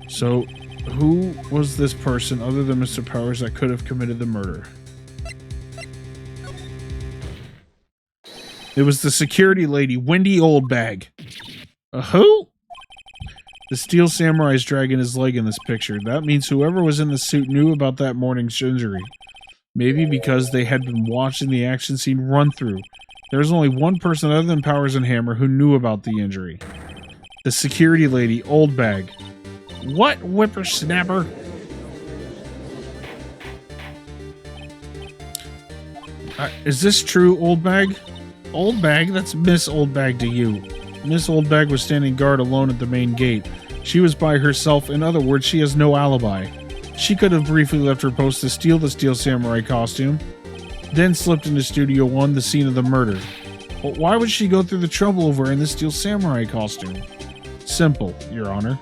So, who was this person other than Mr. Powers that could have committed the murder? It was the security lady, Wendy Oldbag. Who? The Steel Samurai is dragging his leg in this picture. That means whoever was in the suit knew about that morning's injury. Maybe because they had been watching the action scene run through. There was only one person other than Powers and Hammer who knew about the injury. The security lady, Oldbag. What, whippersnapper? Is this true, Oldbag? Oldbag? That's Miss Oldbag to you. Miss Oldbag was standing guard alone at the main gate. She was by herself. In other words, she has no alibi. She could have briefly left her post to steal the Steel Samurai costume, then slipped into Studio 1, the scene of the murder. But why would she go through the trouble of wearing the Steel Samurai costume? Simple, Your Honor.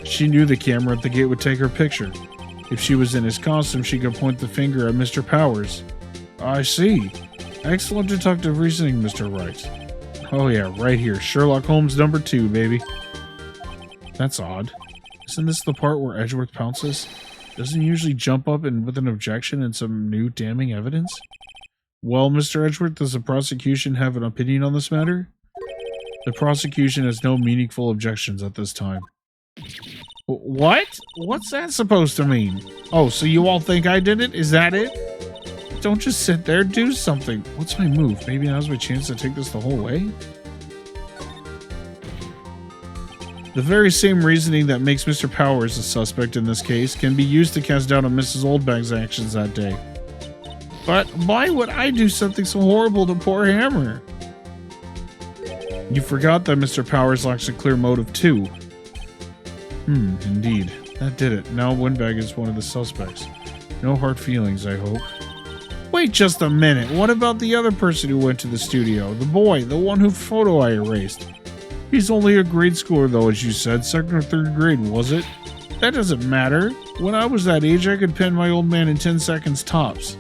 She knew the camera at the gate would take her picture. If she was in his costume, she could point the finger at Mr. Powers. I see. Excellent detective reasoning, Mr. Wright. Oh yeah, right here. Sherlock Holmes number 2, baby. That's odd. Isn't this the part where Edgeworth pounces? Doesn't he usually jump up and with an objection and some new damning evidence? Well, Mr. Edgeworth, does the prosecution have an opinion on this matter? The prosecution has no meaningful objections at this time. What? What's that supposed to mean? Oh, so you all think I did it? Is that it? Don't just sit there. Do something. What's my move? Maybe now's my chance to take this the whole way? The very same reasoning that makes Mr. Powers a suspect in this case can be used to cast doubt on Mrs. Oldbag's actions that day. But why would I do something so horrible to poor Hammer? You forgot that Mr. Powers lacks a clear motive too. Indeed. That did it. Now Windbag is one of the suspects. No hard feelings, I hope. Wait just a minute. What about the other person who went to the studio? The boy, the one whose photo I erased. He's only a grade schooler though, as you said. 2nd or 3rd grade, was it? That doesn't matter. When I was that age, I could pen my old man in 10 seconds tops.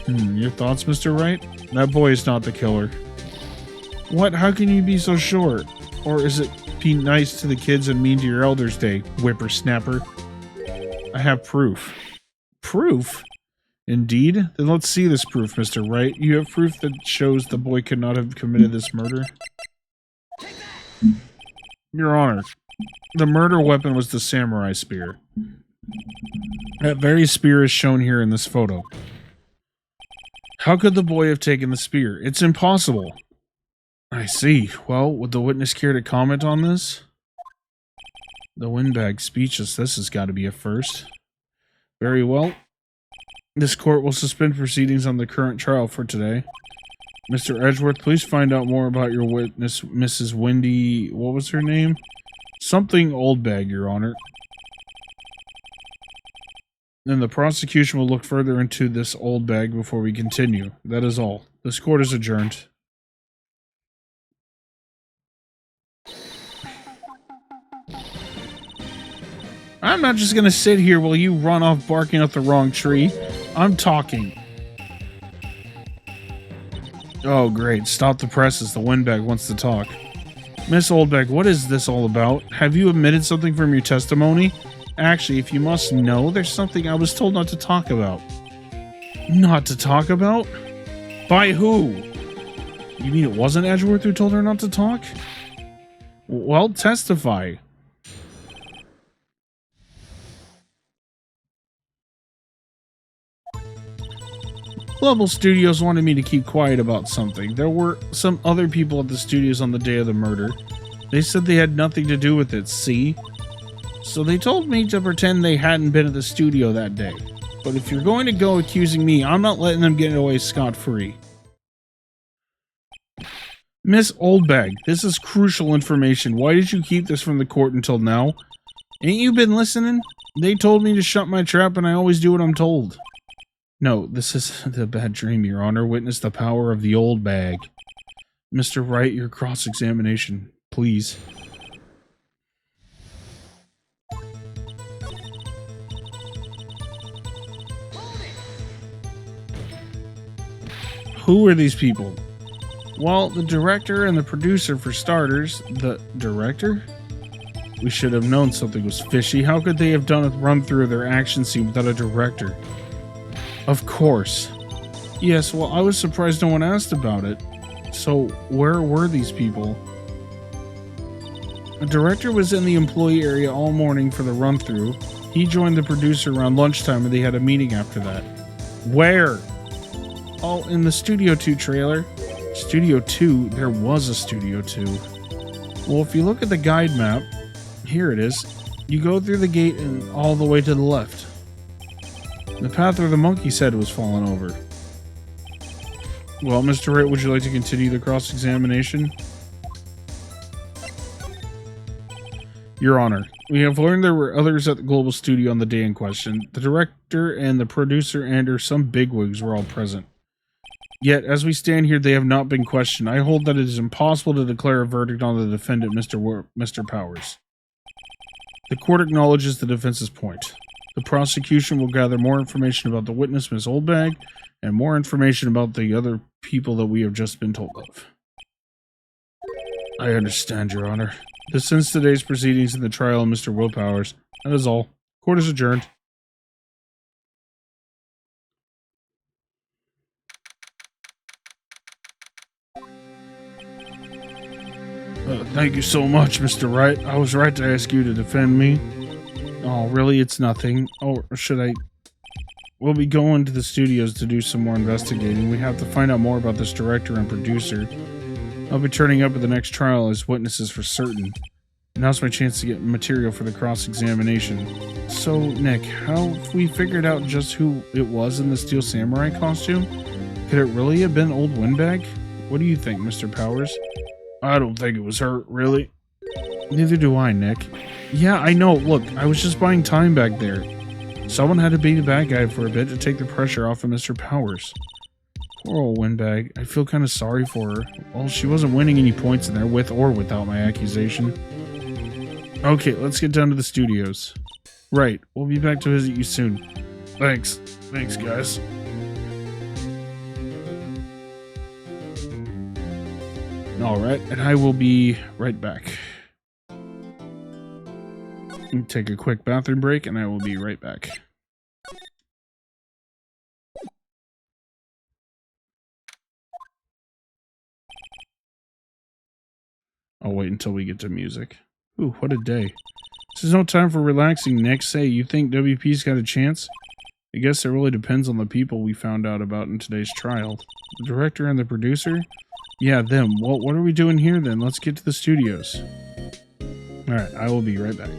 Your thoughts, Mr. Wright? That boy is not the killer. What? How can you be so sure? Or is it be nice to the kids and mean to your elders day, whippersnapper? I have proof. Proof? Indeed? Then let's see this proof, Mr. Wright. You have proof that shows the boy could not have committed this murder? Your Honor, the murder weapon was the samurai spear. That very spear is shown here in this photo. How could the boy have taken the spear? It's impossible. I see. Well, would the witness care to comment on this? The Windbag speechless. This has got to be a first. Very well. This court will suspend proceedings on the current trial for today. Mr. Edgeworth, please find out more about your witness, Mrs. Wendy... What was her name? Something Oldbag, Your Honor. Then the prosecution will look further into this Oldbag before we continue. That is all. This court is adjourned. I'm not just gonna sit here while you run off barking up the wrong tree. I'm talking. Oh, great. Stop the presses. The Windbag wants to talk. Miss Oldbag, what is this all about? Have you omitted something from your testimony? Actually, if you must know, there's something I was told not to talk about. Not to talk about? By who? You mean it wasn't Edgeworth who told her not to talk? Well, testify. Global Studios wanted me to keep quiet about something. There were some other people at the studios on the day of the murder. They said they had nothing to do with it, see? So they told me to pretend they hadn't been at the studio that day. But if you're going to go accusing me, I'm not letting them get away scot-free. Miss Oldbag, this is crucial information. Why did you keep this from the court until now? Ain't you been listening? They told me to shut my trap and I always do what I'm told. No, this isn't a bad dream, Your Honor. Witness the power of the Oldbag. Mr. Wright, your cross-examination, please. Who are these people? Well, the director and the producer for starters. The director? We should have known something was fishy. How could they have done a run-through of their action scene without a director? Of course. Yes, well, I was surprised no one asked about it. So, where were these people? The director was in the employee area all morning for the run-through. He joined the producer around lunchtime and they had a meeting after that. Where? Oh, in the Studio 2 trailer. Studio 2? There was a Studio 2. Well, if you look at the guide map, here it is. You go through the gate and all the way to the left. The path where the monkey said was fallen over. Well, Mr. Wright, would you like to continue the cross-examination? Your Honor, we have learned there were others at the Global Studio on the day in question. The director and the producer and/or some bigwigs were all present. Yet, as we stand here, they have not been questioned. I hold that it is impossible to declare a verdict on the defendant, Mr. Powers. The court acknowledges the defense's point. The prosecution will gather more information about the witness, Miss Oldbag, and more information about the other people that we have just been told of. I understand, Your Honor. This ends today's proceedings in the trial of Mr. Will Powers. That is all. Court is adjourned. Thank you so much, Mr. Wright. I was right to ask you to defend me. Oh, really? It's nothing. Oh, should I... we'll be going to the studios to do some more investigating. We have to find out more about this director and producer. I'll be turning up at the next trial as witnesses for certain. Now's my chance to get material for the cross-examination. So, Nick, how have we figured out just who it was in the Steel Samurai costume? Could it really have been old Windbag? What do you think, Mr. Powers? I don't think it was her, really. Neither do I, Nick. Yeah, I know. Look, I was just buying time back there. Someone had to be the bad guy for a bit to take the pressure off of Mr. Powers. Poor old Windbag. I feel kind of sorry for her. Well, she wasn't winning any points in there, with or without my accusation. Okay, let's get down to the studios. Right, we'll be back to visit you soon. Thanks. Thanks, guys. Alright, and I will be right back. Take a quick bathroom break, and I will be right back. I'll wait until we get to music. Ooh, what a day. This is no time for relaxing, Nick. Say, you think WP's got a chance? I guess it really depends on the people we found out about in today's trial. The director and the producer? Yeah, them. Well, what are we doing here then? Let's get to the studios. Alright, I will be right back.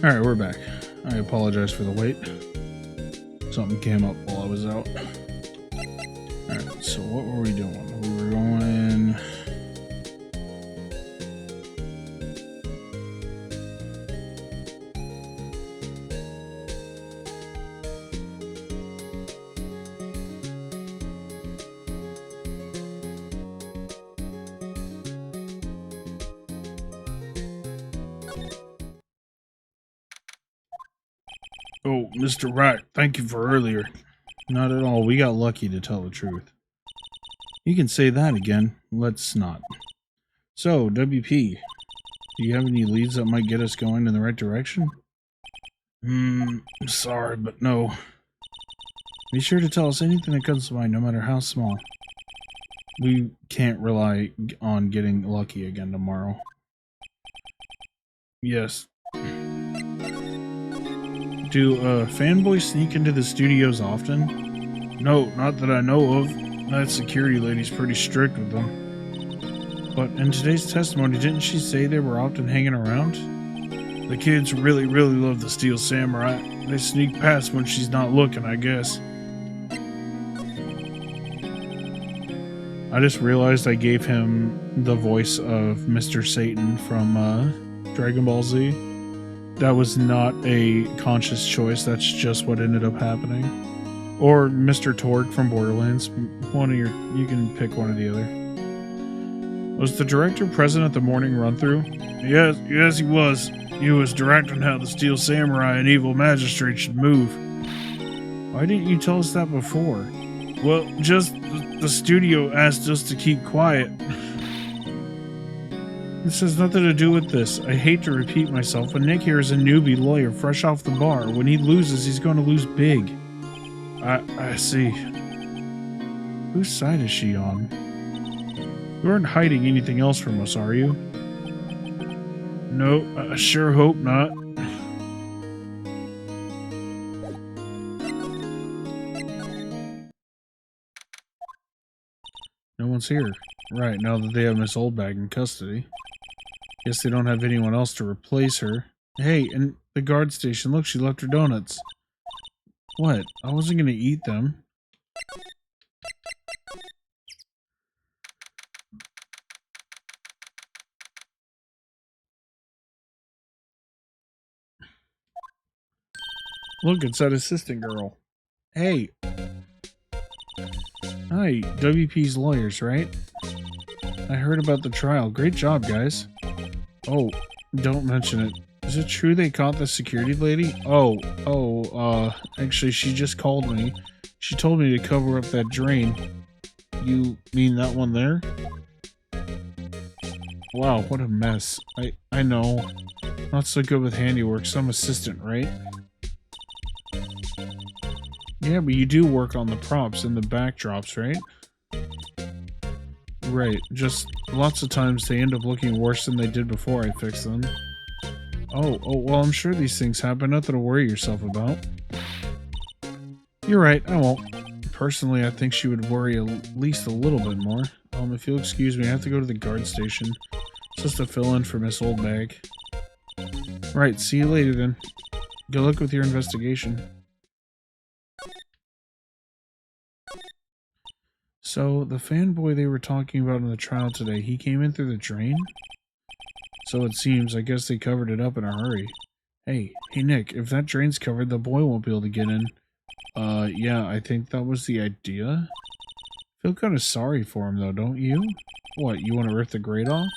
Alright, we're back. I apologize for the wait. Something came up while I was out. Alright, so what were we doing? We were going... Oh, Mr. Wright, thank you for earlier. Not at all. We got lucky, to tell the truth. You can say that again. Let's not. So, WP, do you have any leads that might get us going in the right direction? Sorry, but no. Be sure to tell us anything that comes to mind, no matter how small. We can't rely on getting lucky again tomorrow. Yes. Do fanboys sneak into the studios often? No, not that I know of. That security lady's pretty strict with them. But in today's testimony, didn't she say they were often hanging around? The kids really love the Steel Samurai. They sneak past when she's not looking, I guess. I just realized I gave him the voice of Mr. Satan from Dragon Ball Z. That was not a conscious choice, that's just what ended up happening. Or Mr. Torque from Borderlands. You can pick one or the other. Was the director present at the morning run-through? Yes, he was. He was directing how the Steel Samurai and Evil Magistrate should move. Why didn't you tell us that before? Well, just the studio asked us to keep quiet. This has nothing to do with this. I hate to repeat myself, but Nick here is a newbie lawyer fresh off the bar. When he loses, he's going to lose big. I see. Whose side is she on? You aren't hiding anything else from us, are you? No, I sure hope not. No one's here. Right, now that they have Miss Oldbag in custody. Guess they don't have anyone else to replace her. Hey, and the guard station, look, she left her donuts. What? I wasn't gonna eat them. Look, it's that assistant girl. Hey. Hi, WP's lawyers, right? I heard about the trial. Great job, guys. Oh, don't mention it. Is it true they caught the security lady? Actually, she just called me. She told me to cover up that drain. You mean that one there? Wow, what a mess. I know. Not so good with handiwork. Some assistant, right? Yeah, but you do work on the props and the backdrops, right? Right, just lots of times they end up looking worse than they did before I fix them. Oh, well, I'm sure these things happen. Nothing to worry yourself about. You're right, I won't. Personally, I think she would worry at least a little bit more. If you'll excuse me, I have to go to the guard station. Just to fill in for Miss Oldbag. Right, see you later then. Good luck with your investigation. So, the fanboy they were talking about in the trial today, he came in through the drain? So it seems. I guess they covered it up in a hurry. Hey Nick, if that drain's covered, the boy won't be able to get in. Yeah, I think that was the idea. Feel kind of sorry for him though, don't you? What, you want to rip the grate off?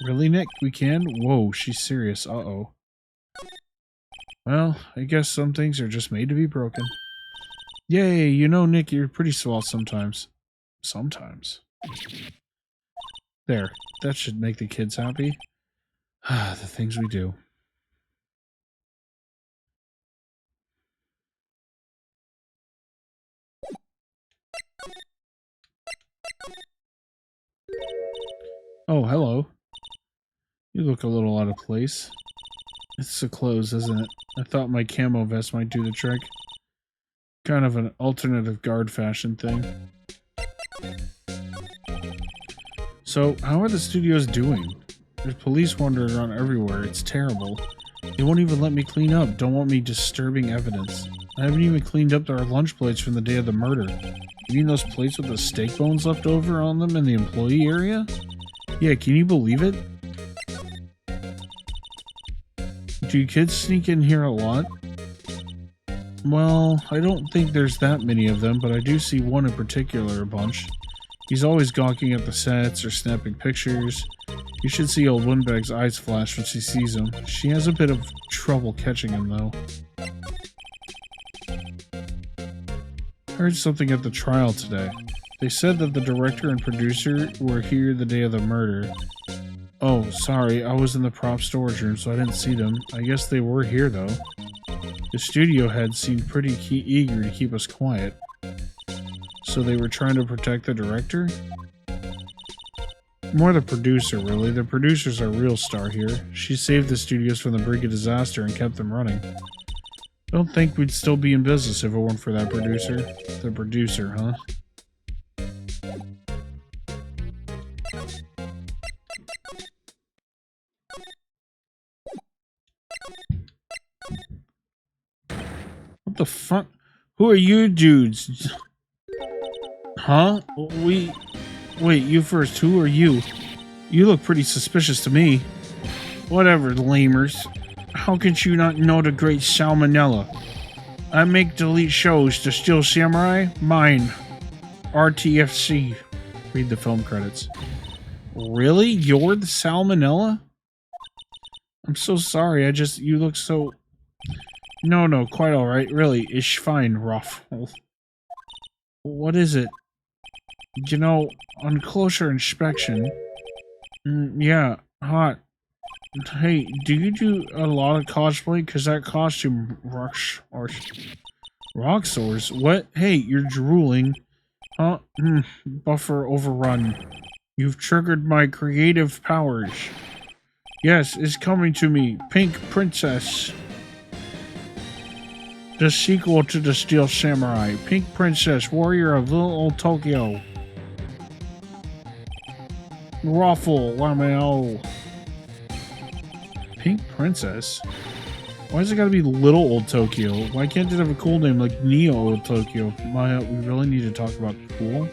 Really, Nick? We can? Whoa, she's serious. Uh-oh. Well, I guess some things are just made to be broken. Yay, you know, Nick, you're pretty swell sometimes. Sometimes. There, that should make the kids happy. The things we do. Oh, hello. You look a little out of place. It's the clothes, isn't it? I thought my camo vest might do the trick. Kind of an alternative guard fashion thing. So, how are the studios doing? There's police wandering around everywhere. It's terrible. They won't even let me clean up. Don't want me disturbing evidence. I haven't even cleaned up our lunch plates from the day of the murder. You mean those plates with the steak bones left over on them in the employee area? Yeah, can you believe it? Do you kids sneak in here a lot? Well, I don't think there's that many of them, but I do see one in particular a bunch. He's always gawking at the sets or snapping pictures. You should see old Windbag's eyes flash when she sees him. She has a bit of trouble catching him, though. I heard something at the trial today. They said that the director and producer were here the day of the murder. Oh, sorry, I was in the prop storage room, so I didn't see them. I guess they were here, though. The studio head seemed pretty eager to keep us quiet. So they were trying to protect the director? More the producer, really. The producer's our real star here. She saved the studios from the brink of disaster and kept them running. Don't think we'd still be in business if it weren't for that producer. The producer, huh? What the fuck? Who are you dudes? Huh? Wait, you first. Who are you? You look pretty suspicious to me. Whatever, lamers. How could you not know the great Salmonella? I make delete shows to Steel Samurai. Mine. RTFC. Read the film credits. Really? You're the Salmonella? I'm so sorry. You look so... No, quite alright. Really, it's fine, Ruffle. What is it? You know, on closer inspection... yeah, hot. Hey, do you do a lot of cosplay? Because that costume rocks sores. What? Hey, you're drooling. Huh? Buffer overrun. You've triggered my creative powers. Yes, it's coming to me. Pink Princess. The sequel to the Steel Samurai. Pink Princess, warrior of little old Tokyo. Ruffle, Lameo. Pink Princess? Why does it gotta be Little Old Tokyo? Why can't it have a cool name like Neo Old Tokyo? Maya, we really need to talk about cool.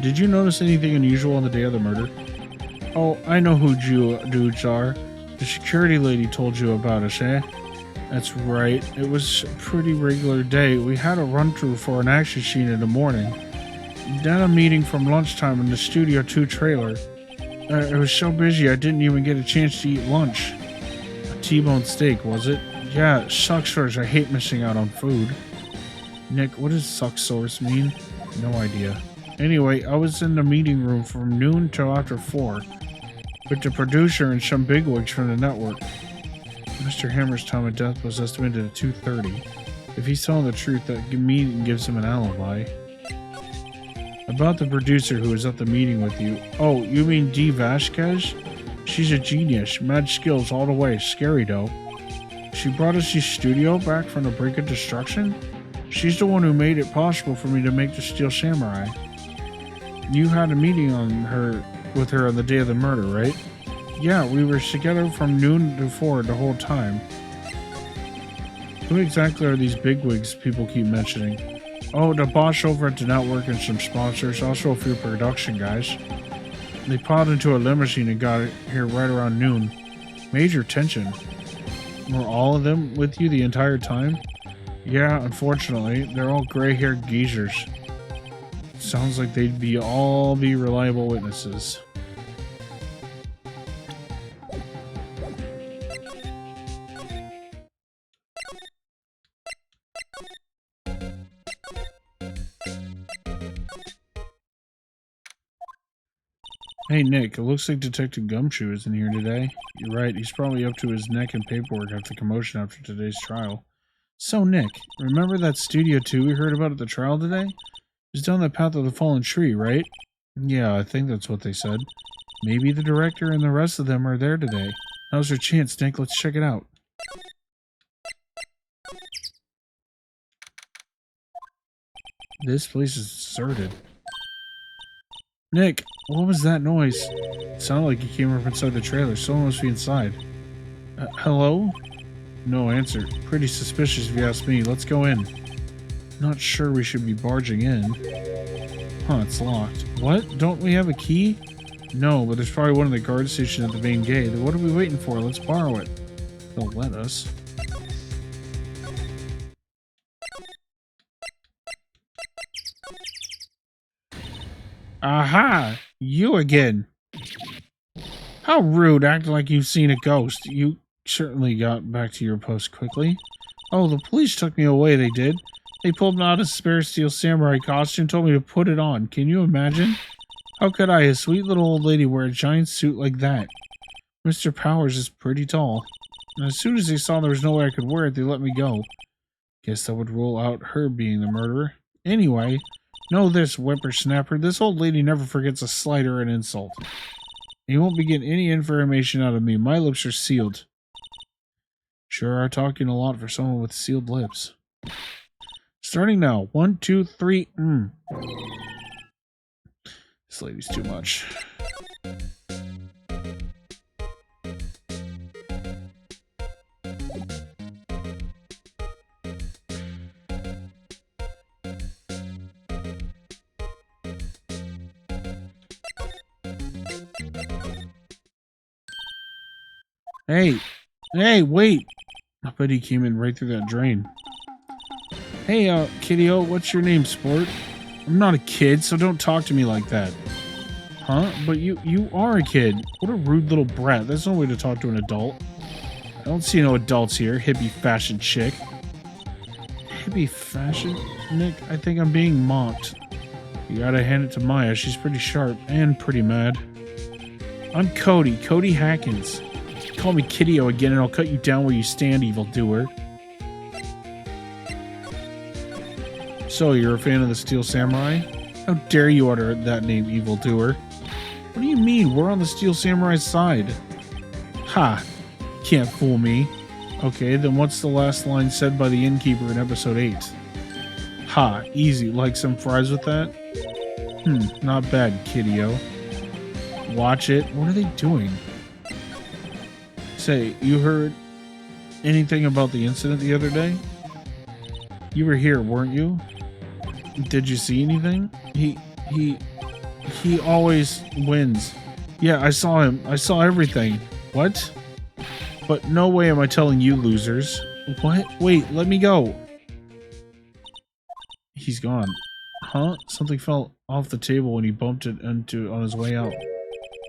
Did you notice anything unusual on the day of the murder? Oh, I know who dudes are. The security lady told you about us, eh? That's right. It was a pretty regular day. We had a run-through for an action scene in the morning. Then a meeting from lunchtime in the Studio 2 trailer. I was so busy I didn't even get a chance to eat lunch. A T-bone steak, was it? Yeah, it sucks source. I hate missing out on food. Nick, what does suck source mean? No idea. Anyway, I was in the meeting room from noon till after 4 with the producer and some bigwigs from the network. Mr. Hammer's time of death was estimated at 2:30. If he's telling the truth, that meeting gives him an alibi. About the producer who was at the meeting with you. Oh, you mean Dee Vasquez? She's a genius. Mad skills all the way. Scary, though. She brought us the studio back from the brink of destruction? She's the one who made it possible for me to make the Steel Samurai. You had a meeting with her on the day of the murder, right? Yeah, we were together from noon to 4 the whole time. Who exactly are these bigwigs people keep mentioning? Oh, the boss over at the network and some sponsors, also a few production guys. They piled into a limousine and got here right around noon. Major tension. Were all of them with you the entire time? Yeah, unfortunately. They're all gray-haired geezers. Sounds like they'd all be reliable witnesses. Hey Nick, it looks like Detective Gumshoe isn't here today. You're right, he's probably up to his neck in paperwork after commotion after today's trial. So Nick, remember that Studio 2 we heard about at the trial today? It's down the path of the fallen tree, right? Yeah, I think that's what they said. Maybe the director and the rest of them are there today. Now's your chance, Nick. Let's check it out. This place is deserted. Nick, what was that noise? It sounded like it came from inside the trailer. Someone must be inside. Hello? No answer. Pretty suspicious if you ask me. Let's go in. Not sure we should be barging in. Huh, it's locked. What? Don't we have a key? No, but there's probably one in the guard station at the main gate. What are we waiting for? Let's borrow it. They'll let us. Aha! You again. How rude, acting like you've seen a ghost. You certainly got back to your post quickly. Oh, the police took me away, they did. They pulled me out a spare steel samurai costume and told me to put it on. Can you imagine? How could I, a sweet little old lady, wear a giant suit like that? Mr. Powers is pretty tall. And as soon as they saw there was no way I could wear it, they let me go. Guess that would rule out her being the murderer. Anyway, know this, whippersnapper. This old lady never forgets a slight or an insult. You won't be getting any information out of me. My lips are sealed. Sure are talking a lot for someone with sealed lips. Starting now. 1, 2, 3. This lady's too much. Hey, wait! I bet he came in right through that drain. Hey, Kiddy-O, what's your name, sport? I'm not a kid, so don't talk to me like that. Huh? But you are a kid. What a rude little brat. That's no way to talk to an adult. I don't see no adults here, hippie fashion chick. Hippie fashion? Nick, I think I'm being mocked. You gotta hand it to Maya. She's pretty sharp and pretty mad. I'm Cody Hackins. Call me Kiddy-O again and I'll cut you down where you stand, evildoer. So, you're a fan of the Steel Samurai? How dare you utter that name, evildoer? What do you mean? We're on the Steel Samurai's side. Ha! Can't fool me. Okay, then what's the last line said by the innkeeper in episode 8? Ha! Easy. Like some fries with that? Not bad, Kiddy-O. Watch it. What are they doing? Say, you heard anything about the incident the other day? You were here, weren't you? Did you see anything? He always wins. Yeah, I saw him. I saw everything. What? But no way am I telling you losers. What? Wait, let me go. He's gone. Huh? Something fell off the table when he bumped it on his way out.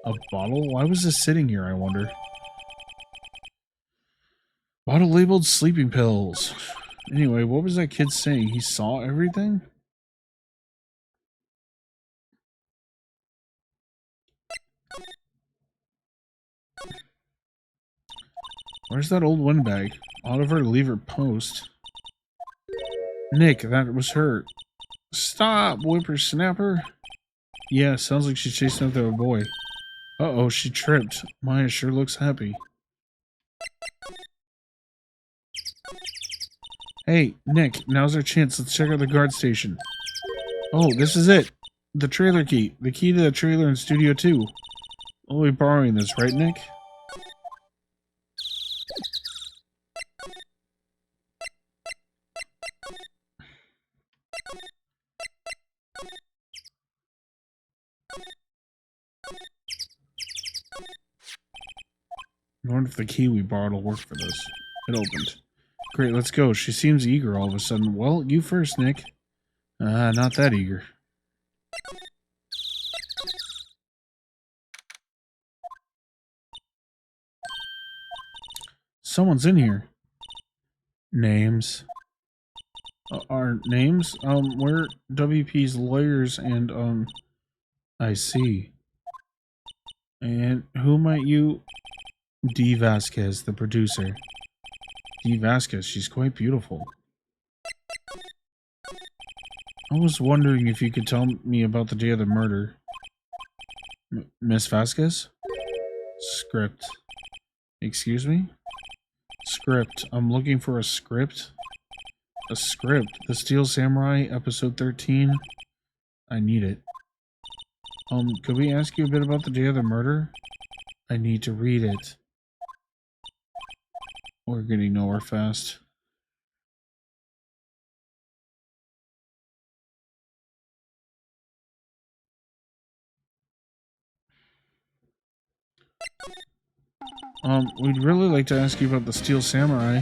A bottle? Why was this sitting here, I wonder? Bottle labeled sleeping pills. Anyway, what was that kid saying? He saw everything? Where's that old windbag? Oliver, leave her post. Nick, that was her. Stop, whippersnapper. Yeah, sounds like she's chasing after a boy. Uh-oh, she tripped. Maya sure looks happy. Hey, Nick, now's our chance. Let's check out the guard station. Oh, this is it. The trailer key. The key to the trailer in Studio 2. We'll be borrowing this, right, Nick? I wonder if the key we borrowed will work for this. It opened. Great, let's go. She seems eager all of a sudden. Well, you first, Nick. Not that eager. Someone's in here. Names. Our names? We're WP's lawyers and, I see. And who might you... D. Vasquez, the producer. D. Vasquez, she's quite beautiful. I was wondering if you could tell me about the day of the murder. Miss Vasquez? Script. Excuse me? Script. I'm looking for a script. A script. The Steel Samurai, episode 13. I need it. Could we ask you a bit about the day of the murder? I need to read it. We're getting nowhere fast. We'd really like to ask you about the Steel Samurai.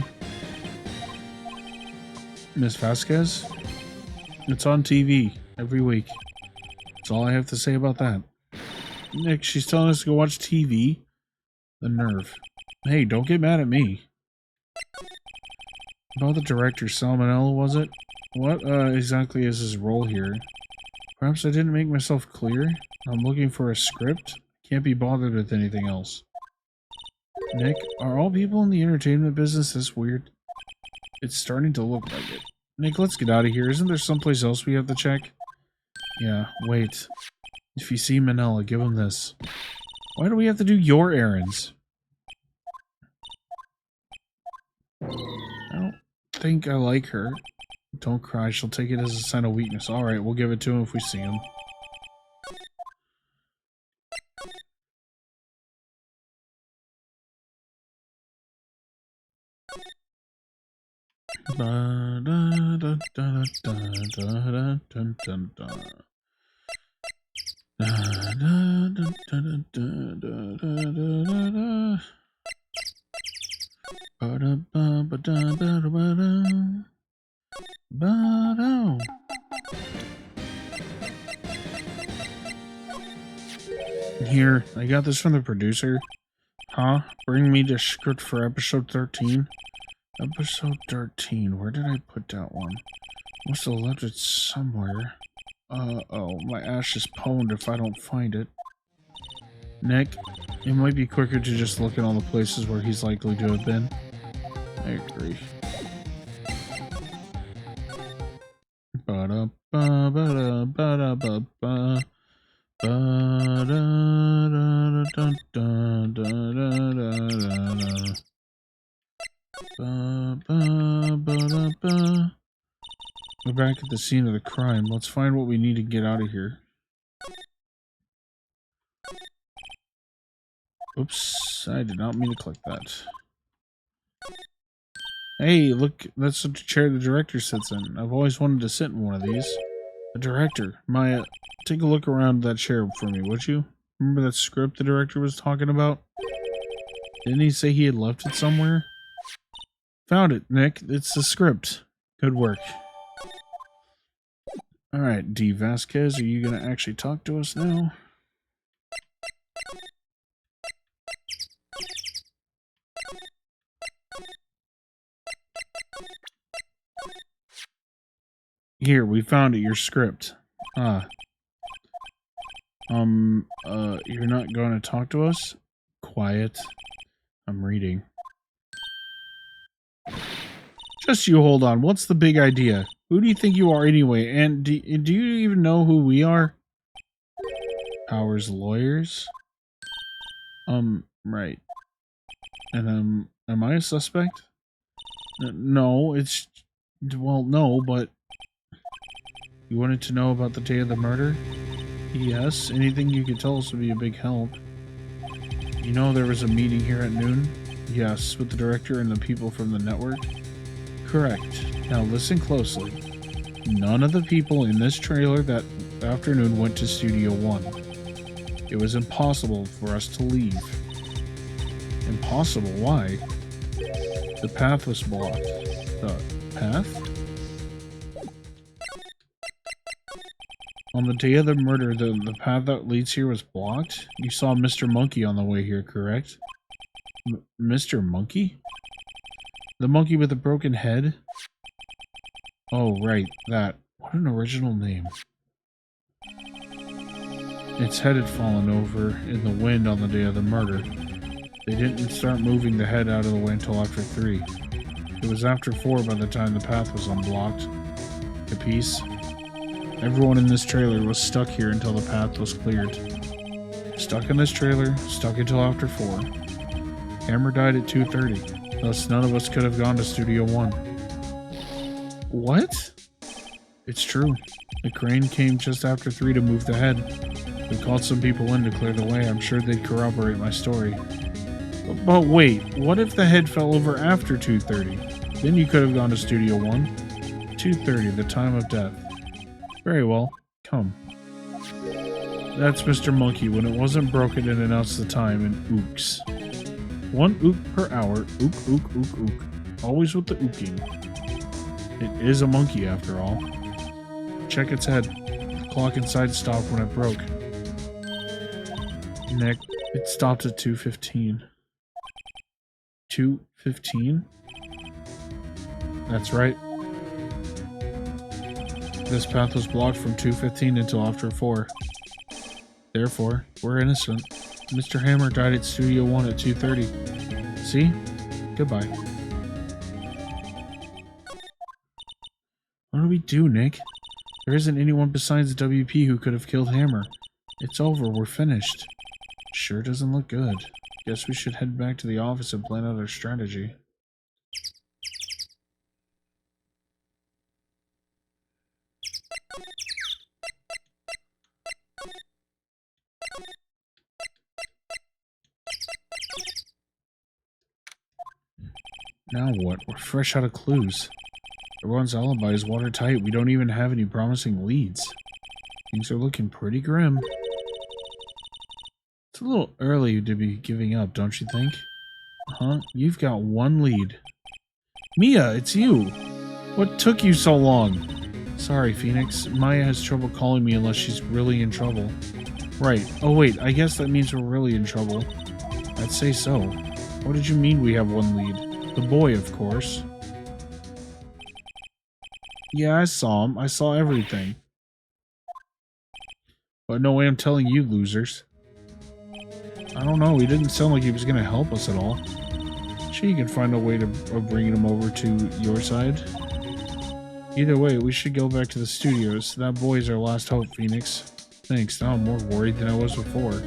Miss Vasquez? It's on TV every week. That's all I have to say about that. Nick, she's telling us to go watch TV? The nerve. Hey, don't get mad at me. About the director, Salmonella, was it? What exactly is his role here? Perhaps I didn't make myself clear? I'm looking for a script. Can't be bothered with anything else. Nick, are all people in the entertainment business this weird? It's starting to look like it. Nick, let's get out of here. Isn't there someplace else we have to check? Yeah, wait. If you see Manila, give him this. Why do we have to do your errands? I don't think I like her. Don't cry, she'll take it as a sign of weakness. Alright, we'll give it to him if we see him. Here, I got this from the producer. Huh? Bring me the script for episode 13. Episode 13. Where did I put that one? Must have left it somewhere. Oh, my ash is pwned if I don't find it. Nick, it might be quicker to just look at all the places where he's likely to have been. I agree. We're back at the scene of the crime. Let's find what we need to get out of here. Oops, I did not mean to click that. Hey, look, that's the chair the director sits in. I've always wanted to sit in one of these. The director, Maya, take a look around that chair for me, would you? Remember that script the director was talking about? Didn't he say he had left it somewhere? Found it, Nick. It's the script. Good work. Alright, D. Vasquez, are you going to actually talk to us now? Here, we found it, your script. Ah. You're not going to talk to us? Quiet. I'm reading. Just you hold on. What's the big idea? Who do you think you are anyway? And do you even know who we are? Powers lawyers? Right. And, am I a suspect? No, it's... Well, no, but... You wanted to know about the day of the murder? Yes, anything you could tell us would be a big help. You know there was a meeting here at noon? Yes, with the director and the people from the network? Correct. Now listen closely. None of the people in this trailer that afternoon went to Studio 1. It was impossible for us to leave. Impossible? Why? The path was blocked. The path? On the day of the murder, the path that leads here was blocked? You saw Mr. Monkey on the way here, correct? Mr. Monkey? The monkey with the broken head? Oh, right, that. What an original name. Its head had fallen over in the wind on the day of the murder. They didn't start moving the head out of the way until after 3. It was after 4 by the time the path was unblocked. Capice? Everyone in this trailer was stuck here until the path was cleared. Stuck in this trailer, stuck until after 4. Hammer died at 2:30, thus none of us could have gone to Studio 1. What? It's true. The crane came just after 3 to move the head. We called some people in to clear the way. I'm sure they'd corroborate my story. But wait, what if the head fell over after 2:30? Then you could have gone to Studio 1. 2:30, the time of death. Very well. Come. That's Mr. Monkey. When it wasn't broken, it announced the time in ooks. 1 ook per hour. Ook, ook, ook, ook. Always with the ooking. It is a monkey, after all. Check its head. The clock inside stopped when it broke. Nick, it stopped at 2:15. 2:15? That's right. This path was blocked from 2:15 until after 4. Therefore, we're innocent. Mr. Hammer died at Studio 1 at 2:30. See? Goodbye. What do we do, Nick? There isn't anyone besides WP who could have killed Hammer. It's over. We're finished. Sure doesn't look good. Guess we should head back to the office and plan out our strategy. Now what? We're fresh out of clues. Everyone's alibi is watertight. We don't even have any promising leads. Things are looking pretty grim. It's a little early to be giving up, don't you think? Huh? You've got one lead. Mia, it's you! What took you so long? Sorry, Phoenix. Maya has trouble calling me unless she's really in trouble. Right. Oh wait, I guess that means we're really in trouble. I'd say so. What did you mean we have one lead? The boy, of course. Yeah, I saw him. I saw everything. But no way I'm telling you, losers. I don't know. He didn't sound like he was going to help us at all. Sure, you can find a way of bringing him over to your side. Either way, we should go back to the studios. That boy is our last hope, Phoenix. Thanks. Now I'm more worried than I was before.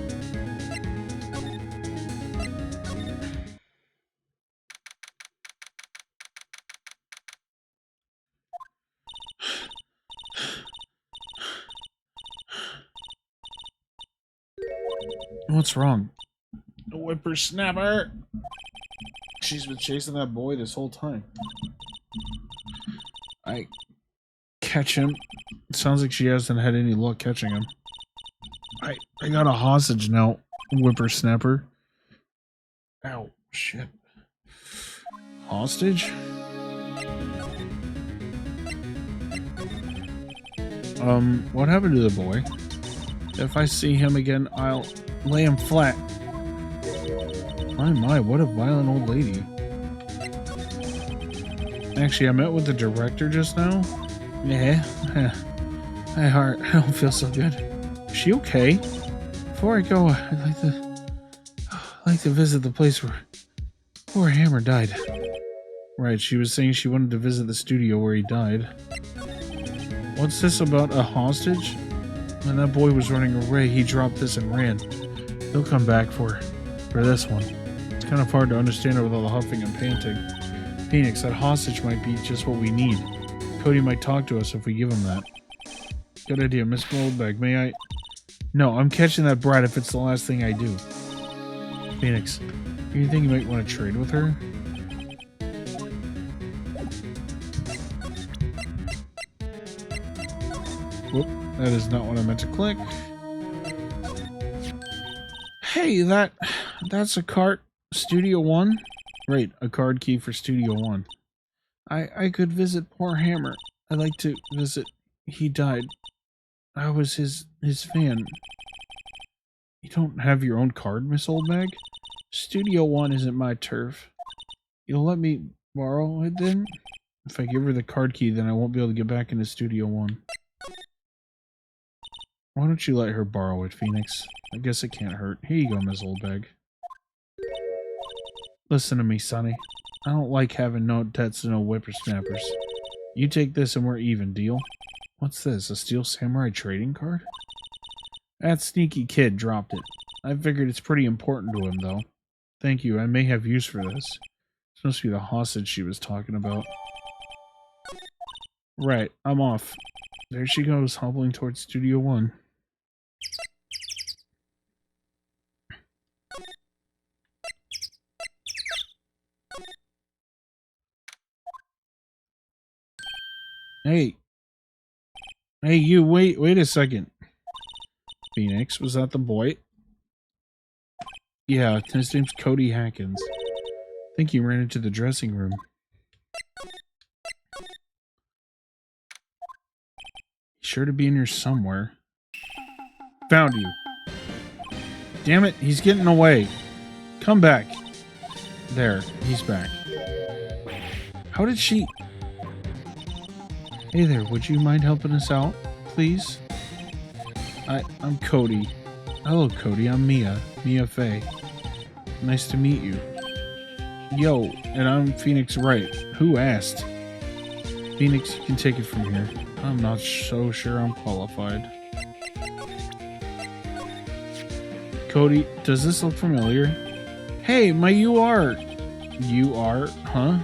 What's wrong? The whippersnapper! She's been chasing that boy this whole time. I catch him. It sounds like she hasn't had any luck catching him. I got a hostage now, whippersnapper. Ow, shit. Hostage? What happened to the boy? If I see him again, I'll lay him flat. My, what a violent old lady. Actually, I met with the director just now. Yeah. My heart, I don't feel so good. Is she okay? Before I go, I'd like to visit the place where poor Hammer died. Right, she was saying she wanted to visit the studio where he died. What's this about a hostage? When that boy was running away, he dropped this and ran. He'll come back for this one. It's kind of hard to understand with all the huffing and panting. Phoenix, that hostage might be just what we need. Cody might talk to us if we give him that. Good idea, Miss Goldberg. May I? No, I'm catching that brat if it's the last thing I do. Phoenix, do you think you might want to trade with her? Whoop, that is not what I meant to click. Hey, that's a cart. Studio 1? Right, a card key for Studio 1. I could visit poor Hammer. I'd like to visit. He died. I was his fan. You don't have your own card, Miss Oldbag? Studio 1 isn't my turf. You'll let me borrow it then? If I give her the card key, then I won't be able to get back into Studio 1. Why don't you let her borrow it, Phoenix? I guess it can't hurt. Here you go, Miss Oldbag. Listen to me, Sonny. I don't like having no debts to no whippersnappers. You take this and we're even, deal? What's this, a Steel Samurai trading card? That sneaky kid dropped it. I figured it's pretty important to him, though. Thank you, I may have use for this. This must be the hostage she was talking about. Right, I'm off. There she goes, hobbling towards Studio 1. Hey. Hey, you, wait a second. Phoenix, was that the boy? Yeah, his name's Cody Hackins. I think he ran into the dressing room. He's sure to be in here somewhere. Found you. Damn it, he's getting away. Come back. There, he's back. How did she... Hey there, would you mind helping us out, please? I'm Cody. Hello, Cody, I'm Mia. Mia Faye. Nice to meet you. Yo, and I'm Phoenix Wright. Who asked? Phoenix, you can take it from here. I'm not so sure I'm qualified. Cody, does this look familiar? Hey, my UR! UR, huh?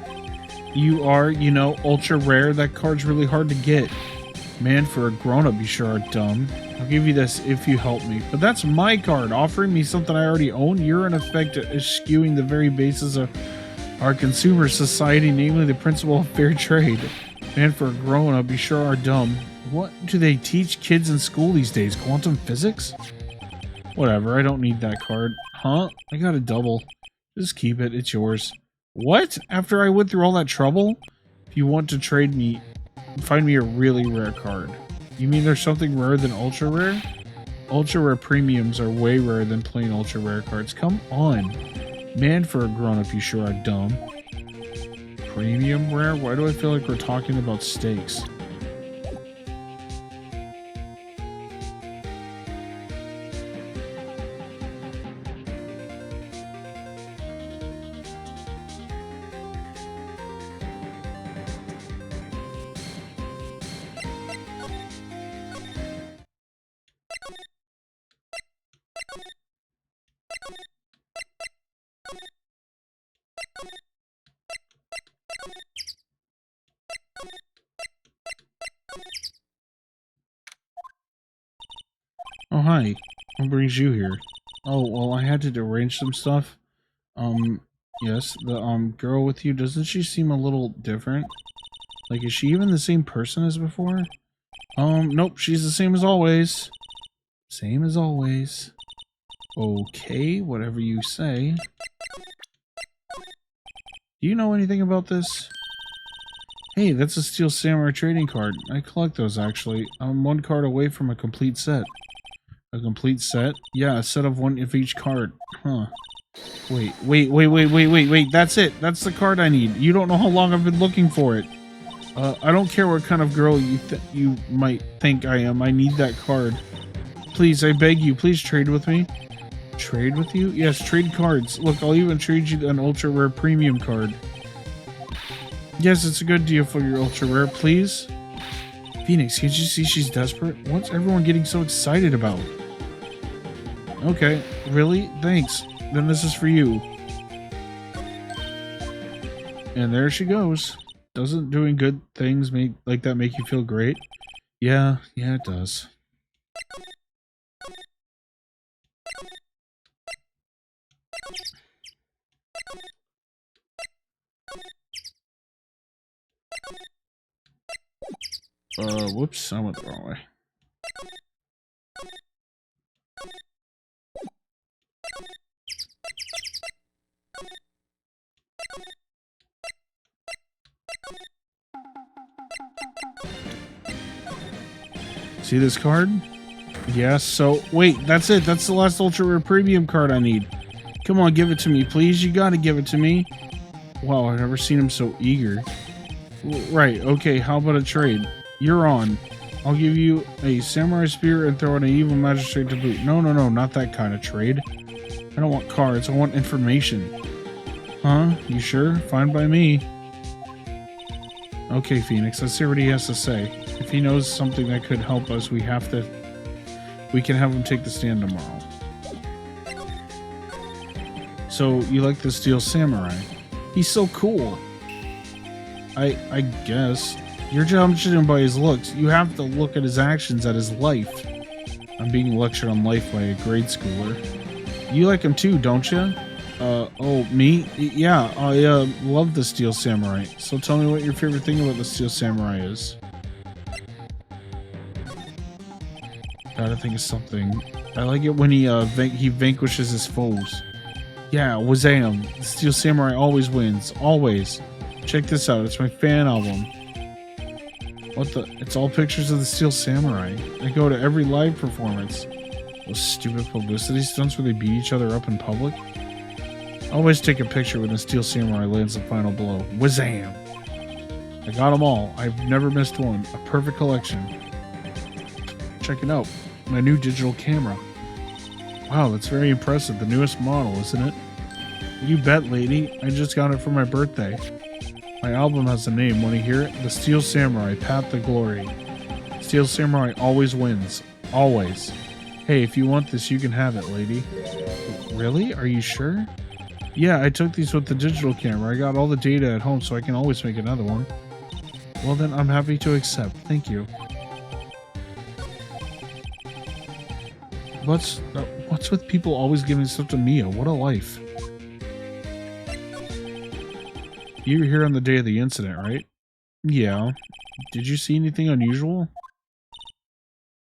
UR, you know, ultra rare. That card's really hard to get. Man, for a grown-up, you sure are dumb. I'll give you this if you help me. But that's my card. Offering me something I already own, you're in effect eschewing the very basis of our consumer society, namely the principle of fair trade. Man, for a grown-up, you sure are dumb. What do they teach kids in school these days? Quantum physics? Whatever, I don't need that card. Huh? I got a double. Just keep it, it's yours. What? After I went through all that trouble? If you want to trade me, find me a really rare card. You mean there's something rarer than ultra rare? Ultra rare premiums are way rarer than plain ultra rare cards. Come on. Man, for a grown-up, you sure are dumb. Premium rare? Why do I feel like we're talking about steaks? Oh, hi. What brings you here? Oh, well, I had to arrange some stuff. Yes, the, girl with you, doesn't she seem a little different? Like, is she even the same person as before? Nope, she's the same as always. Same as always. Okay, whatever you say. Do you know anything about this? Hey, that's a Steel Samurai trading card. I collect those, actually. I'm one card away from a complete set. A complete set? Yeah, a set of one of each card. Huh. Wait. That's it. That's the card I need. You don't know how long I've been looking for it. I don't care what kind of girl you might think I am. I need that card. Please, I beg you, please trade with me. Trade with you? Yes, trade cards. Look, I'll even trade you an ultra rare premium card. Yes, it's a good deal for your ultra rare, please. Phoenix, can't you see she's desperate? What's everyone getting so excited about? Okay, really? Thanks. Then this is for you. And there she goes. Doesn't doing good things like that make you feel great? Yeah, it does. Whoops, I went the wrong way. See this card? Yes, so wait, that's it. That's the last ultra rare premium card I need. Come on, give it to me, please. You gotta give it to me. Wow, I've never seen him so eager. Right, okay, how about a trade? You're on. I'll give you a samurai spear and throw in an evil magistrate to boot. No, not that kind of trade. I don't want cards, I want information. Huh? You sure? Fine by me. Okay, Phoenix, let's see what he has to say. If he knows something that could help us, we can have him take the stand tomorrow. So, you like the Steel Samurai? He's so cool. I guess. You're judging him by his looks. You have to look at his actions, at his life. I'm being lectured on life by a grade schooler. You like him too, don't you? Oh, me? Yeah, I love the Steel Samurai. So tell me what your favorite thing about the Steel Samurai is. Gotta think of something. I like it when he vanquishes his foes. Yeah, Wazam. The Steel Samurai always wins. Always. Check this out. It's my fan album. What the? It's all pictures of the Steel Samurai. I go to every live performance. Those stupid publicity stunts where they beat each other up in public. Always take a picture when the Steel Samurai lands the final blow. Wazam! I got them all. I've never missed one. A perfect collection. Check it out. My new digital camera. Wow, that's very impressive. The newest model, isn't it? You bet, lady. I just got it for my birthday. My album has a name. Want to hear it? The Steel Samurai, Path to Glory. Steel Samurai always wins. Always. Hey, if you want this, you can have it, lady. Really? Are you sure? Yeah, I took these with the digital camera. I got all the data at home, so I can always make another one. Well then, I'm happy to accept. Thank you. What's with people always giving stuff to Mia? What a life. You were here on the day of the incident, right? Yeah. Did you see anything unusual?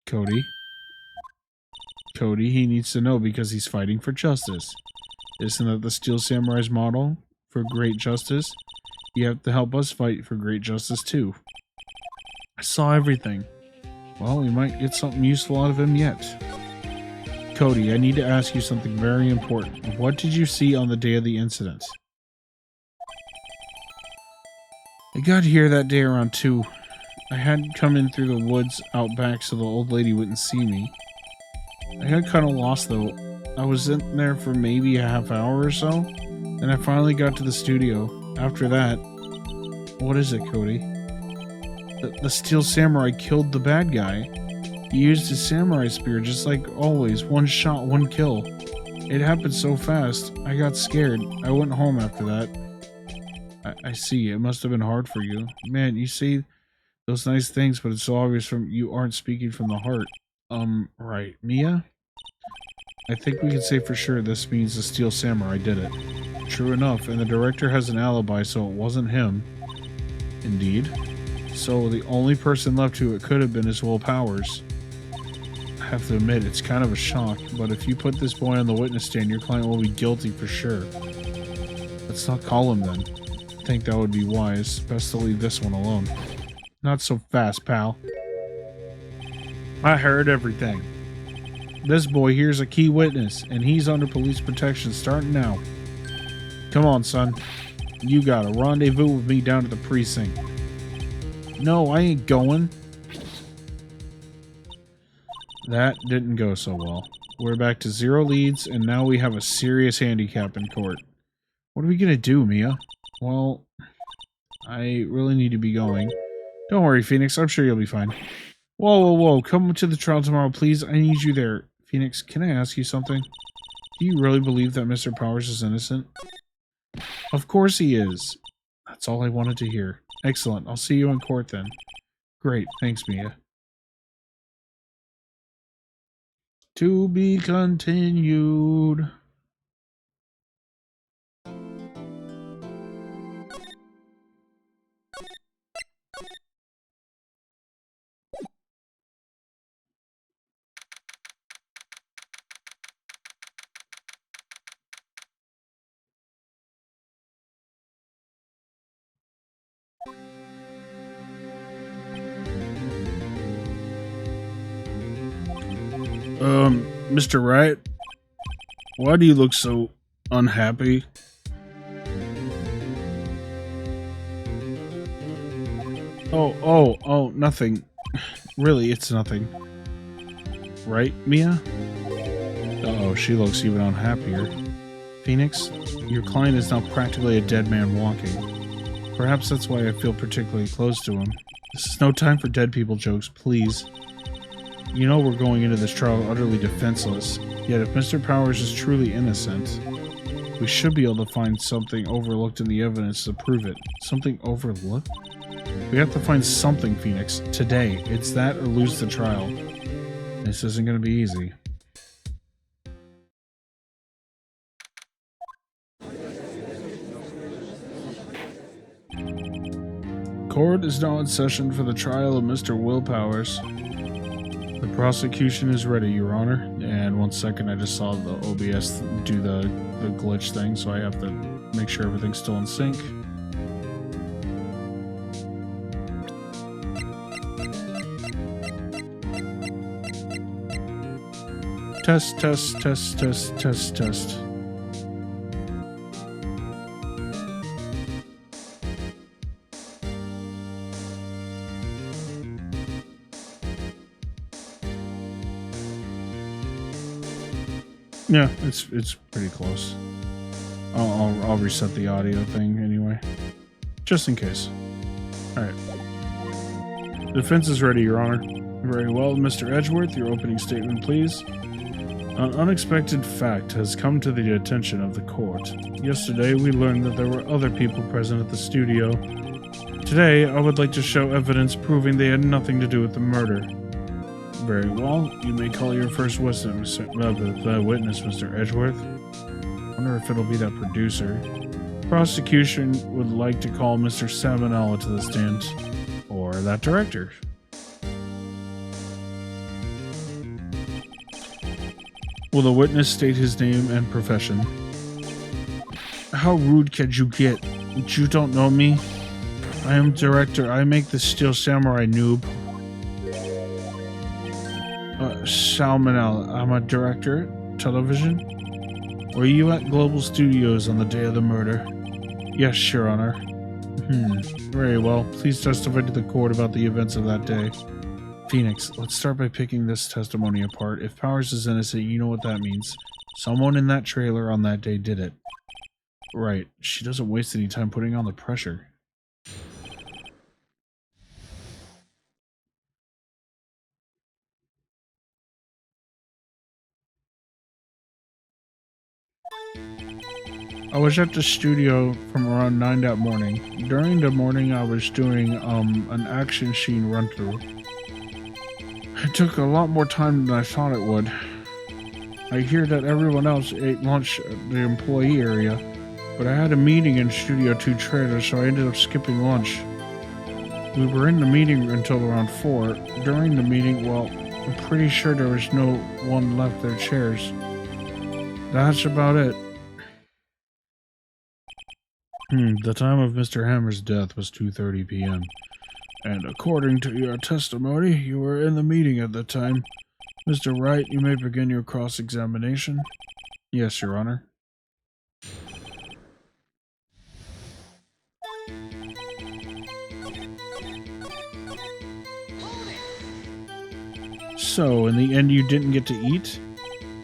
Cody, he needs to know because he's fighting for justice. Isn't that the Steel Samurai's motto? For great justice? You have to help us fight for great justice too. I saw everything. Well, we might get something useful out of him yet. Cody, I need to ask you something very important. What did you see on the day of the incident? I got here that day around 2. I had come in through the woods out back so the old lady wouldn't see me. I got kind of lost though. I was in there for maybe a half hour or so, and I finally got to the studio. After that... What is it, Cody? The Steel Samurai killed the bad guy. He used his samurai spear just like always. One shot, one kill. It happened so fast. I got scared. I went home after that. I see. It must have been hard for you. Man, you say those nice things, but it's so obvious from you aren't speaking from the heart. Right. Mia? I think we can say for sure this means the Steel Samurai did it. True enough, and the director has an alibi, so it wasn't him. Indeed. So the only person left who it could have been is Will Powers. I have to admit, it's kind of a shock, but if you put this boy on the witness stand, your client will be guilty for sure. Let's not call him then. I think that would be wise. Best to leave this one alone. Not so fast, pal. I heard everything. This boy here's a key witness, and he's under police protection starting now. Come on, son. You got a rendezvous with me down at the precinct. No, I ain't going. That didn't go so well. We're back to 0 leads, and now we have a serious handicap in court. What are we gonna do, Mia? Well, I really need to be going. Don't worry, Phoenix. I'm sure you'll be fine. Whoa, whoa, whoa. Come to the trial tomorrow, please. I need you there. Phoenix, can I ask you something? Do you really believe that Mr. Powers is innocent? Of course he is. That's all I wanted to hear. Excellent. I'll see you in court then. Great. Thanks, Mia. To be continued. Mr. Wright? Why do you look so unhappy? Oh, nothing. Really, it's nothing. Right, Mia? Uh-oh, she looks even unhappier. Phoenix, your client is now practically a dead man walking. Perhaps that's why I feel particularly close to him. This is no time for dead people jokes, please. You know we're going into this trial utterly defenseless, yet if Mr. Powers is truly innocent, we should be able to find something overlooked in the evidence to prove it. Something overlooked? We have to find something, Phoenix, today. It's that or lose the trial. This isn't going to be easy. Court is now in session for the trial of Mr. Will Powers. The Prosecution is ready, Your Honor. And 1 second, I just saw the OBS do the glitch thing, so I have to make sure everything's still in sync. Test, test, test, test, test, test. Yeah, it's pretty close. I'll reset the audio thing anyway, just in case. All right. Defense is ready, Your Honor. Very well, Mr. Edgeworth. Your opening statement, please. An unexpected fact has come to the attention of the court. Yesterday, we learned that there were other people present at the studio. Today, I would like to show evidence proving they had nothing to do with the murder. Very well. You may call your first witness, Mr. Edgeworth. I wonder if it'll be that producer. Prosecution would like to call Mr. Salmonella to the stand. Or that director. Will the witness state his name and profession? How rude can you get? You don't know me? I am director. I make the Steel Samurai, noob. Salmonella. I'm a director. Television? Were you at Global Studios on the day of the murder? Yes, Your Honor. Very well. Please testify to the court about the events of that day. Phoenix, let's start by picking this testimony apart. If Powers is innocent, you know what that means. Someone in that trailer on that day did it. Right. She doesn't waste any time putting on the pressure. I was at the studio from around 9 that morning. During the morning, I was doing an action scene run-through. It took a lot more time than I thought it would. I hear that everyone else ate lunch at the employee area, but I had a meeting in Studio 2 trailer, so I ended up skipping lunch. We were in the meeting until around 4. During the meeting, well, I'm pretty sure there was no one left their chairs. That's about it. The time of Mr. Hammer's death was 2:30 p.m. And according to your testimony, you were in the meeting at that time. Mr. Wright, you may begin your cross-examination. Yes, Your Honor. So, in the end you didn't get to eat?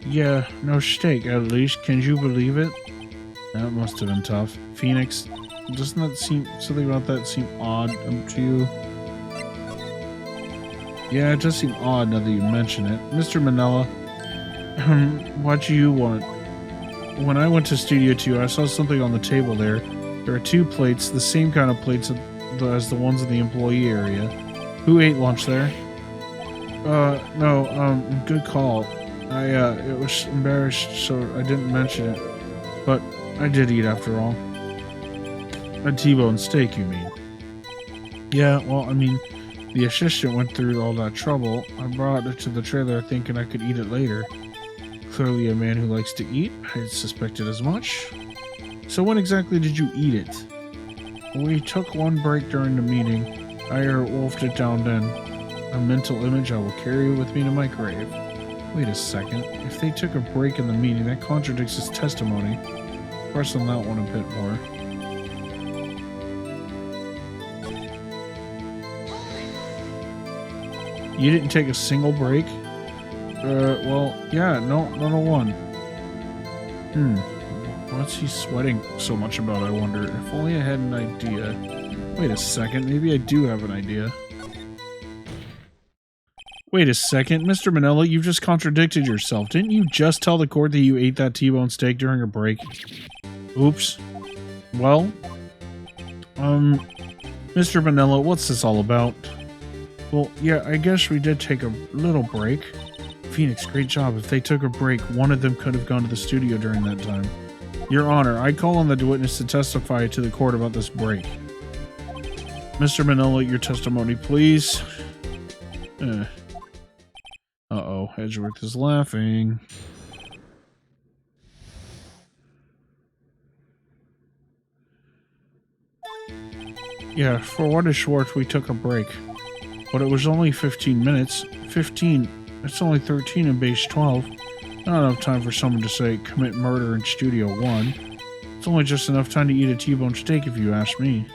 Yeah, no steak at least. Can you believe it? That must have been tough. Phoenix, doesn't that seem, something about that seem odd to you? Yeah, it does seem odd now that you mention it. Mr. Manella, what do you want? When I went to Studio 2, I saw something on the table there. There are 2 plates, the same kind of plates as the ones in the employee area. Who ate lunch there? No, good call. It was embarrassed, so I didn't mention it. But I did eat after all. A T-bone steak, you mean? Yeah, well, I mean, the assistant went through all that trouble. I brought it to the trailer thinking I could eat it later. Clearly a man who likes to eat. I suspected as much. So when exactly did you eat it? We took one break during the meeting. I wolfed it down then. A mental image I will carry with me to my grave. Wait a second. If they took a break in the meeting, that contradicts his testimony. Press on that one a bit more. You didn't take a single break? Well, yeah, no, not a one. What's he sweating so much about, I wonder? If only I had an idea. Wait a second, maybe I do have an idea. Wait a second, Mr. Manella, you've just contradicted yourself. Didn't you just tell the court that you ate that T-bone steak during a break? Oops. Well, Mr. Manella, what's this all about? Well, yeah, I guess we did take a little break. Phoenix, great job. If they took a break, one of them could have gone to the studio during that time. Your Honor, I call on the witness to testify to the court about this break. Mr. Manella, your testimony, please. Edgeworth is laughing. Yeah, for what is short, we took a break. But it was only 15 minutes. 15. It's only 13 in base 12. Not enough time for someone to say, commit murder in Studio 1. It's only just enough time to eat a T-bone steak if you ask me.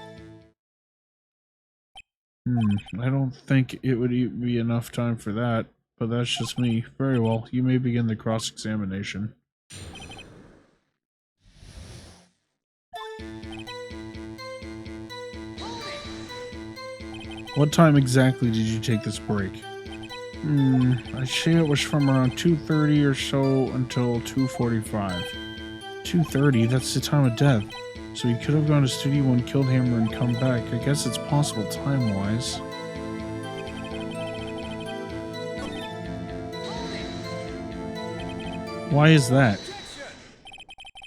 I don't think it would be enough time for that, but that's just me. Very well, you may begin the cross-examination. What time exactly did you take this break? I'd say it was from around 2:30 or so until 2:45. 2:30? That's the time of death. So he could have gone to Studio 1, killed Hammer, and come back. I guess it's possible time-wise. Why is that?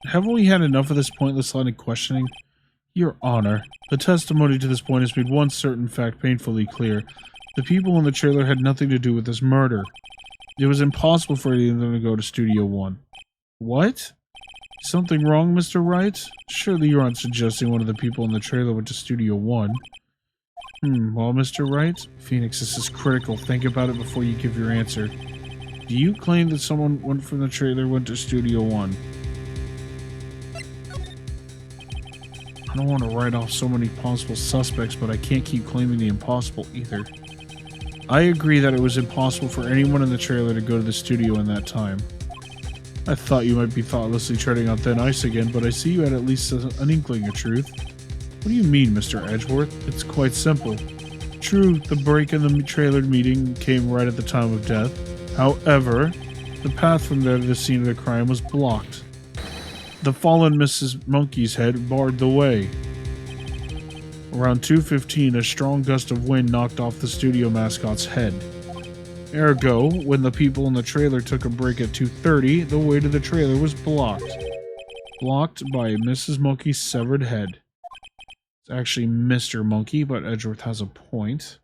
Haven't we had enough of this pointless line of questioning? Your Honor, the testimony to this point has made one certain fact painfully clear. The people in the trailer had nothing to do with this murder. It was impossible for any of them to go to Studio 1. What? Something wrong, Mr. Wright? Surely you aren't suggesting one of the people in the trailer went to Studio 1. Well, Mr. Wright? Phoenix, this is critical. Think about it before you give your answer. Do you claim that someone went from the trailer went to Studio 1? I don't want to write off so many possible suspects, but I can't keep claiming the impossible either. I agree that it was impossible for anyone in the trailer to go to the studio in that time. I thought you might be thoughtlessly treading on thin ice again, but I see you had at least an inkling of truth. What do you mean, Mr. Edgeworth? It's quite simple. True, the break in the trailer meeting came right at the time of death. However, the path from there to the scene of the crime was blocked. The fallen Mrs. Monkey's head barred the way. Around 2:15, a strong gust of wind knocked off the studio mascot's head. Ergo, when the people in the trailer took a break at 2:30, the way to the trailer was blocked. Blocked by Mrs. Monkey's severed head. It's actually Mr. Monkey, but Edgeworth has a point.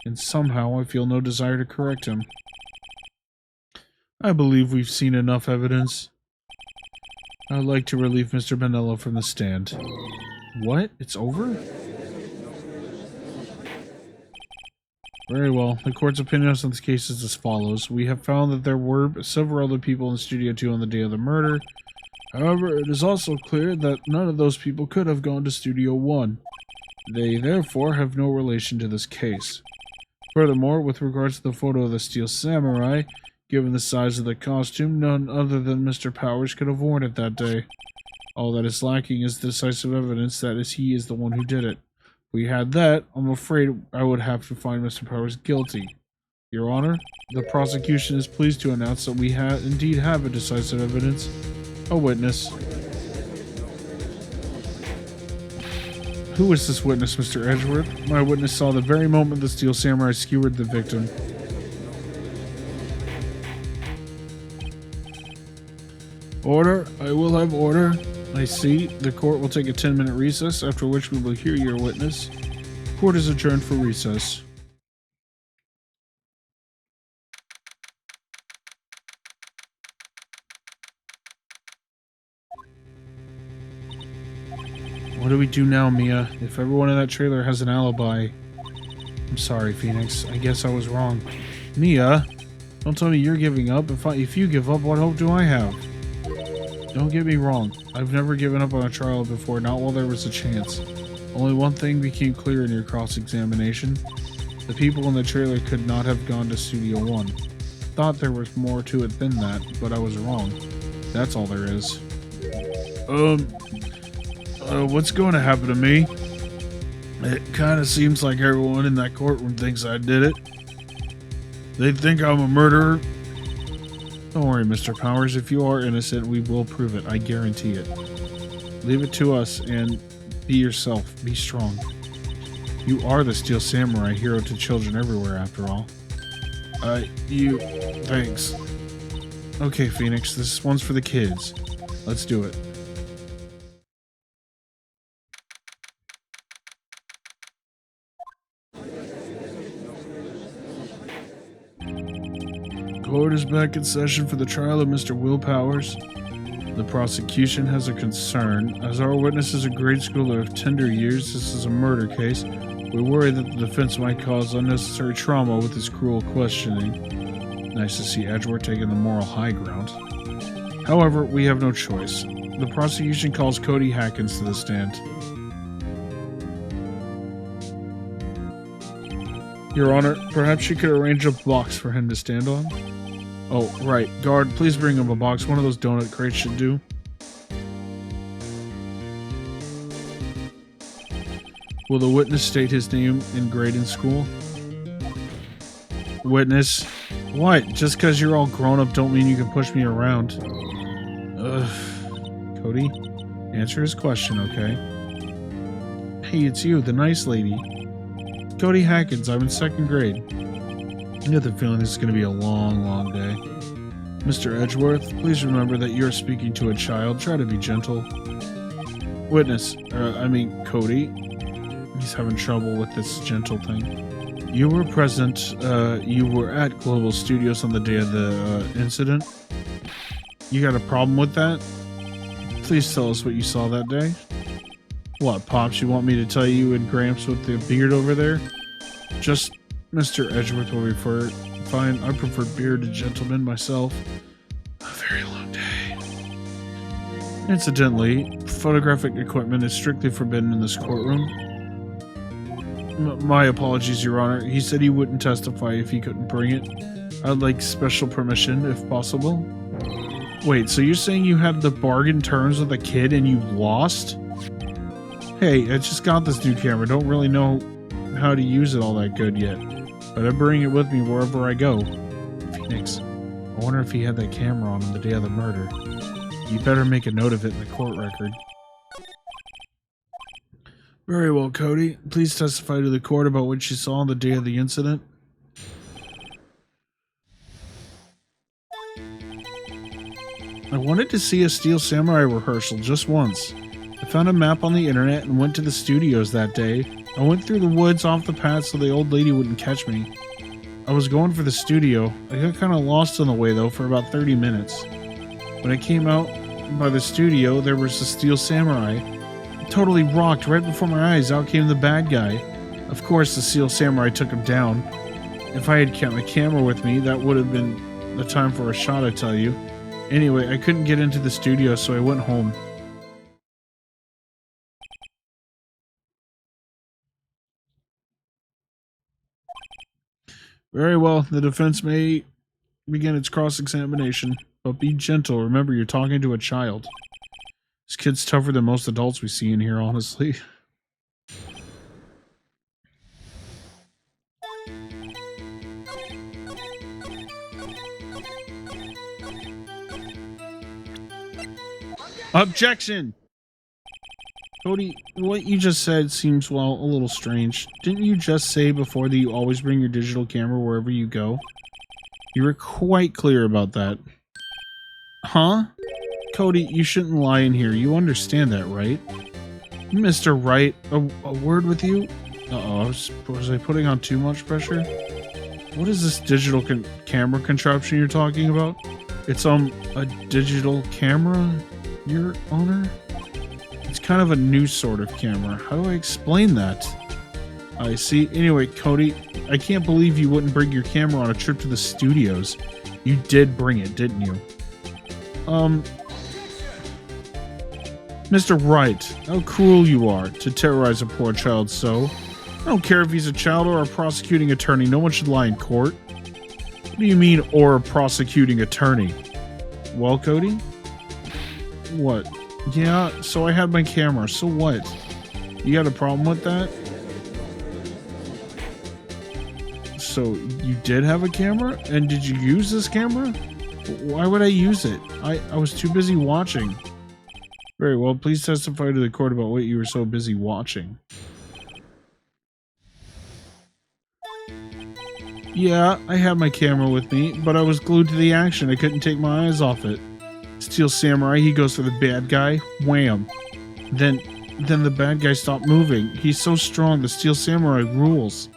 And somehow I feel no desire to correct him. I believe we've seen enough evidence. I'd like to relieve Mr. Benello from the stand. What? It's over? Very well. The court's opinion on this case is as follows. We have found that there were several other people in Studio 2 on the day of the murder. However, it is also clear that none of those people could have gone to Studio 1. They, therefore, have no relation to this case. Furthermore, with regards to the photo of the Steel Samurai, given the size of the costume, none other than Mr. Powers could have worn it that day. All that is lacking is decisive evidence that he is the one who did it. If we had that, I'm afraid I would have to find Mr. Powers guilty. Your Honor, the prosecution is pleased to announce that we indeed have a decisive evidence. A witness. Who is this witness, Mr. Edgeworth? My witness saw the very moment the Steel Samurai skewered the victim. Order. I will have order. I see. The court will take a 10-minute recess, after which we will hear your witness. Court is adjourned for recess. What do we do now, Mia? If everyone in that trailer has an alibi... I'm sorry, Phoenix. I guess I was wrong. Mia, don't tell me you're giving up. If you give up, what hope do I have? Don't get me wrong. I've never given up on a trial before, not while there was a chance. Only one thing became clear in your cross-examination. The people in the trailer could not have gone to Studio 1. Thought there was more to it than that, but I was wrong. That's all there is. What's going to happen to me? It kind of seems like everyone in that courtroom thinks I did it. They think I'm a murderer. Don't worry, Mr. Powers. If you are innocent, we will prove it. I guarantee it. Leave it to us and be yourself. Be strong. You are the Steel Samurai, hero to children everywhere, after all. Thanks. Okay, Phoenix, this one's for the kids. Let's do it. Court is back in session for the trial of Mr. Will Powers. The prosecution has a concern. As our witness is a grade schooler of tender years, this is a murder case. We worry that the defense might cause unnecessary trauma with his cruel questioning. Nice to see Edgeworth taking the moral high ground. However, we have no choice. The prosecution calls Cody Hackins to the stand. Your Honor, perhaps you could arrange a box for him to stand on? Oh, right. Guard, please bring him a box. One of those donut crates should do. Will the witness state his name and grade in school? Witness. What? Just because you're all grown up don't mean you can push me around. Ugh. Cody, answer his question, okay? Hey, it's you, the nice lady. Cody Hackins, I'm in 2nd grade. I have the feeling this is going to be a long, long day. Mr. Edgeworth, please remember that you're speaking to a child. Try to be gentle. Witness, Cody. He's having trouble with this gentle thing. You were present, you were at Global Studios on the day of the incident. You got a problem with that? Please tell us what you saw that day. What, Pops, you want me to tell you and Gramps with the beard over there? Just Mr. Edgeworth will refer. Fine, I prefer bearded gentlemen myself. A very long day. Incidentally, photographic equipment is strictly forbidden in this courtroom. My apologies, Your Honor. He said he wouldn't testify if he couldn't bring it. I'd like special permission, if possible. Wait, so you're saying you had the bargain terms with a kid and you lost? Hey, I just got this new camera. Don't really know how to use it all that good yet. But I bring it with me wherever I go. Phoenix, I wonder if he had that camera on him the day of the murder. You better make a note of it in the court record. Very well, Cody. Please testify to the court about what you saw on the day of the incident. I wanted to see a Steel Samurai rehearsal just once. I found a map on the internet and went to the studios that day. I went through the woods off the path so the old lady wouldn't catch me. I was going for the studio. I got kind of lost on the way though for about 30 minutes. When I came out by the studio, there was the Steel Samurai. It totally rocked. Right before my eyes, out came the bad guy. Of course, the Steel Samurai took him down. If I had kept my camera with me, that would have been the time for a shot, I tell you. Anyway, I couldn't get into the studio, so I went home. Very well, the defense may begin its cross-examination, but be gentle. Remember, you're talking to a child. This kid's tougher than most adults we see in here, honestly. Objection! Cody, what you just said seems, well, a little strange. Didn't you just say before that you always bring your digital camera wherever you go? You were quite clear about that. Huh? Cody, you shouldn't lie in here. You understand that, right? Mr. Wright, a word with you? Uh-oh, was I putting on too much pressure? What is this digital camera contraption you're talking about? It's, a digital camera, Your Honor? It's kind of a new sort of camera. How do I explain that? I see. Anyway, Cody, I can't believe you wouldn't bring your camera on a trip to the studios. You did bring it, didn't you? Mr. Wright, how cruel you are to terrorize a poor child so. I don't care if he's a child or a prosecuting attorney. No one should lie in court. What do you mean, or a prosecuting attorney? Well, Cody? What? Yeah, so I had my camera. So what? You got a problem with that? So you did have a camera? And did you use this camera? Why would I use it? I was too busy watching. Very well, please testify to the court about what you were so busy watching. Yeah, I had my camera with me, but I was glued to the action. I couldn't take my eyes off it. Steel Samurai, he goes for the bad guy. Wham. Then the bad guy stopped moving. He's so strong, the Steel Samurai rules.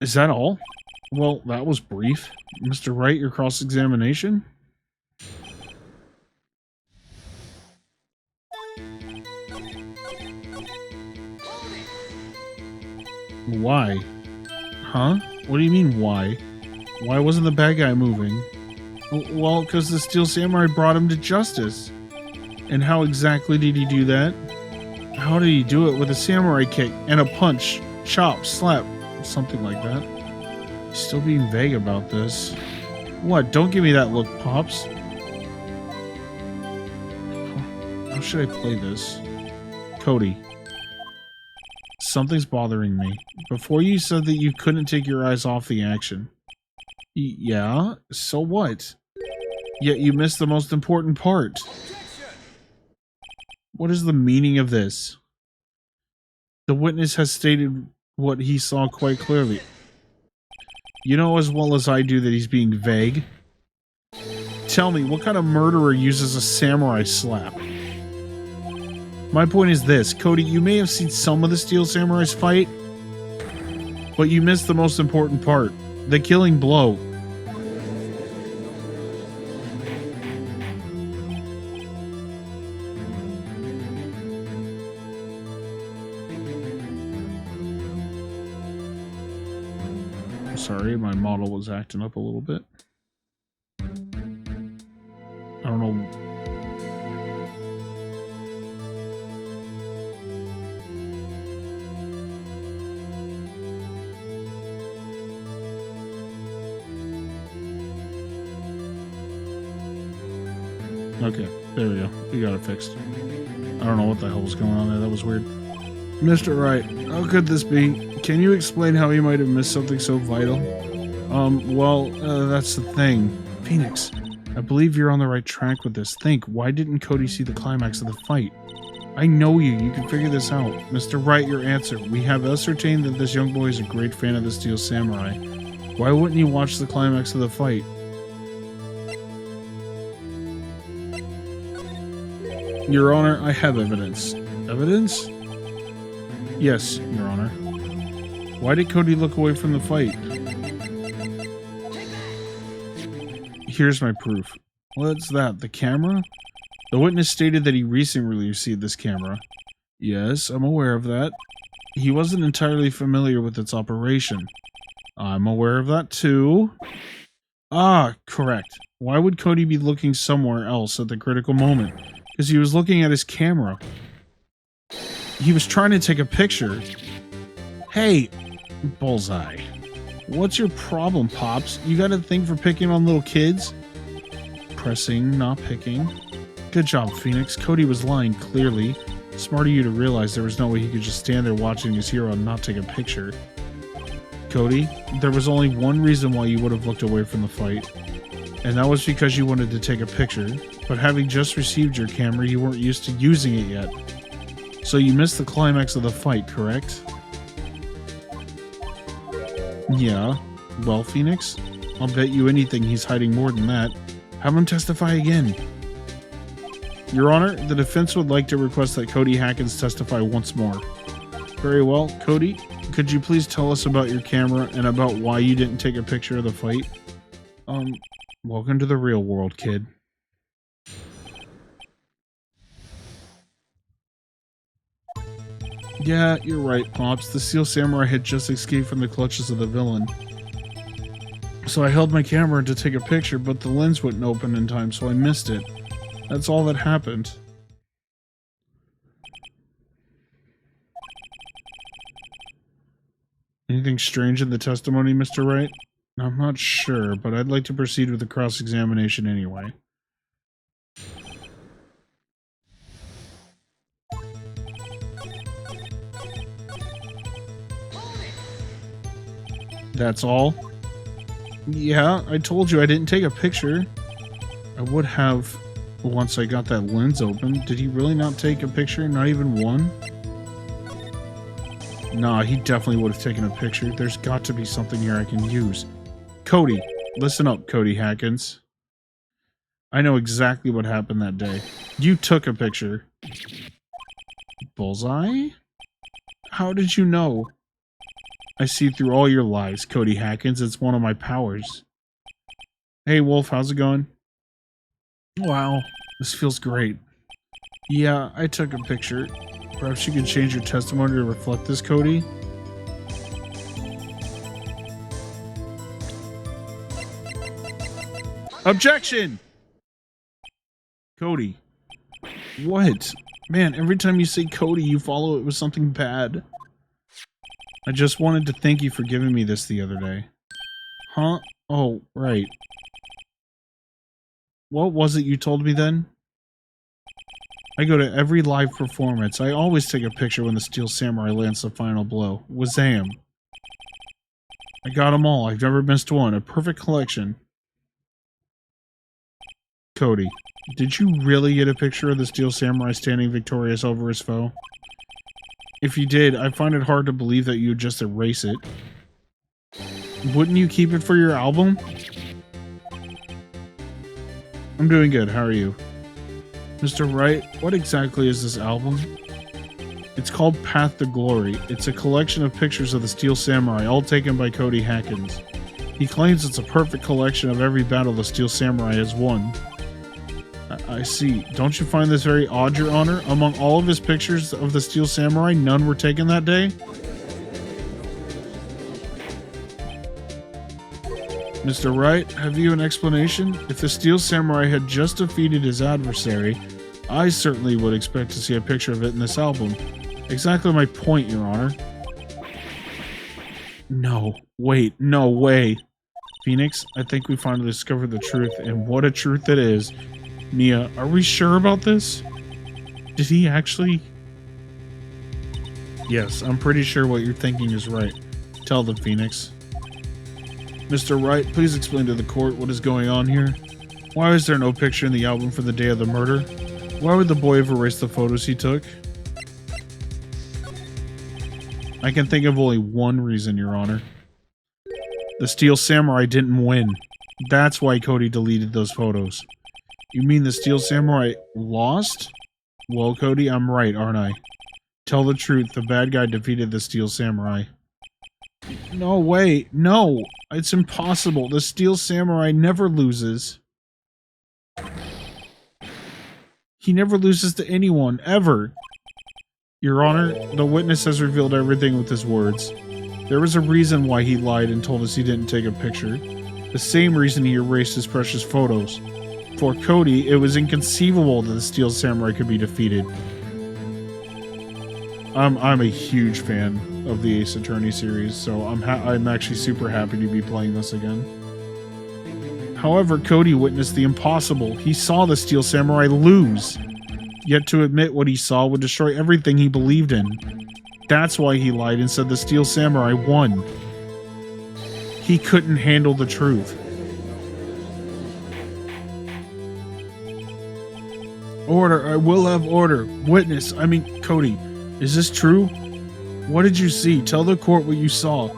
Is that all? Well, that was brief. Mr. Wright, your cross-examination? Why? Huh? What do you mean, why? Why wasn't the bad guy moving? Well, because the Steel Samurai brought him to justice. And how exactly did he do that? How did he do it? With a samurai kick and a punch, chop, slap, something like that. He's still being vague about this. What? Don't give me that look, Pops. How should I play this? Cody. Something's bothering me. Before you said that you couldn't take your eyes off the action. Yeah? So what? Yet you missed the most important part. What is the meaning of this? The witness has stated what he saw quite clearly. You know as well as I do that he's being vague. Tell me, what kind of murderer uses a samurai slap? My point is this, Cody, you may have seen some of the Steel Samurais fight, but you missed the most important part, the killing blow. Sorry, my model was acting up a little bit. I don't know. Okay, there we go. We got it fixed. I don't know what the hell was going on there. That was weird. Mr. Wright, how could this be? Can you explain how he might have missed something so vital? That's the thing. Phoenix, I believe you're on the right track with this. Think, why didn't Cody see the climax of the fight? I know you. You can figure this out. Mr. Wright, your answer. We have ascertained that this young boy is a great fan of the Steel Samurai. Why wouldn't you watch the climax of the fight? Your Honor, I have evidence. Evidence? Yes, Your Honor. Why did Cody look away from the fight? Here's my proof. What's that? The camera? The witness stated that he recently received this camera. Yes, I'm aware of that. He wasn't entirely familiar with its operation. I'm aware of that too. Ah, correct. Why would Cody be looking somewhere else at the critical moment? Because he was looking at his camera. He was trying to take a picture. Hey, Bullseye. What's your problem, Pops? You got a thing for picking on little kids? Pressing, not picking. Good job, Phoenix. Cody was lying, clearly. Smart of you to realize there was no way he could just stand there watching his hero and not take a picture. Cody, there was only one reason why you would have looked away from the fight. And that was because you wanted to take a picture. But having just received your camera, you weren't used to using it yet. So you missed the climax of the fight, correct? Yeah. Well, Phoenix, I'll bet you anything he's hiding more than that. Have him testify again. Your Honor, the defense would like to request that Cody Hackins testify once more. Very well. Cody, could you please tell us about your camera and about why you didn't take a picture of the fight? Welcome to the real world, kid. Yeah, you're right, Pops. The Steel Samurai had just escaped from the clutches of the villain. So I held my camera to take a picture, but the lens wouldn't open in time, so I missed it. That's all that happened. Anything strange in the testimony, Mr. Wright? I'm not sure, but I'd like to proceed with the cross-examination anyway. That's all? Yeah, I told you I didn't take a picture. I would have once I got that lens open. Did he really not take a picture? Not even one? Nah, he definitely would have taken a picture. There's got to be something here I can use. Cody, listen up, Cody Hackins. I know exactly what happened that day. You took a picture. Bullseye? How did you know? I see through all your lies, Cody Hackins. It's one of my powers. Hey, Wolf, how's it going? Wow, this feels great. Yeah, I took a picture. Perhaps you can change your testimony to reflect this, Cody? Objection! Cody. What? Man, every time you say Cody, you follow it with something bad. I just wanted to thank you for giving me this the other day. Huh? Oh, right. What was it you told me then? I go to every live performance. I always take a picture when the Steel Samurai lands the final blow. Wazam. I got them all. I've never missed one. A perfect collection. Cody, did you really get a picture of the Steel Samurai standing victorious over his foe? If you did, I find it hard to believe that you'd just erase it. Wouldn't you keep it for your album? I'm doing good. How are you? Mr. Wright, what exactly is this album? It's called Path to Glory. It's a collection of pictures of the Steel Samurai, all taken by Cody Hackins. He claims it's a perfect collection of every battle the Steel Samurai has won. I see. Don't you find this very odd, Your Honor? Among all of his pictures of the Steel Samurai, none were taken that day? Mr. Wright, have you an explanation? If the Steel Samurai had just defeated his adversary, I certainly would expect to see a picture of it in this album. Exactly my point, Your Honor. No. Wait. No way. Phoenix, I think we finally discovered the truth, and what a truth it is. Mia, are we sure about this? Did he actually? Yes, I'm pretty sure what you're thinking is right. Tell them, Phoenix. Mr. Wright, please explain to the court what is going on here. Why is there no picture in the album for the day of the murder? Why would the boy have erased the photos he took? I can think of only one reason, Your Honor. The Steel Samurai didn't win. That's why Cody deleted those photos. You mean the Steel Samurai lost? Well, Cody, I'm right, aren't I? Tell the truth, the bad guy defeated the Steel Samurai. No way, no! It's impossible. The Steel Samurai never loses. He never loses to anyone, ever. Your Honor, the witness has revealed everything with his words. There was a reason why he lied and told us he didn't take a picture. The same reason he erased his precious photos. For Cody, it was inconceivable that the Steel Samurai could be defeated. I'm a huge fan of the Ace Attorney series, so I'm actually super happy to be playing this again. However, Cody witnessed the impossible. He saw the Steel Samurai lose. Yet to admit what he saw would destroy everything he believed in. That's why he lied and said the Steel Samurai won. He couldn't handle the truth. Order, I will have order. Witness, Cody, is this true? What did you see? Tell the court what you saw.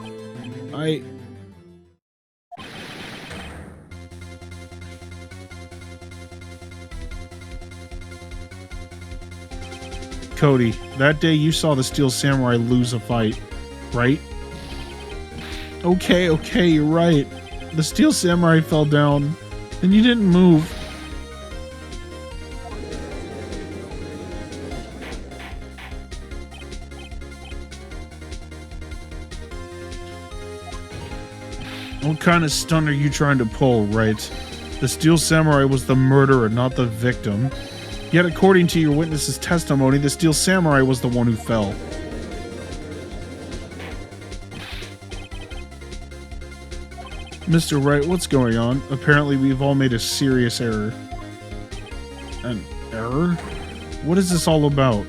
Cody, that day you saw the Steel Samurai lose a fight, right? Okay, you're right. The Steel Samurai fell down, and you didn't move. What kind of stunt are you trying to pull, Wright? The Steel Samurai was the murderer, not the victim. Yet according to your witness's testimony, the Steel Samurai was the one who fell. Mr. Wright, what's going on? Apparently we've all made a serious error. An error? What is this all about?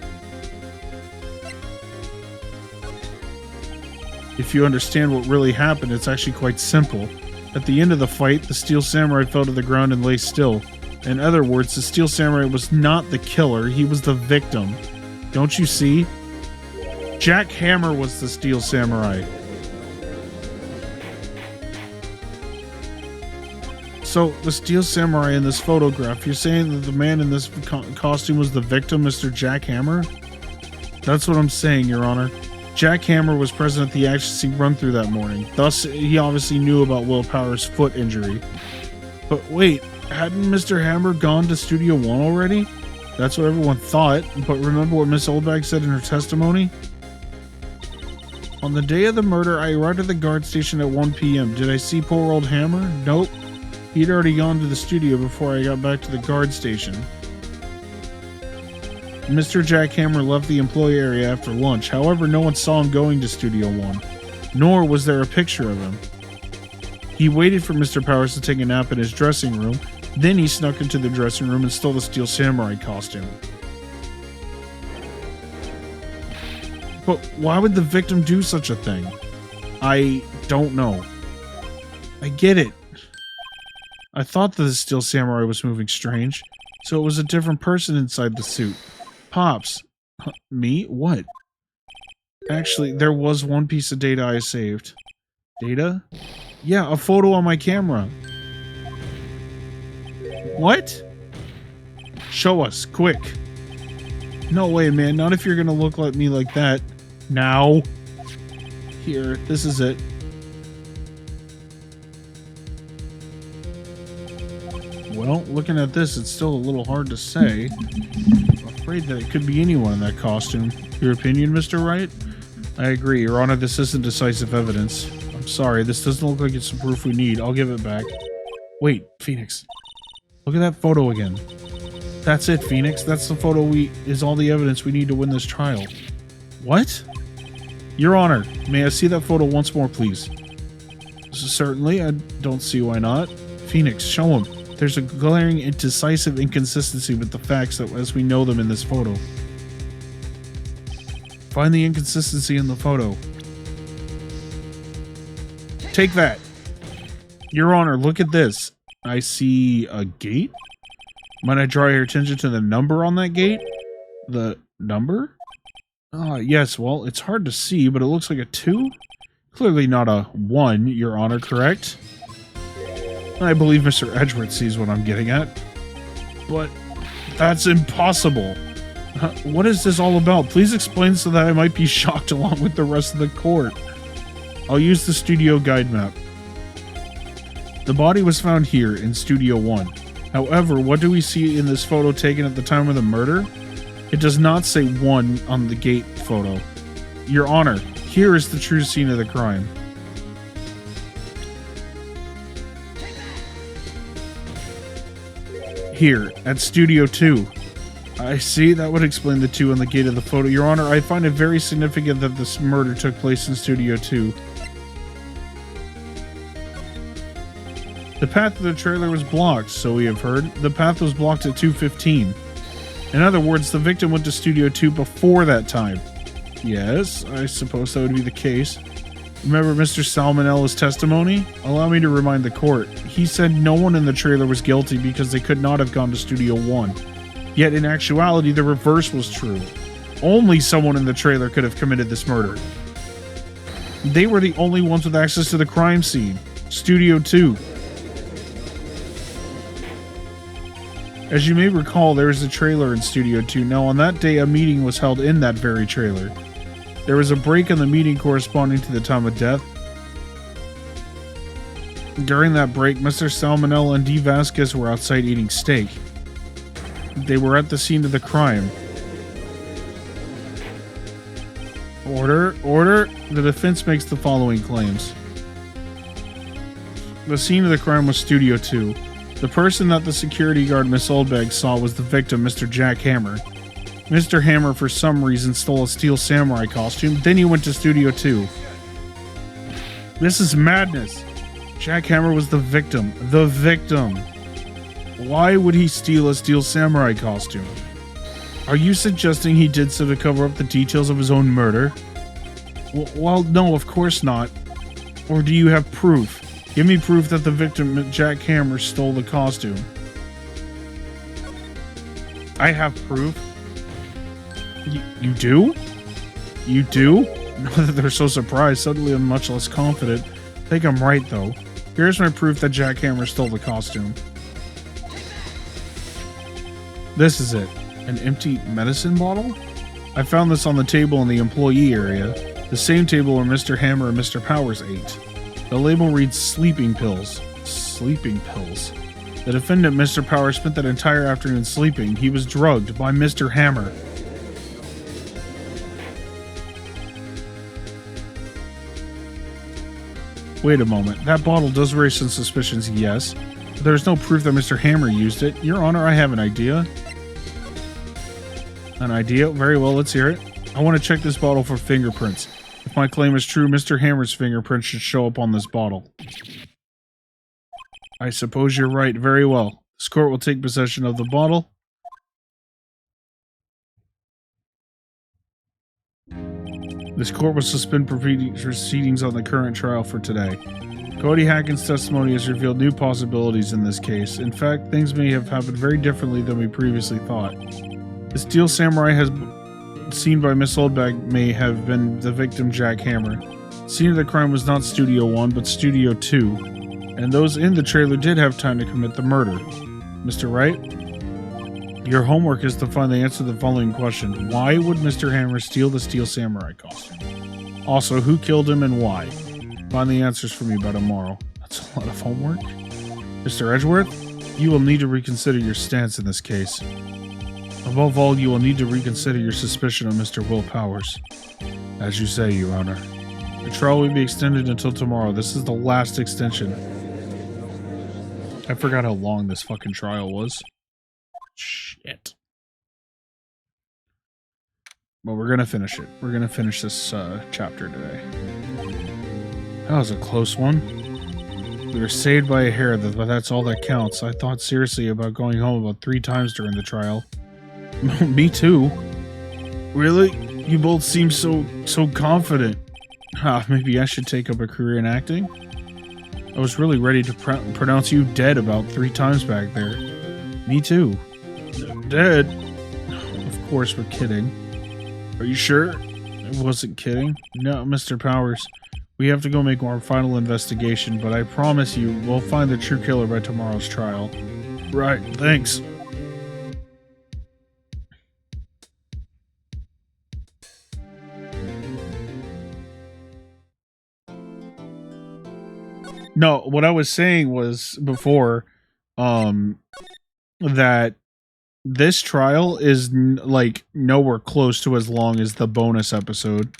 If you understand what really happened, it's actually quite simple. At the end of the fight, the Steel Samurai fell to the ground and lay still. In other words, the Steel Samurai was not the killer, he was the victim. Don't you see? Jack Hammer was the Steel Samurai. So, the Steel Samurai in this photograph, you're saying that the man in this costume was the victim, Mr. Jack Hammer? That's what I'm saying, Your Honor. Jack Hammer was present at the action scene run-through that morning. Thus, he obviously knew about Will Power's foot injury. But wait, hadn't Mr. Hammer gone to Studio 1 already? That's what everyone thought, but remember what Miss Oldbag said in her testimony? On the day of the murder, I arrived at the guard station at 1 p.m. Did I see poor old Hammer? Nope. He'd already gone to the studio before I got back to the guard station. Mr. Jack Hammer left the employee area after lunch. However, no one saw him going to Studio 1, nor was there a picture of him. He waited for Mr. Powers to take a nap in his dressing room, then he snuck into the dressing room and stole the Steel Samurai costume. But why would the victim do such a thing? I don't know. I get it. I thought that the Steel Samurai was moving strange, so it was a different person inside the suit. Pops. Me? What? Actually, there was one piece of data I saved. Data? Yeah, a photo on my camera. What? Show us, quick. No way, man, not if you're gonna look like me like that. Now. Here, this is it. Well, looking at this, it's still a little hard to say. I'm afraid that it could be anyone in that costume. Your opinion, Mr. Wright? I agree, Your Honor, this isn't decisive evidence. I'm sorry, this doesn't look like it's the proof we need. I'll give it back. Wait, Phoenix. Look at that photo again. That's it, Phoenix. That's the photo is all the evidence we need to win this trial. What? Your Honor, may I see that photo once more, please? Certainly, I don't see why not. Phoenix, show him. There's a glaring and decisive inconsistency with the facts that as we know them in this photo. Find the inconsistency in the photo. Take that. Your Honor, look at this. I see a gate? Might I draw your attention to the number on that gate? The number? Yes, well, it's hard to see, but it looks like a 2? Clearly not a 1, Your Honor, correct? I believe Mr. Edgeworth sees what I'm getting at. But that's impossible. What is this all about? Please explain so that I might be shocked along with the rest of the court. I'll use the studio guide map. The body was found here in Studio 1. However, what do we see in this photo taken at the time of the murder? It does not say 1 on the gate photo. Your Honor, here is the true scene of the crime. Here, at Studio 2. I see, that would explain the 2 on the gate of the photo. Your Honor, I find it very significant that this murder took place in Studio 2. The path to the trailer was blocked, so we have heard. The path was blocked at 2:15. In other words, the victim went to Studio 2 before that time. Yes, I suppose that would be the case. Remember Mr. Salmonella's testimony? Allow me to remind the court. He said no one in the trailer was guilty because they could not have gone to Studio 1. Yet in actuality, the reverse was true. Only someone in the trailer could have committed this murder. They were the only ones with access to the crime scene. Studio 2. As you may recall, there is a trailer in Studio 2. Now, on that day, a meeting was held in that very trailer. There was a break in the meeting corresponding to the time of death. During that break, Mr. Salmonella and D. Vasquez were outside eating steak. They were at the scene of the crime. Order, order. The defense makes the following claims. The scene of the crime was Studio 2. The person that the security guard Miss Oldbag saw was the victim, Mr. Jack Hammer. Mr. Hammer, for some reason, stole a Steel Samurai costume, then he went to Studio 2. This is madness. Jack Hammer was the victim. The victim. Why would he steal a Steel Samurai costume? Are you suggesting he did so to cover up the details of his own murder? Well, no, of course not. Or do you have proof? Give me proof that the victim, Jack Hammer, stole the costume. I have proof. You do? You do? Not that they're so surprised. Suddenly I'm much less confident. I think I'm right, though. Here's my proof that Jack Hammer stole the costume. This is it. An empty medicine bottle? I found this on the table in the employee area. The same table where Mr. Hammer and Mr. Powers ate. The label reads sleeping pills. Sleeping pills. The defendant, Mr. Powers, spent that entire afternoon sleeping. He was drugged by Mr. Hammer. Wait a moment. That bottle does raise some suspicions, yes. But there's no proof that Mr. Hammer used it. Your Honor, I have an idea. An idea? Very well, let's hear it. I want to check this bottle for fingerprints. If my claim is true, Mr. Hammer's fingerprints should show up on this bottle. I suppose you're right. Very well. This court will take possession of the bottle. This court will suspend proceedings on the current trial for today. Cody Hacken's testimony has revealed new possibilities in this case. In fact, things may have happened very differently than we previously thought. The Steel Samurai has seen by Miss Oldbag may have been the victim, Jack Hammer. The scene of the crime was not Studio 1, but Studio 2, and those in the trailer did have time to commit the murder. Mr. Wright? Your homework is to find the answer to the following question. Why would Mr. Hammer steal the Steel Samurai costume? Also, who killed him and why? Find the answers for me by tomorrow. That's a lot of homework. Mr. Edgeworth, you will need to reconsider your stance in this case. Above all, you will need to reconsider your suspicion of Mr. Will Powers. As you say, Your Honor. The trial will be extended until tomorrow. This is the last extension. I forgot how long this fucking trial was. Shit. But we're gonna finish it. We're gonna finish this chapter today. That was a close one. We were saved by a hair, but that's all that counts. I thought seriously about going home about 3 times during the trial. Me too. Really? You both seem so confident. Maybe I should take up a career in acting? I was really ready to pronounce you dead about 3 times back there. Me too. Dead? Of course, we're kidding. Are you sure? I wasn't kidding. No, Mr. Powers. We have to go make our final investigation, but I promise you, we'll find the true killer by tomorrow's trial. Right, thanks. No, what I was saying was before, that this trial is like nowhere close to as long as the bonus episode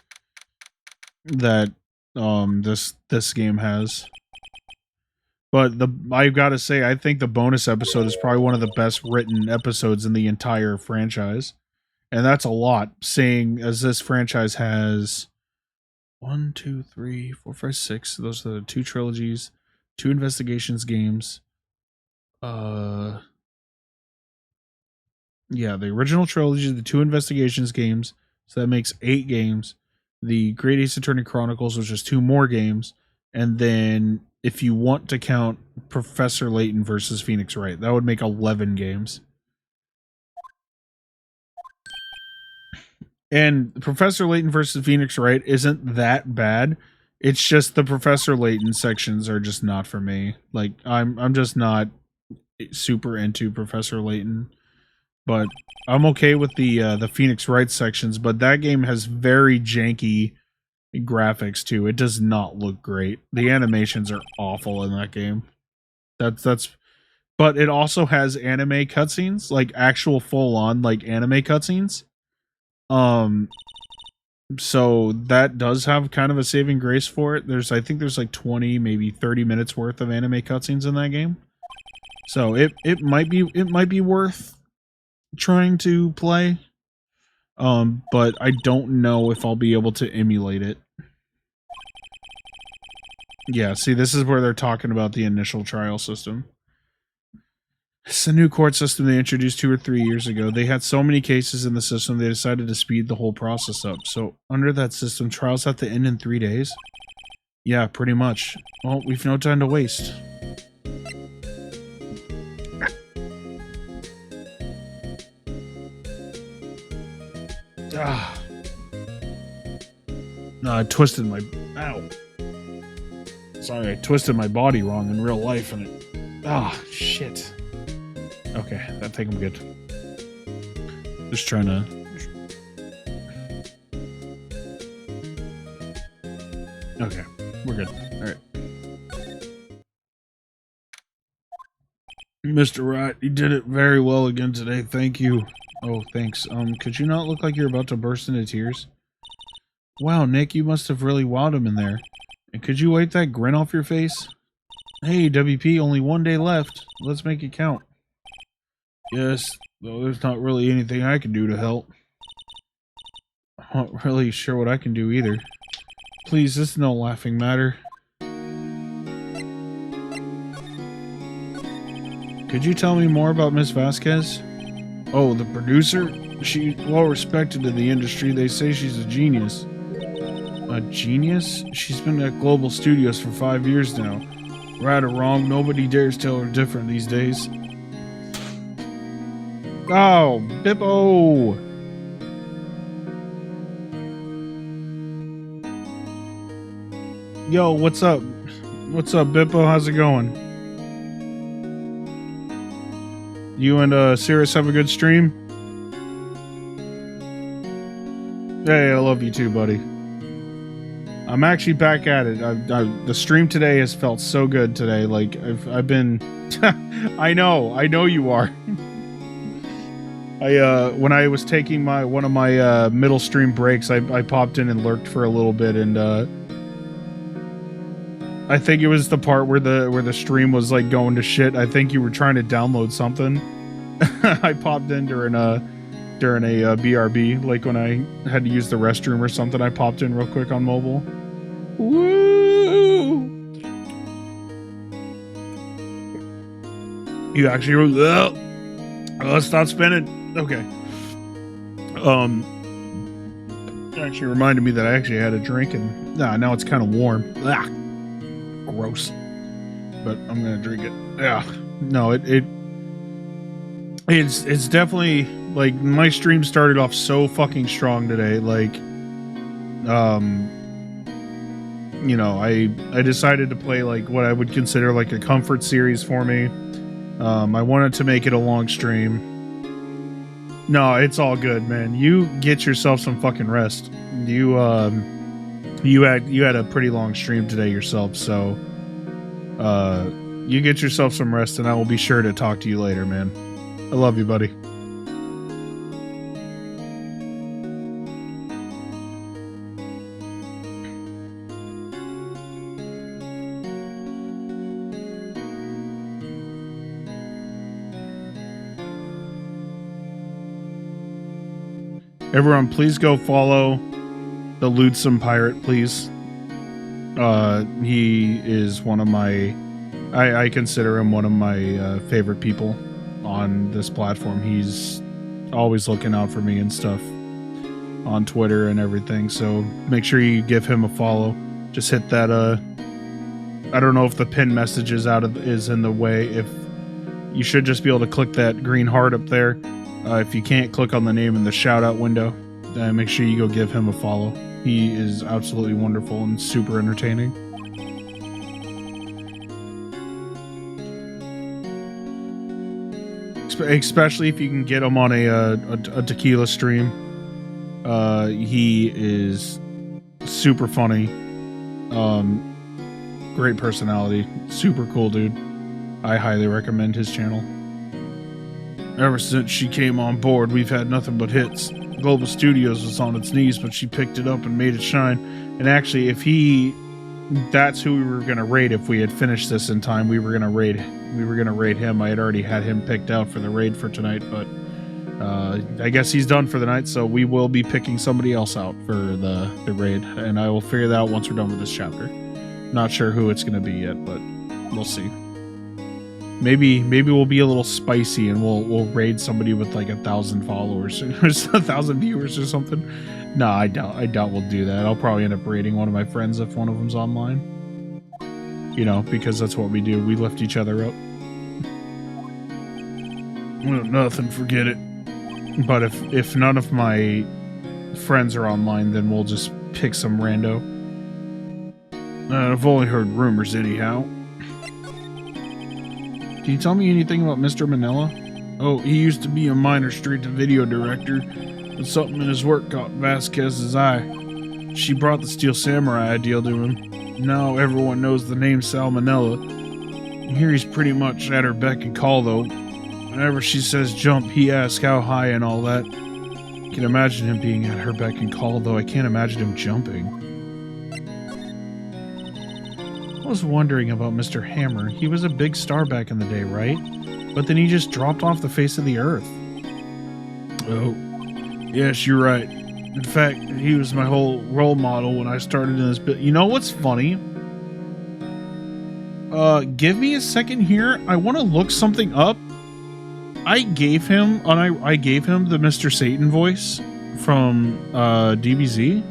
that this game has. But I've got to say, I think the bonus episode is probably one of the best written episodes in the entire franchise, and that's a lot. Seeing as this franchise has 1, 2, 3, 4, 5, 6. Those are the 2 trilogies, 2 investigations games. Yeah, the original trilogy, the 2 investigations games, so that makes 8 games. The Great Ace Attorney Chronicles, which is 2 more games, and then if you want to count Professor Layton versus Phoenix Wright, that would make 11 games. And Professor Layton versus Phoenix Wright isn't that bad. It's just the Professor Layton sections are just not for me. Like I'm just not super into Professor Layton. But I'm okay with the Phoenix Wright sections, but that game has very janky graphics too. It does not look great. The animations are awful in that game. But it also has anime cutscenes, like actual full on like anime cutscenes. So that does have kind of a saving grace for it. I think there's like 20, maybe 30 minutes worth of anime cutscenes in that game. So it might be worth trying to play. But I don't know if I'll be able to emulate it. Yeah, see, this is where they're talking about the initial trial system. It's a new court system they introduced 2 or 3 years ago. They had so many cases in the system, they decided to speed the whole process up. So, under that system, trials have to end in 3 days? Yeah, pretty much. Well, we've no time to waste. Ah. No, I twisted my... Ow. Sorry, I twisted my body wrong in real life and it... Ah, shit. Okay, I think I'm good. Just trying to... Okay, we're good. All right. Mr. Wright, you did it very well again today. Thank you. Oh, thanks. Could you not look like you're about to burst into tears? Wow, Nick, you must have really wowed him in there. And could you wipe that grin off your face? Hey, WP, only 1 day left. Let's make it count. Yes, though there's not really anything I can do to help. I'm not really sure what I can do either. Please, this is no laughing matter. Could you tell me more about Miss Vasquez? Oh, the producer? She's well respected in the industry. They say she's a genius. A genius? She's been at Global Studios for 5 years now. Right or wrong, nobody dares tell her different these days. Oh, Bippo! Yo, what's up? What's up, Bippo? How's it going? You and Cirrus have a good stream? Hey, I love you too, buddy. I'm actually back at it. The stream today has felt so good today. Like I've been. I know you are. When I was taking one of my middle stream breaks, I popped in and lurked for a little bit, and I think it was the part where the stream was like going to shit. I think you were trying to download something. I popped in during a BRB, like when I had to use the restroom or something. I popped in real quick on mobile. Woo! You actually wrote, let's not spinning. Okay. It actually reminded me that I actually had a drink, and now it's kind of warm. Ah, gross. But I'm gonna drink it. Yeah. No, it's definitely like my stream started off so fucking strong today. Like, you know, I decided to play like what I would consider like a comfort series for me. I wanted to make it a long stream. No, it's all good, man. You get yourself some fucking rest. You had a pretty long stream today yourself, so you get yourself some rest, and I will be sure to talk to you later, man. I love you, buddy. Everyone, please go follow the Lewdsome Pirate, please. He is one of my... I consider him one of my favorite people on this platform. He's always looking out for me and stuff on Twitter and everything, so make sure you give him a follow. Just hit that, I don't know if the pin message is in the way. If you should just be able to click that green heart up there. If you can't, click on the name in the shout out window. Make sure you go give him a follow. He is absolutely wonderful and super entertaining. Especially if you can get him on a tequila stream. He is super funny. Great personality. Super cool dude. I highly recommend his channel. Ever since she came on board, we've had nothing but hits. Global Studios was on its knees, but she picked it up and made it shine. And actually, that's who we were going to raid if we had finished this in time. We were going to raid him. I had already had him picked out for the raid for tonight, but I guess he's done for the night, so we will be picking somebody else out for the raid, and I will figure that out once we're done with this chapter. Not sure who it's going to be yet, but we'll see. Maybe we'll be a little spicy and we'll raid somebody with like 1,000 followers or 1,000 viewers or something. No, I doubt we'll do that. I'll probably end up raiding one of my friends if one of them's online. You know, because that's what we do. We lift each other up. Well, nothing, forget it. But if none of my friends are online, then we'll just pick some rando. I've only heard rumors anyhow. Can you tell me anything about Mr. Manila? Oh, he used to be a minor straight-to-video director, but something in his work caught Vasquez's eye. She brought the Steel Samurai ideal to him. Now everyone knows the name Salmonella. Here he's pretty much at her beck and call, though. Whenever she says jump, he asks how high and all that. I can imagine him being at her beck and call, though I can't imagine him jumping. I was wondering about Mr. Hammer. He was a big star back in the day, right? But then he just dropped off the face of the earth. Oh, yes, you're right. In fact, he was my whole role model when I started in this bit. You know what's funny? Give me a second here. I want to look something up. I gave him the Mr. Satan voice from DBZ.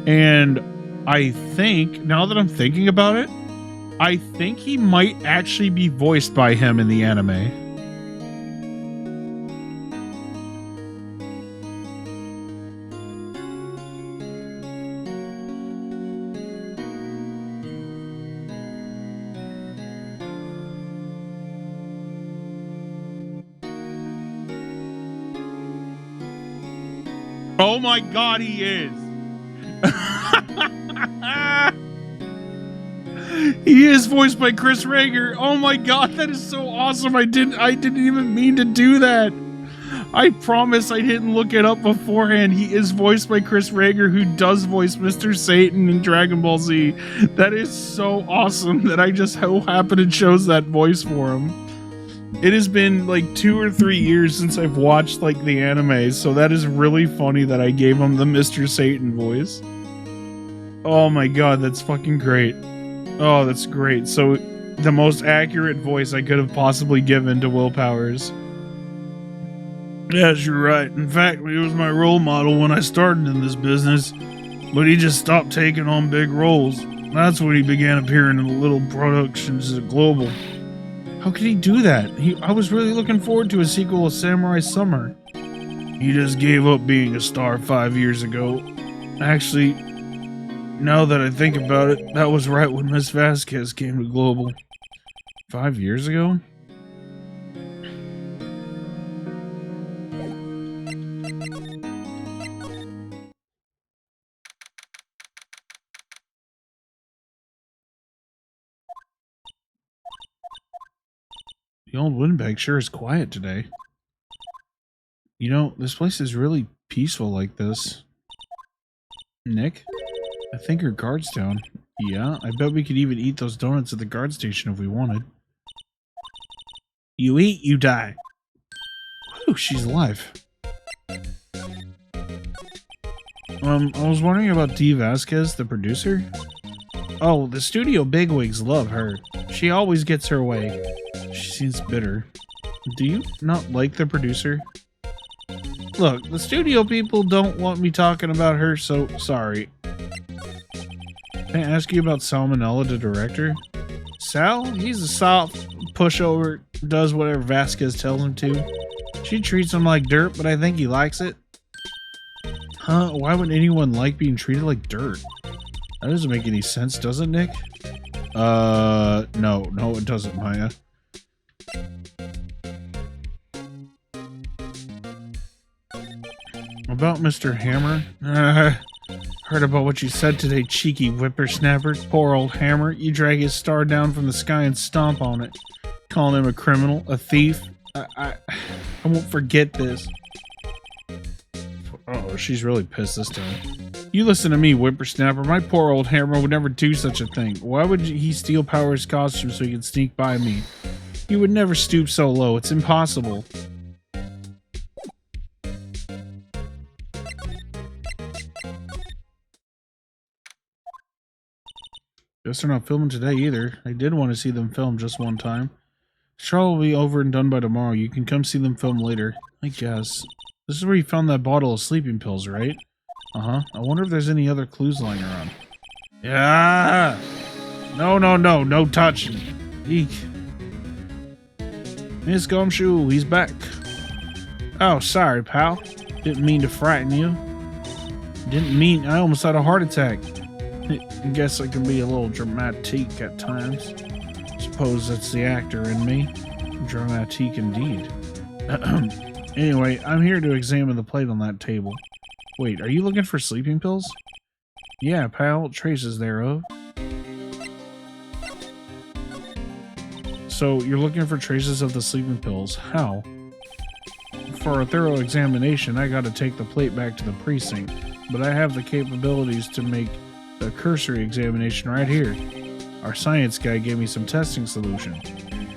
And I think, now that I'm thinking about it, I think he might actually be voiced by him in the anime. Oh my god, he is. He is voiced by Chris Rager. Oh my god, that is so awesome. I didn't even mean to do that. I promise I didn't look it up beforehand. He is voiced by Chris Rager, who does voice Mr. Satan in Dragon Ball Z. That is so awesome that I just so happened to chose that voice for him. It has been like 2 or 3 years since I've watched like the anime, so that is really funny that I gave him the Mr. Satan voice. Oh my god, that's fucking great. Oh, that's great. So, the most accurate voice I could have possibly given to Will Powers. Yes, you're right. In fact, he was my role model when I started in this business, but he just stopped taking on big roles. That's when he began appearing in the little productions at Global. How could he do that? I was really looking forward to a sequel of Samurai Summer. He just gave up being a star 5 years ago. Actually, now that I think about it, that was right when Miss Vasquez came to Global. 5 years ago? The old windbag sure is quiet today. You know, this place is really peaceful like this. Nick? I think her guard's down. Yeah, I bet we could even eat those donuts at the guard station if we wanted. You eat, you die. Whew, she's alive. I was wondering about Dee Vasquez, the producer. Oh, the studio bigwigs love her. She always gets her way. She seems bitter. Do you not like the producer? Look, the studio people don't want me talking about her, so sorry. Can I ask you about Salmonella, the director? Sal? He's a soft pushover, does whatever Vasquez tells him to. She treats him like dirt, but I think he likes it. Huh? Why would anyone like being treated like dirt? That doesn't make any sense, does it, Nick? No, it doesn't, Maya. About Mr. Hammer? Heard about what you said today, cheeky whippersnapper. Poor old Hammer. You drag his star down from the sky and stomp on it. Calling him a criminal, a thief. I won't forget this. Oh, she's really pissed this time. You listen to me, whippersnapper. My poor old Hammer would never do such a thing. Why would he steal Power's costume so he could sneak by me? He would never stoop so low. It's impossible. Guess they're not filming today either. I did want to see them film just one time. Trial will be over and done by tomorrow. You can come see them film later. I guess. This is where you found that bottle of sleeping pills, right? Uh-huh. I wonder if there's any other clues lying around. Yeah! No touching. Eek. Miss Gumshoe, he's back. Oh, sorry, pal. Didn't mean to frighten you. I almost had a heart attack. I guess I can be a little dramatique at times. Suppose that's the actor in me. Dramatique indeed. Anyway, I'm here to examine the plate on that table. Wait, are you looking for sleeping pills? Yeah, pal, traces thereof. So, you're looking for traces of the sleeping pills. How? For a thorough examination, I gotta take the plate back to the precinct. But I have the capabilities to make the cursory examination right here. Our science guy gave me some testing solution.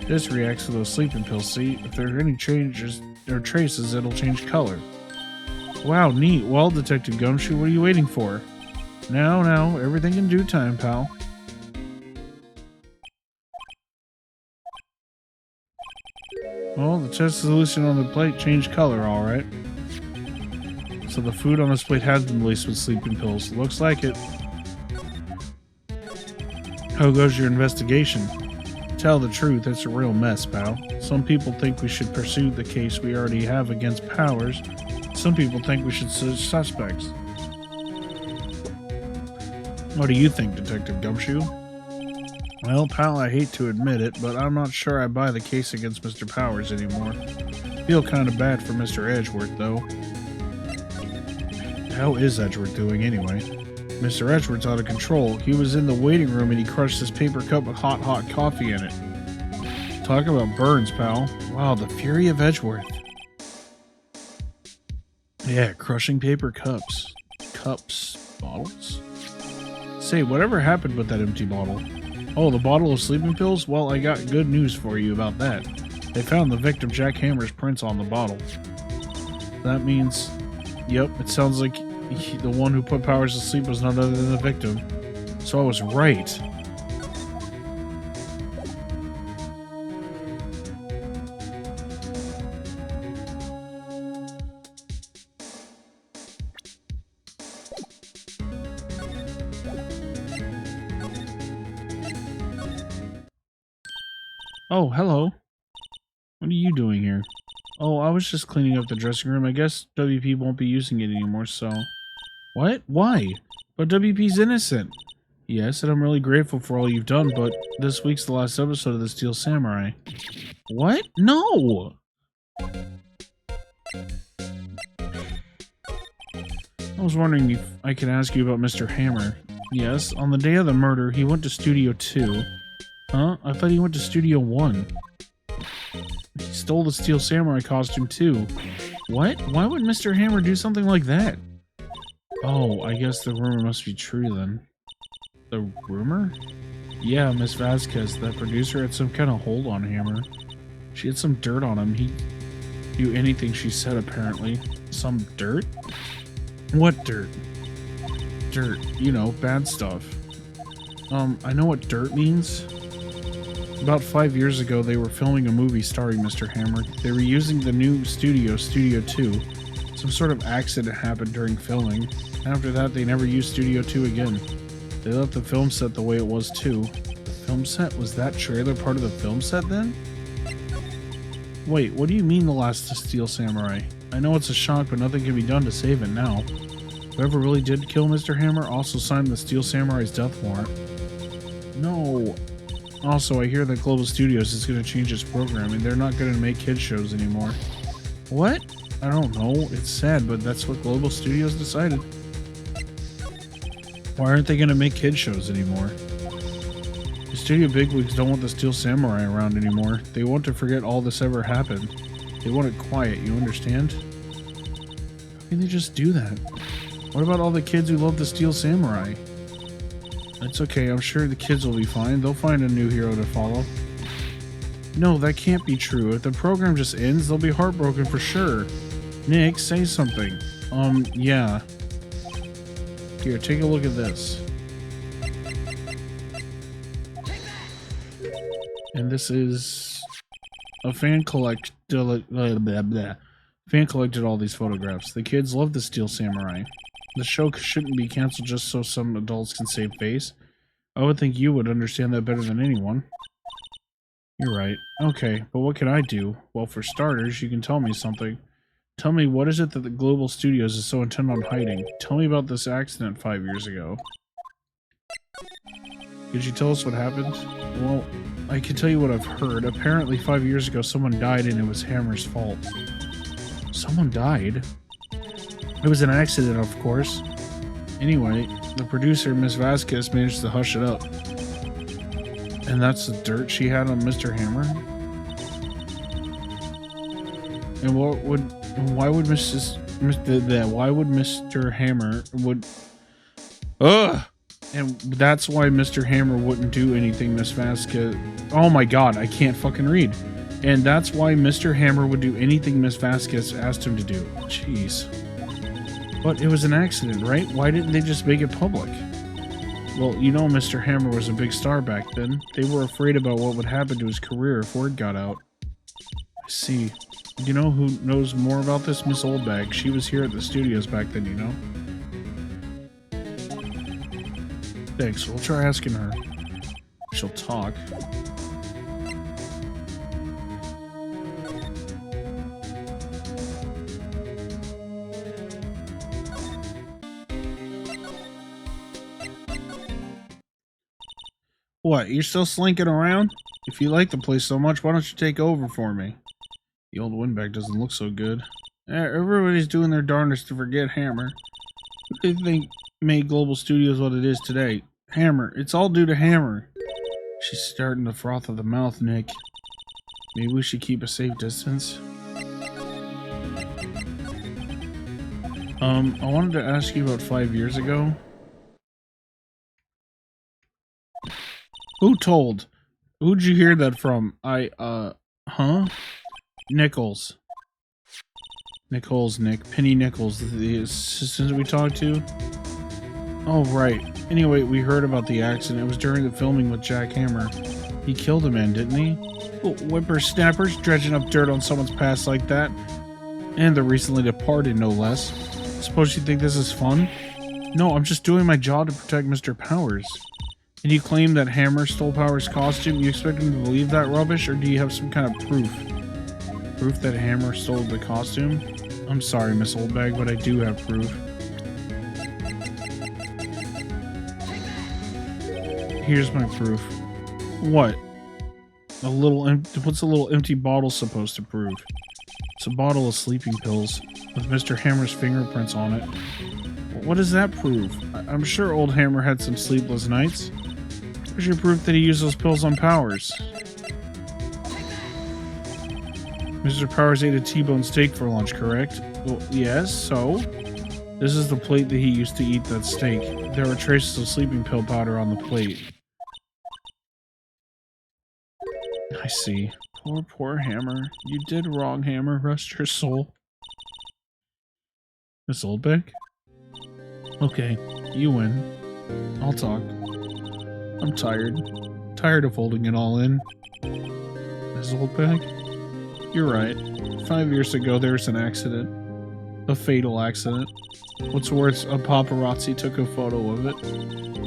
This reacts to those sleeping pills, see? If there are any changes or traces, it'll change color. Wow, neat. Well, Detective Gumshoe, what are you waiting for? Now, everything in due time, pal. Well, the test solution on the plate changed color, alright. So the food on this plate has been laced with sleeping pills. Looks like it. How goes your investigation? Tell the truth, it's a real mess, pal. Some people think we should pursue the case we already have against Powers. Some people think we should search suspects. What do you think, Detective Gumshoe? Well, pal, I hate to admit it, but I'm not sure I buy the case against Mr. Powers anymore. Feel kind of bad for Mr. Edgeworth, though. How is Edgeworth doing, anyway? Mr. Edgeworth's out of control. He was in the waiting room and he crushed his paper cup with hot coffee in it. Talk about burns, pal. Wow, the fury of Edgeworth. Yeah, crushing paper cups. Bottles? Say, whatever happened with that empty bottle? Oh, the bottle of sleeping pills? Well, I got good news for you about that. They found the victim Jack Hammer's prints on the bottle. That means... Yep, it sounds like the one who put Powers to sleep was none other than the victim. So I was right. Oh, hello. What are you doing here? Oh, I was just cleaning up the dressing room. I guess WP won't be using it anymore, so... What? Why? But WP's innocent. Yes, and I'm really grateful for all you've done, but this week's the last episode of the Steel Samurai. What? No! I was wondering if I could ask you about Mr. Hammer. Yes, on the day of the murder, he went to Studio 2. Huh? I thought he went to Studio 1. He stole the Steel Samurai costume too. What? Why would Mr. Hammer do something like that? Oh, I guess the rumor must be true then. The rumor? Yeah, Miss Vasquez, that producer, had some kind of hold on Hammer. She had some dirt on him. He'd do anything she said, apparently. Some dirt? What dirt? Dirt. You know, bad stuff. I know what dirt means. About 5 years ago, they were filming a movie starring Mr. Hammer. They were using the new studio, Studio 2. Some sort of accident happened during filming. After that, they never used Studio 2 again. They left the film set the way it was too. The film set? Was that trailer part of the film set then? Wait, what do you mean the last Steel Samurai? I know it's a shock, but nothing can be done to save it now. Whoever really did kill Mr. Hammer also signed the Steel Samurai's death warrant. No. Also, I hear that Global Studios is going to change its programming. They're not going to make kids shows anymore. What? I don't know. It's sad, but that's what Global Studios decided. Why aren't they going to make kids shows anymore? The studio bigwigs don't want the Steel Samurai around anymore. They want to forget all this ever happened. They want it quiet, you understand? How can they just do that? What about all the kids who love the Steel Samurai? It's okay, I'm sure the kids will be fine. They'll find a new hero to follow. No, that can't be true. If the program just ends, they'll be heartbroken for sure. Nick, say something. Yeah. Here, take a look at this. And this is... a fan collected all these photographs. The kids love the Steel Samurai. The show shouldn't be canceled just so some adults can save face. I would think you would understand that better than anyone. You're right. Okay, but what can I do? Well, for starters, you can tell me something. Tell me, what is it that the Global Studios is so intent on hiding? Tell me about this accident 5 years ago. Could you tell us what happened? Well, I can tell you what I've heard. Apparently 5 years ago someone died and it was Hammer's fault. Someone died? It was an accident, of course. Anyway, the producer, Miss Vasquez, managed to hush it up. And that's the dirt she had on Mr. Hammer? And why would Mr. Hammer would... Ugh! And that's why Mr. Hammer wouldn't do anything Miss Vasquez... Oh my god, I can't fucking read. And that's why Mr. Hammer would do anything Miss Vasquez asked him to do. Jeez. But it was an accident, right? Why didn't they just make it public? Well, you know Mr. Hammer was a big star back then. They were afraid about what would happen to his career if word got out. I see. You know who knows more about this? Miss Oldbag. She was here at the studios back then, you know? Thanks. We'll try asking her. She'll talk. What, you're still slinking around? If you like the place so much, why don't you take over for me? The old windbag doesn't look so good. Everybody's doing their darndest to forget Hammer. What do you think made Global Studios what it is today? Hammer. It's all due to Hammer. She's starting to froth at the mouth, Nick. Maybe we should keep a safe distance. I wanted to ask you about 5 years ago. Who told? Who'd you hear that from? Huh? Nichols. Nick. Penny Nichols, the assistant we talked to? Oh, right. Anyway, we heard about the accident. It was during the filming with Jack Hammer. He killed a man, didn't he? Oh, whippersnappers dredging up dirt on someone's past like that. And the recently departed, no less. Suppose you think this is fun? No, I'm just doing my job to protect Mr. Powers. And you claim that Hammer stole Powers' costume? You expect him to believe that rubbish, or do you have some kind of proof? Proof that Hammer stole the costume? I'm sorry, Miss Oldbag, but I do have proof. Here's my proof. What? What's a little empty bottle supposed to prove? It's a bottle of sleeping pills with Mr. Hammer's fingerprints on it. What does that prove? I'm sure old Hammer had some sleepless nights. Where's your proof that he used those pills on Powers? Mr. Powers ate a T-bone steak for lunch, correct? Well, yes, so? This is the plate that he used to eat that steak. There were traces of sleeping pill powder on the plate. I see. Poor Hammer. You did wrong, Hammer. Rest your soul. Miss Oldbeck? Okay, you win. I'll talk. I'm tired. Tired of holding it all in. Miss Oldbeck? You're right. 5 years ago, there was an accident. A fatal accident. What's worse, a paparazzi took a photo of it.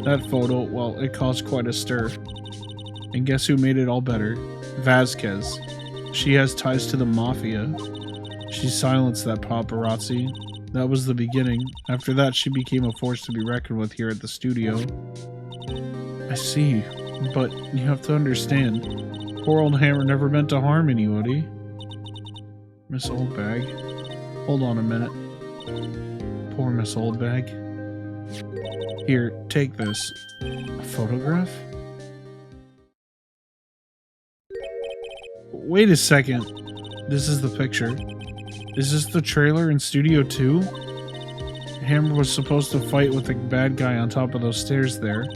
That photo, well, it caused quite a stir. And guess who made it all better? Vasquez. She has ties to the mafia. She silenced that paparazzi. That was the beginning. After that, she became a force to be reckoned with here at the studio. I see, but you have to understand. Poor old Hammer never meant to harm anybody. Miss Oldbag. Hold on a minute. Poor Miss Oldbag. Here, take this. A photograph? Wait a second. This is the picture. Is this the trailer in Studio 2? Hammer was supposed to fight with the bad guy on top of those stairs there.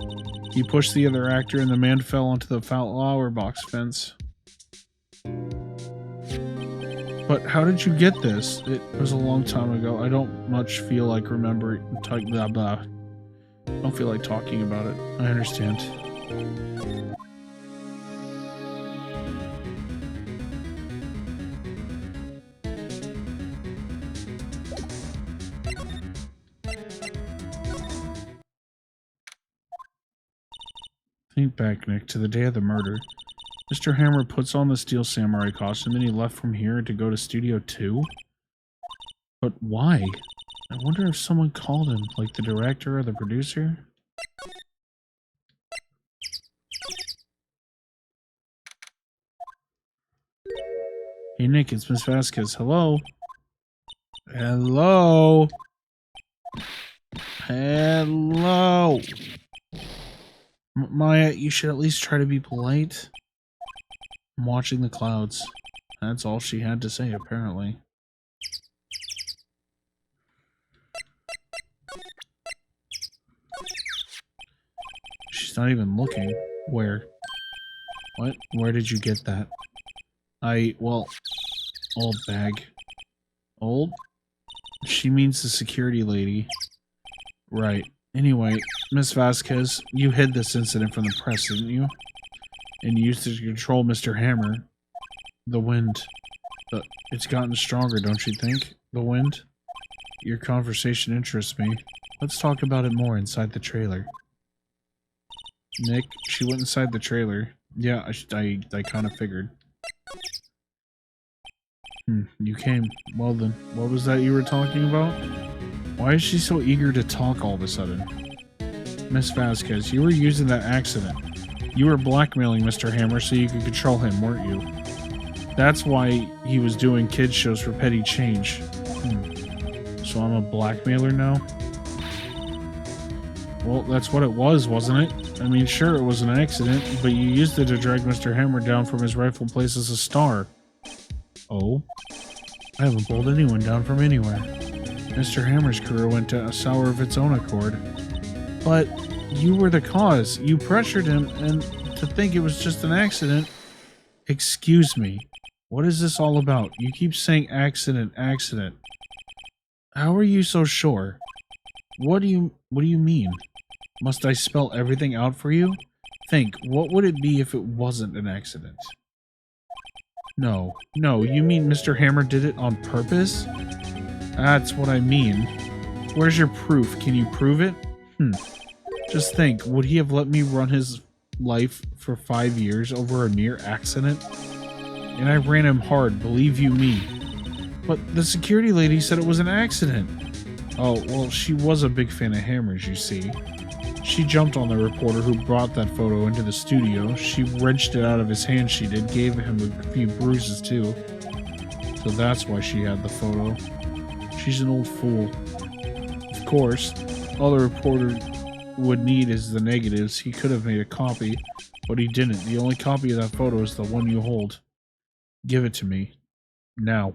He pushed the other actor and the man fell onto the flower box fence. But how did you get this? It was a long time ago. I don't much feel like remembering. Blah blah. I don't feel like talking about it. I understand. Think back, Nick, to the day of the murder. Mr. Hammer puts on the Steel Samurai costume, then he left from here to go to Studio 2? But why? I wonder if someone called him, like the director or the producer? Hey Nick, it's Miss Vasquez. Hello? Hello? Hello. Maya, you should at least try to be polite. I'm watching the clouds. That's all she had to say, apparently. She's not even looking. Where? What? Where did you get that? Well, old bag. Old? She means the security lady. Right. Anyway, Miss Vasquez, you hid this incident from the press, didn't you? And used it to control Mr. Hammer. The wind. It's gotten stronger, don't you think? The wind? Your conversation interests me. Let's talk about it more inside the trailer. Nick, she went inside the trailer. Yeah, I kind of figured. You came. Well then, what was that you were talking about? Why is she so eager to talk all of a sudden? Miss Vasquez, you were using that accident. You were blackmailing Mr. Hammer so you could control him, weren't you? That's why he was doing kids shows for petty change. So I'm a blackmailer now? Well, that's what it was, wasn't it? I mean, sure, it was an accident, but you used it to drag Mr. Hammer down from his rightful place as a star. Oh? I haven't pulled anyone down from anywhere. Mr. Hammer's career went to a sour of its own accord. But you were the cause. You pressured him, and to think it was just an accident. Excuse me. What is this all about? You keep saying accident, accident. How are you so sure? What do you mean? Must I spell everything out for you? Think, what would it be if it wasn't an accident? No, you mean Mr. Hammer did it on purpose? That's what I mean. Where's your proof? Can you prove it? Just think, would he have let me run his life for 5 years over a mere accident? And I ran him hard, believe you me. But the security lady said it was an accident. Oh, well, she was a big fan of Hammer's, you see. She jumped on the reporter who brought that photo into the studio. She wrenched it out of his hand, she did, gave him a few bruises too. So that's why she had the photo. She's an old fool. Of course, all the reporter would need is the negatives. He could have made a copy, but he didn't. The only copy of that photo is the one you hold. Give it to me. Now.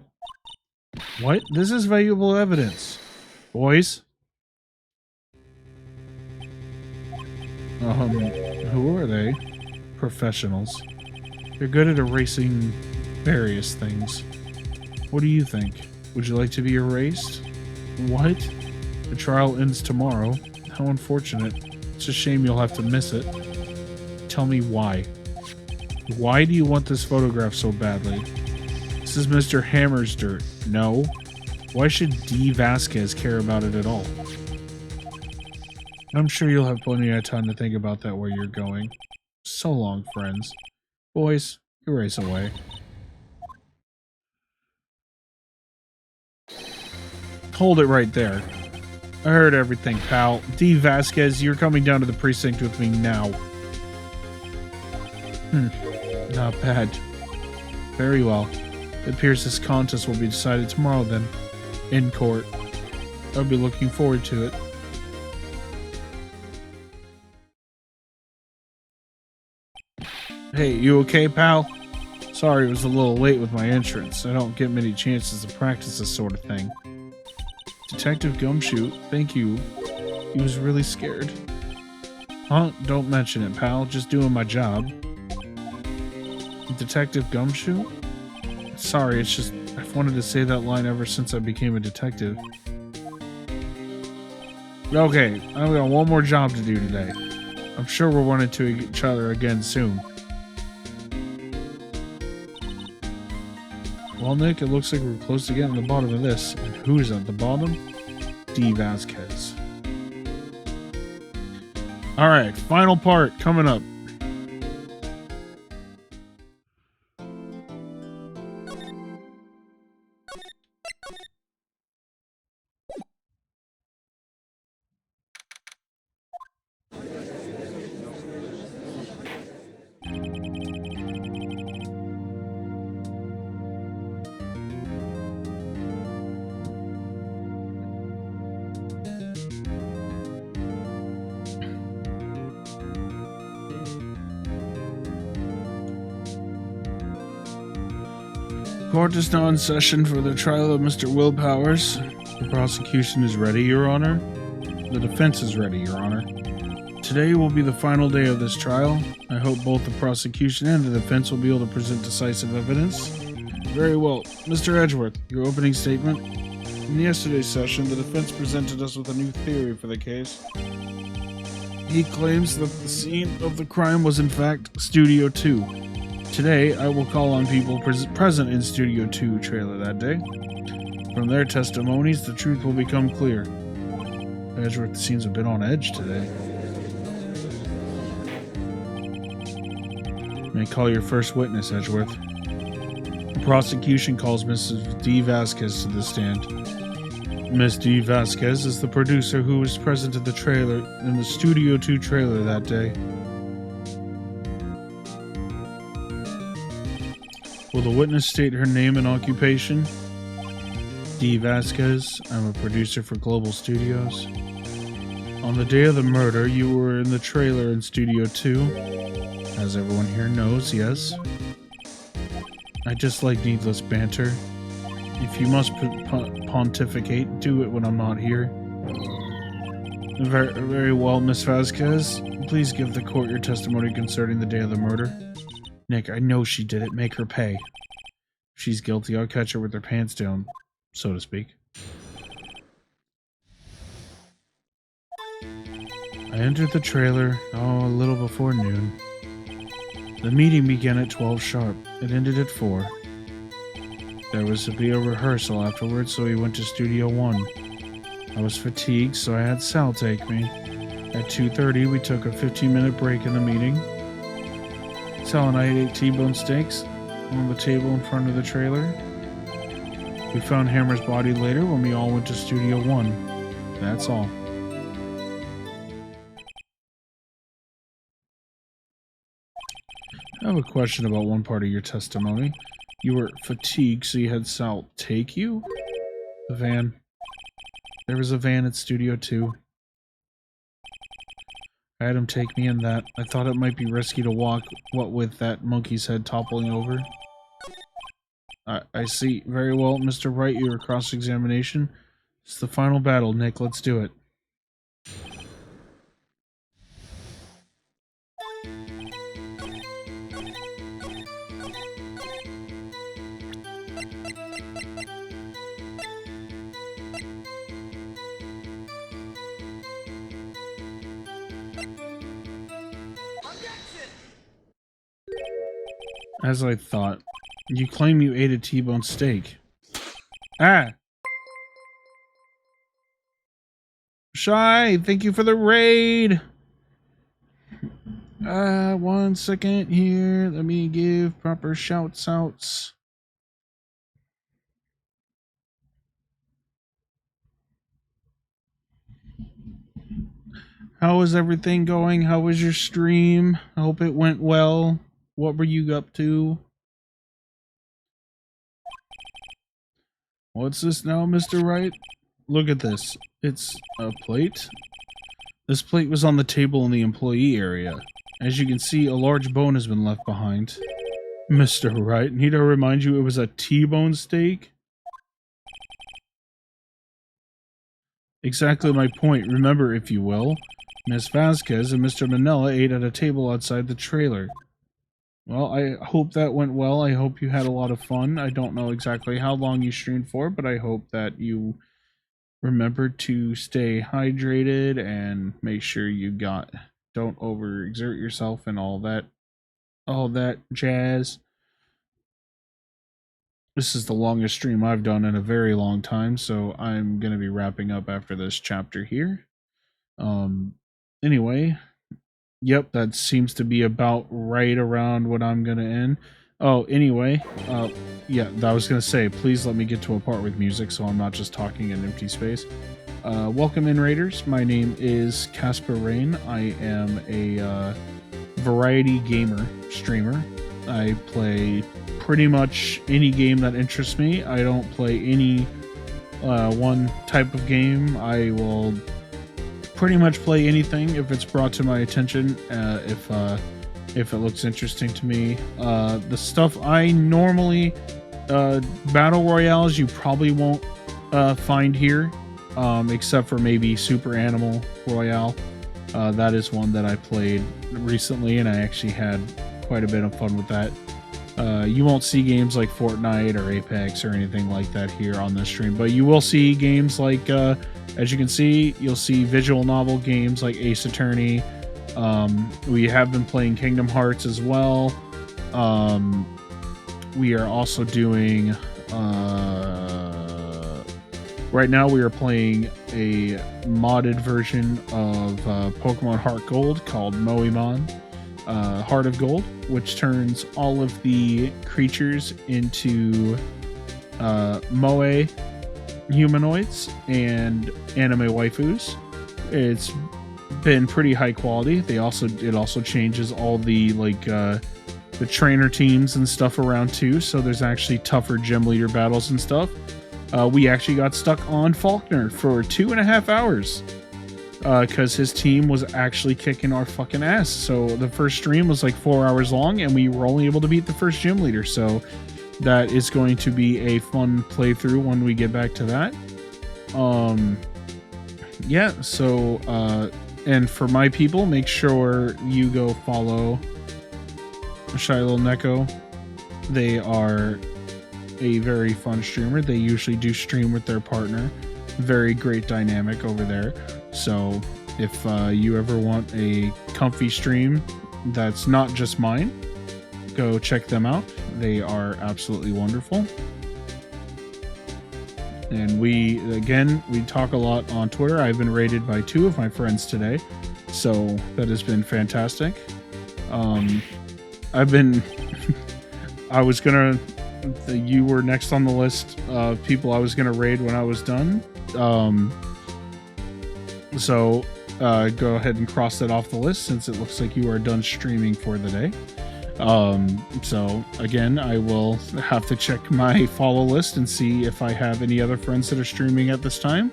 What? This is valuable evidence. Boys? Who are they? Professionals. They're good at erasing various things. What do you think? Would you like to be erased? What? The trial ends tomorrow. How unfortunate. It's a shame you'll have to miss it. Tell me why. Why do you want this photograph so badly? This is Mr. Hammer's dirt. No. Why should D. Vasquez care about it at all? I'm sure you'll have plenty of time to think about that where you're going. So long, friends. Boys, erase away. Hold it right there. I heard everything, pal. D. Vasquez, you're coming down to the precinct with me now. Not bad. Very well. It appears this contest will be decided tomorrow then. In court. I'll be looking forward to it. Hey, you okay, pal? Sorry it was a little late with my entrance. I don't get many chances to practice this sort of thing. Detective Gumshoe, thank you. He was really scared. Huh? Don't mention it, pal. Just doing my job. Detective Gumshoe? Sorry, it's just I've wanted to say that line ever since I became a detective. Okay, I've got one more job to do today. I'm sure we'll run into each other again soon. Well, Nick, it looks like we're close to getting to the bottom of this. And who's at the bottom? D. Vasquez. Alright, final part coming up. Court is now in session for the trial of Mr. Will Powers. The prosecution is ready, Your Honor. The defense is ready, Your Honor. Today will be the final day of this trial. I hope both the prosecution and the defense will be able to present decisive evidence. Very well. Mr. Edgeworth, your opening statement. In yesterday's session, the defense presented us with a new theory for the case. He claims that the scene of the crime was in fact Studio 2. Today, I will call on people present in Studio 2 trailer that day. From their testimonies, the truth will become clear. Edgeworth seems a bit on edge today. May call your first witness, Edgeworth. The prosecution calls Mrs. D. Vasquez to the stand. Miss D. Vasquez is the producer who was present at the trailer in the Studio 2 trailer that day. Will the witness state her name and occupation? D. Vasquez. I'm a producer for Global Studios. On the day of the murder, you were in the trailer in Studio 2. As everyone here knows, yes. I just like needless banter. If you must pontificate, do it when I'm not here. Very, very well, Miss Vasquez. Please give the court your testimony concerning the day of the murder. Nick, I know she did it. Make her pay. If she's guilty, I'll catch her with her pants down, so to speak. I entered the trailer, a little before noon. The meeting began at 12 sharp. It ended at 4. There was to be a rehearsal afterwards, so we went to Studio 1. I was fatigued, so I had Sal take me. At 2:30, we took a 15-minute break in the meeting. Sal and I ate T-bone steaks on the table in front of the trailer. We found Hammer's body later when we all went to Studio 1. That's all. I have a question about one part of your testimony. You were fatigued, so you had Sal take you? The van. There was a van at Studio 2. I had him take me in that. I thought it might be risky to walk, what with that monkey's head toppling over. I see. Very well, Mr. Wright, your cross-examination. It's the final battle, Nick. Let's do it. As I thought. You claim you ate a T-bone steak. Ah! Shy, thank you for the raid! 1 second here. Let me give proper shouts-outs. How is everything going? How was your stream? I hope it went well. What were you up to? What's this now, Mr. Wright? Look at this. It's a plate. This plate was on the table in the employee area. As you can see, a large bone has been left behind. Mr. Wright, need I remind you it was a T-bone steak? Exactly my point. Remember, if you will, Miss Vasquez and Mr. Manella ate at a table outside the trailer. Well, I hope that went well. I hope you had a lot of fun. I don't know exactly how long you streamed for, but I hope that you remembered to stay hydrated and make sure you don't overexert yourself and all that jazz. This is the longest stream I've done in a very long time, so I'm going to be wrapping up after this chapter here. Anyway, yep, that seems to be about right around what I'm going to end. Oh, anyway, yeah, I was going to say, please let me get to a part with music so I'm not just talking in empty space. Welcome in, Raiders. My name is Casper Rain. I am a variety gamer streamer. I play pretty much any game that interests me. I don't play any one type of game. I will pretty much play anything if it's brought to my attention, if it looks interesting to me. The stuff I normally battle royales you probably won't find here, except for maybe Super Animal Royale. That is one that I played recently, and I actually had quite a bit of fun with that. You won't see games like Fortnite or Apex or anything like that here on the stream, but you will see games like, as you can see, you'll see visual novel games like Ace Attorney. We have been playing Kingdom Hearts as well. We are also doing, right now we are playing a modded version of Pokemon Heart Gold called Moemon Heart of Gold, which turns all of the creatures into moe humanoids and anime waifus. It's been pretty high quality. It also changes all the the trainer teams and stuff around too, so there's actually tougher gym leader battles and stuff. We actually got stuck on Faulkner for 2.5 hours because his team was actually kicking our fucking ass. So the first stream was like 4 hours long, and we were only able to beat the first gym leader. So that is going to be a fun playthrough when we get back to that. Yeah, so and for my people, make sure you go follow Shy Little Neko. They are a very fun streamer. They usually do stream with their partner. Very great dynamic over there. So if you ever want a comfy stream that's not just mine, go check them out. They are absolutely wonderful. And we talk a lot on Twitter. I've been rated by 2 of my friends today, so that has been fantastic. You were next on the list of people I was gonna raid when I was done. So go ahead and cross that off the list, since it looks like you are done streaming for the day. So again, I will have to check my follow list and see if I have any other friends that are streaming at this time.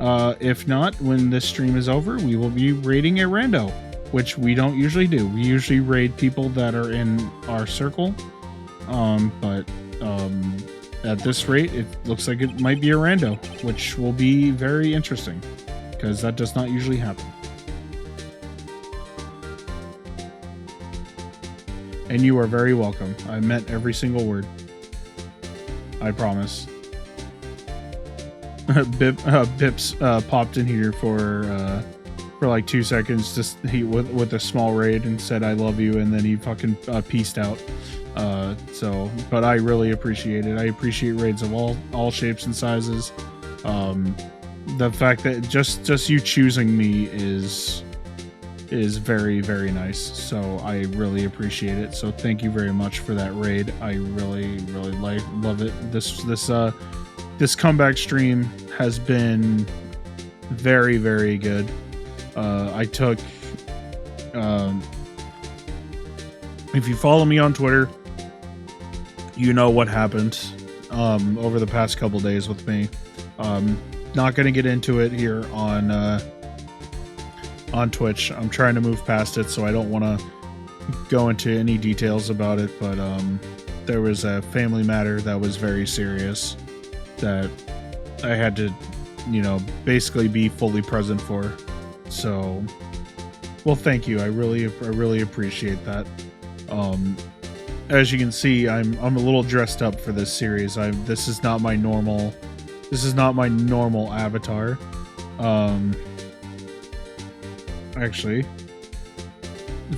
If not, when this stream is over, we will be raiding a rando, which we don't usually do. We usually raid people that are in our circle. But at this rate, it looks like it might be a rando, which will be very interesting, because that does not usually happen. And you are very welcome. I meant every single word. I promise. Bips popped in here for like 2 seconds, just with a small raid, and said I love you, and then he fucking peaced out. But I really appreciate it. I appreciate raids of all shapes and sizes. The fact that just you choosing me is very, very nice. So I really appreciate it. So thank you very much for that raid. I really love it. This comeback stream has been very, very good. I took if you follow me on Twitter, you know what happened over the past couple days with me. Not going to get into it here on Twitch. I'm trying to move past it, so I don't want to go into any details about it, but there was a family matter that was very serious that I had to, basically be fully present for. So, well, thank you. I really appreciate that. As you can see, I'm a little dressed up for this series. This is not my normal avatar. Actually,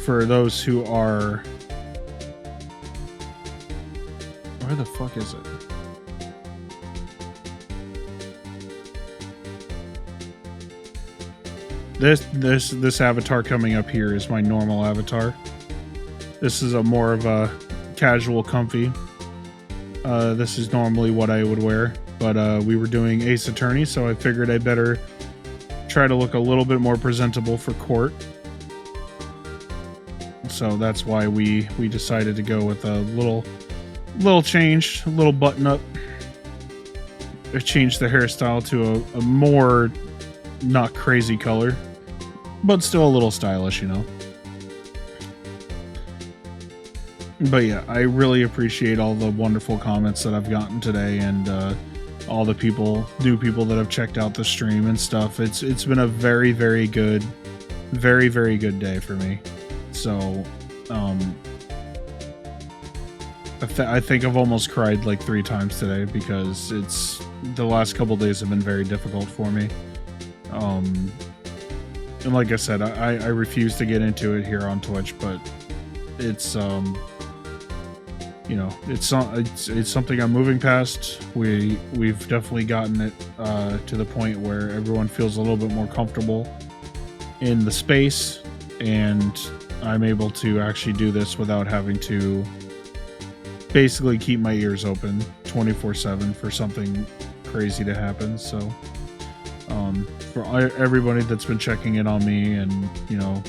for those who are, where the fuck is it? This avatar coming up here is my normal avatar. This is a more of a casual comfy. This is normally what I would wear, but we were doing Ace Attorney, so I figured I better try to look a little bit more presentable for court. So that's why we decided to go with a little change, a little button up. I changed the hairstyle to a more not crazy color, but still a little stylish, But yeah, I really appreciate all the wonderful comments that I've gotten today, and all the new people that have checked out the stream and stuff. It's been a very, very good day for me. So, I think I've almost cried like 3 times today because the last couple days have been very difficult for me. And like I said, I refuse to get into it here on Twitch, but it's you know, it's something I'm moving past. We've definitely gotten it to the point where everyone feels a little bit more comfortable in the space, and I'm able to actually do this without having to basically keep my ears open 24/7 for something crazy to happen. So for everybody that's been checking in on me, and you know,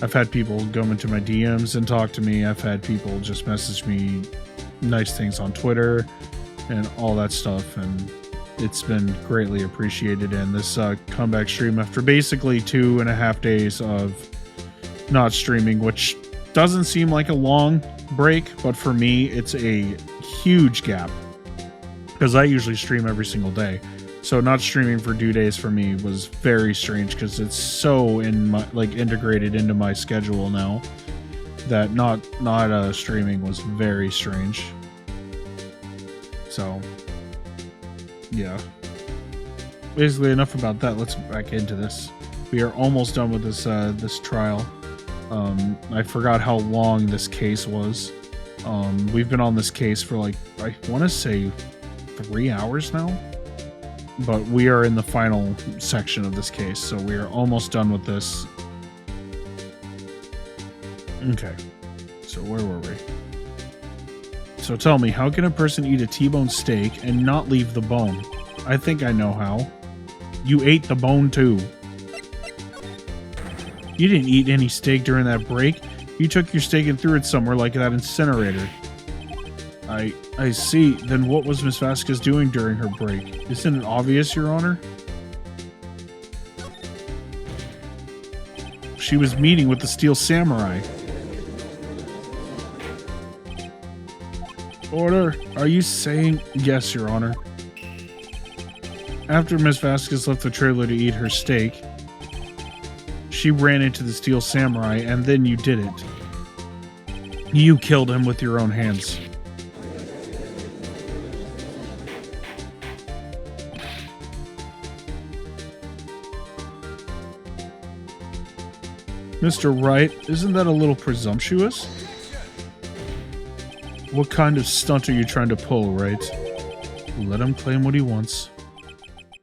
I've had people go into my DMs and talk to me. I've had people just message me nice things on Twitter and all that stuff, and it's been greatly appreciated. And this comeback stream after basically 2.5 days of not streaming, which doesn't seem like a long break, but for me it's a huge gap because I usually stream every single day. So not streaming for 2 days for me was very strange because it's so integrated into my schedule now that not streaming was very strange. So yeah, basically enough about that. Let's get back into this. We are almost done with this trial. I forgot how long this case was. We've been on this case for like, I want to say 3 hours now, but we are in the final section of this case, so we are almost done with this. Okay, so where were we? So tell me, how can a person eat a T-bone steak and not leave the bone? I think I know how. You ate the bone too. You didn't eat any steak during that break. You took your steak and threw it somewhere like that incinerator. I see. Then what was Miss Vasquez doing during her break? Isn't it obvious, Your Honor? She was meeting with the Steel Samurai. Order. Are you saying... Yes, Your Honor. After Miss Vasquez left the trailer to eat her steak, she ran into the Steel Samurai, and then you did it. You killed him with your own hands. Mr. Wright, isn't that a little presumptuous? What kind of stunt are you trying to pull, Wright? Let him claim what he wants.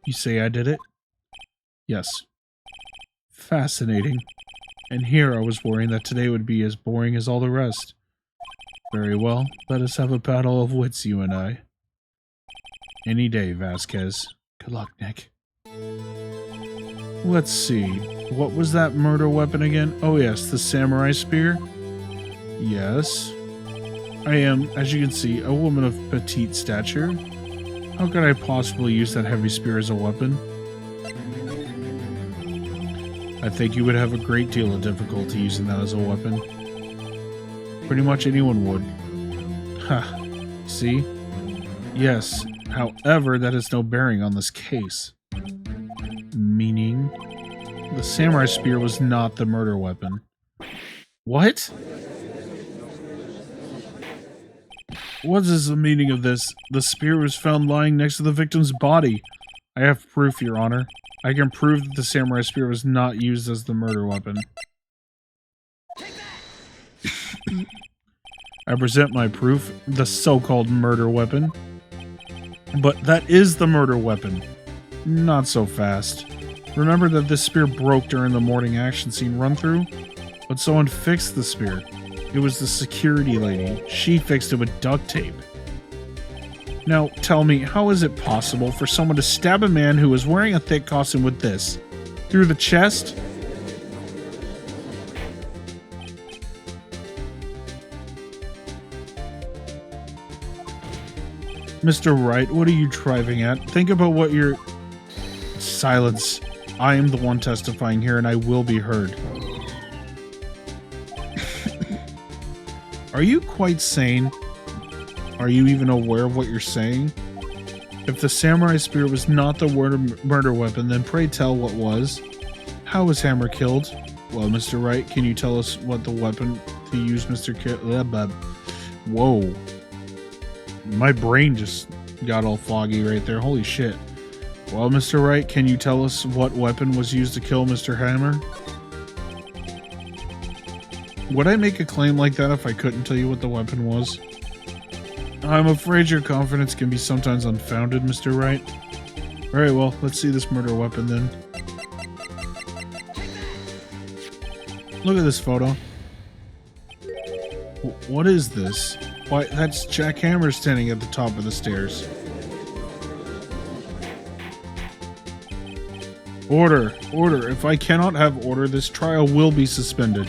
You say I did it? Yes. Fascinating. And here I was worrying that today would be as boring as all the rest. Very well, let us have a battle of wits, you and I. Any day, Vasquez. Good luck, Nick. Let's see. What was that murder weapon again? Oh yes, the samurai spear? Yes. I am, as you can see, a woman of petite stature. How could I possibly use that heavy spear as a weapon? I think you would have a great deal of difficulty using that as a weapon. Pretty much anyone would. Ha. See? Yes. However, that has no bearing on this case. Meaning? The samurai spear was not the murder weapon. What? What is the meaning of this? The spear was found lying next to the victim's body. I have proof, Your Honor. I can prove that the samurai spear was not used as the murder weapon. I present my proof, the so-called murder weapon. But that is the murder weapon. Not so fast. Remember that this spear broke during the morning action scene run-through? But someone fixed the spear. It was the security lady. She fixed it with duct tape. Now, tell me, how is it possible for someone to stab a man who was wearing a thick costume with this? Through the chest? Mr. Wright, what are you driving at? Think about what you're... Silence. I am the one testifying here, and I will be heard. Are you quite sane? Are you even aware of what you're saying? If the samurai spear was not the murder weapon, then pray tell what was. How was Hammer killed? Well, Mr. Wright, can you tell us what the weapon to use, Mr. Whoa. My brain just got all foggy right there. Holy shit. Well, Mr. Wright, can you tell us what weapon was used to kill Mr. Hammer? Would I make a claim like that if I couldn't tell you what the weapon was? I'm afraid your confidence can be sometimes unfounded, Mr. Wright. Alright, well, let's see this murder weapon then. Look at this photo. What is this? Why, that's Jack Hammer standing at the top of the stairs. Order! Order! If I cannot have order, this trial will be suspended.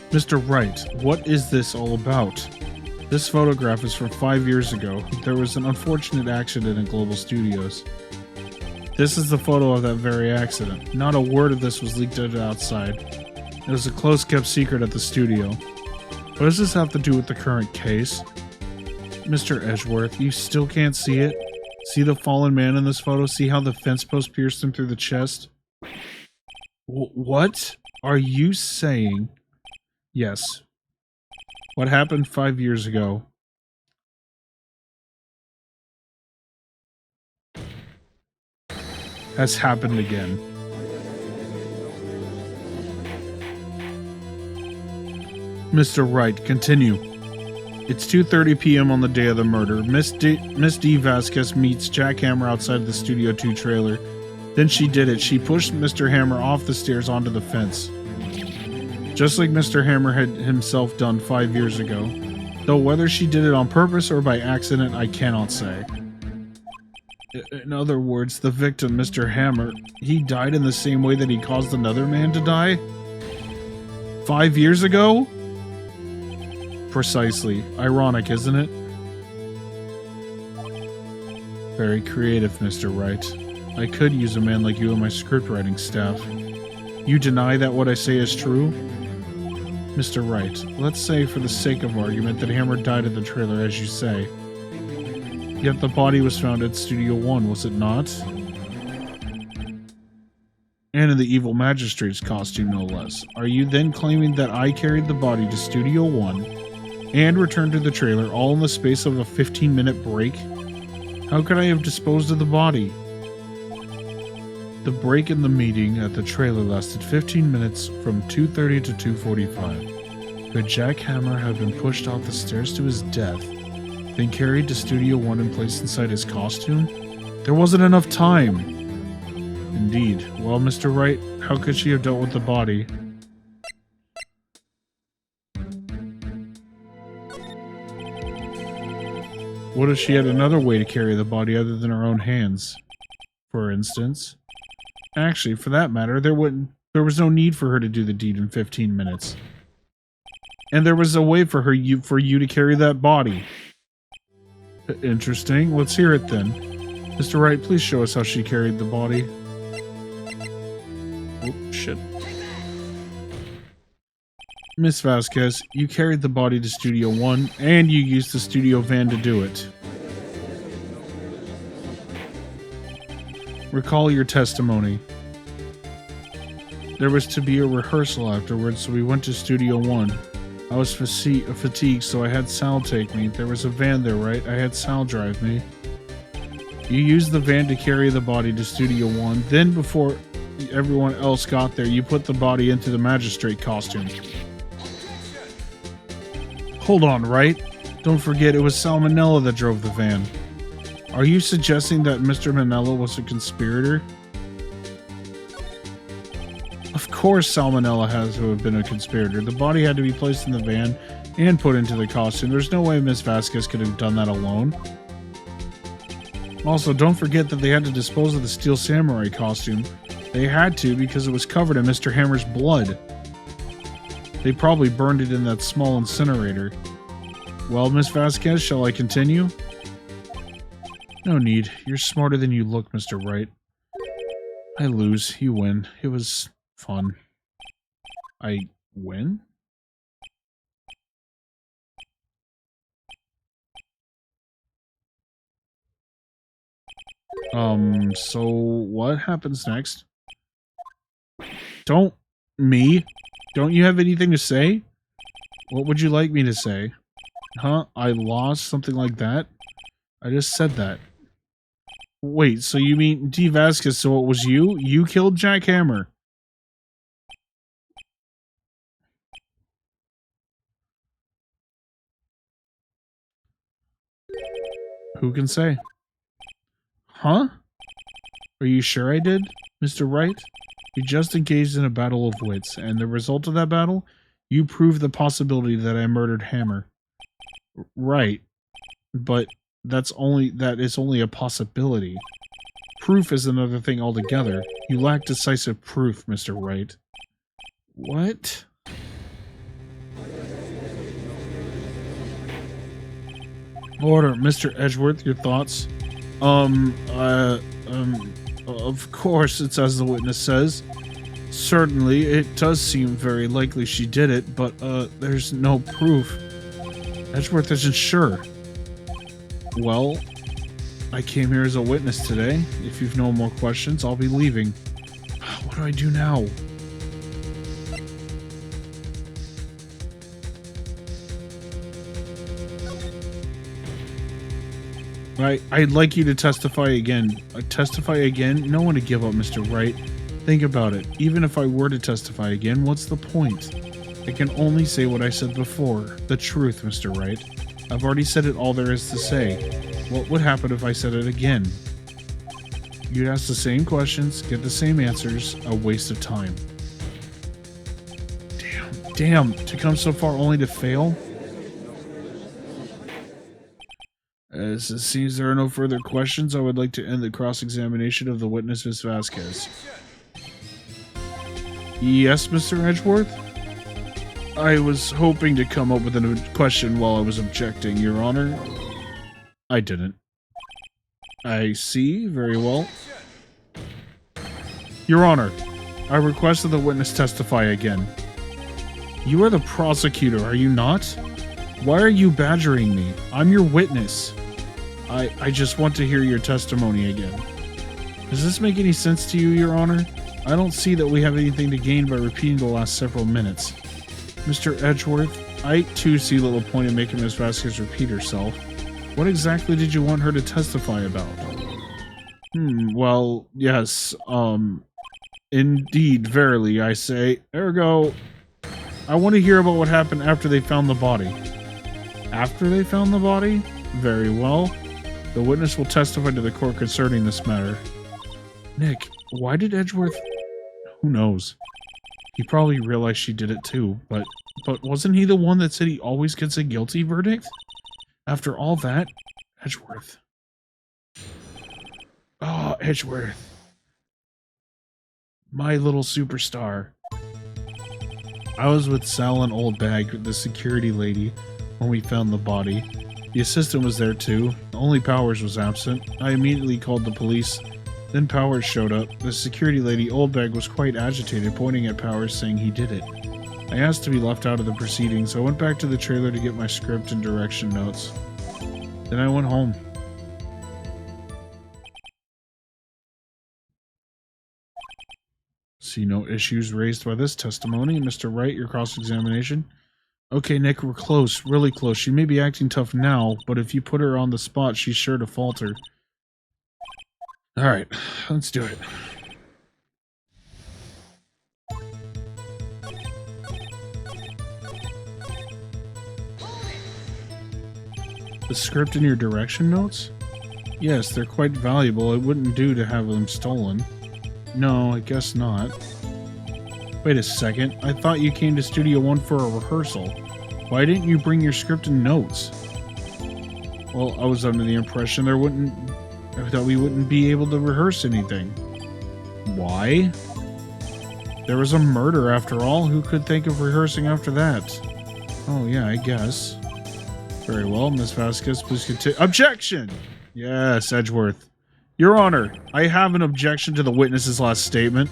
Mr. Wright, what is this all about? This photograph is from 5 years ago. There was an unfortunate accident at Global Studios. This is the photo of that very accident. Not a word of this was leaked out outside. It was a close-kept secret at the studio. What does this have to do with the current case? Mr. Edgeworth, you still can't see it? See the fallen man in this photo? See how the fence post pierced him through the chest? What are you saying? Yes. What happened 5 years ago has happened again. Mr. Wright, continue. It's 2:30 p.m. on the day of the murder. Miss D. Vasquez meets Jack Hammer outside the Studio 2 trailer. Then she did it. She pushed Mr. Hammer off the stairs onto the fence. Just like Mr. Hammer had himself done 5 years ago. Though whether she did it on purpose or by accident, I cannot say. In other words, the victim, Mr. Hammer, he died in the same way that he caused another man to die? 5 years ago? Precisely. Ironic, isn't it? Very creative, Mr. Wright. I could use a man like you on my scriptwriting staff. You deny that what I say is true? Mr. Wright, let's say for the sake of argument that Hammer died at the trailer as you say. Yet the body was found at Studio 1, was it not? And in the evil magistrate's costume, no less. Are you then claiming that I carried the body to Studio 1 and returned to the trailer all in the space of a 15-minute break? How could I have disposed of the body? The break in the meeting at the trailer lasted 15 minutes from 2:30 to 2:45. Could Jack Hammer have been pushed off the stairs to his death, then carried to Studio 1 and placed inside his costume? There wasn't enough time! Indeed. Well, Mr. Wright, how could she have dealt with the body? What if she had another way to carry the body other than her own hands? For instance. Actually, for that matter, there was no need for her to do the deed in 15 minutes. And there was a way for you to carry that body. Interesting. Let's hear it then. Mr. Wright, please show us how she carried the body. Oh, shit. Miss Vasquez, you carried the body to Studio 1, and you used the studio van to do it. Recall your testimony. There was to be a rehearsal afterwards, so we went to Studio 1. I was fatigued, so I had Sal take me. There was a van there, right? I had Sal drive me. You used the van to carry the body to Studio 1. Then, before everyone else got there, you put the body into the magistrate costume. Hold on, Wright? Don't forget, it was Salmonella that drove the van. Are you suggesting that Mr. Manella was a conspirator? Of course Salmonella has to have been a conspirator. The body had to be placed in the van and put into the costume. There's no way Miss Vasquez could have done that alone. Also, don't forget that they had to dispose of the Steel Samurai costume. They had to because it was covered in Mr. Hammer's blood. They probably burned it in that small incinerator. Well, Miss Vasquez, shall I continue? No need. You're smarter than you look, Mr. Wright. I lose. You win. It was fun. I win? So what happens next? Don't you have anything to say? What would you like me to say? Huh? I lost something like that? I just said that. Wait, so you mean D. Vasquez, so it was you? You killed Jack Hammer. Who can say? Huh? Are you sure I did, Mr. Wright? We just engaged in a battle of wits, and the result of that battle? You proved the possibility that I murdered Hammer. Right. But that is only a possibility. Proof is another thing altogether. You lack decisive proof, Mr. Wright. What? Order, Mr. Edgeworth, your thoughts? Of course, it's as the witness says. Certainly, it does seem very likely she did it, but, there's no proof. Edgeworth isn't sure. Well, I came here as a witness today. If you've no more questions, I'll be leaving. What do I do now? I'd like you to testify again. Testify again? No one to give up, Mr. Wright. Think about it. Even if I were to testify again, what's the point? I can only say what I said before. The truth, Mr. Wright. I've already said it all there is to say. What would happen if I said it again? You'd ask the same questions, get the same answers, a waste of time. Damn, to come so far only to fail? As it seems there are no further questions, I would like to end the cross-examination of the witness, Ms. Vasquez. Yes, Mr. Edgeworth? I was hoping to come up with a question while I was objecting, Your Honor. I didn't. I see. Very well. Your Honor, I request that the witness testify again. You are the prosecutor, are you not? Why are you badgering me? I'm your witness. I just want to hear your testimony again. Does this make any sense to you, Your Honor? I don't see that we have anything to gain by repeating the last several minutes. Mr. Edgeworth, I too see little point in making Ms. Vasquez repeat herself. What exactly did you want her to testify about? Well, yes, indeed, verily, I say. Ergo, I want to hear about what happened after they found the body. After they found the body? Very well. The witness will testify to the court concerning this matter. Nick, why did Edgeworth... Who knows? He probably realized she did it too, but wasn't he the one that said he always gets a guilty verdict? After all that, Edgeworth. Oh, Edgeworth. My little superstar. I was with Sal and Old Bag, the security lady, when we found the body. The assistant was there too. Only Powers was absent. I immediately called the police. Then Powers showed up. The security lady, Old Bag, was quite agitated, pointing at Powers, saying he did it. I asked to be left out of the proceedings. I went back to the trailer to get my script and direction notes. Then I went home. See no issues raised by this testimony. Mr. Wright, your cross-examination. Okay, Nick, we're close, really close. She may be acting tough now, but if you put her on the spot, she's sure to falter. Alright, let's do it. The script and your direction notes? Yes, they're quite valuable. It wouldn't do to have them stolen. No, I guess not. Wait a second. I thought you came to Studio One for a rehearsal. Why didn't you bring your script and notes? Well, I was under the impression that we wouldn't be able to rehearse anything. Why? There was a murder after all. Who could think of rehearsing after that? Oh yeah, I guess. Very well, Miss Vasquez, please continue. Objection! Yes, Edgeworth. Your Honor, I have an objection to the witness's last statement.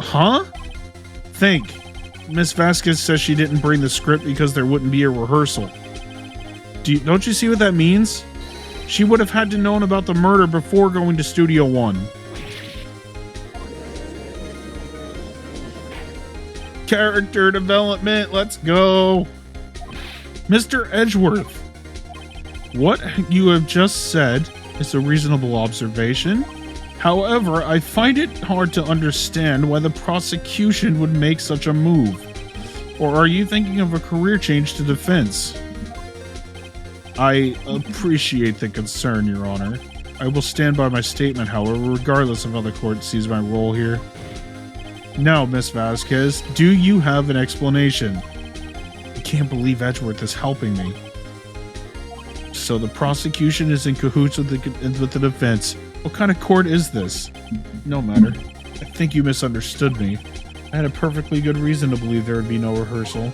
Huh? Think. Miss Vasquez says she didn't bring the script because there wouldn't be a rehearsal. Don't you see what that means? She would have had to known about the murder before going to Studio One. Character development, let's go. Mr. Edgeworth, what you have just said is a reasonable observation. However, I find it hard to understand why the prosecution would make such a move. Or are you thinking of a career change to defense? I appreciate the concern, Your Honor. I will stand by my statement, however, regardless of how the court sees my role here. Now, Miss Vasquez, do you have an explanation? I can't believe Edgeworth is helping me. So the prosecution is in cahoots with the defense. What kind of court is this? No matter. I think you misunderstood me. I had a perfectly good reason to believe there would be no rehearsal.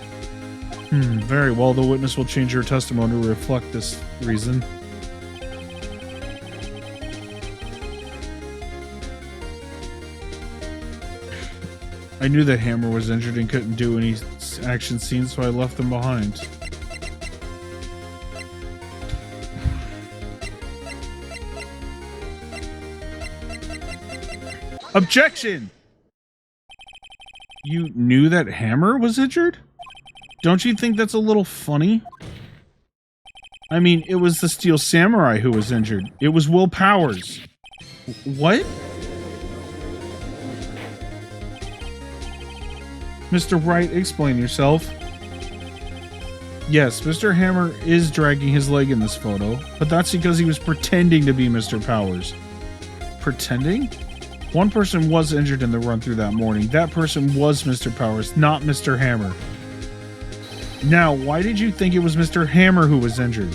Very well, the witness will change her testimony to reflect this reason. I knew that Hammer was injured and couldn't do any action scenes, so I left them behind. Objection! You knew that Hammer was injured? Don't you think that's a little funny? I mean, it was the Steel Samurai who was injured. It was Will Powers. What? Mr. Wright, explain yourself. Yes, Mr. Hammer is dragging his leg in this photo, but that's because he was pretending to be Mr. Powers. Pretending? One person was injured in the run-through that morning. That person was Mr. Powers, not Mr. Hammer. Now, why did you think it was Mr. Hammer who was injured?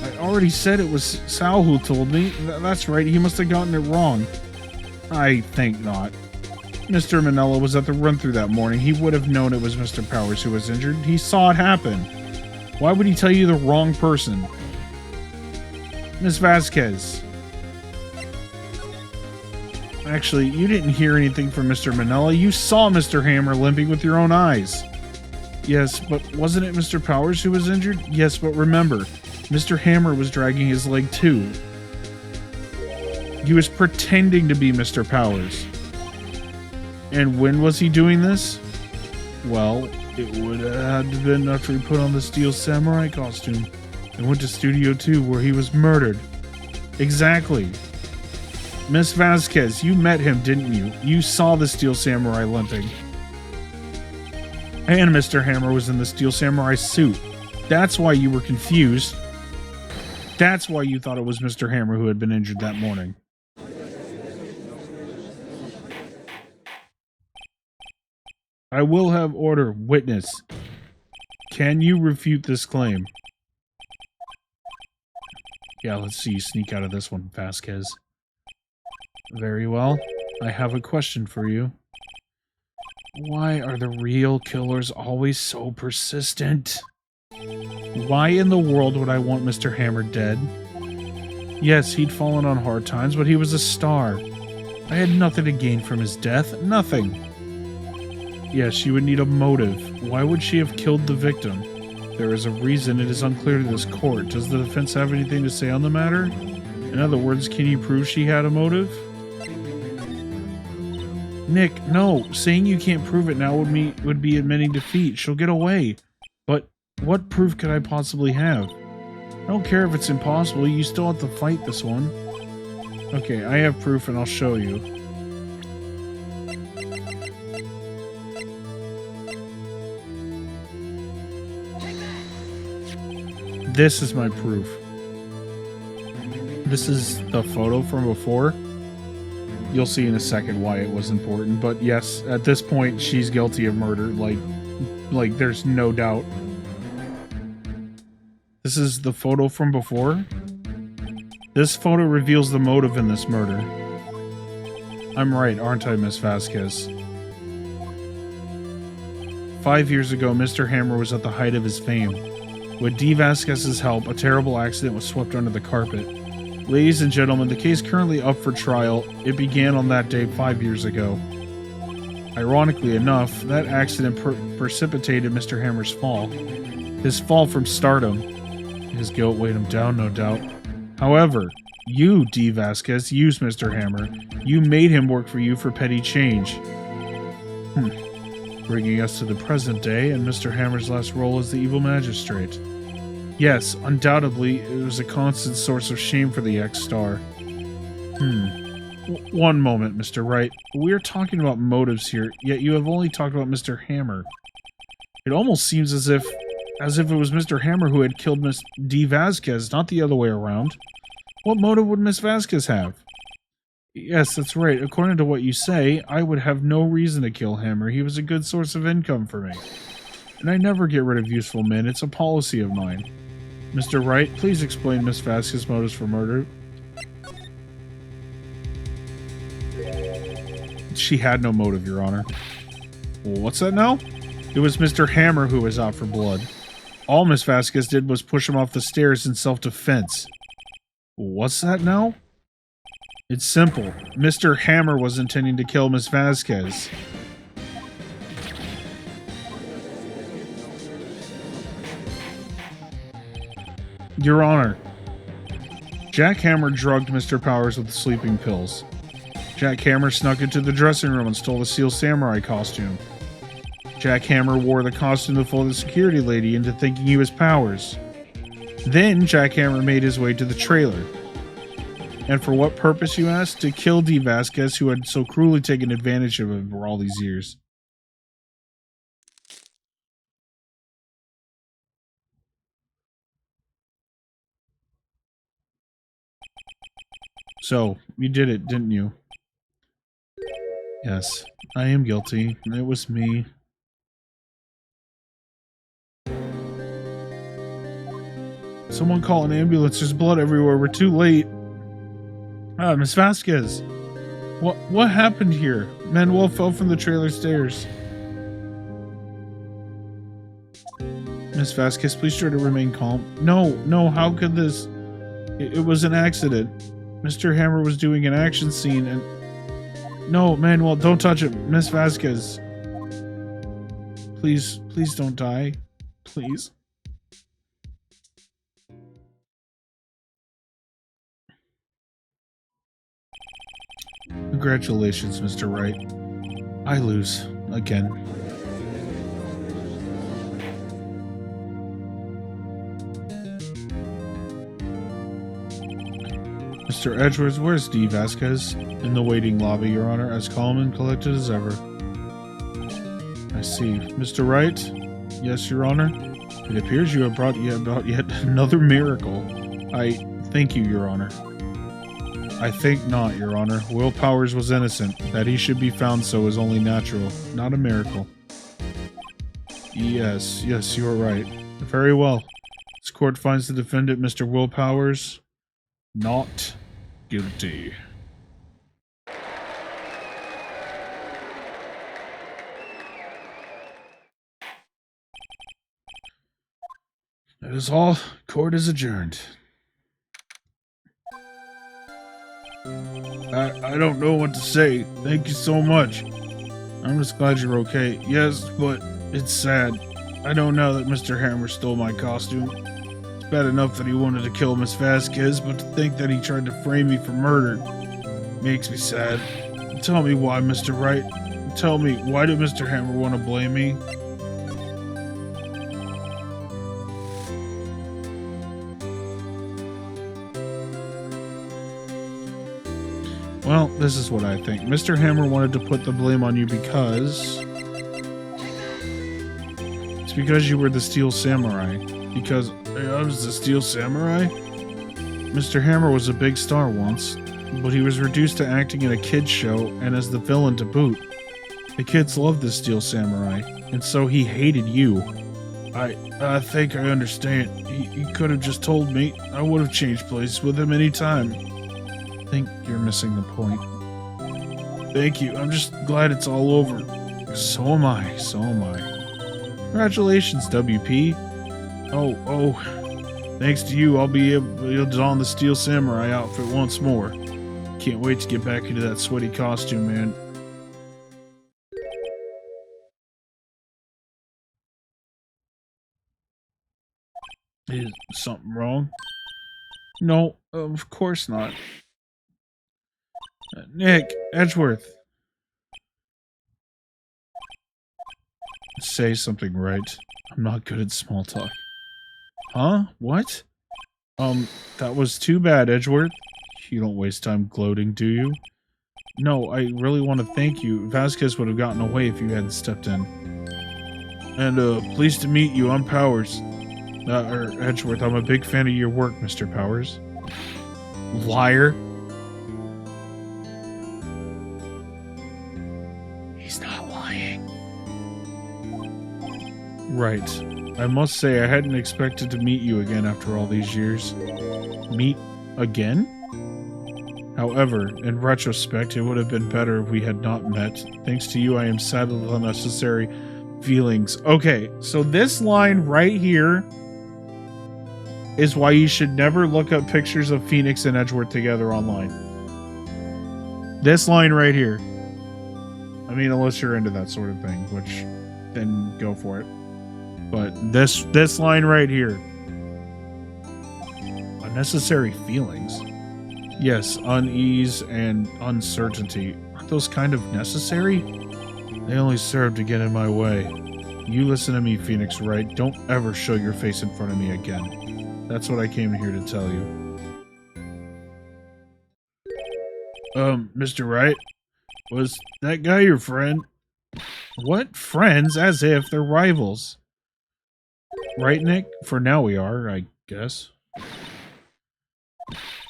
I already said it was Sal who told me. That's right, he must have gotten it wrong. I think not. Mr. Manella was at the run-through that morning. He would have known it was Mr. Powers who was injured. He saw it happen. Why would he tell you the wrong person? Miss Vasquez. Actually, you didn't hear anything from Mr. Manella. You saw Mr. Hammer limping with your own eyes. Yes, but wasn't it Mr. Powers who was injured? Yes, but remember, Mr. Hammer was dragging his leg too. He was pretending to be Mr. Powers. And when was he doing this? Well, it would have had to been after he put on the Steel Samurai costume and went to Studio 2 where he was murdered. Exactly. Miss Vasquez, you met him, didn't you? You saw the Steel Samurai limping. And Mr. Hammer was in the Steel Samurai suit. That's why you were confused. That's why you thought it was Mr. Hammer who had been injured that morning. I will have order. Witness. Can you refute this claim? Yeah, let's see you sneak out of this one, Vasquez. Very well. I have a question for you. Why are the real killers always so persistent? Why in the world would I want Mr. Hammer dead? Yes, he'd fallen on hard times, but he was a star. I had nothing to gain from his death. Nothing. Yes, she would need a motive. Why would she have killed the victim? There is a reason. It is unclear to this court. Does the defense have anything to say on the matter? In other words, can you prove she had a motive? Nick, no. Saying you can't prove it now would be admitting defeat. She'll get away. But what proof could I possibly have? I don't care if it's impossible. You still have to fight this one. Okay, I have proof and I'll show you. This is my proof. This is the photo from before. You'll see in a second why it was important, but yes, at this point, she's guilty of murder. Like there's no doubt. This is the photo from before. This photo reveals the motive in this murder. I'm right, aren't I, Miss Vasquez? 5 years ago, Mr. Hammer was at the height of his fame. With D. Vasquez's help, a terrible accident was swept under the carpet. Ladies and gentlemen, the case currently up for trial. It began on that day 5 years ago. Ironically enough, that accident precipitated Mr. Hammer's fall. His fall from stardom. His guilt weighed him down, no doubt. However, you, D. Vasquez, used Mr. Hammer. You made him work for you for petty change. Bringing us to the present day and Mr. Hammer's last role as the evil magistrate. Yes, undoubtedly, it was a constant source of shame for the ex-star. One moment, Mr. Wright. We're talking about motives here, yet you have only talked about Mr. Hammer. It almost seems as if it was Mr. Hammer who had killed Miss D. Vasquez, not the other way around. What motive would Miss Vasquez have? Yes, that's right. According to what you say, I would have no reason to kill Hammer. He was a good source of income for me. And I never get rid of useful men. It's a policy of mine. Mr. Wright, please explain Miss Vasquez's motives for murder. She had no motive, Your Honor. What's that now? It was Mr. Hammer who was out for blood. All Miss Vasquez did was push him off the stairs in self-defense. What's that now? It's simple. Mr. Hammer was intending to kill Miss Vasquez. Your Honor, Jack Hammer drugged Mr. Powers with sleeping pills. Jack Hammer snuck into the dressing room and stole the Steel Samurai costume. Jack Hammer wore the costume to fool the security lady into thinking he was Powers. Then Jack Hammer made his way to the trailer. And for what purpose, you ask? To kill D. Vasquez, who had so cruelly taken advantage of him for all these years. So, you did it, didn't you? Yes, I am guilty. It was me. Someone call an ambulance. There's blood everywhere. We're too late. Miss Vasquez. What happened here? Manuel fell from the trailer stairs. Miss Vasquez, please try to remain calm. No, how could this... It was an accident. Mr. Hammer was doing an action scene and... No, Manuel, don't touch him. Miss Vasquez. Please don't die. Please. Congratulations, Mr. Wright. I lose. Again. Mr. Edgeworth, where's D. Vasquez? In the waiting lobby, Your Honor, as calm and collected as ever. I see. Mr. Wright? Yes, Your Honor? It appears you have brought yet another miracle. I thank you, Your Honor. I think not, Your Honor. Will Powers was innocent. That he should be found so is only natural, not a miracle. Yes, you are right. Very well. This court finds the defendant, Mr. Will Powers, not guilty. That is all. Court is adjourned. I don't know what to say. Thank you so much. I'm just glad you're okay. Yes, but it's sad. I don't know that Mr. Hammer stole my costume. It's bad enough that he wanted to kill Miss Vasquez, but to think that he tried to frame me for murder makes me sad. Tell me why, Mr. Wright. Tell me, why did Mr. Hammer want to blame me? Well, this is what I think. Mr. Hammer wanted to put the blame on you because... It's because you were the Steel Samurai. Because I was the Steel Samurai? Mr. Hammer was a big star once, but he was reduced to acting in a kid's show and as the villain to boot. The kids loved the Steel Samurai, and so he hated you. I think I understand. He could have just told me. I would have changed places with him any time. I think you're missing the point. Thank you. I'm just glad it's all over. So am I. Congratulations, WP. Oh. Thanks to you, I'll be able to don the Steel Samurai outfit once more. Can't wait to get back into that sweaty costume, man. Is something wrong? No, of course not. Nick, Edgeworth. Say something, right? I'm not good at small talk. Huh? What? That was too bad, Edgeworth. You don't waste time gloating, do you? No, I really want to thank you. Vasquez would have gotten away if you hadn't stepped in. And, pleased to meet you. I'm Powers. Edgeworth, I'm a big fan of your work, Mr. Powers. Liar. He's not lying. Right. I must say, I hadn't expected to meet you again after all these years. Meet again? However, in retrospect, it would have been better if we had not met. Thanks to you, I am saddled with unnecessary feelings. Okay, so this line right here is why you should never look up pictures of Phoenix and Edgeworth together online. This line right here. I mean, unless you're into that sort of thing, which then go for it. But this line right here. Unnecessary feelings. Yes, unease and uncertainty. Aren't those kind of necessary? They only serve to get in my way. You listen to me, Phoenix Wright. Don't ever show your face in front of me again. That's what I came here to tell you. Mr. Wright? Was that guy your friend? What? Friends? As if they're rivals. Right, Nick? For now we are, I guess.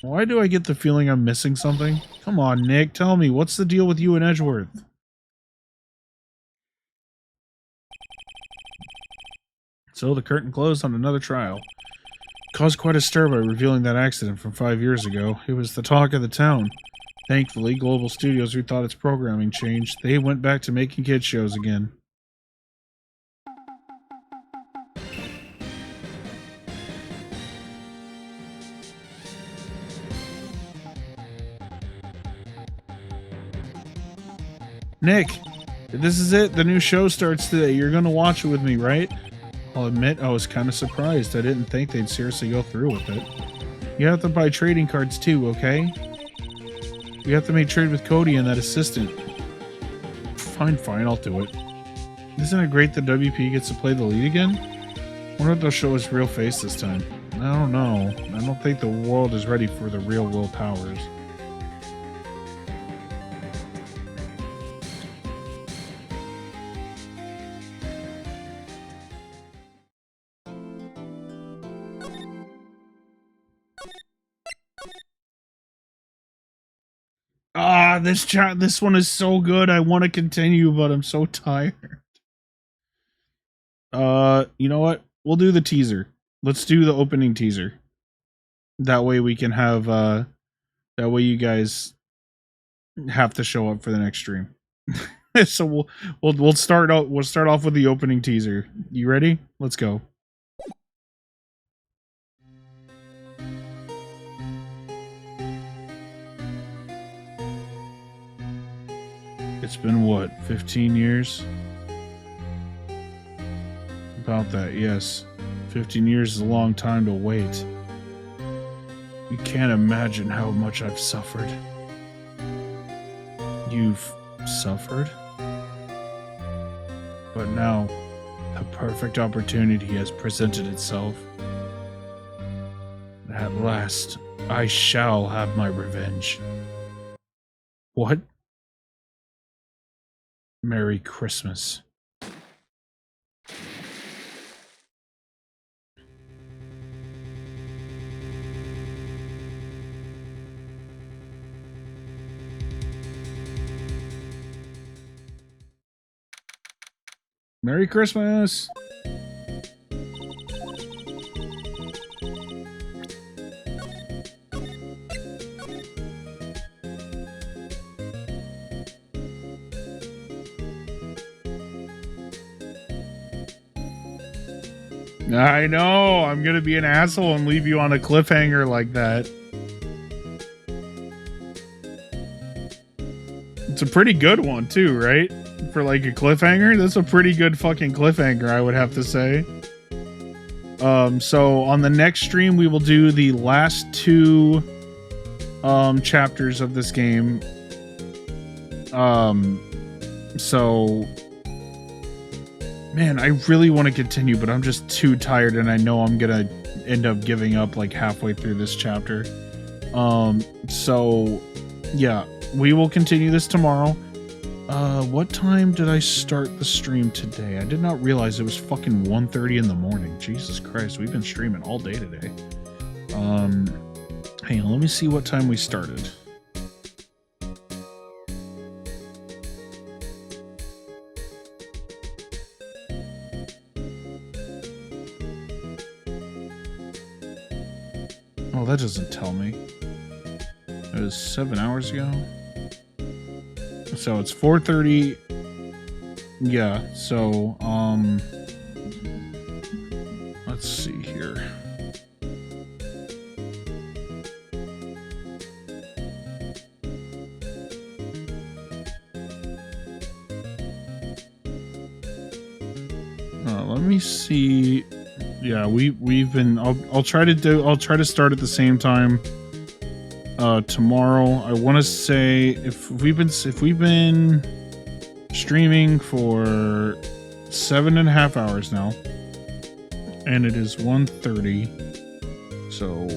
Why do I get the feeling I'm missing something? Come on, Nick, tell me, what's the deal with you and Edgeworth? So the curtain closed on another trial. Caused quite a stir by revealing that accident from 5 years ago. It was the talk of the town. Thankfully, Global Studios rethought its programming changed. They went back to making kids shows again. Nick, this is it. The new show starts today. You're going to watch it with me, right? I'll admit I was kind of surprised. I didn't think they'd seriously go through with it. You have to buy trading cards too, okay? You have to make trade with Cody and that assistant. Fine, I'll do it. Isn't it great that WP gets to play the lead again? I wonder if they'll show his real face this time. I don't know. I don't think the world is ready for the real Will Powers. This one is so good. I want to continue, but I'm so tired. You know what? We'll do the teaser. Let's do the opening teaser. That way we can have that way you guys have to show up for the next stream. So we'll start off with the opening teaser. You ready? Let's go. It's been what, 15 years? About that, yes. 15 years is a long time to wait. You can't imagine how much I've suffered. You've suffered? But now, the perfect opportunity has presented itself. At last, I shall have my revenge. What? Merry Christmas. Merry Christmas! I know, I'm gonna be an asshole and leave you on a cliffhanger like that. It's a pretty good one too, right? For like a cliffhanger? That's a pretty good fucking cliffhanger, I would have to say. So on the next stream, we will do the last 2 chapters of this game. So man, I really want to continue, but I'm just too tired, and I know I'm gonna end up giving up like halfway through this chapter. So yeah, we will continue this tomorrow. What time did I start the stream today? I did not realize it was fucking 1:30 in the morning. Jesus Christ, we've been streaming all day today. Hang on, let me see what time we started. Oh, that doesn't tell me. It was 7 hours ago. So it's 4:30. Yeah, so let's see here. Let me see. Yeah, we've been I'll try to start at the same time tomorrow. I want to say if we've been streaming for 7.5 hours now, and it is 1:30, so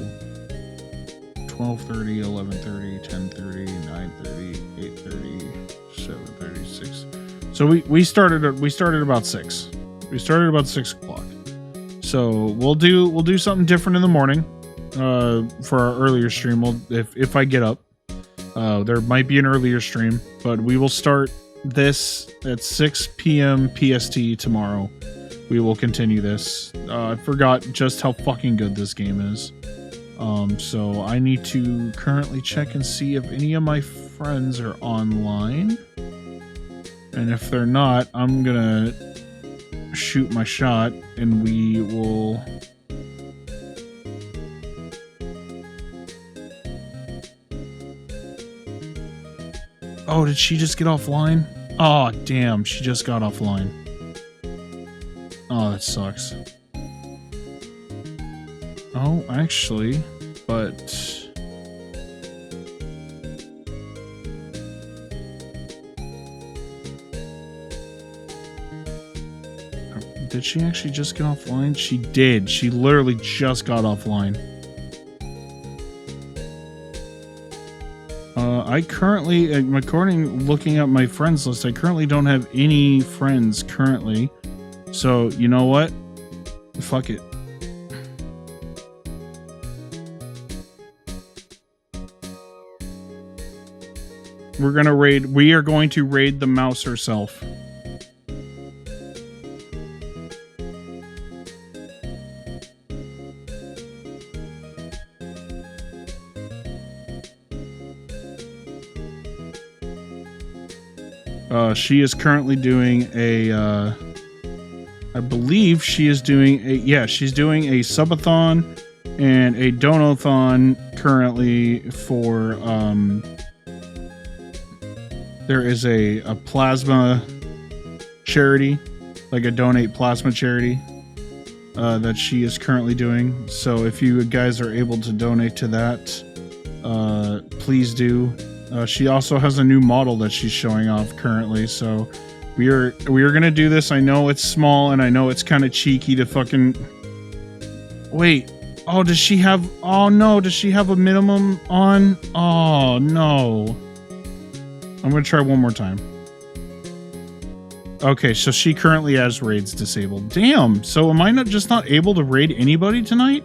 12:30, 11:30, 10:30, 9:30, 8:30, 7:30, 6. So we started about 6. We started about 6 o'clock. So we'll do something different in the morning for our earlier stream. If I get up, there might be an earlier stream, but we will start this at 6 p.m. PST tomorrow. We will continue this. I forgot just how fucking good this game is. So I need to currently check and see if any of my friends are online. And if they're not, I'm gonna shoot my shot and we will... Oh, did she just get offline? Oh, damn, she just got offline. Oh, that sucks. Oh, actually, but... Did she actually just get offline? She did. She literally just got offline. I currently, looking at my friends list, I currently don't have any friends currently. So, you know what? Fuck it. We are going to raid the mouse herself. She is currently doing a, I believe she is doing a, yeah, she's doing a subathon and a donathon currently for, there is a plasma charity, like a donate plasma charity, that she is currently doing. So if you guys are able to donate to that, please do. She also has a new model that she's showing off currently, so we are gonna do this. I know it's small and I know it's kind of cheeky to fucking... Wait, oh, does she have... Oh no, does she have a minimum on? Oh no. I'm gonna try one more time. Okay, so she currently has raids disabled. Damn, so am I not able to raid anybody tonight?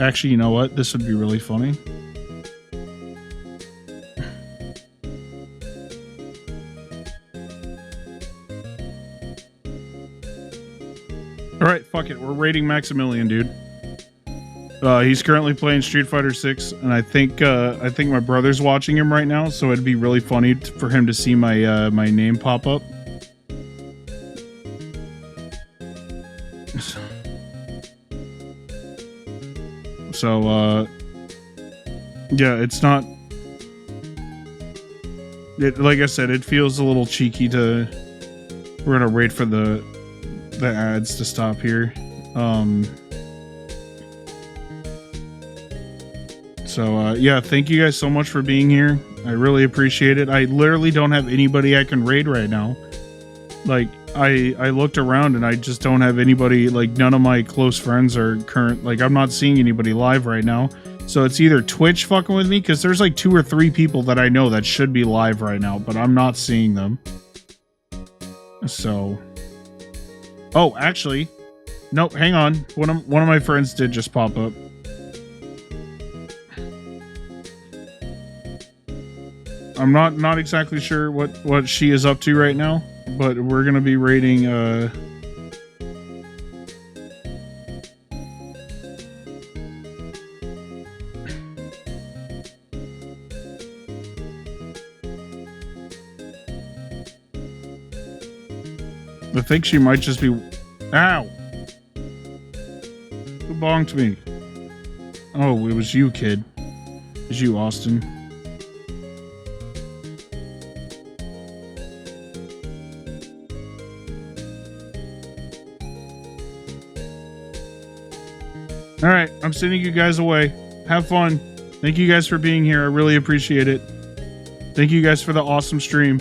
Actually, you know what? This would be really funny. Alright, fuck it. We're raiding Maximilian, dude. He's currently playing Street Fighter 6, and I think my brother's watching him right now, so it'd be really funny for him to see my my name pop up. So, yeah, it's not... like I said, it feels a little cheeky to. We're gonna wait for the ads to stop here. So yeah, thank you guys so much for being here. I really appreciate it. I literally don't have anybody I can raid right now. Like, I looked around and I just don't have anybody. Like, none of my close friends are current. Like, I'm not seeing anybody live right now. So it's either Twitch fucking with me, because there's like 2 or 3 people that I know that should be live right now, but I'm not seeing them. So, oh, actually, nope. Hang on. One of my friends did just pop up. I'm not exactly sure what she is up to right now, but we're gonna be raiding. I think she might just be. Ow! Who bonked me? Oh, it was you, kid. It was you, Austin. All right, I'm sending you guys away. Have fun. Thank you guys for being here. I really appreciate it. Thank you guys for the awesome stream.